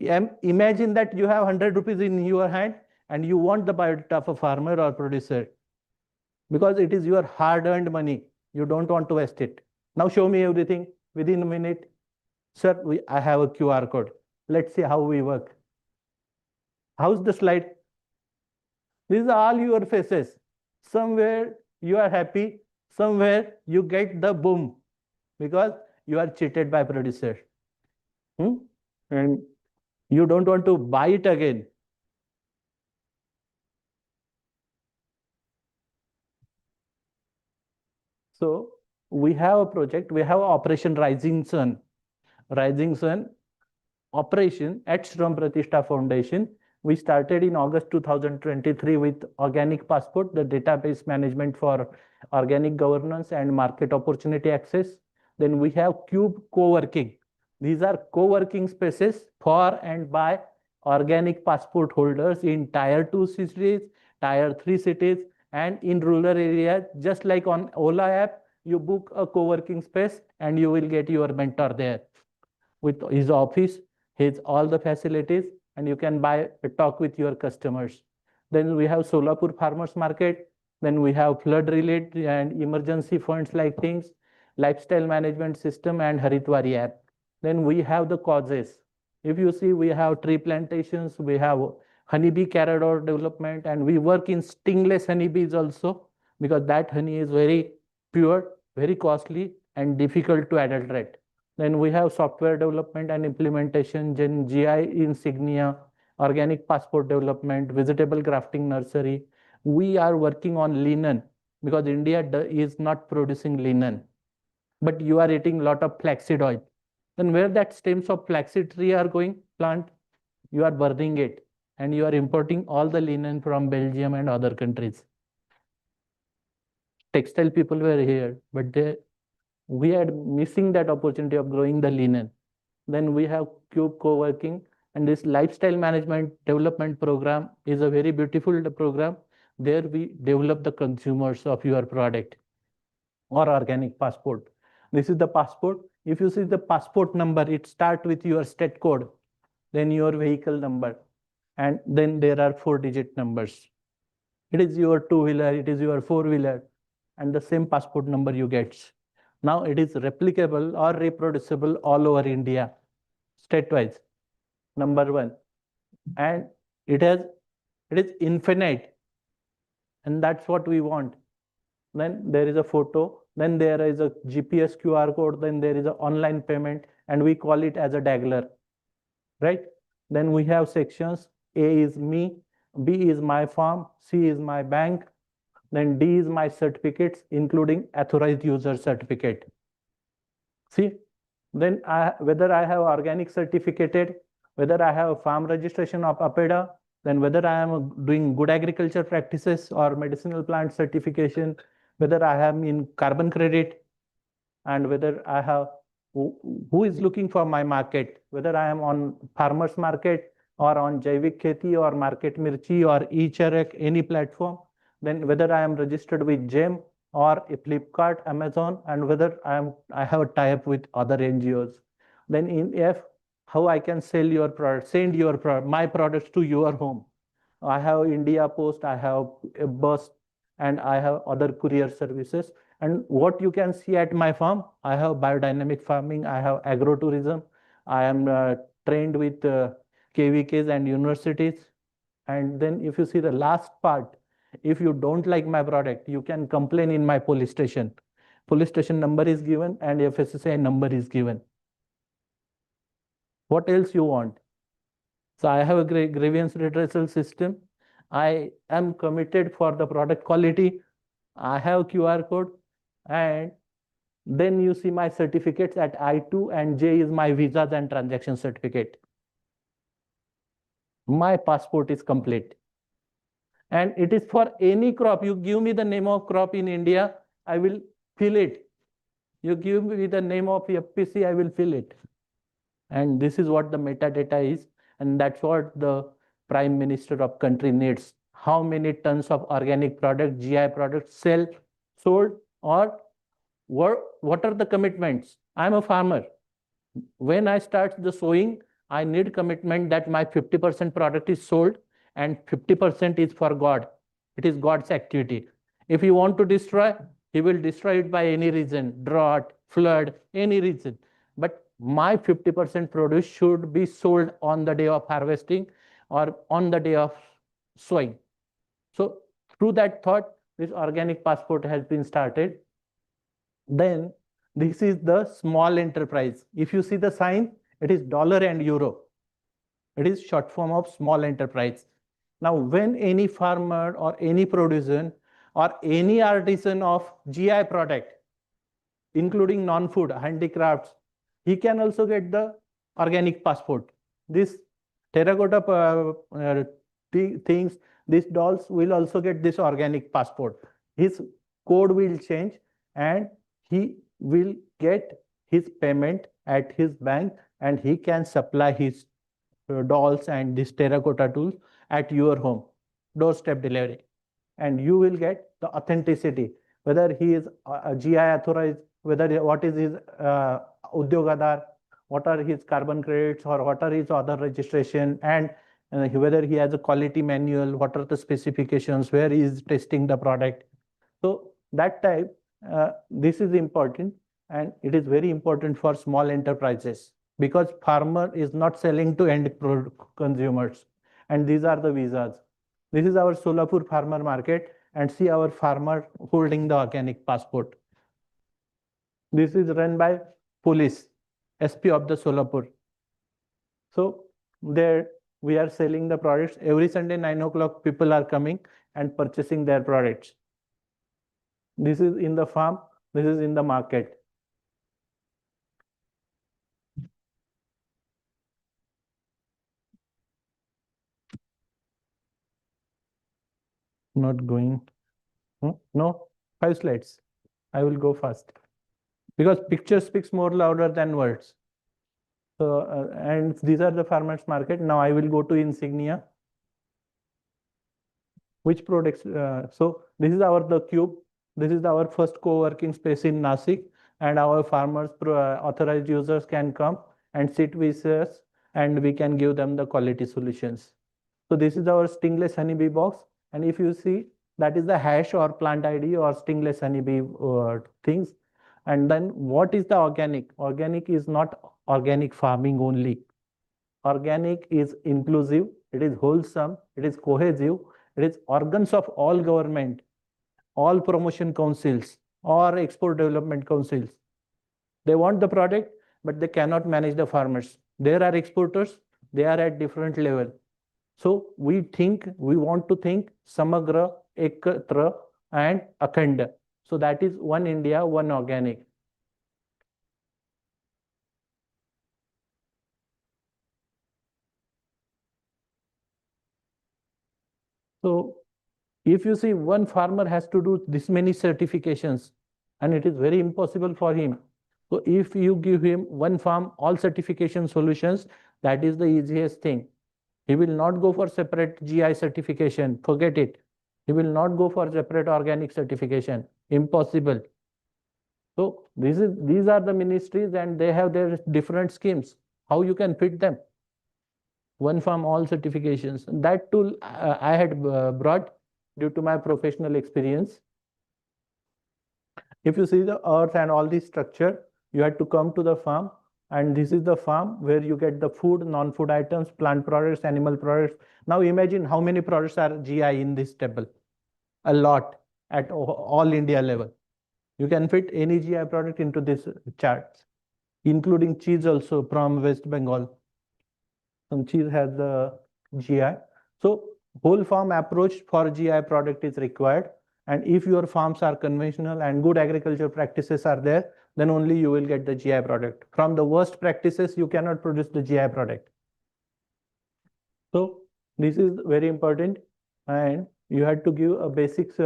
imagine that you have 100 rupees in your hand and you want the biodata of a farmer or producer because it is your hard-earned money. You don't want to waste it. Now show me everything within a minute. Sir, I have a QR code. Let's see how we work. How's the slide? These are all your faces. Somewhere you are happy, somewhere you get the boom because you are cheated by producer. And you don't want to buy it again. So we have a project, we have Operation Rising Sun. Rising Sun operation at Shram Pratishtha Foundation. We started in August 2023 with Organic Passport, the database management for organic governance and market opportunity access. Then we have Cube Co-working. These are co-working spaces for and by organic passport holders in Tier 2 cities, Tier 3 cities, and in rural areas. Just like on Ola app, you book a co-working space and you will get your mentor there with his office, his all the facilities, and you can talk with your customers. Then we have Solapur Farmers Market. Then we have flood related and emergency funds like things, lifestyle management system, and Haritwari app. Then we have the causes. If you see, we have tree plantations, we have honeybee corridor development, and we work in stingless honeybees also because that honey is very pure, very costly, and difficult to adulterate. Then we have software development and implementation, Gen GI insignia, organic passport development, vegetable grafting nursery. We are working on linen because India is not producing linen, but you are eating a lot of flaxseed oil. Then where that stems of flaxseed tree are going, plant, you are burning it and you are importing all the linen from Belgium and other countries. textile people were here, but we are missing that opportunity of growing the linen. Then we have Cube co-working, and this lifestyle management development program is a very beautiful program. There we develop the consumers of your product or organic passport. This is the passport. If you see the passport number, it starts with your state code, then your vehicle number, and then there are 4-digit numbers. It is your two-wheeler, it is your four-wheeler, and the same passport number you get. Now it is replicable or reproducible all over India, state-wise, number one. And it is infinite, and that's what we want. Then there is a photo, then there is a GPS QR code, then there is an online payment, and we call it as a Dagler, right? Then we have sections. A is me, B is my farm, C is my bank, then D is my certificates, including authorized user certificate. See, then whether I have organic certificated, whether I have a farm registration of APEDA, then whether I am doing good agriculture practices or medicinal plant certification, whether I am in carbon credit, and whether I have who is looking for my market, whether I am on farmers market or on Jaivik Kheti or Market Mirchi or eCharek, any platform, then whether I am registered with GEM or Flipkart, Amazon, and whether I have a tie-up with other NGOs. Then in F, how I can sell your product, send your product, my products to your home. I have India Post, I have a bus, and I have other courier services. And what you can see at my farm, I have biodynamic farming, I have agrotourism, I am trained with KVKs and universities. And then if you see the last part, if you don't like my product, you can complain in my police station. Police station number is given and FSSAI number is given. What else you want? So I have a grievance redressal system. I am committed for the product quality. I have QR code, and then you see my certificates at I2, and J is my visas and transaction certificate. My passport is complete. And it is for any crop. You give me the name of crop in India, I will fill it. You give me the name of FPC, I will fill it. And this is what the metadata is. And that's what the Prime Minister of country needs. How many tons of organic product, GI products sold, or what are the commitments? I'm a farmer. When I start the sowing, I need commitment that my 50% product is sold and 50% is for God. It is God's activity. If you want to destroy, he will destroy it by any reason, drought, flood, any reason. But my 50% produce should be sold on the day of harvesting or on the day of sowing. So through that thought, this organic passport has been started. Then this is the small enterprise. If you see the sign, it is dollar and euro. It is short form of small enterprise. Now, when any farmer or any producer or any artisan of GI product, including non-food, handicrafts, he can also get the organic passport. This terracotta things, these dolls will also get this organic passport. His code will change and he will get his payment at his bank, and he can supply his dolls and these terracotta tools at your home, doorstep delivery. And you will get the authenticity, whether he is a GI authorized, whether what is his Udyogadar, what are his carbon credits, or what are his other registration, and whether he has a quality manual, what are the specifications, where he is testing the product. So that type, this is important, and it is very important for small enterprises because farmer is not selling to end consumers. And these are the visas. This is our Solapur farmer market, and see our farmer holding the organic passport. This is run by police, SP of the Solapur. So there we are selling the products. Every Sunday, 9 o'clock, people are coming and purchasing their products. This is in the farm, this is in the market. Not going. No? 5 slides. I will go fast because picture speaks more louder than words. So, and these are the farmers market. Now I will go to Insignia. Which products? So this is the cube. This is our first co-working space in Nasik, and our farmers, authorized users can come and sit with us, and we can give them the quality solutions. So this is our stingless honeybee box, and if you see, that is the hash or plant ID or stingless honeybee things. And then what is the organic? Organic is not organic farming only. Organic is inclusive, it is wholesome, it is cohesive, it is organs of all government, all promotion councils or export development councils. They want the product, but they cannot manage the farmers. There are exporters, they are at different level. So we want to think Samagra, Ekatra and Akhanda. So that is one India, one organic. So if you see, one farmer has to do this many certifications, and it is very impossible for him. So if you give him one farm, all certification solutions, that is the easiest thing. He will not go for separate GI certification. Forget it. He will not go for separate organic certification. Impossible. So these are the ministries, and they have their different schemes. How you can fit them? One farm, all certifications. That tool I had brought due to my professional experience. If you see the earth and all this structure, you had to come to the farm, and this is the farm where you get the food, non-food items, plant products, animal products. Now imagine how many products are GI in this table. A lot at all India level. You can fit any GI product into this chart, including cheese also from West Bengal. Some cheese has the GI. So whole farm approach for GI product is required. And if your farms are conventional and good agriculture practices are there, then only you will get the GI product. From the worst practices, you cannot produce the GI product. So this is very important, and you had to give a basics.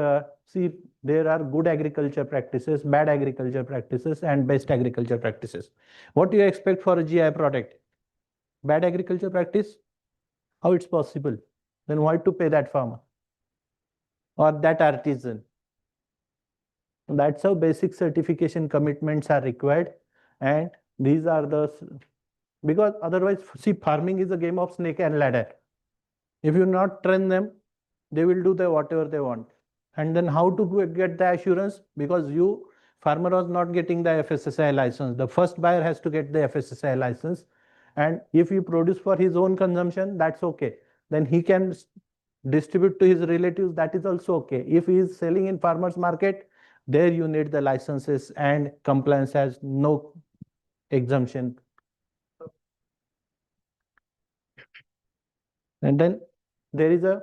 See, there are good agriculture practices, bad agriculture practices, and best agriculture practices. What do you expect for a GI product? Bad agriculture practice? How it's possible? Then why to pay that farmer or that artisan? That's how basic certification commitments are required. And these are the, because otherwise, see, farming is a game of snake and ladder. If you not train them, they will do whatever they want. And then how to get the assurance? Because farmer was not getting the FSSAI license. The first buyer has to get the FSSAI license. And if you produce for his own consumption, that's okay. Then he can distribute to his relatives, that is also okay. If he is selling in farmers market, there you need the licenses, and compliance has no exemption. And then there is a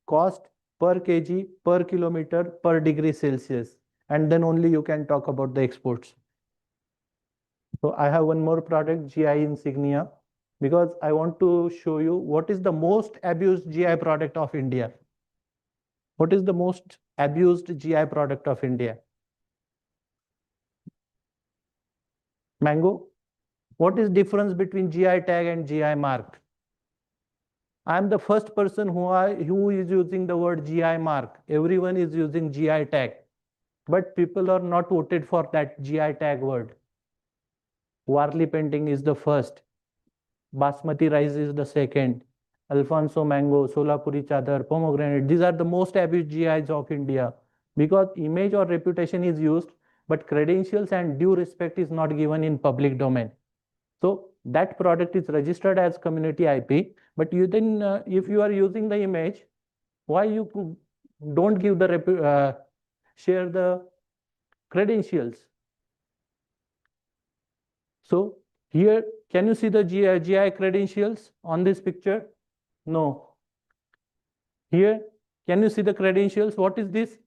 cost per kg, per kilometer, per degree Celsius. And then only you can talk about the exports. So I have one more product, GI Insignia, because I want to show you what is the most abused GI product of India. What is the most abused GI product of India? Mango. What is difference between GI tag and GI mark? I am the first person who is using the word GI mark. Everyone is using GI tag, but people are not voted for that GI tag word. Warli painting is the first. Basmati rice is the second. Alfonso mango, Solapuri chadar, pomegranate. These are the most abused GIs of India, because image or reputation is used, but credentials and due respect is not given in public domain. So that product is registered as community IP, but you then, if you are using the image, why you don't give the share the credentials? So here, can you see the GI credentials on this picture? No. Here, can you see the credentials? What is this?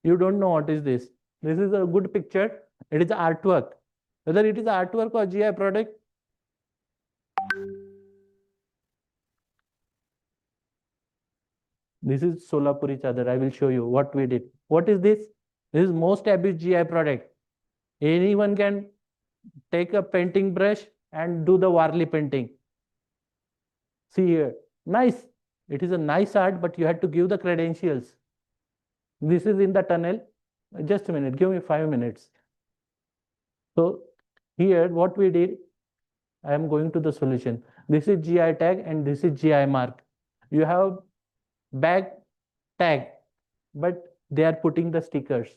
You don't know what is this. This is a good picture. It is artwork. Whether it is artwork or GI product, This is Solapuri chadar. I will show you what we did. What is this? This is most abused GI product. Anyone can take a painting brush and do the Warli painting. See here, nice. It is a nice art, but you had to give the credentials. This is in the tunnel. Just a minute, give me 5 minutes. So here what we did, I am going to the solution. This is GI tag and this is GI mark. You have bag tag, but they are putting the stickers.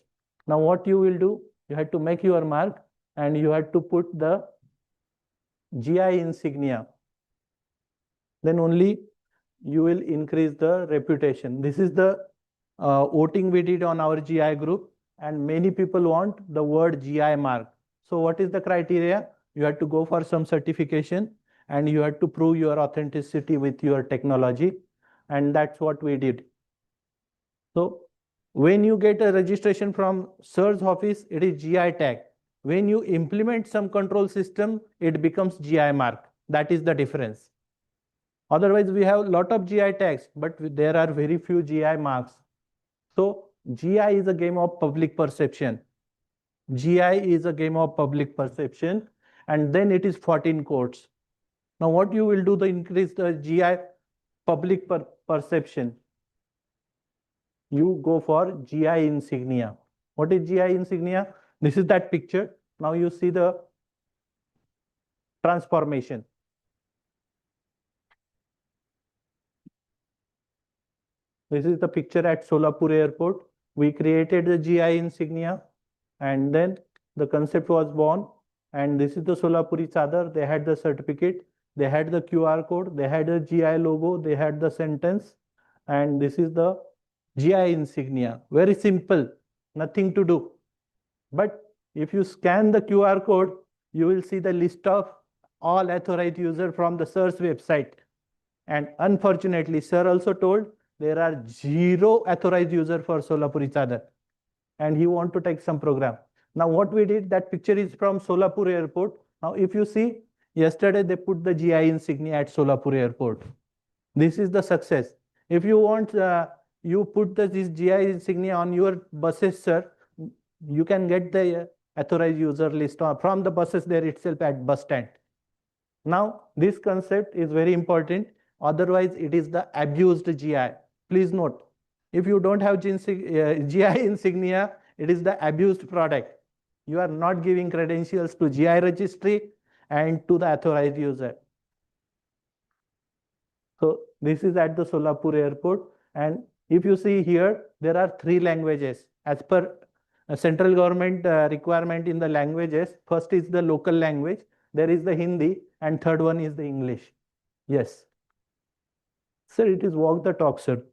Now what you will do, you have to make your mark and you have to put the GI insignia. Then only you will increase the reputation. This is the voting we did on our GI group, and many people want the word GI mark. So what is the criteria? You have to go for some certification and you have to prove your authenticity with your technology, and that's what we did. So when you get a registration from SIR's office, it is GI tag. When you implement some control system, it becomes GI mark. That is the difference. Otherwise, we have a lot of GI tags, but there are very few GI marks. So GI is a game of public perception. GI is a game of public perception, and then it is 14 codes. Now what you will do to increase the GI public perception? You go for GI insignia. What is GI insignia? This is that picture. Now you see the transformation. This is the picture at Solapur airport. We created the GI insignia and then the concept was born. And this is the Solapuri chadar. They had the certificate, they had the QR code, they had the GI logo, they had the sentence, and this is the GI insignia. Very simple, nothing to do. But if you scan the QR code, you will see the list of all authorized users from the SIR's website. And unfortunately, SIR also told there are 0 authorized users for Solapuri chadar, and he want to take some program. Now what we did, that picture is from Solapur airport. Now if you see, yesterday they put the GI insignia at Solapur airport. This is the success. If you want, you put this GI insignia on your buses, sir, you can get the authorized user list from the buses there itself at bus stand. Now this concept is very important. Otherwise, it is the abused GI. Please note, if you don't have GI insignia, it is the abused product. You are not giving credentials to GI registry and to the authorized user. So this is at the Solapur airport. And if you see here, there are 3 languages. As per central government requirement in the languages, first is the local language, there is the Hindi, and third one is the English. Yes. Sir, it is walk the talk, sir.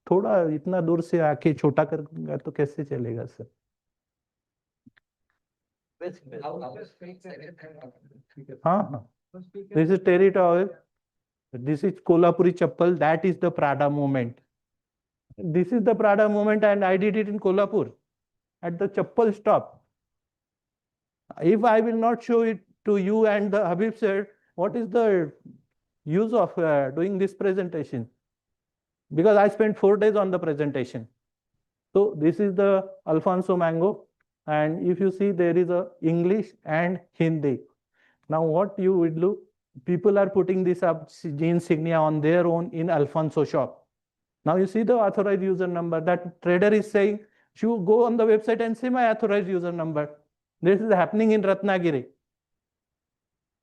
थोड़ा इतना दूर से आके छोटा करूंगा तो कैसे चलेगा सर? हाँ, this is territory. This is Kolhapuri chappal. That is the Prada movement. This is the Prada movement, and I did it in Kolhapur at the chappal stop. If I will not show it to you and the Habib sir, what is the use of doing this presentation? Because I spent 4 days on the presentation. So this is the Alfonso mango, and if you see, there is a English and Hindi. Now what you would do, people are putting this up insignia on their own in Alfonso shop. Now you see the authorized user number. That trader is saying, you go on the website and see my authorized user number. This is happening in Ratnagiri.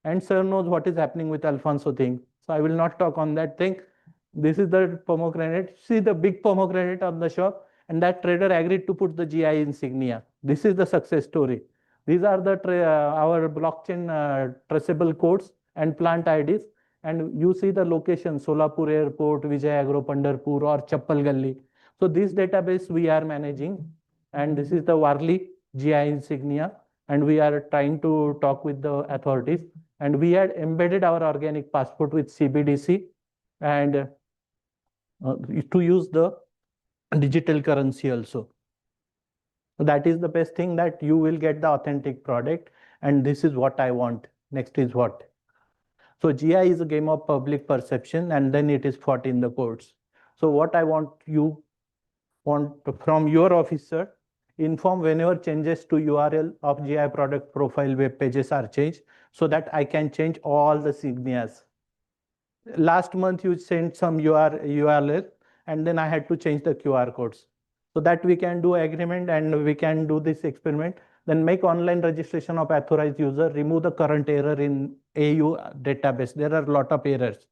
And sir knows what is happening with Alfonso thing. So I will not talk on that thing. This is the pomegranate. See the big pomegranate on the shop, and that trader agreed to put the GI insignia. This is the success story. These are the our blockchain traceable codes and plant IDs. And you see the location, Solapur Airport, Vijay Agro, Pandharpur, or Chappal Galli. So this database we are managing. And this is the Warli GI insignia. And we are trying to talk with the authorities. And we had embedded our organic passport with CBDC and to use the digital currency also. So that is the best thing, that you will get the authentic product. And this is what I want. Next is what? So GI is a game of public perception, and then it is fought in the courts. So what I want from your officer, inform whenever changes to URL of GI product profile web pages are changed, so that I can change all the signias. Last month you sent some URL and then I had to change the QR codes. So that we can do agreement and we can do this experiment. Then make online registration of authorized user, remove the current error in AU database. There are a lot of errors.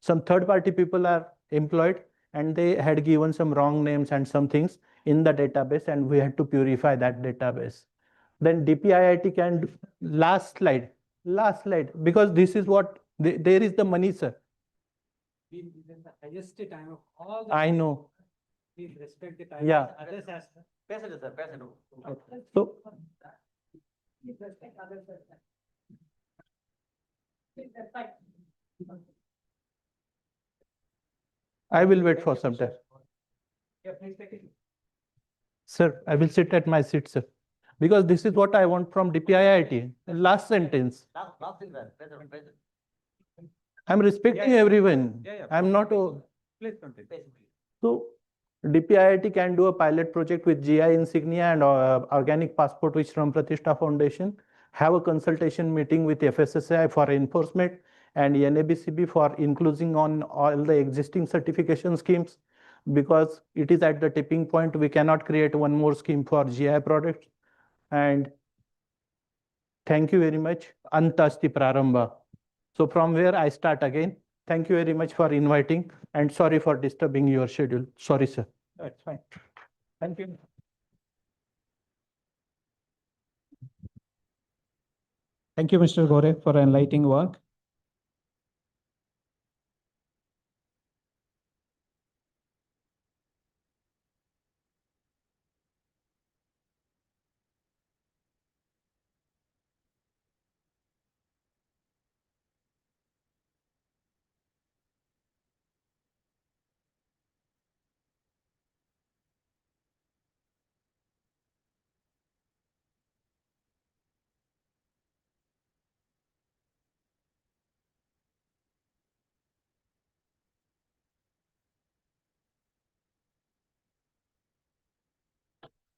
Some third-party people are employed and they had given some wrong names and some things in the database, and we had to purify that database. Then DPIIT can do, last slide, because this is what, there is the money, sir. The highest time of all I know. Please respect the time. Yeah. Others has. So, I will wait for some time. Yeah, please take it. Sir, I will sit at my seat, sir. Because this is what I want from DPIIT. Last sentence. I'm respecting everyone. I'm not. Please continue. So DPIIT can do a pilot project with GI insignia and organic passport with Shram Pratishtha Foundation, have a consultation meeting with FSSAI for enforcement and NABCB for including on all the existing certification schemes, because it is at the tipping point. We cannot create one more scheme for GI products. And thank you very much. Antasti Prarambha. So from where I start again. Thank you very much for inviting, and sorry for disturbing your schedule. Sorry, sir. That's fine. Thank you. Thank you, Mr. Gore, for enlightening work.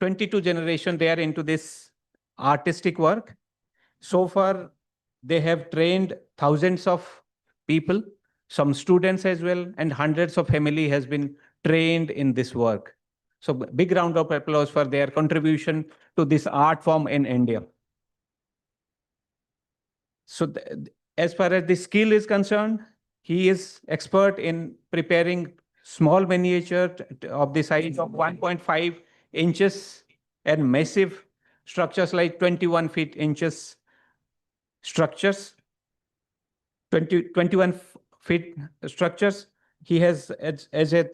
'22 generation, they are into this artistic work. So far, they have trained thousands of people, some students as well, and hundreds of family has been trained in this work. So big round of applause for their contribution to this art form in India. So as far as the skill is concerned, he is expert in preparing small miniature of the size of 1.5 inches and massive structures like 21 inches structures, 21 feet structures. He has, as a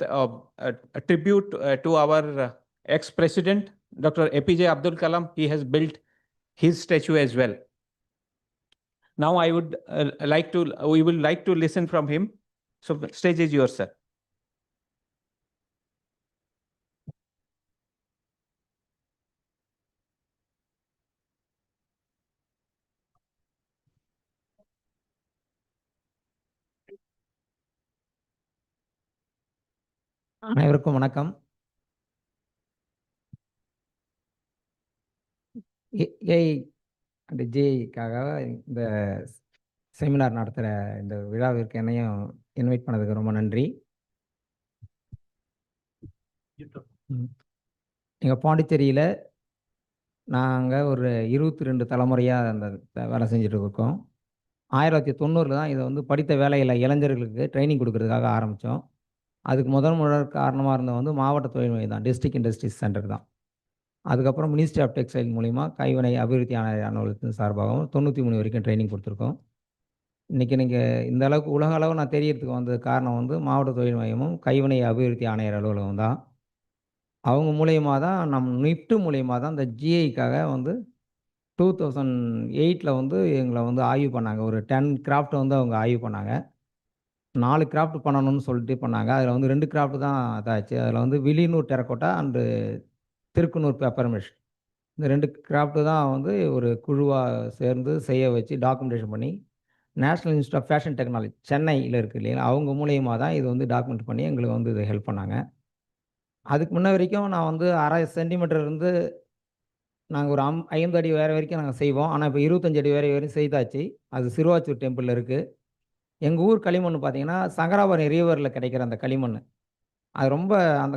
tribute to our ex-president, Dr. APJ Abdul Kalam, he has built his statue as well. Now we would like to listen from him. So the stage is yours, sir. அனைவருக்கும் வணக்கம். AI and ஜேஐக்காக இந்த seminar நடத்துகிற இந்த விழாவிற்கு என்னையும் invite பண்ணதுக்கு ரொம்ப நன்றி. எங்கள் பாண்டிச்சேரியில் நாங்கள் ஒரு 22 தலைமுறையாக அந்த வேலை செஞ்சுட்டு இருக்கோம். 1990 தான் இதை வந்து படித்த வேலையில் இளைஞர்களுக்கு ட்ரைனிங் கொடுக்கறதுக்காக ஆரம்பித்தோம். அதுக்கு முதல் காரணமாக இருந்த மாவட்ட தொழில் மையம் தான், டிஸ்ட்ரிக்ட் இண்டஸ்ட்ரீஸ் சென்டர் தான். அதுக்கப்புறம் மினிஸ்ட்ரி ஆஃப் டெக்ஸ்டைல் மூலிமா கைவினை அபிவிருத்தி ஆணைய அலுவலகத்தின் சார்பாகவும் 93 வரைக்கும் ட்ரைனிங் கொடுத்துருக்கோம். இன்றைக்கி நீங்கள் இந்த அளவுக்கு உலக அளவு நான் தெரியறதுக்கு வந்தது காரணம் மாவட்ட தொழில் மையமும் கைவினை அபிவிருத்தி ஆணையர் அலுவலகம் தான். அவங்க மூலியமாக தான் நிஃப்ட் மூலியமாக தான் இந்த ஜிஐக்காக 2008 எங்களை ஆய்வு பண்ணாங்க. ஒரு 10 கிராஃப்ட் அவங்க ஆய்வு பண்ணாங்க. 4 கிராஃப்ட் பண்ணணும்னு சொல்லிட்டு பண்ணாங்க. அதில் 2 கிராஃப்ட் தான் இதாச்சு. அதில் Villianur terracotta and Thirukkunur paper mesh, இந்த 2 கிராஃப்ட்டு தான் ஒரு குழுவாக சேர்ந்து செய்ய வச்சு டாக்குமெண்டேஷன் பண்ணி National Institute of Fashion Technology சென்னையில் இருக்குது இல்லைங்களா, அவங்க மூலியமாக தான் இது வந்து டாக்குமெண்ட் பண்ணி எங்களுக்கு வந்து இது ஹெல்ப் பண்ணாங்க. அதுக்கு முன்ன வரைக்கும் நான் வந்து 1/2 சென்டிமீட்டர் இருந்து நாங்கள் ஒரு 5 அடி வேற வரைக்கும் நாங்கள் செய்வோம். ஆனால் இப்போ 25 அடி வரையும் செய்தாச்சு. அது சிறுவாச்சூர் டெம்பிளில் இருக்குது. எங்கள் ஊர் களிமண் பார்த்தீங்கன்னா சங்கராபுரம் ரிவரில் கிடைக்கிற அந்த களிமண். அது ரொம்ப அந்த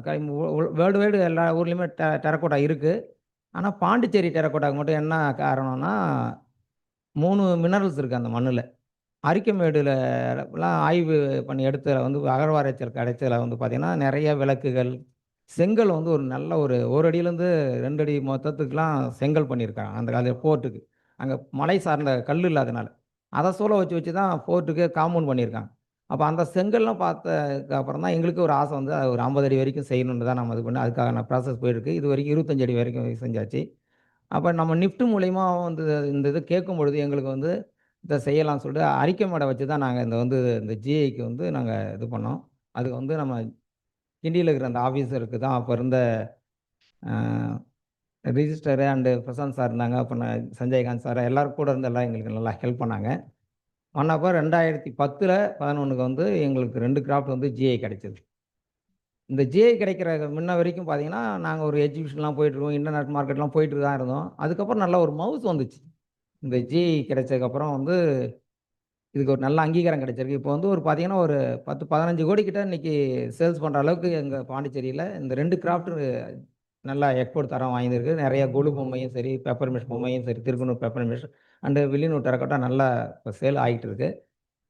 வேர்ல்டு வைடு எல்லா ஊர்லேயுமே டெரக்கோட்டா இருக்குது. ஆனால் பாண்டிச்சேரி டெரக்கோட்டாவுக்கு மட்டும் என்ன காரணம்னா 3 மினரல்ஸ் இருக்குது அந்த மண்ணில். அரிக்கமேடுலலாம் ஆய்வு பண்ணி எடுத்ததில் வந்து அகழ்வாராய்ச்சியில் கிடைச்சதில் வந்து பார்த்திங்கன்னா நிறைய விளக்குகள், செங்கல் வந்து ஒரு நல்ல ஒரு 1 அடியிலேருந்து 2 அடி மொத்தத்துக்குலாம் செங்கல் பண்ணியிருக்காங்க அந்த காலத்தில் போர்ட்டுக்கு. அங்கே மலை சார்ந்த கல் இல்லாதனால அதை சூழ வச்சு தான் ஃபோர்ட்டுக்கு காம்பவுண்ட் பண்ணியிருக்காங்க. அப்போ அந்த செங்கல்லாம் பார்த்ததுக்கு அப்புறம் தான் எங்களுக்கு ஒரு ஆசை வந்து அது ஒரு 50 அடி வரைக்கும் செய்யணுன்னு தான் நம்ம இது பண்ணி அதுக்கான ப்ராசஸ் போயிருக்கு. இது வரைக்கும் 25 அடி வரைக்கும் செஞ்சாச்சு. அப்போ நம்ம நிஃப்ட் மூலிமா வந்து இந்த இது கேட்கும் பொழுது எங்களுக்கு வந்து இதை செய்யலாம்னு சொல்லிட்டு அரிக்கமேடை வச்சு தான் நாங்கள் இந்த ஜிஐக்கு வந்து நாங்கள் இது பண்ணோம். அது வந்து நம்ம கிண்டியில் இருக்கிற அந்த ஆஃபீஸருக்கு தான் அப்போ இருந்த ரிஜிஸ்டரு அண்டு பிரசாந்த் சார் இருந்தாங்க. அப்போ சஞ்சய்காந்த் சார் எல்லோரும் கூட இருந்து எல்லாம் எங்களுக்கு நல்லா ஹெல்ப் பண்ணாங்க. பண்ணப்போ 2010 11க்கு வந்து எங்களுக்கு 2 கிராஃப்ட் வந்து ஜிஐ கிடைச்சது. இந்த ஜிஐ கிடைக்கிற முன்ன வரைக்கும் பார்த்தீங்கன்னா, நாங்கள் ஒரு எக்ஸிபிஷன்லாம் போயிட்டுருக்கோம், இன்டர்நெட் மார்க்கெட்லாம் போயிட்டு தான் இருந்தோம். அதுக்கப்புறம் நல்ல ஒரு மவுஸ் வந்துச்சு. இந்த ஜிஐ கிடைச்சதுக்கப்புறம் வந்து இதுக்கு ஒரு நல்ல அங்கீகாரம் கிடைச்சிருக்கு. இப்போ வந்து ஒரு பார்த்தீங்கன்னா, ஒரு 10, 15 கோடி கிட்ட இன்னைக்கு சேல்ஸ் பண்ணுற அளவுக்கு எங்கள் பாண்டிச்சேரியில் இந்த 2 கிராஃப்ட் நல்லா எக்ஸ்போர்ட் தரம் வாங்கியிருக்கு. நிறைய கொலு பொம்மையும் சரி, பெப்பர் மிஷ் பொம்மையும் சரி, Thirukkanur papier mache and Villianur terracotta நல்லா இப்போ சேல் ஆகிட்டு இருக்கு.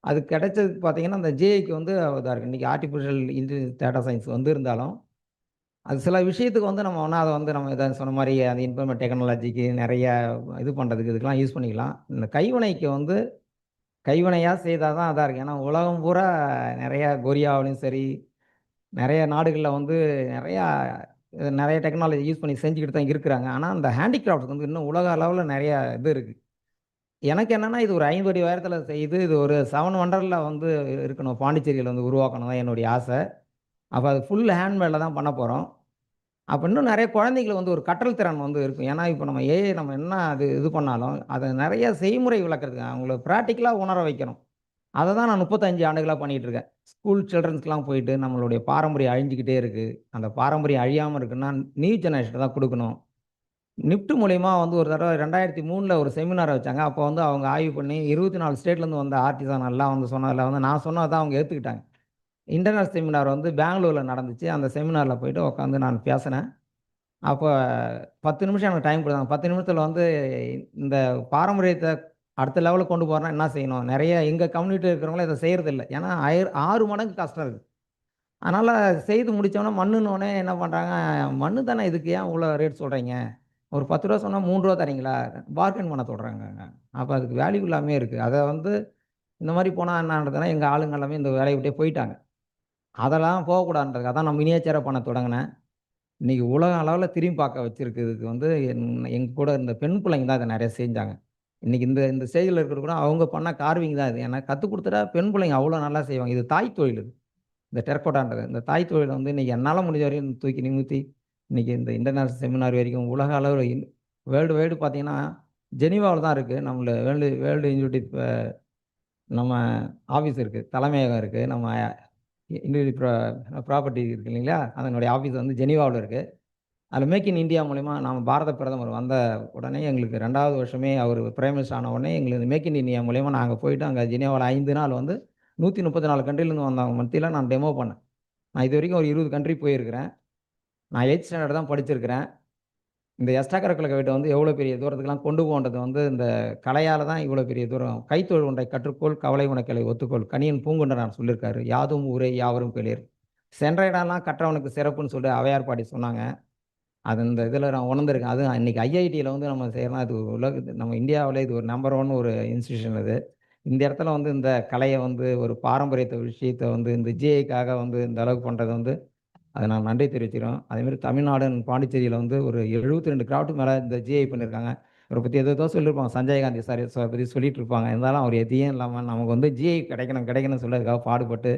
அது கிடைச்சதுக்கு பார்த்தீங்கன்னா, அந்த ஜேஐக்கு வந்து இதாக இருக்குது. இன்றைக்கி ஆர்டிஃபிஷியல் இன்டெலிஜென்ஸ் டேட்டா சயின்ஸ் வந்து இருந்தாலும், அது சில விஷயத்துக்கு வந்து நம்ம ஒன்றா அதை வந்து நம்ம இதை சொன்ன மாதிரி அந்த இன்ஃபர்மேட் டெக்னாலஜிக்கு நிறைய இது பண்ணுறதுக்கு இதுக்கெலாம் யூஸ் பண்ணிக்கலாம். இந்த கைவினைக்கு வந்து கைவினையாக செய்தால் தான் அதாக இருக்குது. ஏன்னா உலகம் பூரா நிறையா கொரியாவிலையும் சரி, நிறைய நாடுகளில் வந்து நிறைய டெக்னாலஜி யூஸ் பண்ணி செஞ்சுக்கிட்டு தான் இருக்கிறாங்க. ஆனால் அந்த ஹேண்டிகிராஃப்ட்ஸ் வந்து இன்னும் உலக அளவில் நிறையா இது இருக்குது. எனக்கு என்னென்னா இது ஒரு 50 அடி உயரத்தில் செய்து இது ஒரு 7 வண்டரில் வந்து இருக்கணும், பாண்டிச்சேரியில் வந்து உருவாக்கணும் தான் என்னுடைய ஆசை. அப்போ அது ஃபுல் ஹேண்ட்மேடில் தான் பண்ண போகிறோம். அப்போ இன்னும் நிறைய குழந்தைங்களுக்கு வந்து ஒரு கற்றல் திறன் வந்து இருக்கும். ஏன்னா இப்போ நம்ம ஏஐ நம்ம என்ன அது இது பண்ணாலும் அதை நிறைய செய்முறை விளக்குறதுக்கு அவங்கள ப்ராக்டிக்கலாக உணர வைக்கணும். அதை தான் நான் 35 ஆண்டுகளாக பண்ணிகிட்டு இருக்கேன். ஸ்கூல் சில்ட்ரன்ஸ்க்குலாம் போயிட்டு நம்மளுடைய பாரம்பரியம் அழிஞ்சிக்கிட்டே இருக்குது. அந்த பாரம்பரியம் அழியாமல் இருக்குன்னா நியூ ஜெனரேஷன் தான் கொடுக்கணும். நிஃப்ட் மூலிமா வந்து ஒரு தடவை 2003 ஒரு செமினாரை வச்சாங்க. அப்போ வந்து அவங்க ஆய்வு பண்ணி 24 ஸ்டேட்லேருந்து வந்த ஆர்டிசான் எல்லாம் வந்து சொன்னதில் வந்து நான் சொன்னதை தான் அவங்க ஏற்றுக்கிட்டாங்க. இன்டர்நேஷனல் செமினார் வந்து பெங்களூரில் நடந்துச்சு. அந்த செமினாரில் போயிட்டு உட்காந்து நான் பேசினேன். அப்போ 10 நிமிஷம் எனக்கு டைம் கொடுத்தாங்க. 10 நிமிஷத்தில் வந்து இந்த பாரம்பரியத்தை அடுத்த லெவலுக்கு கொண்டு போகிறேன்னா என்ன செய்யணும்? நிறைய எங்கள் கம்யூனிட்டியில் இருக்கிறவங்களும் இதை செய்கிறதில்ல. ஏன்னா 6 மடங்கு கஷ்டம் இருக்குது. அதனால் செய்து முடித்தோன்னே மண்ணுன்னொடனே என்ன பண்ணுறாங்க, மண்ணு தானே இதுக்கு ஏன் இவ்வளோ ரேட் சொல்கிறீங்க? ஒரு 10 ரூபா சொன்னால் 3 ரூபா தரீங்களா? பார்கெயின் பண்ண சொல்கிறாங்கங்க. அப்போ அதுக்கு வேல்யூ இல்லாமே இருக்குது. அதை வந்து இந்த மாதிரி போனால் என்னன்றதுனா எங்கள் ஆளுங்க எல்லாமே இந்த வேலையை விட்டே போயிட்டாங்க. அதெல்லாம் போகக்கூடாதுன்றதுக்காக தான் நான் மினியேச்சராக பண்ண தொடங்கினேன். இன்றைக்கி உலக அளவில் திரும்பி பார்க்க வச்சுருக்கிறதுக்கு வந்து எங்கள் கூட இருந்த பெண் பிள்ளைங்க தான் இதை நிறைய செஞ்சாங்க. இன்றைக்கி இந்த இந்த ஸ்டேஜில் இருக்கிறது கூட அவங்க பண்ண கார்விங் தான் இது. ஏன்னா கற்றுக் கொடுத்துட்டா பெண் பிள்ளைங்க அவ்வளோ நல்லா செய்வாங்க. இது தாய் தொழில் இது. இந்த டெரக்கோட்டான்றது இந்த தாய் தொழிலை வந்து இன்றைக்கி என்னால் முடிஞ்ச வரையும் தூக்கி நிமித்தி இன்றைக்கி இந்த இன்டர்நேஷனல் செமினார் வரைக்கும் உலக அளவில் வேர்ல்டு வைடு பார்த்தீங்கன்னா ஜெனீவாவில் தான் இருக்குது. நம்மள வேர்ல்டு இன்ஸ்டியூட் நம்ம ஆஃபீஸ் இருக்குது, தலைமையகம் இருக்குது, நம்ம ப்ராப்பர்ட்டி இருக்குது இல்லைங்களா, அதனுடைய ஆஃபீஸ் வந்து ஜெனீவாவில் இருக்குது. அதில் மேக் இன் இந்தியா மூலிமா நம்ம பாரத பிரதமர் வந்த உடனே எங்களுக்கு 2வது வருஷமே அவர் பிரைம் மினிஸ்டர் ஆன உடனே எங்களுக்கு மேக் இன் இந்தியா மூலிமா நாங்கள் போயிட்டு அங்கே ஜெனீவாவில் 5 நாள் வந்து 134 கண்ட்ரிலேருந்து வந்தவங்க மத்தியில் நான் டெமோ பண்ணேன். நான் இது வரைக்கும் ஒரு 20 கண்ட்ரி போயிருக்கிறேன். நான் 8th ஸ்டாண்டர்ட் தான் படிச்சிருக்கிறேன். இந்த எக்ஸ்ட்ரா கரிக்குலர் வந்து எவ்வளோ பெரிய தூரத்துக்குலாம் கொண்டு போன்றது வந்து இந்த கலையால் தான் இவ்வளோ பெரிய தூரம். கைத்தொழில் ஒன்றை கற்றுக்கோள், கவலை உனக்கலை ஒத்துக்கோள், கணியன் பூங்குன்றனார் சொல்லியிருக்காரு. யாதும் ஊரே யாவரும் கேளீர். சென்ற இடம்லாம் கற்றவனுக்கு சிறப்புன்னு சொல்லிட்டு அவையார் பாட்டி சொன்னாங்க. அது இந்த இதில் நான் உணர்ந்திருக்கேன். அதுவும் இன்றைக்கி ஐஐடியில் வந்து நம்ம செய்கிறோம். அது நம்ம இந்தியாவில் இது ஒரு நம்பர் 1 ஒரு இன்ஸ்டியூஷன் இது. இந்த இடத்துல வந்து இந்த கலையை வந்து ஒரு பாரம்பரியத்தை விஷயத்தை வந்து இந்த ஜிஐக்காக வந்து இந்த அளவுக்கு பண்ணுறது வந்து அதை நான் நன்றி தெரிவிச்சுக்கிறோம். அதேமாதிரி தமிழ்நாடு பாண்டிச்சேரியில் வந்து ஒரு 72 கிராஃப்ட் மேலே இந்த ஜிஐ பண்ணியிருக்காங்க. இவரை பற்றி எதோ சொல்லியிருப்பாங்க, சஞ்சய்காந்தி சார் பற்றி சொல்லிட்டு இருப்பாங்க. இருந்தாலும் அவர் எதையும் இல்லாமல் நமக்கு வந்து ஜிஐ கிடைக்கணும்னு சொல்கிறதுக்காக பாடுபட்டு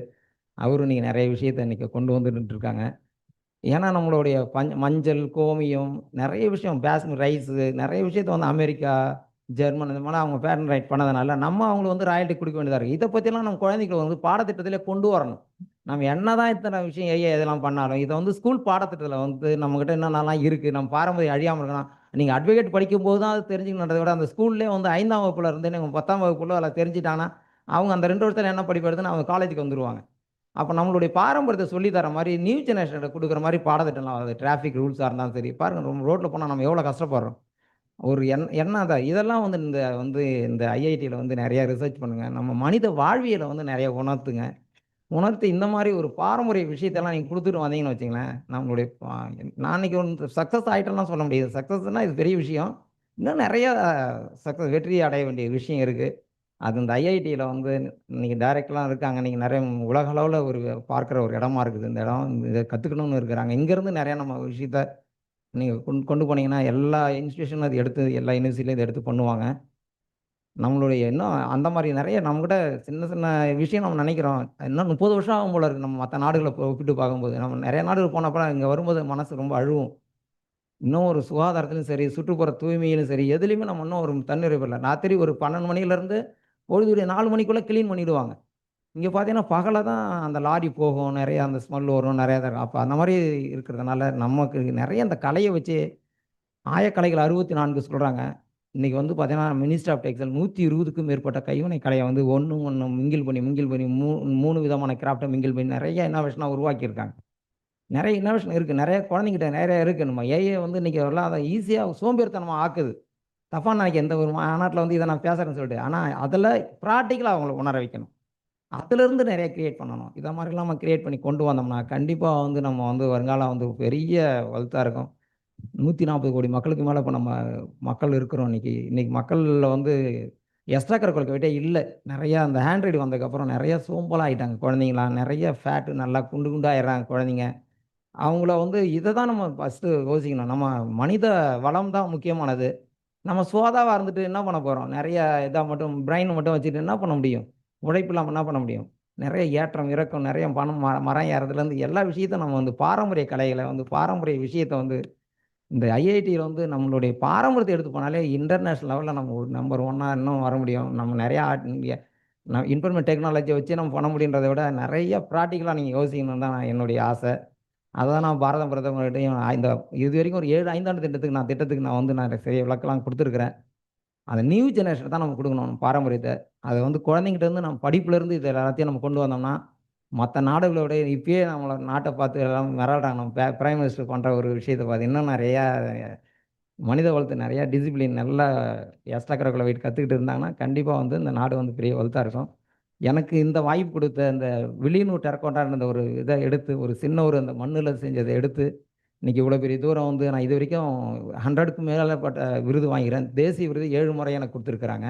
அவரும் இன்றைக்கி நிறைய விஷயத்தை இன்றைக்கி கொண்டு வந்துட்டு இருக்காங்க. ஏன்னா நம்மளுடைய மஞ்சள், கோமியம் நிறைய விஷயம், பேஸ்மி ரைஸு நிறைய விஷயத்த வந்து அமெரிக்கா, ஜெர்மன் இந்த மாதிரி அவங்க பேட்டன் ரைட் பண்ணதுனால நம்ம அவங்களுக்கு வந்து ராயல்ட்டி கொடுக்க வேண்டியதாக இருக்குது. இதை பற்றிலாம் நம்ம குழந்தைகளை வந்து பாடத்திட்டத்திலே கொண்டு வரணும். நம்ம என்னதான் இத்தனை விஷயம் இதெல்லாம் பண்ணாலும் இதை வந்து ஸ்கூல் பாடத்திட்டத்தில் வந்து நம்மக்கிட்ட என்னென்னலாம் இருக்குது, நம்ம பாரம்பரியம் அழியாமல் இருக்கணும். நீங்கள் அட்வொகேட் படிக்கும்போது தான் அது தெரிஞ்சுக்கணுன்றதை விட அந்த ஸ்கூல்லே வந்து 5ஆம் வகுப்புல இருந்து நீங்கள் 10ஆம் வகுப்புல அதில் தெரிஞ்சிட்டாங்கன்னா அவங்க அந்த 2 வருஷத்தில் என்ன படிப்பு எடுத்துன்னு அவங்க காலேஜுக்கு வந்துடுவாங்க. அப்போ நம்மளுடைய பாரம்பரியத்தை சொல்லித்தர மாதிரி நியூ ஜெனரேஷனுக்கு கொடுக்குற மாதிரி பாடத்திட்டம்லாம் அது டிராஃபிக் ரூல்ஸாக இருந்தாலும் சரி. பாருங்கள், ரொம்ப ரோட்டில் போனால் நம்ம எவ்வளோ கஷ்டப்படுறோம். ஒரு எண்ணம் தான் இதெல்லாம் வந்து இந்த ஐஐடியில் வந்து நிறைய ரிசர்ச் பண்ணுங்க. நம்ம மனித வாழ்வியலை வந்து நிறைய உணர்த்தி இந்த மாதிரி ஒரு பாரம்பரிய விஷயத்தெல்லாம் நீங்கள் கொடுத்துட்டு வந்தீங்கன்னு வச்சுங்களேன், நம்மளுடைய நான் இன்னைக்கு ஒன்று சக்ஸஸ் ஆகிட்டேன்னா சொல்ல முடியாது. சக்ஸஸ்னால் இது பெரிய விஷயம். இன்னும் நிறைய வெற்றி அடைய வேண்டிய விஷயம் இருக்குது. அது இந்த ஐஐடியில் வந்து இன்னைக்கு டைரக்டர்லாம் இருக்காங்க. நீங்கள் நிறைய உலக அளவில் ஒரு பார்க்குற ஒரு இடமா இருக்குது. இந்த இடம் இதை கற்றுக்கணும்னு இருக்கிறாங்க. இங்கேருந்து நிறையா நம்ம விஷயத்த நீங்கள் கொண்டு போனீங்கன்னா எல்லா இன்ஸ்டியூஷனும் அது எடுத்து எல்லா யூனிவர்சிட்டிலையும் இதை எடுத்து பண்ணுவாங்க. நம்மளுடைய இன்னும் அந்த மாதிரி நிறைய நம்மக்கிட்ட சின்ன சின்ன விஷயம் நம்ம நினைக்கிறோம். இன்னும் 30 வருஷம் ஆகும் போல இருக்குது நம்ம மற்ற நாடுகளை ஒப்பிட்டு பார்க்கும்போது. நம்ம நிறைய நாடுகள் போனப்போ இங்கே வரும்போது மனசு ரொம்ப அழுவும். இன்னும் ஒரு சுகாதாரத்திலும் சரி, சுற்றுப்புற தூய்மையிலும் சரி, எதுலேயுமே நம்ம இன்னும் ஒரு தன்னிறைவு இல்லை. ராத்திரி ஒரு 12 மணிலேருந்து பொழுதுடைய 4 மணிக்குள்ளே கிளீன் பண்ணிவிடுவாங்க. இங்கே பார்த்தீங்கன்னா பகல தான் அந்த லாரி போகும், நிறைய அந்த ஸ்மெல் வரும், நிறையா தான் இருக்கும். அப்போ அந்த மாதிரி இருக்கிறதுனால நமக்கு நிறைய அந்த கலையை வச்சு ஆயக்கலைகள் 64 சொல்கிறாங்க. இன்றைக்கி வந்து பார்த்தீங்கன்னா மினிஸ்ட்ரி ஆஃப் டெக்ஸ்டைல் 120க்கும் மேற்பட்ட கைவினை கலையை வந்து ஒன்று மிங்கிள் பண்ணி 3 விதமான கிராஃப்ட்டை மிங்கிள் பண்ணி நிறைய இன்னோவேஷனாக உருவாக்கியிருக்காங்க. நிறைய இன்னோவேஷன் இருக்குது. நிறைய குழந்தைங்கிட்ட நிறைய இருக்குது. நம்ம ஏஐ வந்து இன்றைக்கி எல்லாம் அதை ஈஸியாக சோம்பேறித்தனமாக ஆக்குது. தப்பாக நினைக்க எந்த ஒரு மாநாட்டில் வந்து இதை நான் பேசுகிறேன்னு சொல்லிட்டு. ஆனால் அதில் ப்ராக்டிக்கலாக அவங்கள உணர வைக்கணும். அதிலிருந்து நிறைய கிரியேட் பண்ணணும். இதை மாதிரிலாம் நம்ம கிரியேட் பண்ணி கொண்டு வந்தோம்னா கண்டிப்பாக வந்து நம்ம வந்து வருங்காலம் வந்து பெரிய வலுத்தாக இருக்கும். 140 கோடி மக்களுக்கு மேலே இப்போ நம்ம மக்கள் இருக்கிறோம் இன்னைக்கு. இன்னைக்கு மக்களில் வந்து எக்ஸ்ட்ரா கரிக்குலர் ஆக்டிவிட்டியே இல்லை. நிறையா அந்த ஆண்ட்ராய்டு வந்ததுக்கப்புறம் நிறைய சோம்பலாக ஆகிட்டாங்க குழந்தைங்களாம். நிறைய ஃபேட்டு நல்லா குண்டாயிடுறாங்க குழந்தைங்க. அவங்கள வந்து இதை தான் நம்ம ஃபஸ்ட்டு யோசிக்கணும். நம்ம மனித வளம் தான் முக்கியமானது. நம்ம சோதாவாக இருந்துட்டு என்ன பண்ண போகிறோம்? நிறைய இதாக மட்டும் பிரெயின் மட்டும் வச்சுட்டு என்ன பண்ண முடியும்? உழைப்பு இல்லாமல் என்ன பண்ண முடியும்? நிறைய ஏற்றம் இறக்கம், நிறைய பணம் மரம் ஏறதுலேருந்து எல்லா விஷயத்தையும் நம்ம வந்து பாரம்பரிய கலைகளை வந்து பாரம்பரிய விஷயத்தை வந்து இந்த ஐஐடியில் வந்து நம்மளுடைய பாரம்பரியத்தை எடுத்து போனாலே இன்டர்நேஷ்னல் லெவலில் நம்ம ஒரு நம்பர் 1 இன்னும் வர முடியும். நம்ம நிறையா இங்கே இன்ஃபர்மேஷன் டெக்னாலஜியை வச்சு நம்ம பண்ண முடியுன்றதை விட நிறைய ப்ராக்டிக்கலாக நீங்கள் யோசிக்கணும்னு தான் என்னுடைய ஆசை. அதான் நான் பாரத பிரதமர்கிட்டையும் இந்த இது வரைக்கும் ஒரு 7 5 ஆண்டு திட்டத்துக்கு நான் வந்து நிறைய விளக்கெல்லாம் கொடுத்துருக்குறேன். அந்த நியூ ஜெனரேஷன் தான் நம்ம கொடுக்கணும் நம்ம பாரம்பரியத்தை. அதை வந்து குழந்தைங்கிட்ட இருந்து நம்ம படிப்புலேருந்து இது எல்லாத்தையும் நம்ம கொண்டு வந்தோம்னா மற்ற நாடுகளை விட இப்பயே நம்மளை நாட்டை பார்த்து எல்லாம் மிரள்றாங்க. நம்ம பிரைம் மினிஸ்டர் பண்ணுற ஒரு விஷயத்தை பார்த்து இன்னும் நிறையா மனித வளத்தை நிறையா டிசிப்ளின் நல்லா எக்ஸ்ட்ரா கரிக்குலர் வெயிட் கற்றுக்கிட்டு இருந்தாங்கன்னா கண்டிப்பாக வந்து இந்த நாடு வந்து பெரிய வலுத்தாக இருக்கும். எனக்கு இந்த வாய்ப்பு கொடுத்த இந்த விழியனூர் டெரக்கோட்டான்ற ஒரு இதை எடுத்து ஒரு சின்ன ஒரு அந்த மண்ணில் செஞ்சதை எடுத்து இன்றைக்கி இவ்வளோ பெரிய தூரம் வந்து நான் இது வரைக்கும் 100க்கும் மேற்பட்ட விருது வாங்கிறேன். தேசிய விருது 7 முறை எனக்கு கொடுத்துருக்குறாங்க.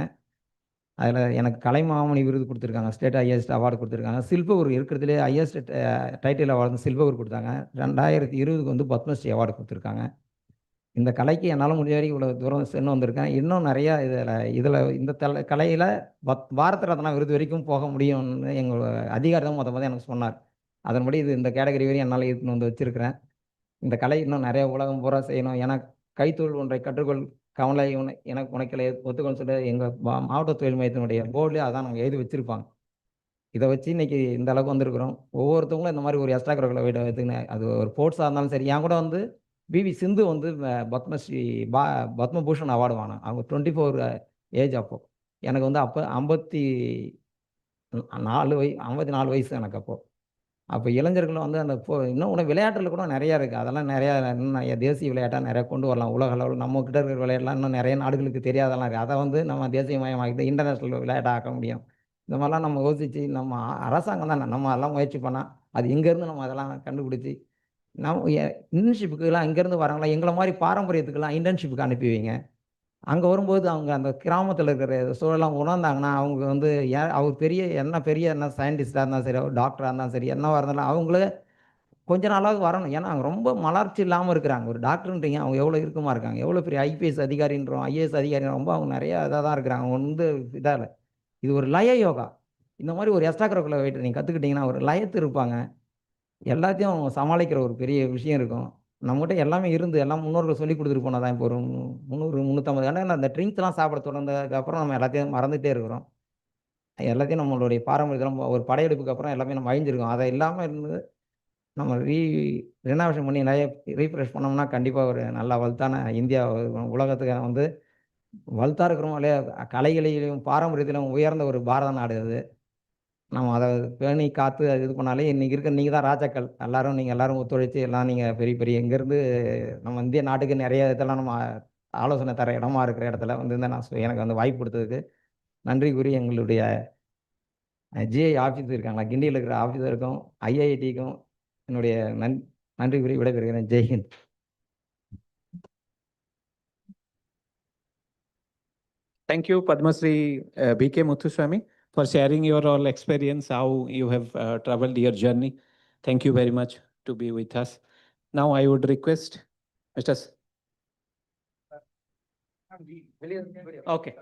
அதில் எனக்கு கலைமாமணி விருது கொடுத்துருக்காங்க. ஸ்டேட் ஹையஸ்ட் அவார்டு கொடுத்துருக்காங்க. சில்வர் இருக்கிறதுலே ஹையஸ்ட் டைட்டில் அவார்டு சில்வர் கொடுத்தாங்க. 2020க்கு வந்து பத்மஸ்ரீ அவார்டு கொடுத்துருக்காங்க. இந்த கலைக்கு என்னால் முடிஞ்ச வரைக்கும் இவ்வளோ தூரம் சென்று வந்திருக்கேன். இன்னும் நிறையா இதில் இந்த கலையில் பாரத ரத்னா விருது வரைக்கும் போக முடியும்னு எங்கள் அதிகாரி தான் மொதல் எனக்கு சொன்னார். அதன்படி இந்த கேட்டகரி வரையும் என்னால் எடுத்துன்னு வந்து வச்சுருக்கிறேன். இந்த கலை இன்னும் நிறைய உலகம் பூரா செய்யணும். ஏன்னா கைத்தொழில் ஒன்றை கற்றுக்கொள் கவலை எனக்கு உனக்கலை ஒத்துக்கொள்னு சொல்லி எங்கள் மாவட்ட தொழில் மையத்தினுடைய போர்ட்லேயே அதான் நாங்கள் எழுதி வச்சுருப்பாங்க. இதை வச்சு இன்றைக்கி இந்த அளவுக்கு வந்திருக்கிறோம். ஒவ்வொருத்தவங்களும் இந்த மாதிரி ஒரு எக்ஸ்ட்ரா கரிக்குலர் வீட்டை எடுத்துக்கின்னு அது ஒரு ஸ்போர்ட்ஸாக இருந்தாலும் சரி. என் கூட வந்து பிவி சிந்து வந்து பத்மஸ்ரீ பத்மபூஷன் அவார்டு வாங்கினாங்க. அவங்க 24 ஏஜ் அப்போது. எனக்கு வந்து அப்போ 54 வயசு எனக்கு அப்போது. அப்போ இளைஞர்கள் வந்து அந்த இன்னும் விளையாட்டில் கூட நிறையா இருக்குது. அதெல்லாம் இன்னும் நிறைய தேசிய விளையாட்டாக நிறையா கொண்டு வரலாம். உலக அளவில் நம்மக்கிட்ட இருக்கிற விளையாட்டுலாம் இன்னும் நிறைய நாடுகளுக்கு தெரியாதெல்லாம் இருக்குது. அதை வந்து நம்ம தேசியமயமாக்கிட்டு இன்டர்நேஷ்னல் விளையாட்டாக ஆக்க முடியும். இந்த மாதிரிலாம் நம்ம யோசித்து நம்ம அரசாங்கம் தான் நம்ம அதெல்லாம் முயற்சி பண்ணால் அது இங்கேருந்து நம்ம அதெல்லாம் கண்டுபிடிச்சி நம்ம இன்டர்ன்ஷிப்புக்கெல்லாம் இங்கேருந்து வரவங்களாம் எங்களை மாதிரி பாரம்பரியத்துக்கெல்லாம் இன்டர்ன்ஷிப்புக்கு அனுப்பி வைங்க. அங்கே வரும்போது அவங்க அந்த கிராமத்தில் இருக்கிற சூழலாம் உணர்ந்தாங்கன்னா அவங்க வந்து அவர் பெரிய என்ன சயின்டிஸ்டாக இருந்தாலும் சரி, அவர் டாக்டராக இருந்தாலும் சரி, என்னவாக இருந்தாலும் அவங்களே கொஞ்ச நாளாவது வரணும். ஏன்னா அவங்க ரொம்ப மலர்ச்சி இல்லாமல் இருக்கிறாங்க. ஒரு டாக்டர்ன்றீங்க அவங்க எவ்வளோ இறுக்கமாக இருக்காங்க. எவ்வளோ பெரிய ஐபிஎஸ் அதிகாரின்றோம், ஐஏஎஸ் அதிகாரி ரொம்ப அவங்க நிறையா இதாக தான் இருக்கிறாங்க. அவங்க வந்து இதாக இல்லை. இது ஒரு லய யோகா. இந்த மாதிரி ஒரு எக்ஸ்ட்ரா கரிக்குலர் வெயிட் நீங்கள் கற்றுக்கிட்டிங்கன்னா ஒரு லயத்து இருப்பாங்க. எல்லாத்தையும் அவங்க சமாளிக்கிற ஒரு பெரிய விஷயம் இருக்கும். நம்மகிட்ட எல்லாமே இருந்து எல்லாம் முன்னோர்கள் சொல்லி கொடுத்துட்டு போனதான் இப்போ ஒரு 300 350 ஏன்னா அந்த ட்ரிங்க்ஸ்லாம் சாப்பிட தொடர்ந்ததுக்கப்புறம் நம்ம எல்லாத்தையும் மறந்துகிட்டே இருக்கிறோம். எல்லாத்தையும் நம்மளுடைய பாரம்பரியத்தில் ஒரு படையெடுப்புக்கு அப்புறம் எல்லாமே நம்ம அழிஞ்சிருக்கோம். அதை இல்லாமல் இருந்து நம்ம ரினோவேஷன் பண்ணி நிறைய ரீஃப்ரெஷ் பண்ணோம்னா கண்டிப்பாக ஒரு நல்ல வலுத்தான இந்தியா உலகத்துக்கு வந்து வலுத்தா இருக்கிறோமோ இல்லையா, கலைகளிலும் பாரம்பரியத்திலும் உயர்ந்த ஒரு பாரத நாடு அது. நம்ம அதை பேணி காத்து அது இது பண்ணாலே இன்னைக்கு இருக்க நீங்கள் தான் ராஜாக்கள் எல்லாரும். நீங்கள் எல்லாரும் ஒத்துழைச்சு எல்லாம் நீங்கள் பெரிய பெரிய இங்கேருந்து நம்ம இந்திய நாட்டுக்கு நிறைய இதெல்லாம் நம்ம ஆலோசனை தர இடமா இருக்கிற இடத்துல வந்து நான் எனக்கு வந்து வாய்ப்பு கொடுத்ததுக்கு நன்றி கூறி எங்களுடைய ஜிஐ ஆஃபீஸ் இருக்காங்களா கிண்டியில் இருக்கிற ஆஃபீஸருக்கும் ஐஐடிக்கும் என்னுடைய நன்றி கூறி விடைபெறுகிறேன். ஜெய்ஹிந்த். Thank you, Padma Shri B.K. Muthuswamy, for sharing your all experience, how you have traveled your journey. Thank you very much to be with us. Now I would request Mr. Okay.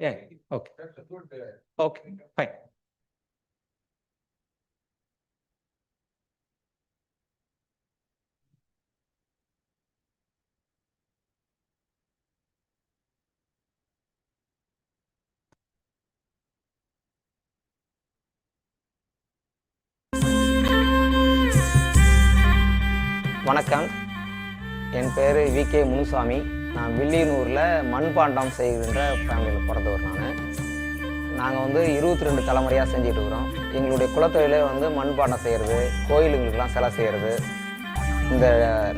Yeah. Okay. Okay. Fine. வணக்கம், என் பேர் VK Munusamy. நான் வில்லியனூரில் மண்பாண்டம் செய்கின்ற ஃபேமிலியில் பிறந்தவர். நாங்கள் வந்து 22 தலைமுறையாக செஞ்சுட்டு இருக்கிறோம். எங்களுடைய குலத்தொழிலே வந்து மண்பாண்டம் செய்கிறது, கோயிலுங்களுக்கெல்லாம் சிலை செய்கிறது. இந்த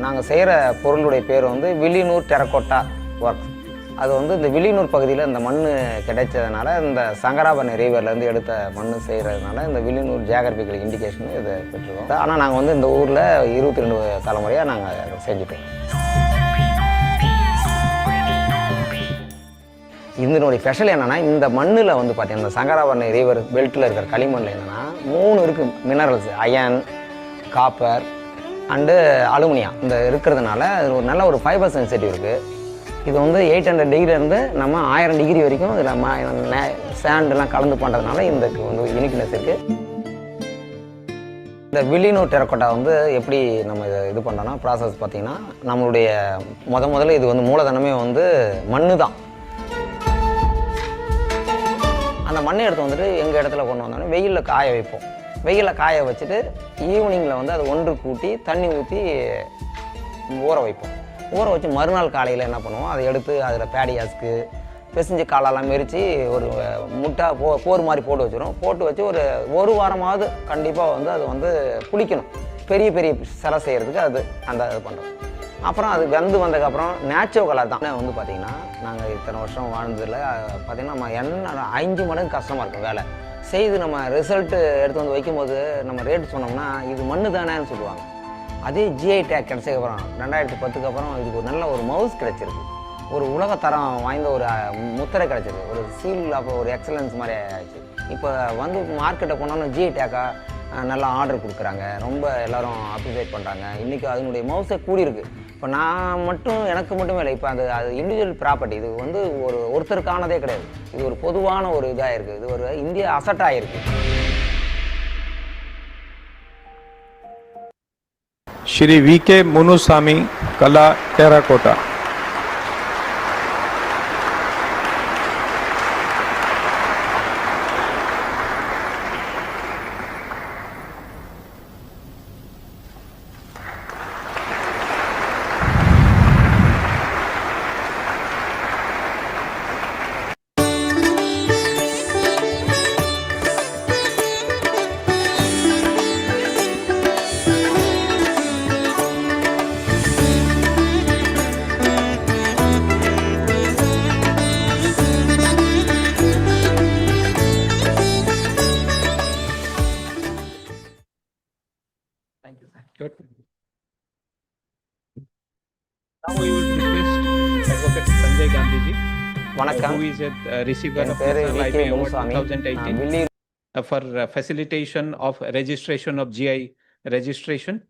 நாங்கள் செய்கிற பொருளுடைய பேர் வந்து வில்லியனூர் டெரக்கோட்டா ஒர்க். அது வந்து இந்த வில்லியனூர் பகுதியில் இந்த மண் கிடைச்சதுனால, இந்த சங்கராபரணி ரிவர்லேருந்து எடுத்த மண் செய்கிறதுனால இந்த வில்லியனூர் ஜியாகிரபிக்கல் இண்டிகேஷன் இதை பெற்றுருக்கோம். ஆனால் நாங்கள் வந்து இந்த ஊரில் 22 தலைமுறையாக நாங்கள் செஞ்சுட்டோம். இதனுடைய ஸ்பெஷல் என்னென்னா, இந்த மண்ணில் வந்து பார்த்தீங்கன்னா இந்த சங்கராபரணி ரிவர் பெல்ட்டில் இருக்கிற களிமண்ணில் என்னென்னா 3 இருக்குது minerals: iron, copper and aluminium. இந்த இருக்கிறதுனால அது ஒரு நல்ல ஒரு ஃபைபர் சென்சிட்டிவ் இருக்குது. இது வந்து 800 டிகிரிலேருந்து நம்ம 1000 டிகிரி வரைக்கும் இதில் சேண்டெல்லாம் கலந்து பண்ணுறதுனால இந்த வந்து யூனிக்னஸ் இருக்குது. இந்த வில்லியனூர் டெரக்கோட்டா வந்து எப்படி நம்ம இதை இது பண்ணுறோன்னா, ப்ராசஸ் பார்த்திங்கன்னா, நம்மளுடைய முதல்ல இது வந்து மூலதனமே வந்து மண் தான். அந்த மண்ணை எடுத்து வந்துட்டு எங்கள் இடத்துல கொண்டு வந்தோடனே வெயிலில் காய வைப்போம். வெயிலில் காய வச்சுட்டு ஈவினிங்கில் வந்து அதை ஒன்று கூட்டி தண்ணி ஊற்றி ஊற வைப்போம். ஊற வச்சு மறுநாள் காலையில் என்ன பண்ணுவோம், அதை எடுத்து அதில் பேடியாஸ்க்கு பிசைஞ்சு காலெல்லாம் மெரித்து ஒரு முட்டை போர் மாதிரி போட்டு வச்சுரும். போட்டு வச்சு ஒரு வாரமாவது கண்டிப்பாக வந்து அது வந்து புளிக்கணும். பெரிய பெரிய சிலை செய்கிறதுக்கு அது இது பண்ணுறோம். அப்புறம் அது வந்ததுக்கப்புறம் நேச்சுரல் கலர் தான் வந்து பார்த்திங்கன்னா, நாங்கள் இத்தனை வருஷம் வாழ்ந்ததில் பார்த்திங்கன்னா நம்ம என்ன 5 மடங்கு கஷ்டமாக இருக்கும் வேலை செய்து. நம்ம ரிசல்ட்டு எடுத்து வந்து வைக்கும்போது நம்ம ரேட்டு சொன்னோம்னா இது மண்ணு தானேன்னு சொல்லுவாங்க. அதே ஜிஐ டேக் கிடச்சதுக்கப்புறம் 2010க்கு அப்புறம் இதுக்கு ஒரு நல்ல ஒரு மவுஸ் கிடச்சிருக்கு. ஒரு உலகத்தரம் வாய்ந்த ஒரு முத்திரை கிடச்சிருக்கு. ஒரு சீல் ஆஃப் ஒரு எக்ஸலன்ஸ் மாதிரி ஆயிடுச்சு. இப்போ வந்து மார்க்கெட்டை போனோம்னா ஜிஐ டேக்காக நல்லா ஆர்டர் கொடுக்குறாங்க. ரொம்ப எல்லோரும் அப்ரிஷியேட் பண்ணுறாங்க. இன்றைக்கி அதனுடைய மவுஸே கூடியிருக்கு. இப்போ நான் மட்டும் எனக்கு மட்டுமே இல்லை, இப்போ அது இண்டிவிஜுவல் ப்ராப்பர்ட்டி. இது வந்து ஒருத்தருக்கானதே கிடையாது. இது ஒரு பொதுவான ஒரு இதாக இருக்குது. இது ஒரு இந்திய அசட்டாக இருக்குது. Shri V.K. Munusamy, Kala, Terracotta. Good. Now we will request Advocate Sanjay Gandhiji, who is a receiver of National IP Award 2018 for facilitation of registration of GI registration.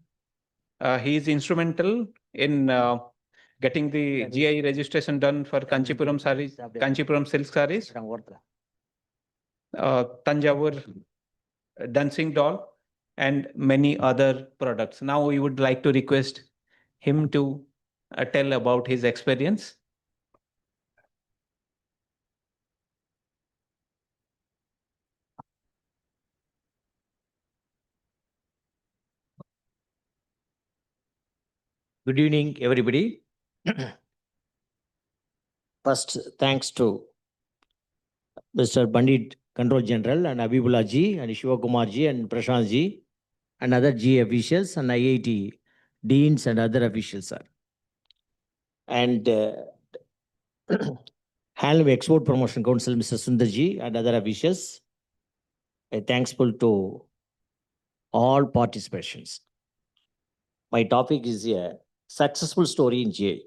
He is instrumental in getting the GI registration done for Kanchipuram sarees, Kanchipuram silk sarees, Tanjavur dancing doll, and many other products. Now we would like to request him to tell about his experience. Good evening, everybody. First, thanks to Mr. Bandit, Control General, and Abibullah ji, and Shivakumar ji, and Prashant ji, and other G officials, and IIT deans, and other officials, sir. And Handloom Export Promotion Council, Mr. Sundar ji, and other officials. Thankful to all participations. My topic is a successful story in GA.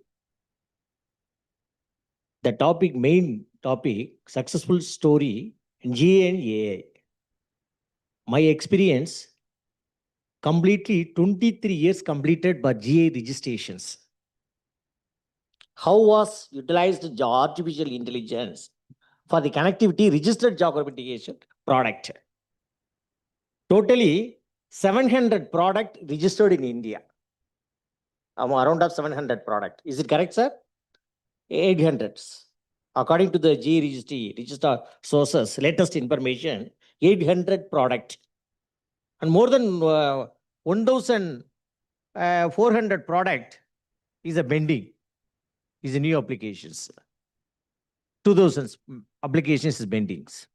The main topic, successful story in GA and AI. My experience, completely 23 years completed by GA registrations. How was utilized artificial intelligence for the connectivity registered geographic indication product? Totally 700 product registered in India. Around of 700 product. Is it correct, sir? 800s. According to the G register sources, latest information, 800 product. And more than 1,400 product is a bending, is a new applications. 2,000 applications is bendings.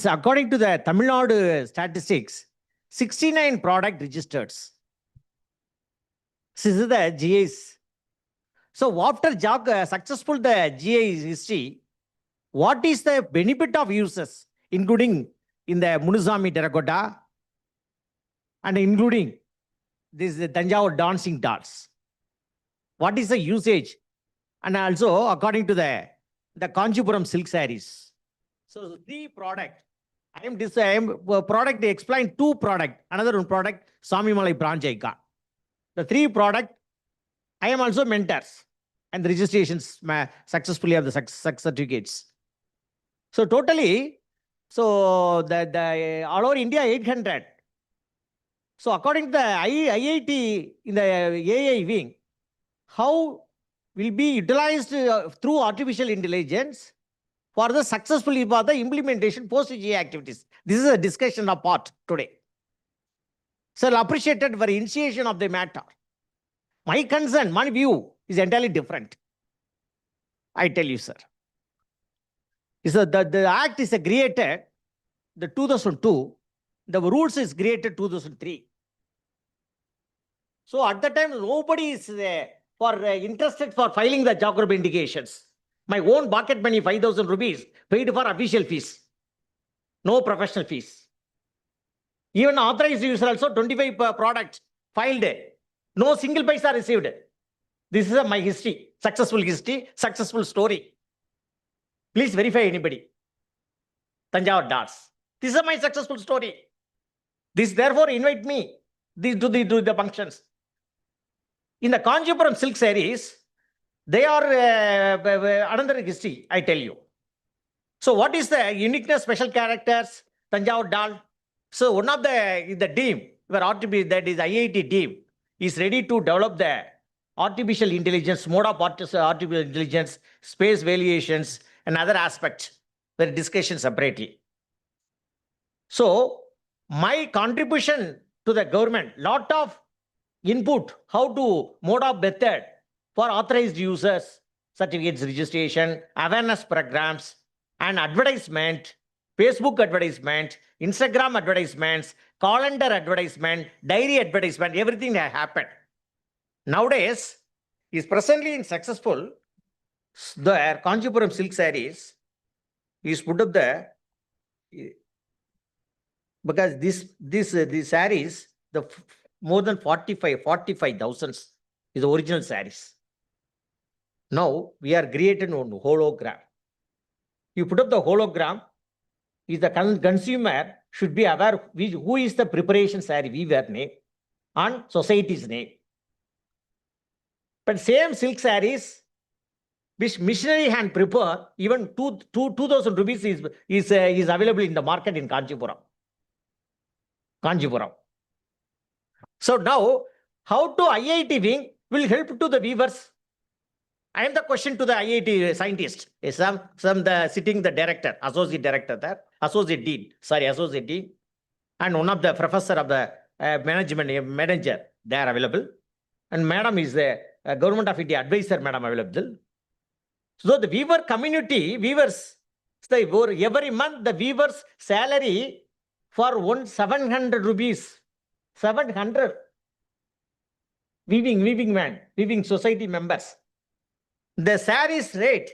According to the Tamil Nadu statistics, 69 product registers. This is the GIs. So after successful the GI history, what is the benefit of users, including in the Munusami Terracotta and including this Tanjavur dancing dolls? What is the usage? And also according to the Kanchipuram silk sarees. So the product, I am product, they explain two product, another one product, Swami Malai branch I got. The three product, I am also mentors and the registrations successfully have the success certificates. So totally, so the all over India 800. So according to the IIT in the AI wing, how will be utilized through artificial intelligence for the successfully for the implementation post-GA activities. This is a discussion of part today. So appreciated for initiation of the matter. My concern, my view is entirely different. I tell you, sir. The act is created the 2002, the rules is created 2003. So at the time, nobody is interested for filing the geography indications. My own pocket money, 5,000 rupees, paid for official fees. No professional fees. Even authorized user also 25 products filed. No single paisa received. This is my history, successful story. Please verify anybody. Tanjavur dolls. This is my successful story. This therefore invite me to the functions. In the Kanchipuram silk sarees, they are another history, I tell you. So what is the uniqueness, special characters, Tanjavur doll? So one of the team, that is IIT team, is ready to develop the artificial intelligence, mode of artificial intelligence, space valuations, and other aspects, the discussion separately. So my contribution to the government, lot of input, how to mode of method for authorized users, certificates registration, awareness programs, and advertisement, Facebook advertisement, Instagram advertisements, calendar advertisement, diary advertisement, everything that happened. Nowadays, is presently in successful, the Kanchipuram silk sarees is put up there because these sarees, the more than 45,000 is the original sarees. Now we are creating one hologram. You put up the hologram, is the consumer should be aware who is the preparation saree weaver name and society's name. But same silk sarees, which missionary hand prepare, even 2,000 rupees is available in the market in Kanchipuram. So now how to IIT wing will help to the weavers? I am the question to the IIT scientist. Sitting the director, associate director there, associate dean, and one of the professor of the manager, they are available. And madam is the government of India advisor, madam available. So the weaver community, weavers, every month the weavers salary for 700 rupees, 700. Weaving society members. The sarees rate,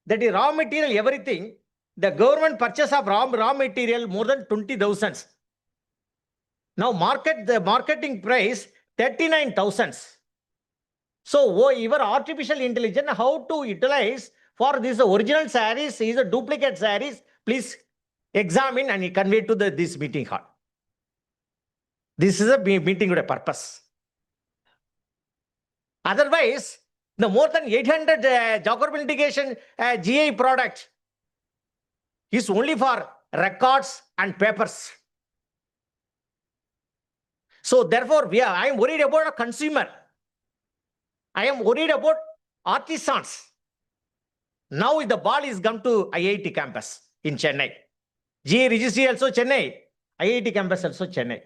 that is raw material, everything, the government purchase of raw material more than 20,000. Now the marketing price 39,000. So your artificial intelligence, how to utilize for this original sarees, is a duplicate sarees, please examine and convey to this meeting hall. This is a meeting with a purpose. Otherwise, the more than 800 geographical indication GI product is only for records and papers. So therefore, I am worried about a consumer. I am worried about artisans. Now the ball is come to IIT campus in Chennai. GI registry also Chennai. IIT campus also Chennai.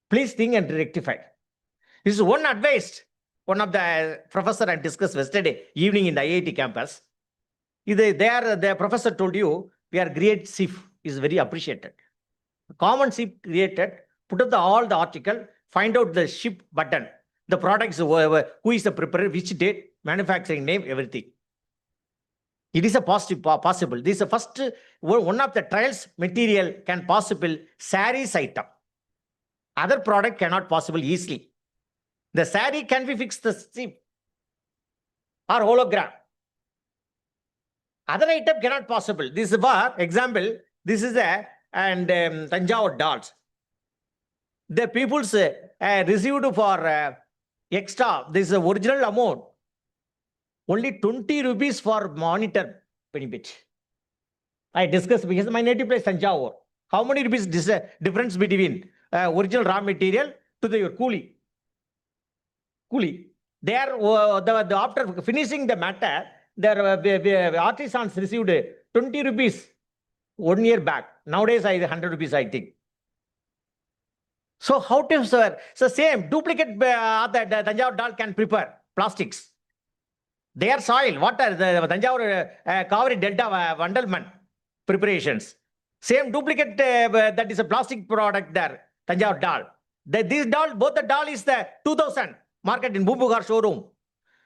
Please think and rectify. This is one advice. One of the professor I discussed yesterday evening in the IIT campus. The professor told you, we are great SIF is very appreciated. Common SIF created, put up all the article, find out the ship button, the products, who is the preparer, which date, manufacturing name, everything. It is a possible. This is the first one of the trials material can possible sarees item. Other product cannot possible easily. The saree can be fixed the SIP or hologram. Other item cannot possible. This is for example, this is Tanjavur dolls. The people's received for extra, this is the original amount. Only 20 rupees for monitor benefit. I discussed because my native place Tanjavur. How many rupees difference between original raw material to your coolie? There, after finishing the matter, the artisans received 20 rupees 1 year back. Nowadays, 100 rupees, I think. So how to, sir? So same, duplicate the Tanjavur doll can prepare plastics. Their soil, water, the Tanjavur Kaveri Delta Vandalman preparations. Same duplicate, that is a plastic product there, Tanjavur doll. This doll, both the doll is the 2000. Market in Bumbugar showroom.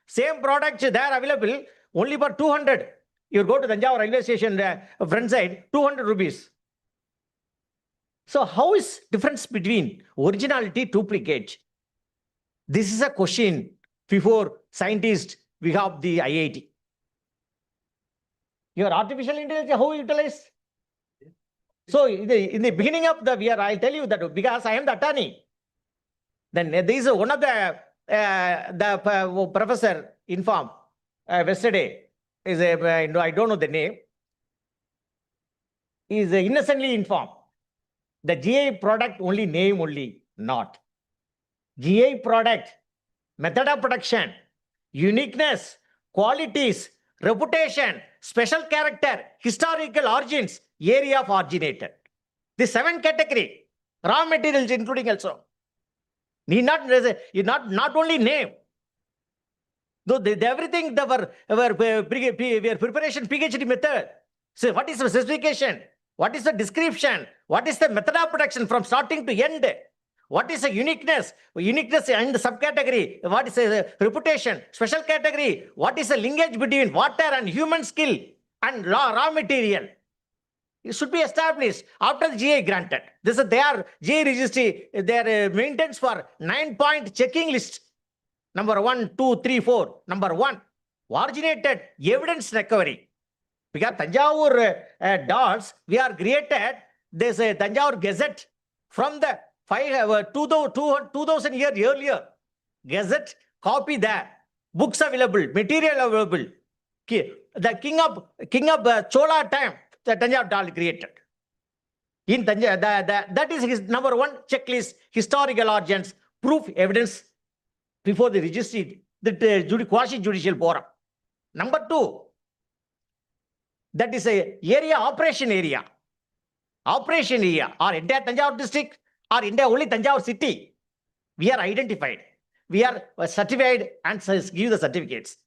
Same products there available only for 200. You go to Tanjavur railway station front side, 200 rupees. So how is difference between originality, duplicate? This is a question before scientists we have the IIT. Your artificial intelligence, how you utilize? So in the beginning of the year, I'll tell you that because I am the attorney. Then this is one of the professor informed yesterday is I don't know the name, is innocently informed. The GI product only name only, not. GI product, method of production, uniqueness, qualities, reputation, special character, historical origins, area of originated. The 7 category, raw materials including also. Need not only name. Though everything our preparation PhD method. So what is the specification? What is the description? What is the method of production from starting to end? What is the uniqueness? Uniqueness and the subcategory. What is the reputation? Special category. What is the linkage between water and human skill and raw material? It should be established after the GI granted. This is their GI registry, their maintenance for 9-point checking list. Number 1, 2, 3, 4. Number 1, originated evidence recovery. Because Tanjavur dolls, we are created this Tanjavur Gazette from the 2000 years earlier. Gazette copy there. Books available, material available. The king of Chola time, the Tanjavur doll created. In Tanjavur, that is his number 1 checklist, historical origins, proof evidence before the registry, the quasi-judicial forum. Number two, that is a area, operation area. Operation area, or entire Tanjavur district, or entire only Tanjavur city. We are identified. We are certified and give the certificates.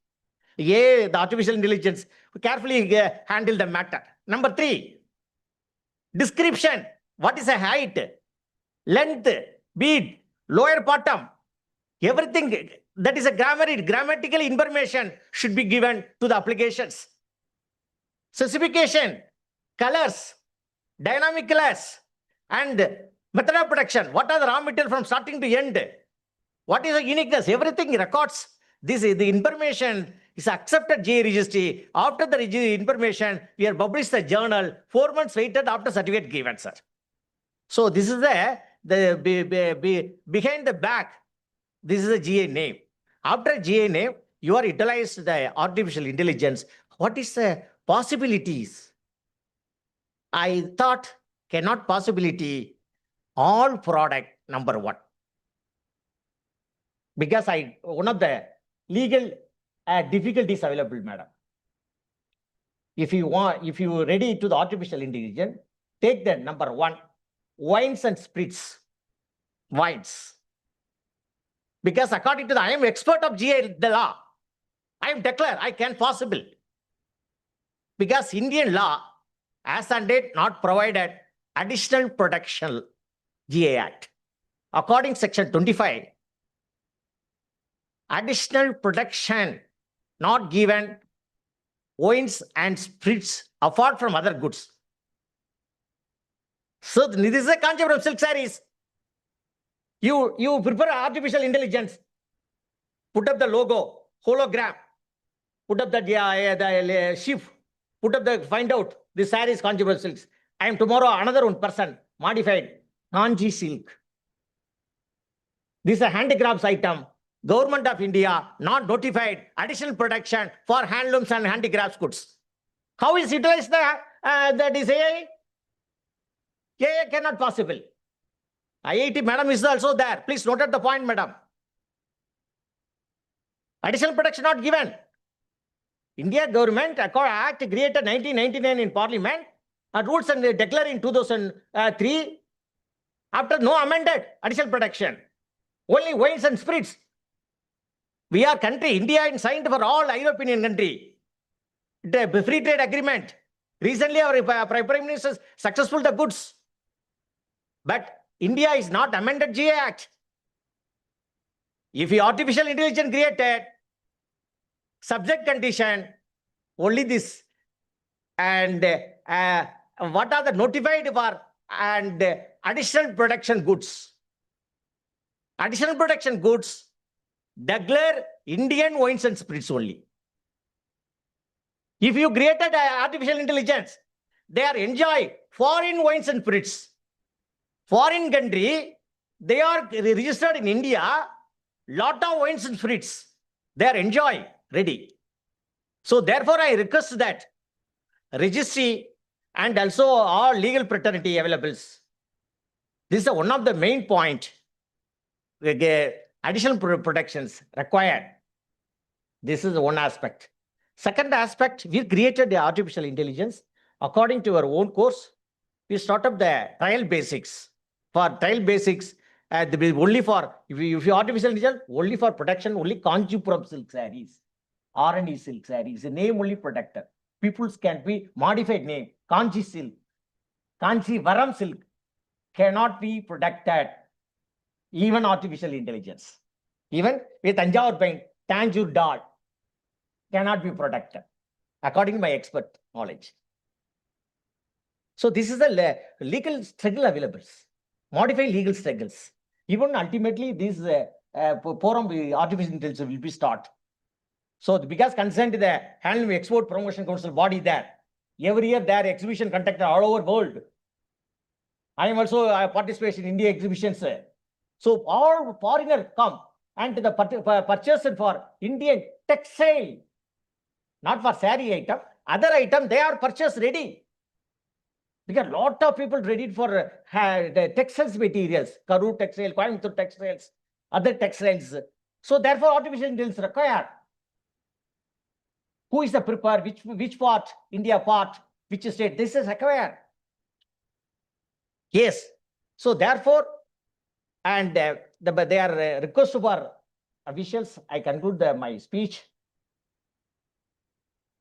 Yeah, the artificial intelligence carefully handle the matter. Number three, description. What is a height, length, bead, lower bottom? Everything that is a grammatical information should be given to the applications. Specification, colors, dynamic colors, and method of production. What are the raw material from starting to end? What is the uniqueness? Everything records. This is the information is accepted GA registry. After the information, we are published the journal. 4 months waited after certificate given, sir. So this is the behind the back. This is a GA name. After GA name, you are utilized the artificial intelligence. What is the possibilities? I thought cannot possibility all product number one. Because one of the legal difficulties available, madam. If you are ready to the artificial intelligence, take the number one, wines and spirits. Wines. Because according to I am expert of GA, the law. I am declared, I can possible. Because Indian law, as on date, not provided additional protection GA Act. According section 25, additional protection not given wines and spirits apart from other goods. So this is a concept of silk sarees. You prepare artificial intelligence, put up the logo, hologram, put up the shift, put up the find out the sarees concept of silks. I am tomorrow another one person modified Kanji silk. This is a handicrafts item. Government of India not notified additional protection for handlooms and handicrafts goods. How is utilized that is AI? AI cannot possible. IIT madam is also there. Please note at the point, madam. Additional protection not given. India government act created 1999 in parliament. Rules and declared in 2003. After no amended additional protection. Only wines and spirits. We are country, India is signed for all European country. The free trade agreement. Recently, our Prime Minister successful the goods. But India is not amended GA Act. If the artificial intelligence created, subject condition, only this. And what are the notified for and additional protection goods? Additional protection goods declare Indian wines and spirits only. If you created artificial intelligence, they are enjoy foreign wines and spirits. Foreign country, they are registered in India, lot of wines and spirits. They are enjoy, ready. So therefore, I request that registry and also all legal fraternity available. This is one of the main point. Additional protections required. This is one aspect. Second aspect, we created the artificial intelligence. According to our own course, we start up the trial basics. For trial basics, only for, if you artificial intelligence, only for protection, only Kanchipuram silk sarees, R&E silk sarees, the name only protected. People's can be modified name, Kanchi silk, Kanchi Varam silk cannot be protected. Even artificial intelligence. Even with Tanjavur paint, Tanjore dot cannot be protected, according to my expert knowledge. So this is the legal struggle available. Modify legal struggles. Even ultimately, this forum artificial intelligence will be start. So because consent to the Handloom Export Promotion Council body there, every year their exhibition conducted all over world. I am also participation in India exhibitions. So all foreigners come and the purchaser for Indian textile, not for saree item, other item they are purchased ready. Because lot of people ready for the textiles materials, Karur textile, Coimbatore textiles, other textiles. So therefore, artificial intelligence required. Who is the prepare? Which part? India part? Which state? This is required. Yes. So therefore, and they are request for officials. I conclude my speech.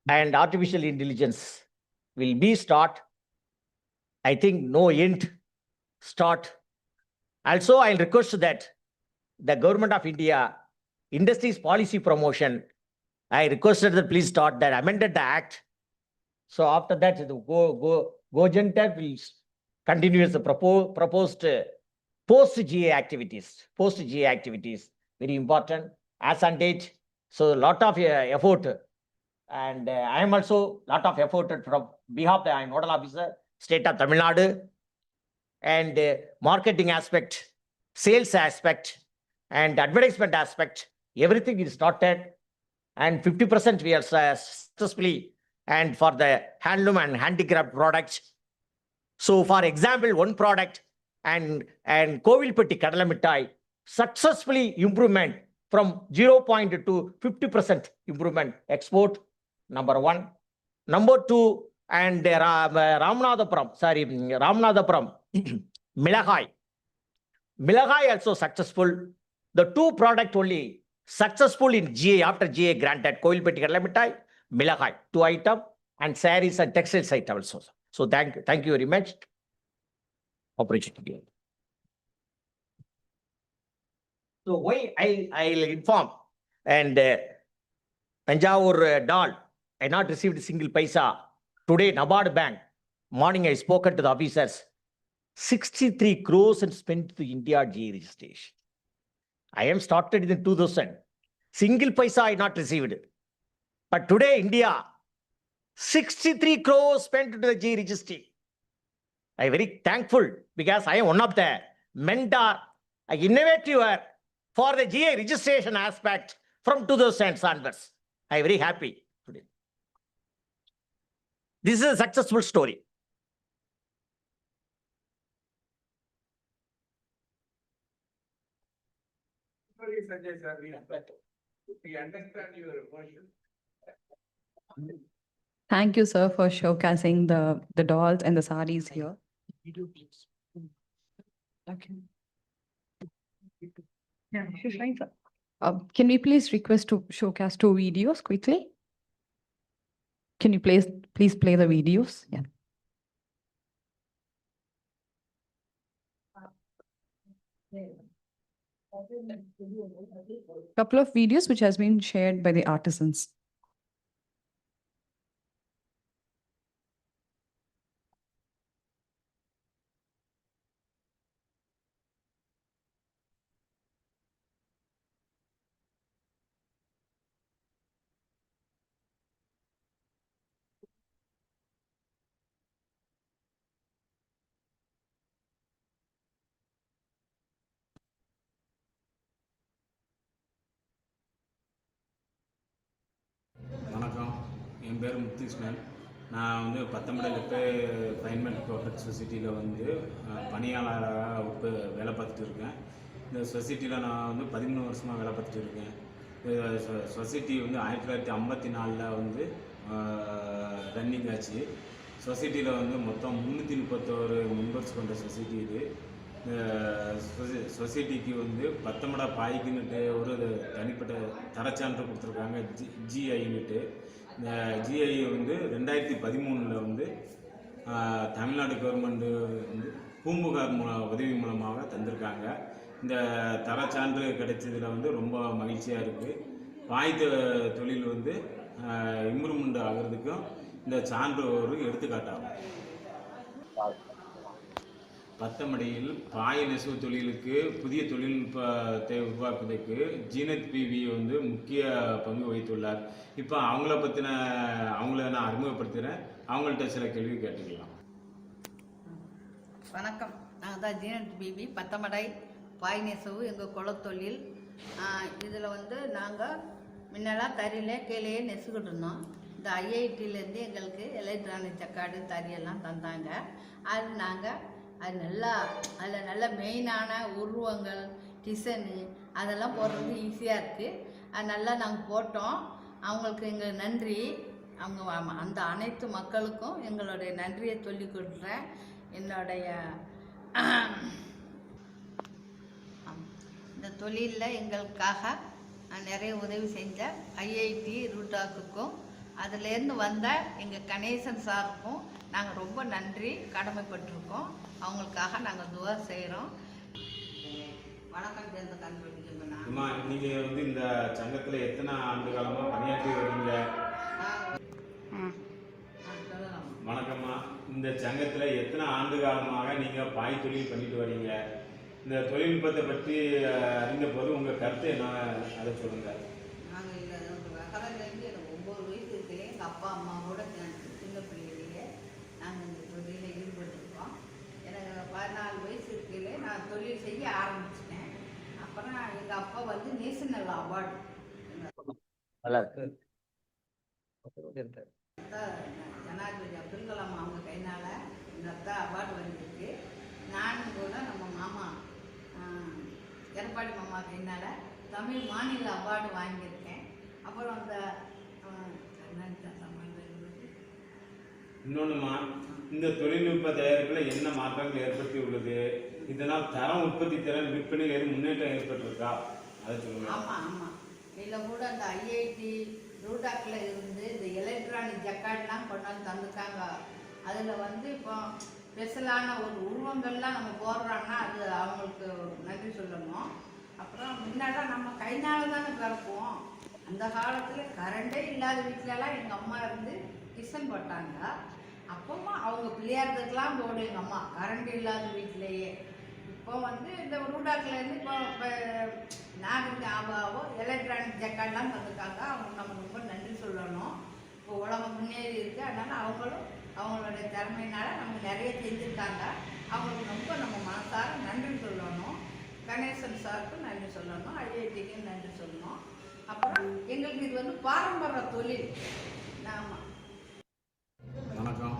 And artificial intelligence will be start. I think no end start. Also, I'll request that the government of India, industries policy promotion, I requested that please start that amended the act. So after that, the GoGenTech will continue as the proposed post-GA activities. Post-GA activities, very important as on date. So a lot of effort. And I am also lot of effort from behalf of the nodal officer, state of Tamil Nadu, and marketing aspect, sales aspect, and advertisement aspect. Everything is started, and 50% we are successfully, and for the handloom and handicraft products. So for example, one product and Kovilpatti Kadalamittai successfully improvement from 0.2 to 50% improvement export, number one. Number two, and Ramanathapuram, Milagai. Milagai also successful. The two product only successful in GA, after GA granted, Kovilpatti Kadalamittai, Milagai, 2 item, and sarees and textiles item also. So thank you very much. Opportunity. So why I'll inform, and Tanjavur doll, I not received a single paisa. Today, NABARD Bank, morning I spoken to the officers, 63 crores and spent to India GA registration. I am started in 2000. Single paisa I not received. But today, India, 63 crores spent to the GA registry. I am very thankful because I am one of the mentor, innovator for the GA registration aspect from 2000 onwards. I am very happy today. This is a successful story. We understand your emotion. Thank you, sir, for showcasing the dolls and the sarees here. Okay. Yeah, can we please request to showcase 2 videos quickly? Can you please play the videos? Yeah. Couple of videos which has been shared by the artisans. வணக்கம், என் பேர் முத்துகிருஷ்ணன். நான் வந்து பத்தமடையில் ஃபைன்மெண்ட் cooperative சொசைட்டியில் வந்து பணியாளராக வேலை பார்த்துட்டு இருக்கேன். இந்த சொசைட்டியில் நான் வந்து 13 வருஷமாக வேலை பார்த்துட்டு இருக்கேன். இந்த சொசைட்டி வந்து 1954 வந்து ரன்னிங் ஆச்சு. சொசைட்டியில் வந்து மொத்தம் 331 மெம்பர்ஸ் கொண்ட சொசைட்டி இது. சொசைட்டிக்கு வந்து பத்தமடா பாய்க்குன்னுட்டு ஒரு தனிப்பட்ட தரச்சான்று கொடுத்துருக்காங்க, ஜிஐன்னுட்டு. இந்த ஜிஐ வந்து 2013 வந்து தமிழ்நாடு கவர்மெண்ட்டு வந்து பூம்புகார் உதவி மூலமாக தந்திருக்காங்க. இந்த தரச்சான்று கிடைச்சதில் வந்து ரொம்ப மகிழ்ச்சியாக இருக்குது. பாய் தொழில் வந்து இம்ப்ரூவ்மெண்ட் ஆகிறதுக்கும் இந்த சான்று ஒரு எடுத்துக்காட்டாகும். பத்தமடையில் பாய் நெசவு தொழிலுக்கு புதிய தொழில்நுட்பத்தை உருவாக்குவதற்கு ஜீனத் பிவி வந்து முக்கிய பங்கு வகித்துள்ளார். இப்போ அவங்கள நான் அறிமுகப்படுத்துகிறேன். அவங்கள்ட்ட சில கேள்வி கேட்டுக்கலாம். வணக்கம், நாங்கள் தான் ஜீனத் பிவி, பத்தமடை பாய் நெசவு எங்கள் குலத்தொழில். இதில் வந்து நாங்கள் முன்னெல்லாம் தறியிலே கீழேயே நெசுக்கிட்டு இருந்தோம். இந்த ஐஐடியிலேருந்து எங்களுக்கு எலக்ட்ரானிக் செக்காடு தறியெல்லாம் தந்தாங்க. அது நாங்கள் அதில் நல்ல மெயினான உருவங்கள், டிசைனு அதெல்லாம் போடுறது ஈஸியாக இருக்குது. அது நல்லா நாங்கள் போட்டோம். அவங்களுக்கு எங்கள் நன்றி. அவங்க அந்த அனைத்து மக்களுக்கும் எங்களுடைய நன்றியை சொல்லிக் கொடுக்குறேன். என்னுடைய இந்த தொழிலில் எங்களுக்காக நிறைய உதவி செஞ்ச ஐஐடி ரூட்டாக்குக்கும் அதுலேருந்து வந்த எங்கள் கணேசன் சாருக்கும் நாங்கள் ரொம்ப நன்றி கடமைப்பட்டிருக்கோம். அவங்களுக்காக நாங்கள் துவா செய்கிறோம். வணக்கம் சேர்ந்த கண்டுபிடிக்கணும்னா நீங்கள் வந்து இந்த சங்கத்தில் எத்தனை ஆண்டு காலமாக பணியாற்றி வரீங்க? வணக்கம்மா. இந்த சங்கத்தில் எத்தனை ஆண்டு காலமாக நீங்கள் பாய் தொழில் பண்ணிட்டு வரீங்க? இந்த தொழில்நுட்பத்தை பற்றி அறிந்த போது உங்கள் கருத்து என்ன, அதை சொல்லுங்கள். நாங்கள் இந்த விவகாரத்துலேருந்து எனக்கு 9 வயசு இருக்குல்லே எங்கள் அப்பா அம்மாவோட சின்ன பிள்ளையிலேயே நாங்கள் இந்த தொழிலில் ஈடுபட்டுருக்கோம். எனக்கு 14 வயசு இருக்குல்லே நான் தொழில் செய்ய ஆரம்பிச்சிட்டேன். அப்புறம் எங்கள் அப்பா வந்து நேஷனல் அவார்டு ஜனாதிபதி அப்துல் கலாம் அவங்க கையினால் எங்கள் அத்தா அவார்டு வந்துருக்கு. நானும் கூட நம்ம மாமா எடப்பாடி மாமா கையினால் தமிழ் மாநில அவார்டு வாங்கியிருக்கேன். அப்புறம் அந்த இன்னொன்றுமா, இந்த தொழில்நுட்ப தயாரிப்பில் என்ன மாற்றங்கள் ஏற்படுத்தி உள்ளது? இதனால் தரம், உற்பத்தி திறன், விற்பனையில் எதுவும் முன்னேற்றம் ஏற்பட்டிருக்கா? அதை சொல்லுங்கள். ஆமாம் ஆமாம். இதில் கூட அந்த ஐஐடி ரூடாக்கில் இருந்து இந்த எலக்ட்ரானிக் ஜக்கார்ட்லாம் கொண்டாந்து தந்துருக்காங்க. அதில் வந்து இப்போ ஸ்பெஷலான ஒரு உருவங்கள்லாம் நம்ம போடுறாங்கன்னா அது அவங்களுக்கு நன்றி சொல்லணும். அப்புறம் முன்னாடி நம்ம கைனால தானே பிறப்போம். அந்த காலத்தில் கரண்டே இல்லாத வீட்டிலலாம் எங்கள் அம்மா இருந்து கிச்சன் போட்டாங்க. அப்போமா அவங்க பிள்ளையாரத்துக்கெலாம் போடும் எங்கள் அம்மா கரண்ட் இல்லாத வீட்டிலேயே. இப்போ வந்து இந்த ரூடாக்கிலேருந்து இப்போ நாகரிக ஆபாவோ எலக்ட்ரானிக் ஜக்கார்ட்லாம் தந்துருக்காங்க. அவங்க நம்ம ரொம்ப நன்றி சொல்லணும். இப்போ உலகம் முன்னேறி இருக்குது. அதனால் அவங்களும் அவங்களுடைய திறமையினால நம்ம நிறைய செஞ்சுருக்காங்க. அவங்களுக்கு ரொம்ப நம்ம மனசார நன்றி சொல்லணும். கணேசன் சாருக்கும் நன்றி சொல்லணும். ஐஐடிக்கும் நன்றி சொல்லணும். அப்புறம் எங்களுக்கு இது வந்து பாரம்பரிய தொழில். ஆமாம். வணக்கம்.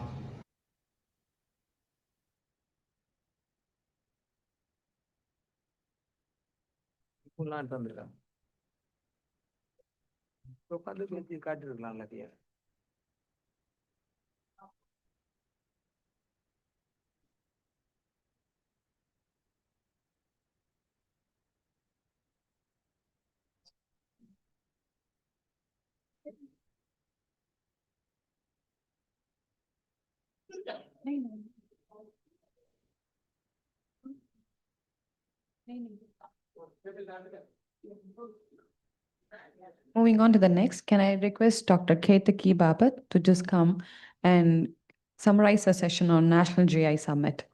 வந்துருக்காங்க உட்காந்து பேசி காட்டிருக்கலாம் எல்லாத்தையும். Moving on to the next, can I request Dr. Ketaki Babat to just come and summarize the session on National GI Summit?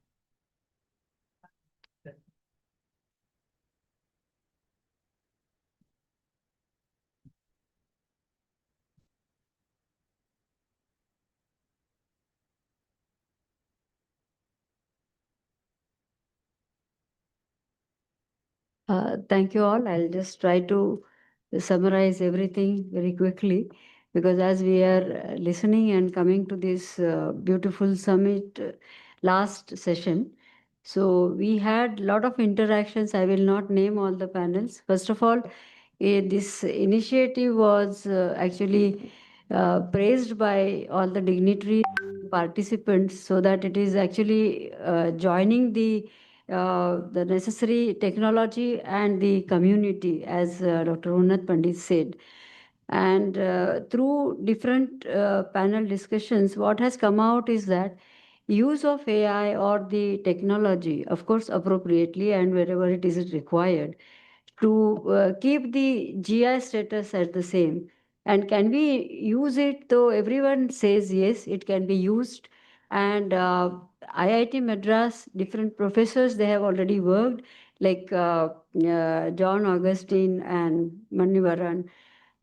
Thank you all. I'll just try to summarize everything very quickly, because as we are listening and coming to this beautiful summit last session, so we had a lot of interactions. I will not name all the panels. First of all, this initiative was actually praised by all the dignitary participants, so that it is actually joining the necessary technology and the community, as Dr. Unnat Pandit said. And through different panel discussions, what has come out is that use of AI or the technology, of course, appropriately and wherever it is required, to keep the GI status at the same. And can we use it? Though everyone says yes, it can be used. And IIT Madras, different professors, they have already worked, like John Augustine and Manivaran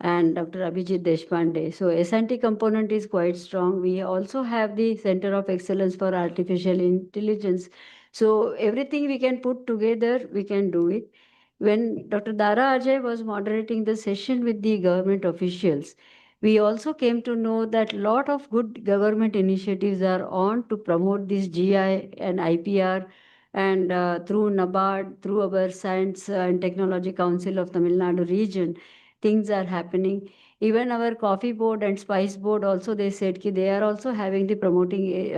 and Dr. Abhijit Deshpande. So S&T component is quite strong. We also have the Center of Excellence for Artificial Intelligence. So everything we can put together, we can do it. When Dr. Dara Ajay was moderating the session with the government officials, we also came to know that a lot of good government initiatives are on to promote this GI and IPR And through NABARD, through our Science and Technology Council of Tamil Nadu region, things are happening. Even our coffee board and spice board also, they said they are also having the promoting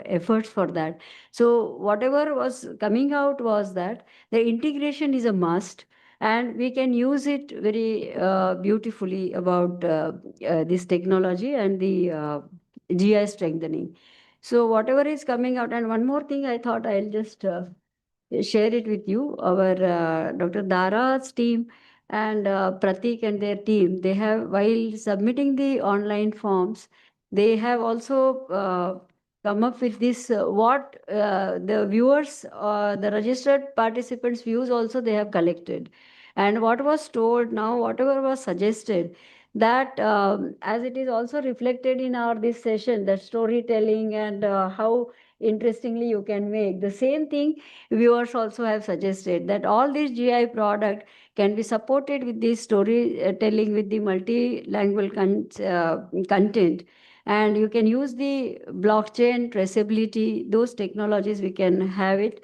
efforts for that. So whatever was coming out was that the integration is a must, and we can use it very beautifully about this technology and the GI strengthening. So whatever is coming out, and one more thing I thought I'll just share it with you. Our Dr. Dara's team and Pratik and their team, they have, while submitting the online forms, they have also come up with this, what the viewers, the registered participants' views also they have collected. And what was told now, whatever was suggested, that as it is also reflected in our this session, that storytelling and how interestingly you can make the same thing, viewers also have suggested that all these GI product can be supported with this storytelling with the multilingual content, and you can use the blockchain traceability, those technologies we can have it.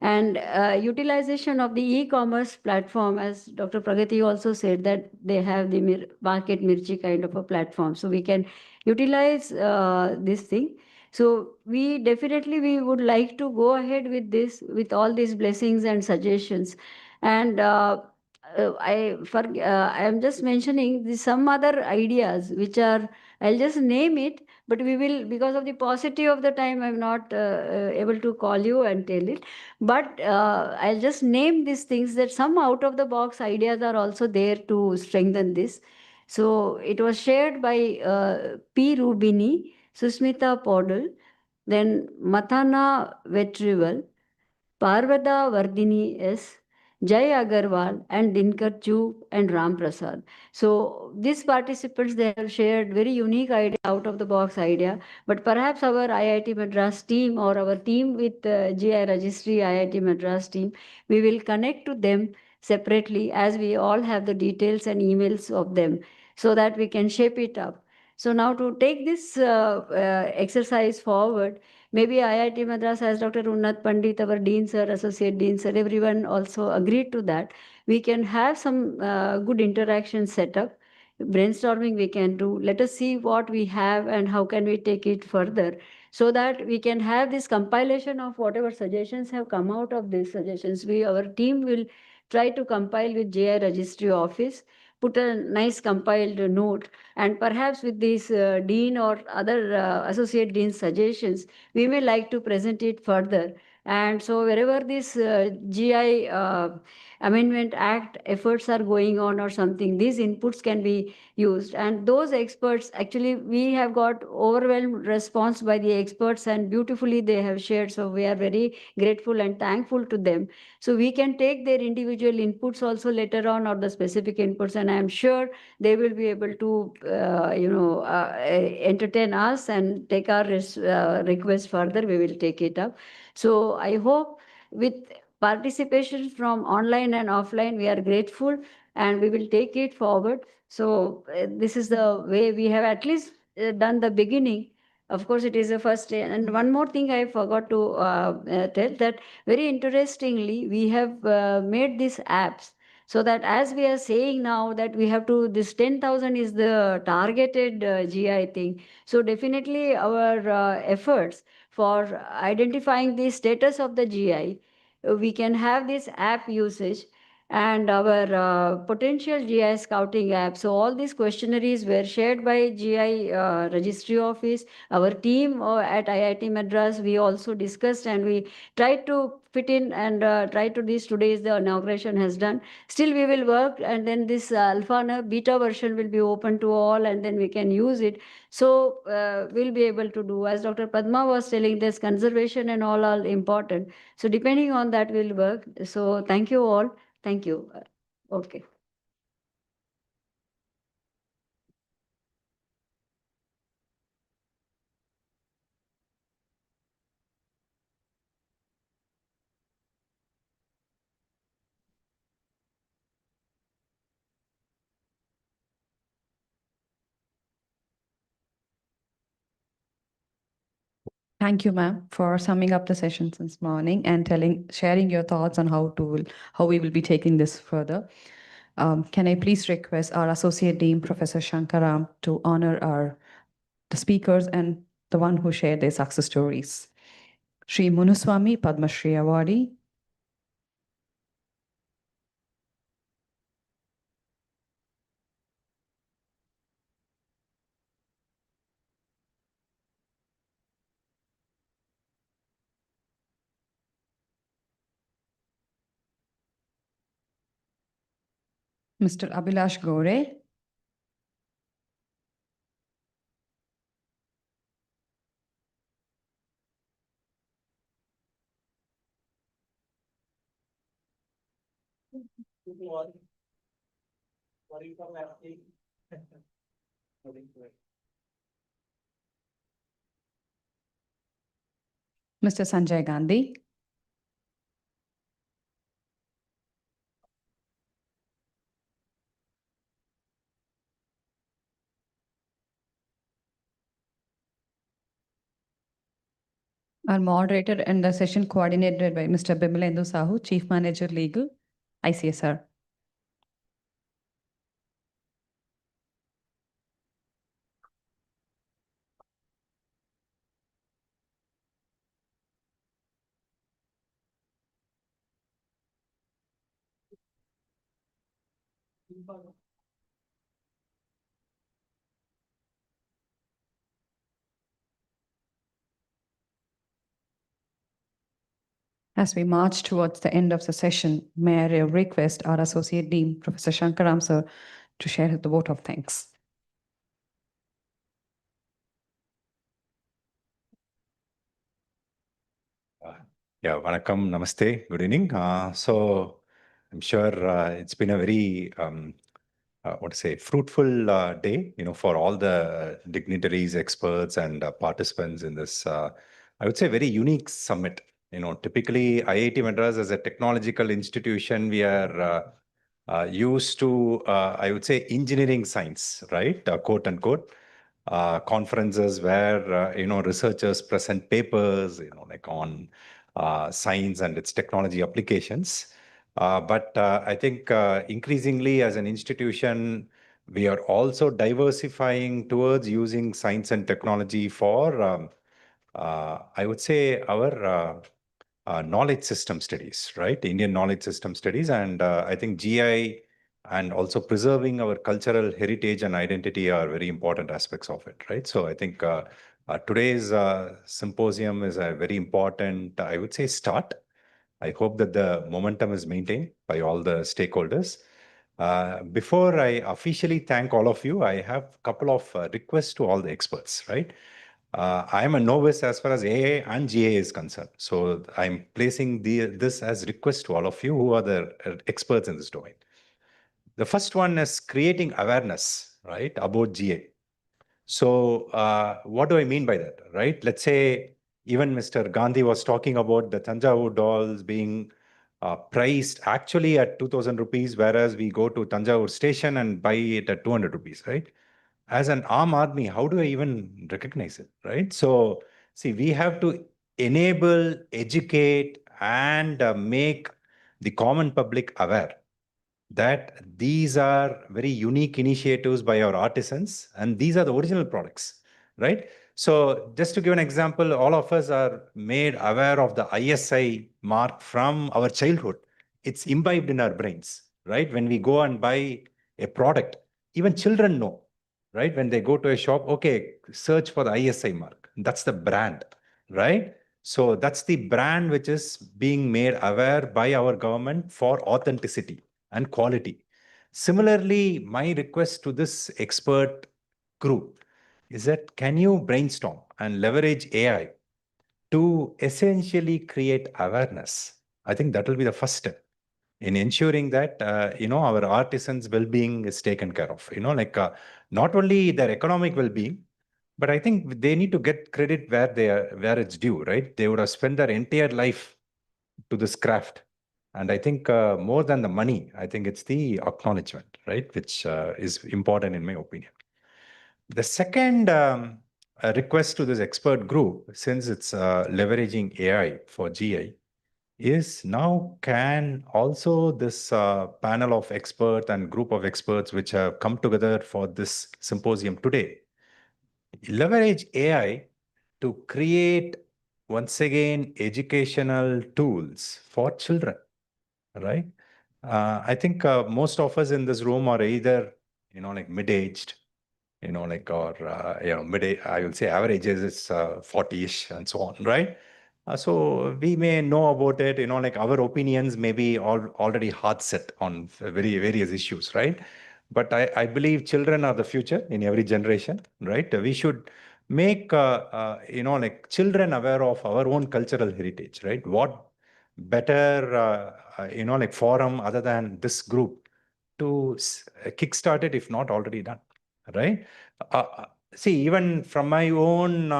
And utilization of the e-commerce platform, as Dr. Pragati also said, that they have the market Mirchi kind of a platform. So we can utilize this thing. So we definitely, we would like to go ahead with this, with all these blessings and suggestions. And I am just mentioning some other ideas which are, I'll just name it, but we will, because of the paucity of the time, I'm not able to call you and tell it. But I'll just name these things, that some out of the box ideas are also there to strengthen this. So it was shared by P. Rubini, Susmita Podal, then Matana Vetrival, Parvada Vardini S., Jay Agarwal, and Dinkar Chu and Ram Prasad. So these participants, they have shared very unique idea, out of the box idea. But perhaps our IIT Madras team, or our team with GI Registry IIT Madras team, we will connect to them separately, as we all have the details and emails of them, so that we can shape it up. So now, to take this exercise forward, maybe IIT Madras, as Dr. Unnat Pandit, our Dean Sir, Associate Dean Sir, everyone also agreed to that. We can have some good interaction set up. Brainstorming we can do. Let us see what we have and how can we take it further, so that we can have this compilation of whatever suggestions have come out of these suggestions. Our team will try to compile with JI Registry Office, put a nice compiled note, and perhaps with this dean or other associate dean's suggestions, we may like to present it further. And so wherever this GI Amendment Act efforts are going on or something, these inputs can be used. And those experts, actually, we have got overwhelmed response by the experts, and beautifully they have shared. So we are very grateful and thankful to them. So we can take their individual inputs also later on, or the specific inputs, and I am sure they will be able to, entertain us and take our request further. We will take it up. So I hope with participation from online and offline, we are grateful, and we will take it forward. So this is the way we have at least done the beginning. Of course, it is the first day. And one more thing I forgot to tell, that very interestingly, we have made these apps, so that as we are saying now that we have to, this 10,000 is the targeted GI thing. So definitely our efforts for identifying the status of the GI, we can have this app usage, and our potential GI scouting app. So all these questionnaires were shared by GI Registry Office. Our team at IIT Madras, we also discussed, and we tried to fit in, and try to, this today's the inauguration has done. Still we will work, and then this alpha and beta version will be open to all, and then we can use it. So we'll be able to do, as Dr. Padma was telling, this conservation and all are important. So depending on that, we'll work. So thank you all. Thank you. Okay. Thank you, ma'am, for summing up the session since morning and sharing your thoughts on how we will be taking this further. Can I please request our Associate Dean, Professor Shankaram, to honor the speakers and the one who shared their success stories. Sri Munuswamy, Padma Shri Awardee. Mr. Abhilash Gore. Mr. Sanjay Gandhi. Our moderator and the session coordinated by Mr. Bimalendu Sahu, Chief Manager Legal, ICSR. As we march towards the end of the session, may I request our Associate Dean, Professor Shankaram sir, to share the vote of thanks. Yeah, Vanakkam, Namaste, good evening. So I'm sure it's been a very, fruitful day, for all the dignitaries, experts, and participants in this, I would say, very unique summit. Typically IIT Madras as a technological institution, we are used to, I would say, engineering science, right? Quote unquote. Conferences where, researchers present papers, like on science and its technology applications. But I think increasingly as an institution, we are also diversifying towards using science and technology for, I would say, our knowledge system studies, right? Indian knowledge system studies. And I think GI and also preserving our cultural heritage and identity are very important aspects of it, right? So I think today's symposium is a very important, I would say, start. I hope that the momentum is maintained by all the stakeholders. Before I officially thank all of you, I have a couple of requests to all the experts, right? I am a novice as far as AA and GA is concerned. So I'm placing this as request to all of you who are the experts in this domain. The first one is creating awareness, right, about GA. So what do I mean by that, right? Let's say even Mr. Gandhi was talking about the Tanjavur dolls being priced actually at 2,000 rupees, whereas we go to Tanjavur station and buy it at 200 rupees, right? As an Aam Aadmi, how do I even recognize it, right? So see, we have to enable, educate, and make the common public aware that these are very unique initiatives by our artisans, and these are the original products, right? So just to give an example, all of us are made aware of the ISI mark from our childhood. It's imbibed in our brains, right? When we go and buy a product, even children know, right? When they go to a shop, okay, search for the ISI mark. That's the brand, right? So that's the brand which is being made aware by our government for authenticity and quality. Similarly, my request to this expert group is that can you brainstorm and leverage AI to essentially create awareness? I think that will be the first step in ensuring that, our artisans' well-being is taken care of, not only their economic well-being, but I think they need to get credit where it's due, right? They would have spent their entire life to this craft. And I think more than the money, I think it's the acknowledgement, right? Which is important in my opinion. The second a request to this expert group, since it's leveraging AI for GI, is now can also this panel of experts and group of experts which have come together for this symposium today leverage AI to create once again educational tools for children, right? I think most of us in this room are either, like mid-aged, like, or, I will say average age is 40-ish and so on, right? So we may know about it, like our opinions may be already hard set on very various issues, right? But I believe children are the future in every generation, right? We should make, like children aware of our own cultural heritage, right? What better, like forum other than this group to kickstart it if not already done, right? See, even from my own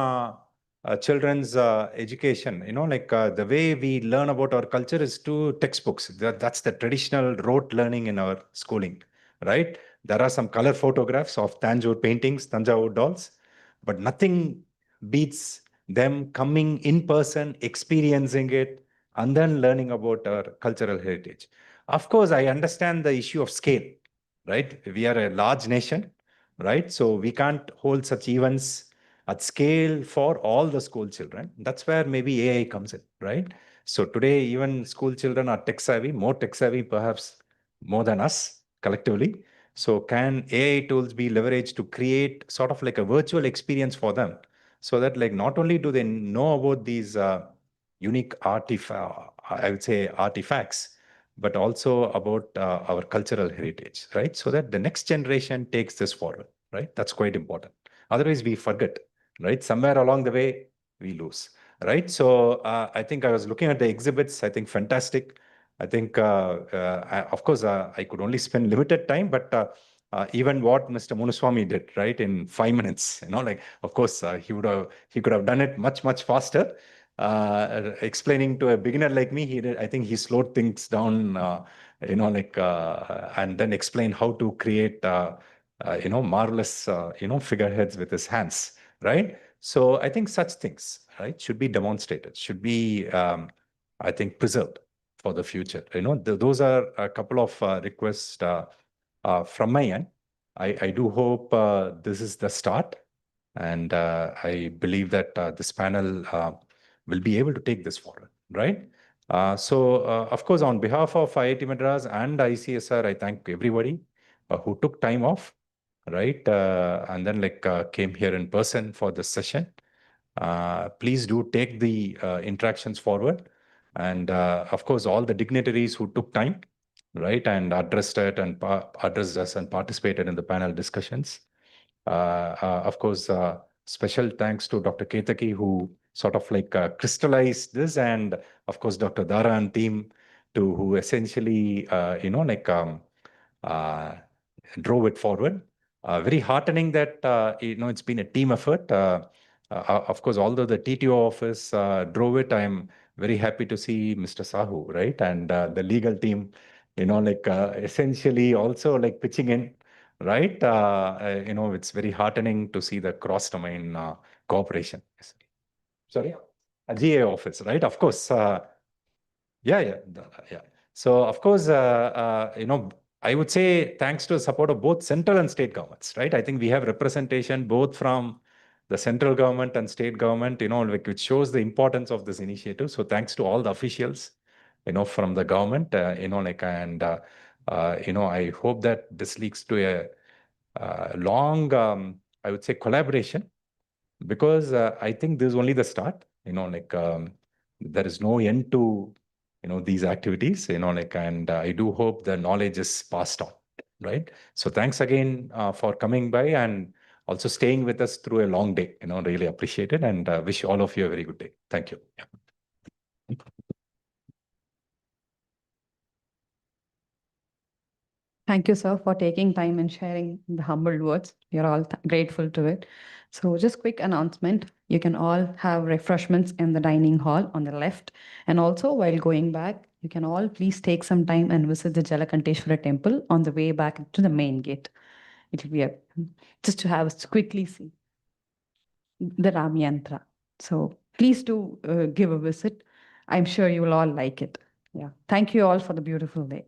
children's education, like the way we learn about our culture is through textbooks. That's the traditional rote learning in our schooling, right? There are some color photographs of Tanjore paintings, Tanjore dolls, but nothing beats them coming in person, experiencing it, and then learning about our cultural heritage. Of course, I understand the issue of scale, right? We are a large nation, right? So we can't hold such events at scale for all the school children. That's where maybe AI comes in, right? So today, even school children are tech savvy, more tech savvy perhaps more than us collectively. So can AI tools be leveraged to create sort of like a virtual experience for them, so that like not only do they know about these unique I would say artifacts, but also about our cultural heritage, right? So that the next generation takes this forward, right? That's quite important. Otherwise, we forget, right? Somewhere along the way, we lose, right? So I think I was looking at the exhibits. I think fantastic. I think, of course, I could only spend limited time, but even what Mr. Munuswamy did, right, in 5 minutes, like, of course, he could have done it much, much faster. Explaining to a beginner like me, I think he slowed things down, like, and then explained how to create, marvelous, figureheads with his hands, right? So I think such things, right, should be demonstrated, should be, I think, preserved for the future. Those are a couple of requests from my end. I do hope this is the start, and I believe that this panel will be able to take this forward, right? Of course, on behalf of IIT Madras and ICSR, I thank everybody who took time off, right? And then came here in person for this session. Please do take the interactions forward. And of course, all the dignitaries who took time, right, and addressed it and addressed us and participated in the panel discussions. Of course, special thanks to Dr. Ketaki, who sort of crystallized this, and of course, Dr. Dara and team, who essentially, drove it forward. Very heartening that, it's been a team effort. Of course, although the TTO office drove it, I'm very happy to see Mr. Sahu, right? And the legal team, essentially also pitching in, right? It's very heartening to see the cross-domain cooperation. Sorry? A GA office, right? Of course. Yeah. So, of course, I would say thanks to the support of both central and state governments, right? I think we have representation both from the central government and state government, which shows the importance of this initiative. So thanks to all the officials, from the government, I hope that this leads to a long, I would say, collaboration, because I think this is only the start, there is no end to, these activities, and I do hope the knowledge is passed on, right? So thanks again for coming by and also staying with us through a long day, really appreciate it, and wish all of you a very good day. Thank you. Yeah. Thank you, sir, for taking time and sharing the humble words. We are all grateful to it. So just quick announcement. You can all have refreshments in the dining hall on the left. And also while going back, you can all please take some time and visit the Jalakanteshwara temple on the way back to the main gate. It will be just to have us quickly see. the Ramyantra. So please do give a visit. I'm sure you will all like it. Yeah. Thank you all for the beautiful day.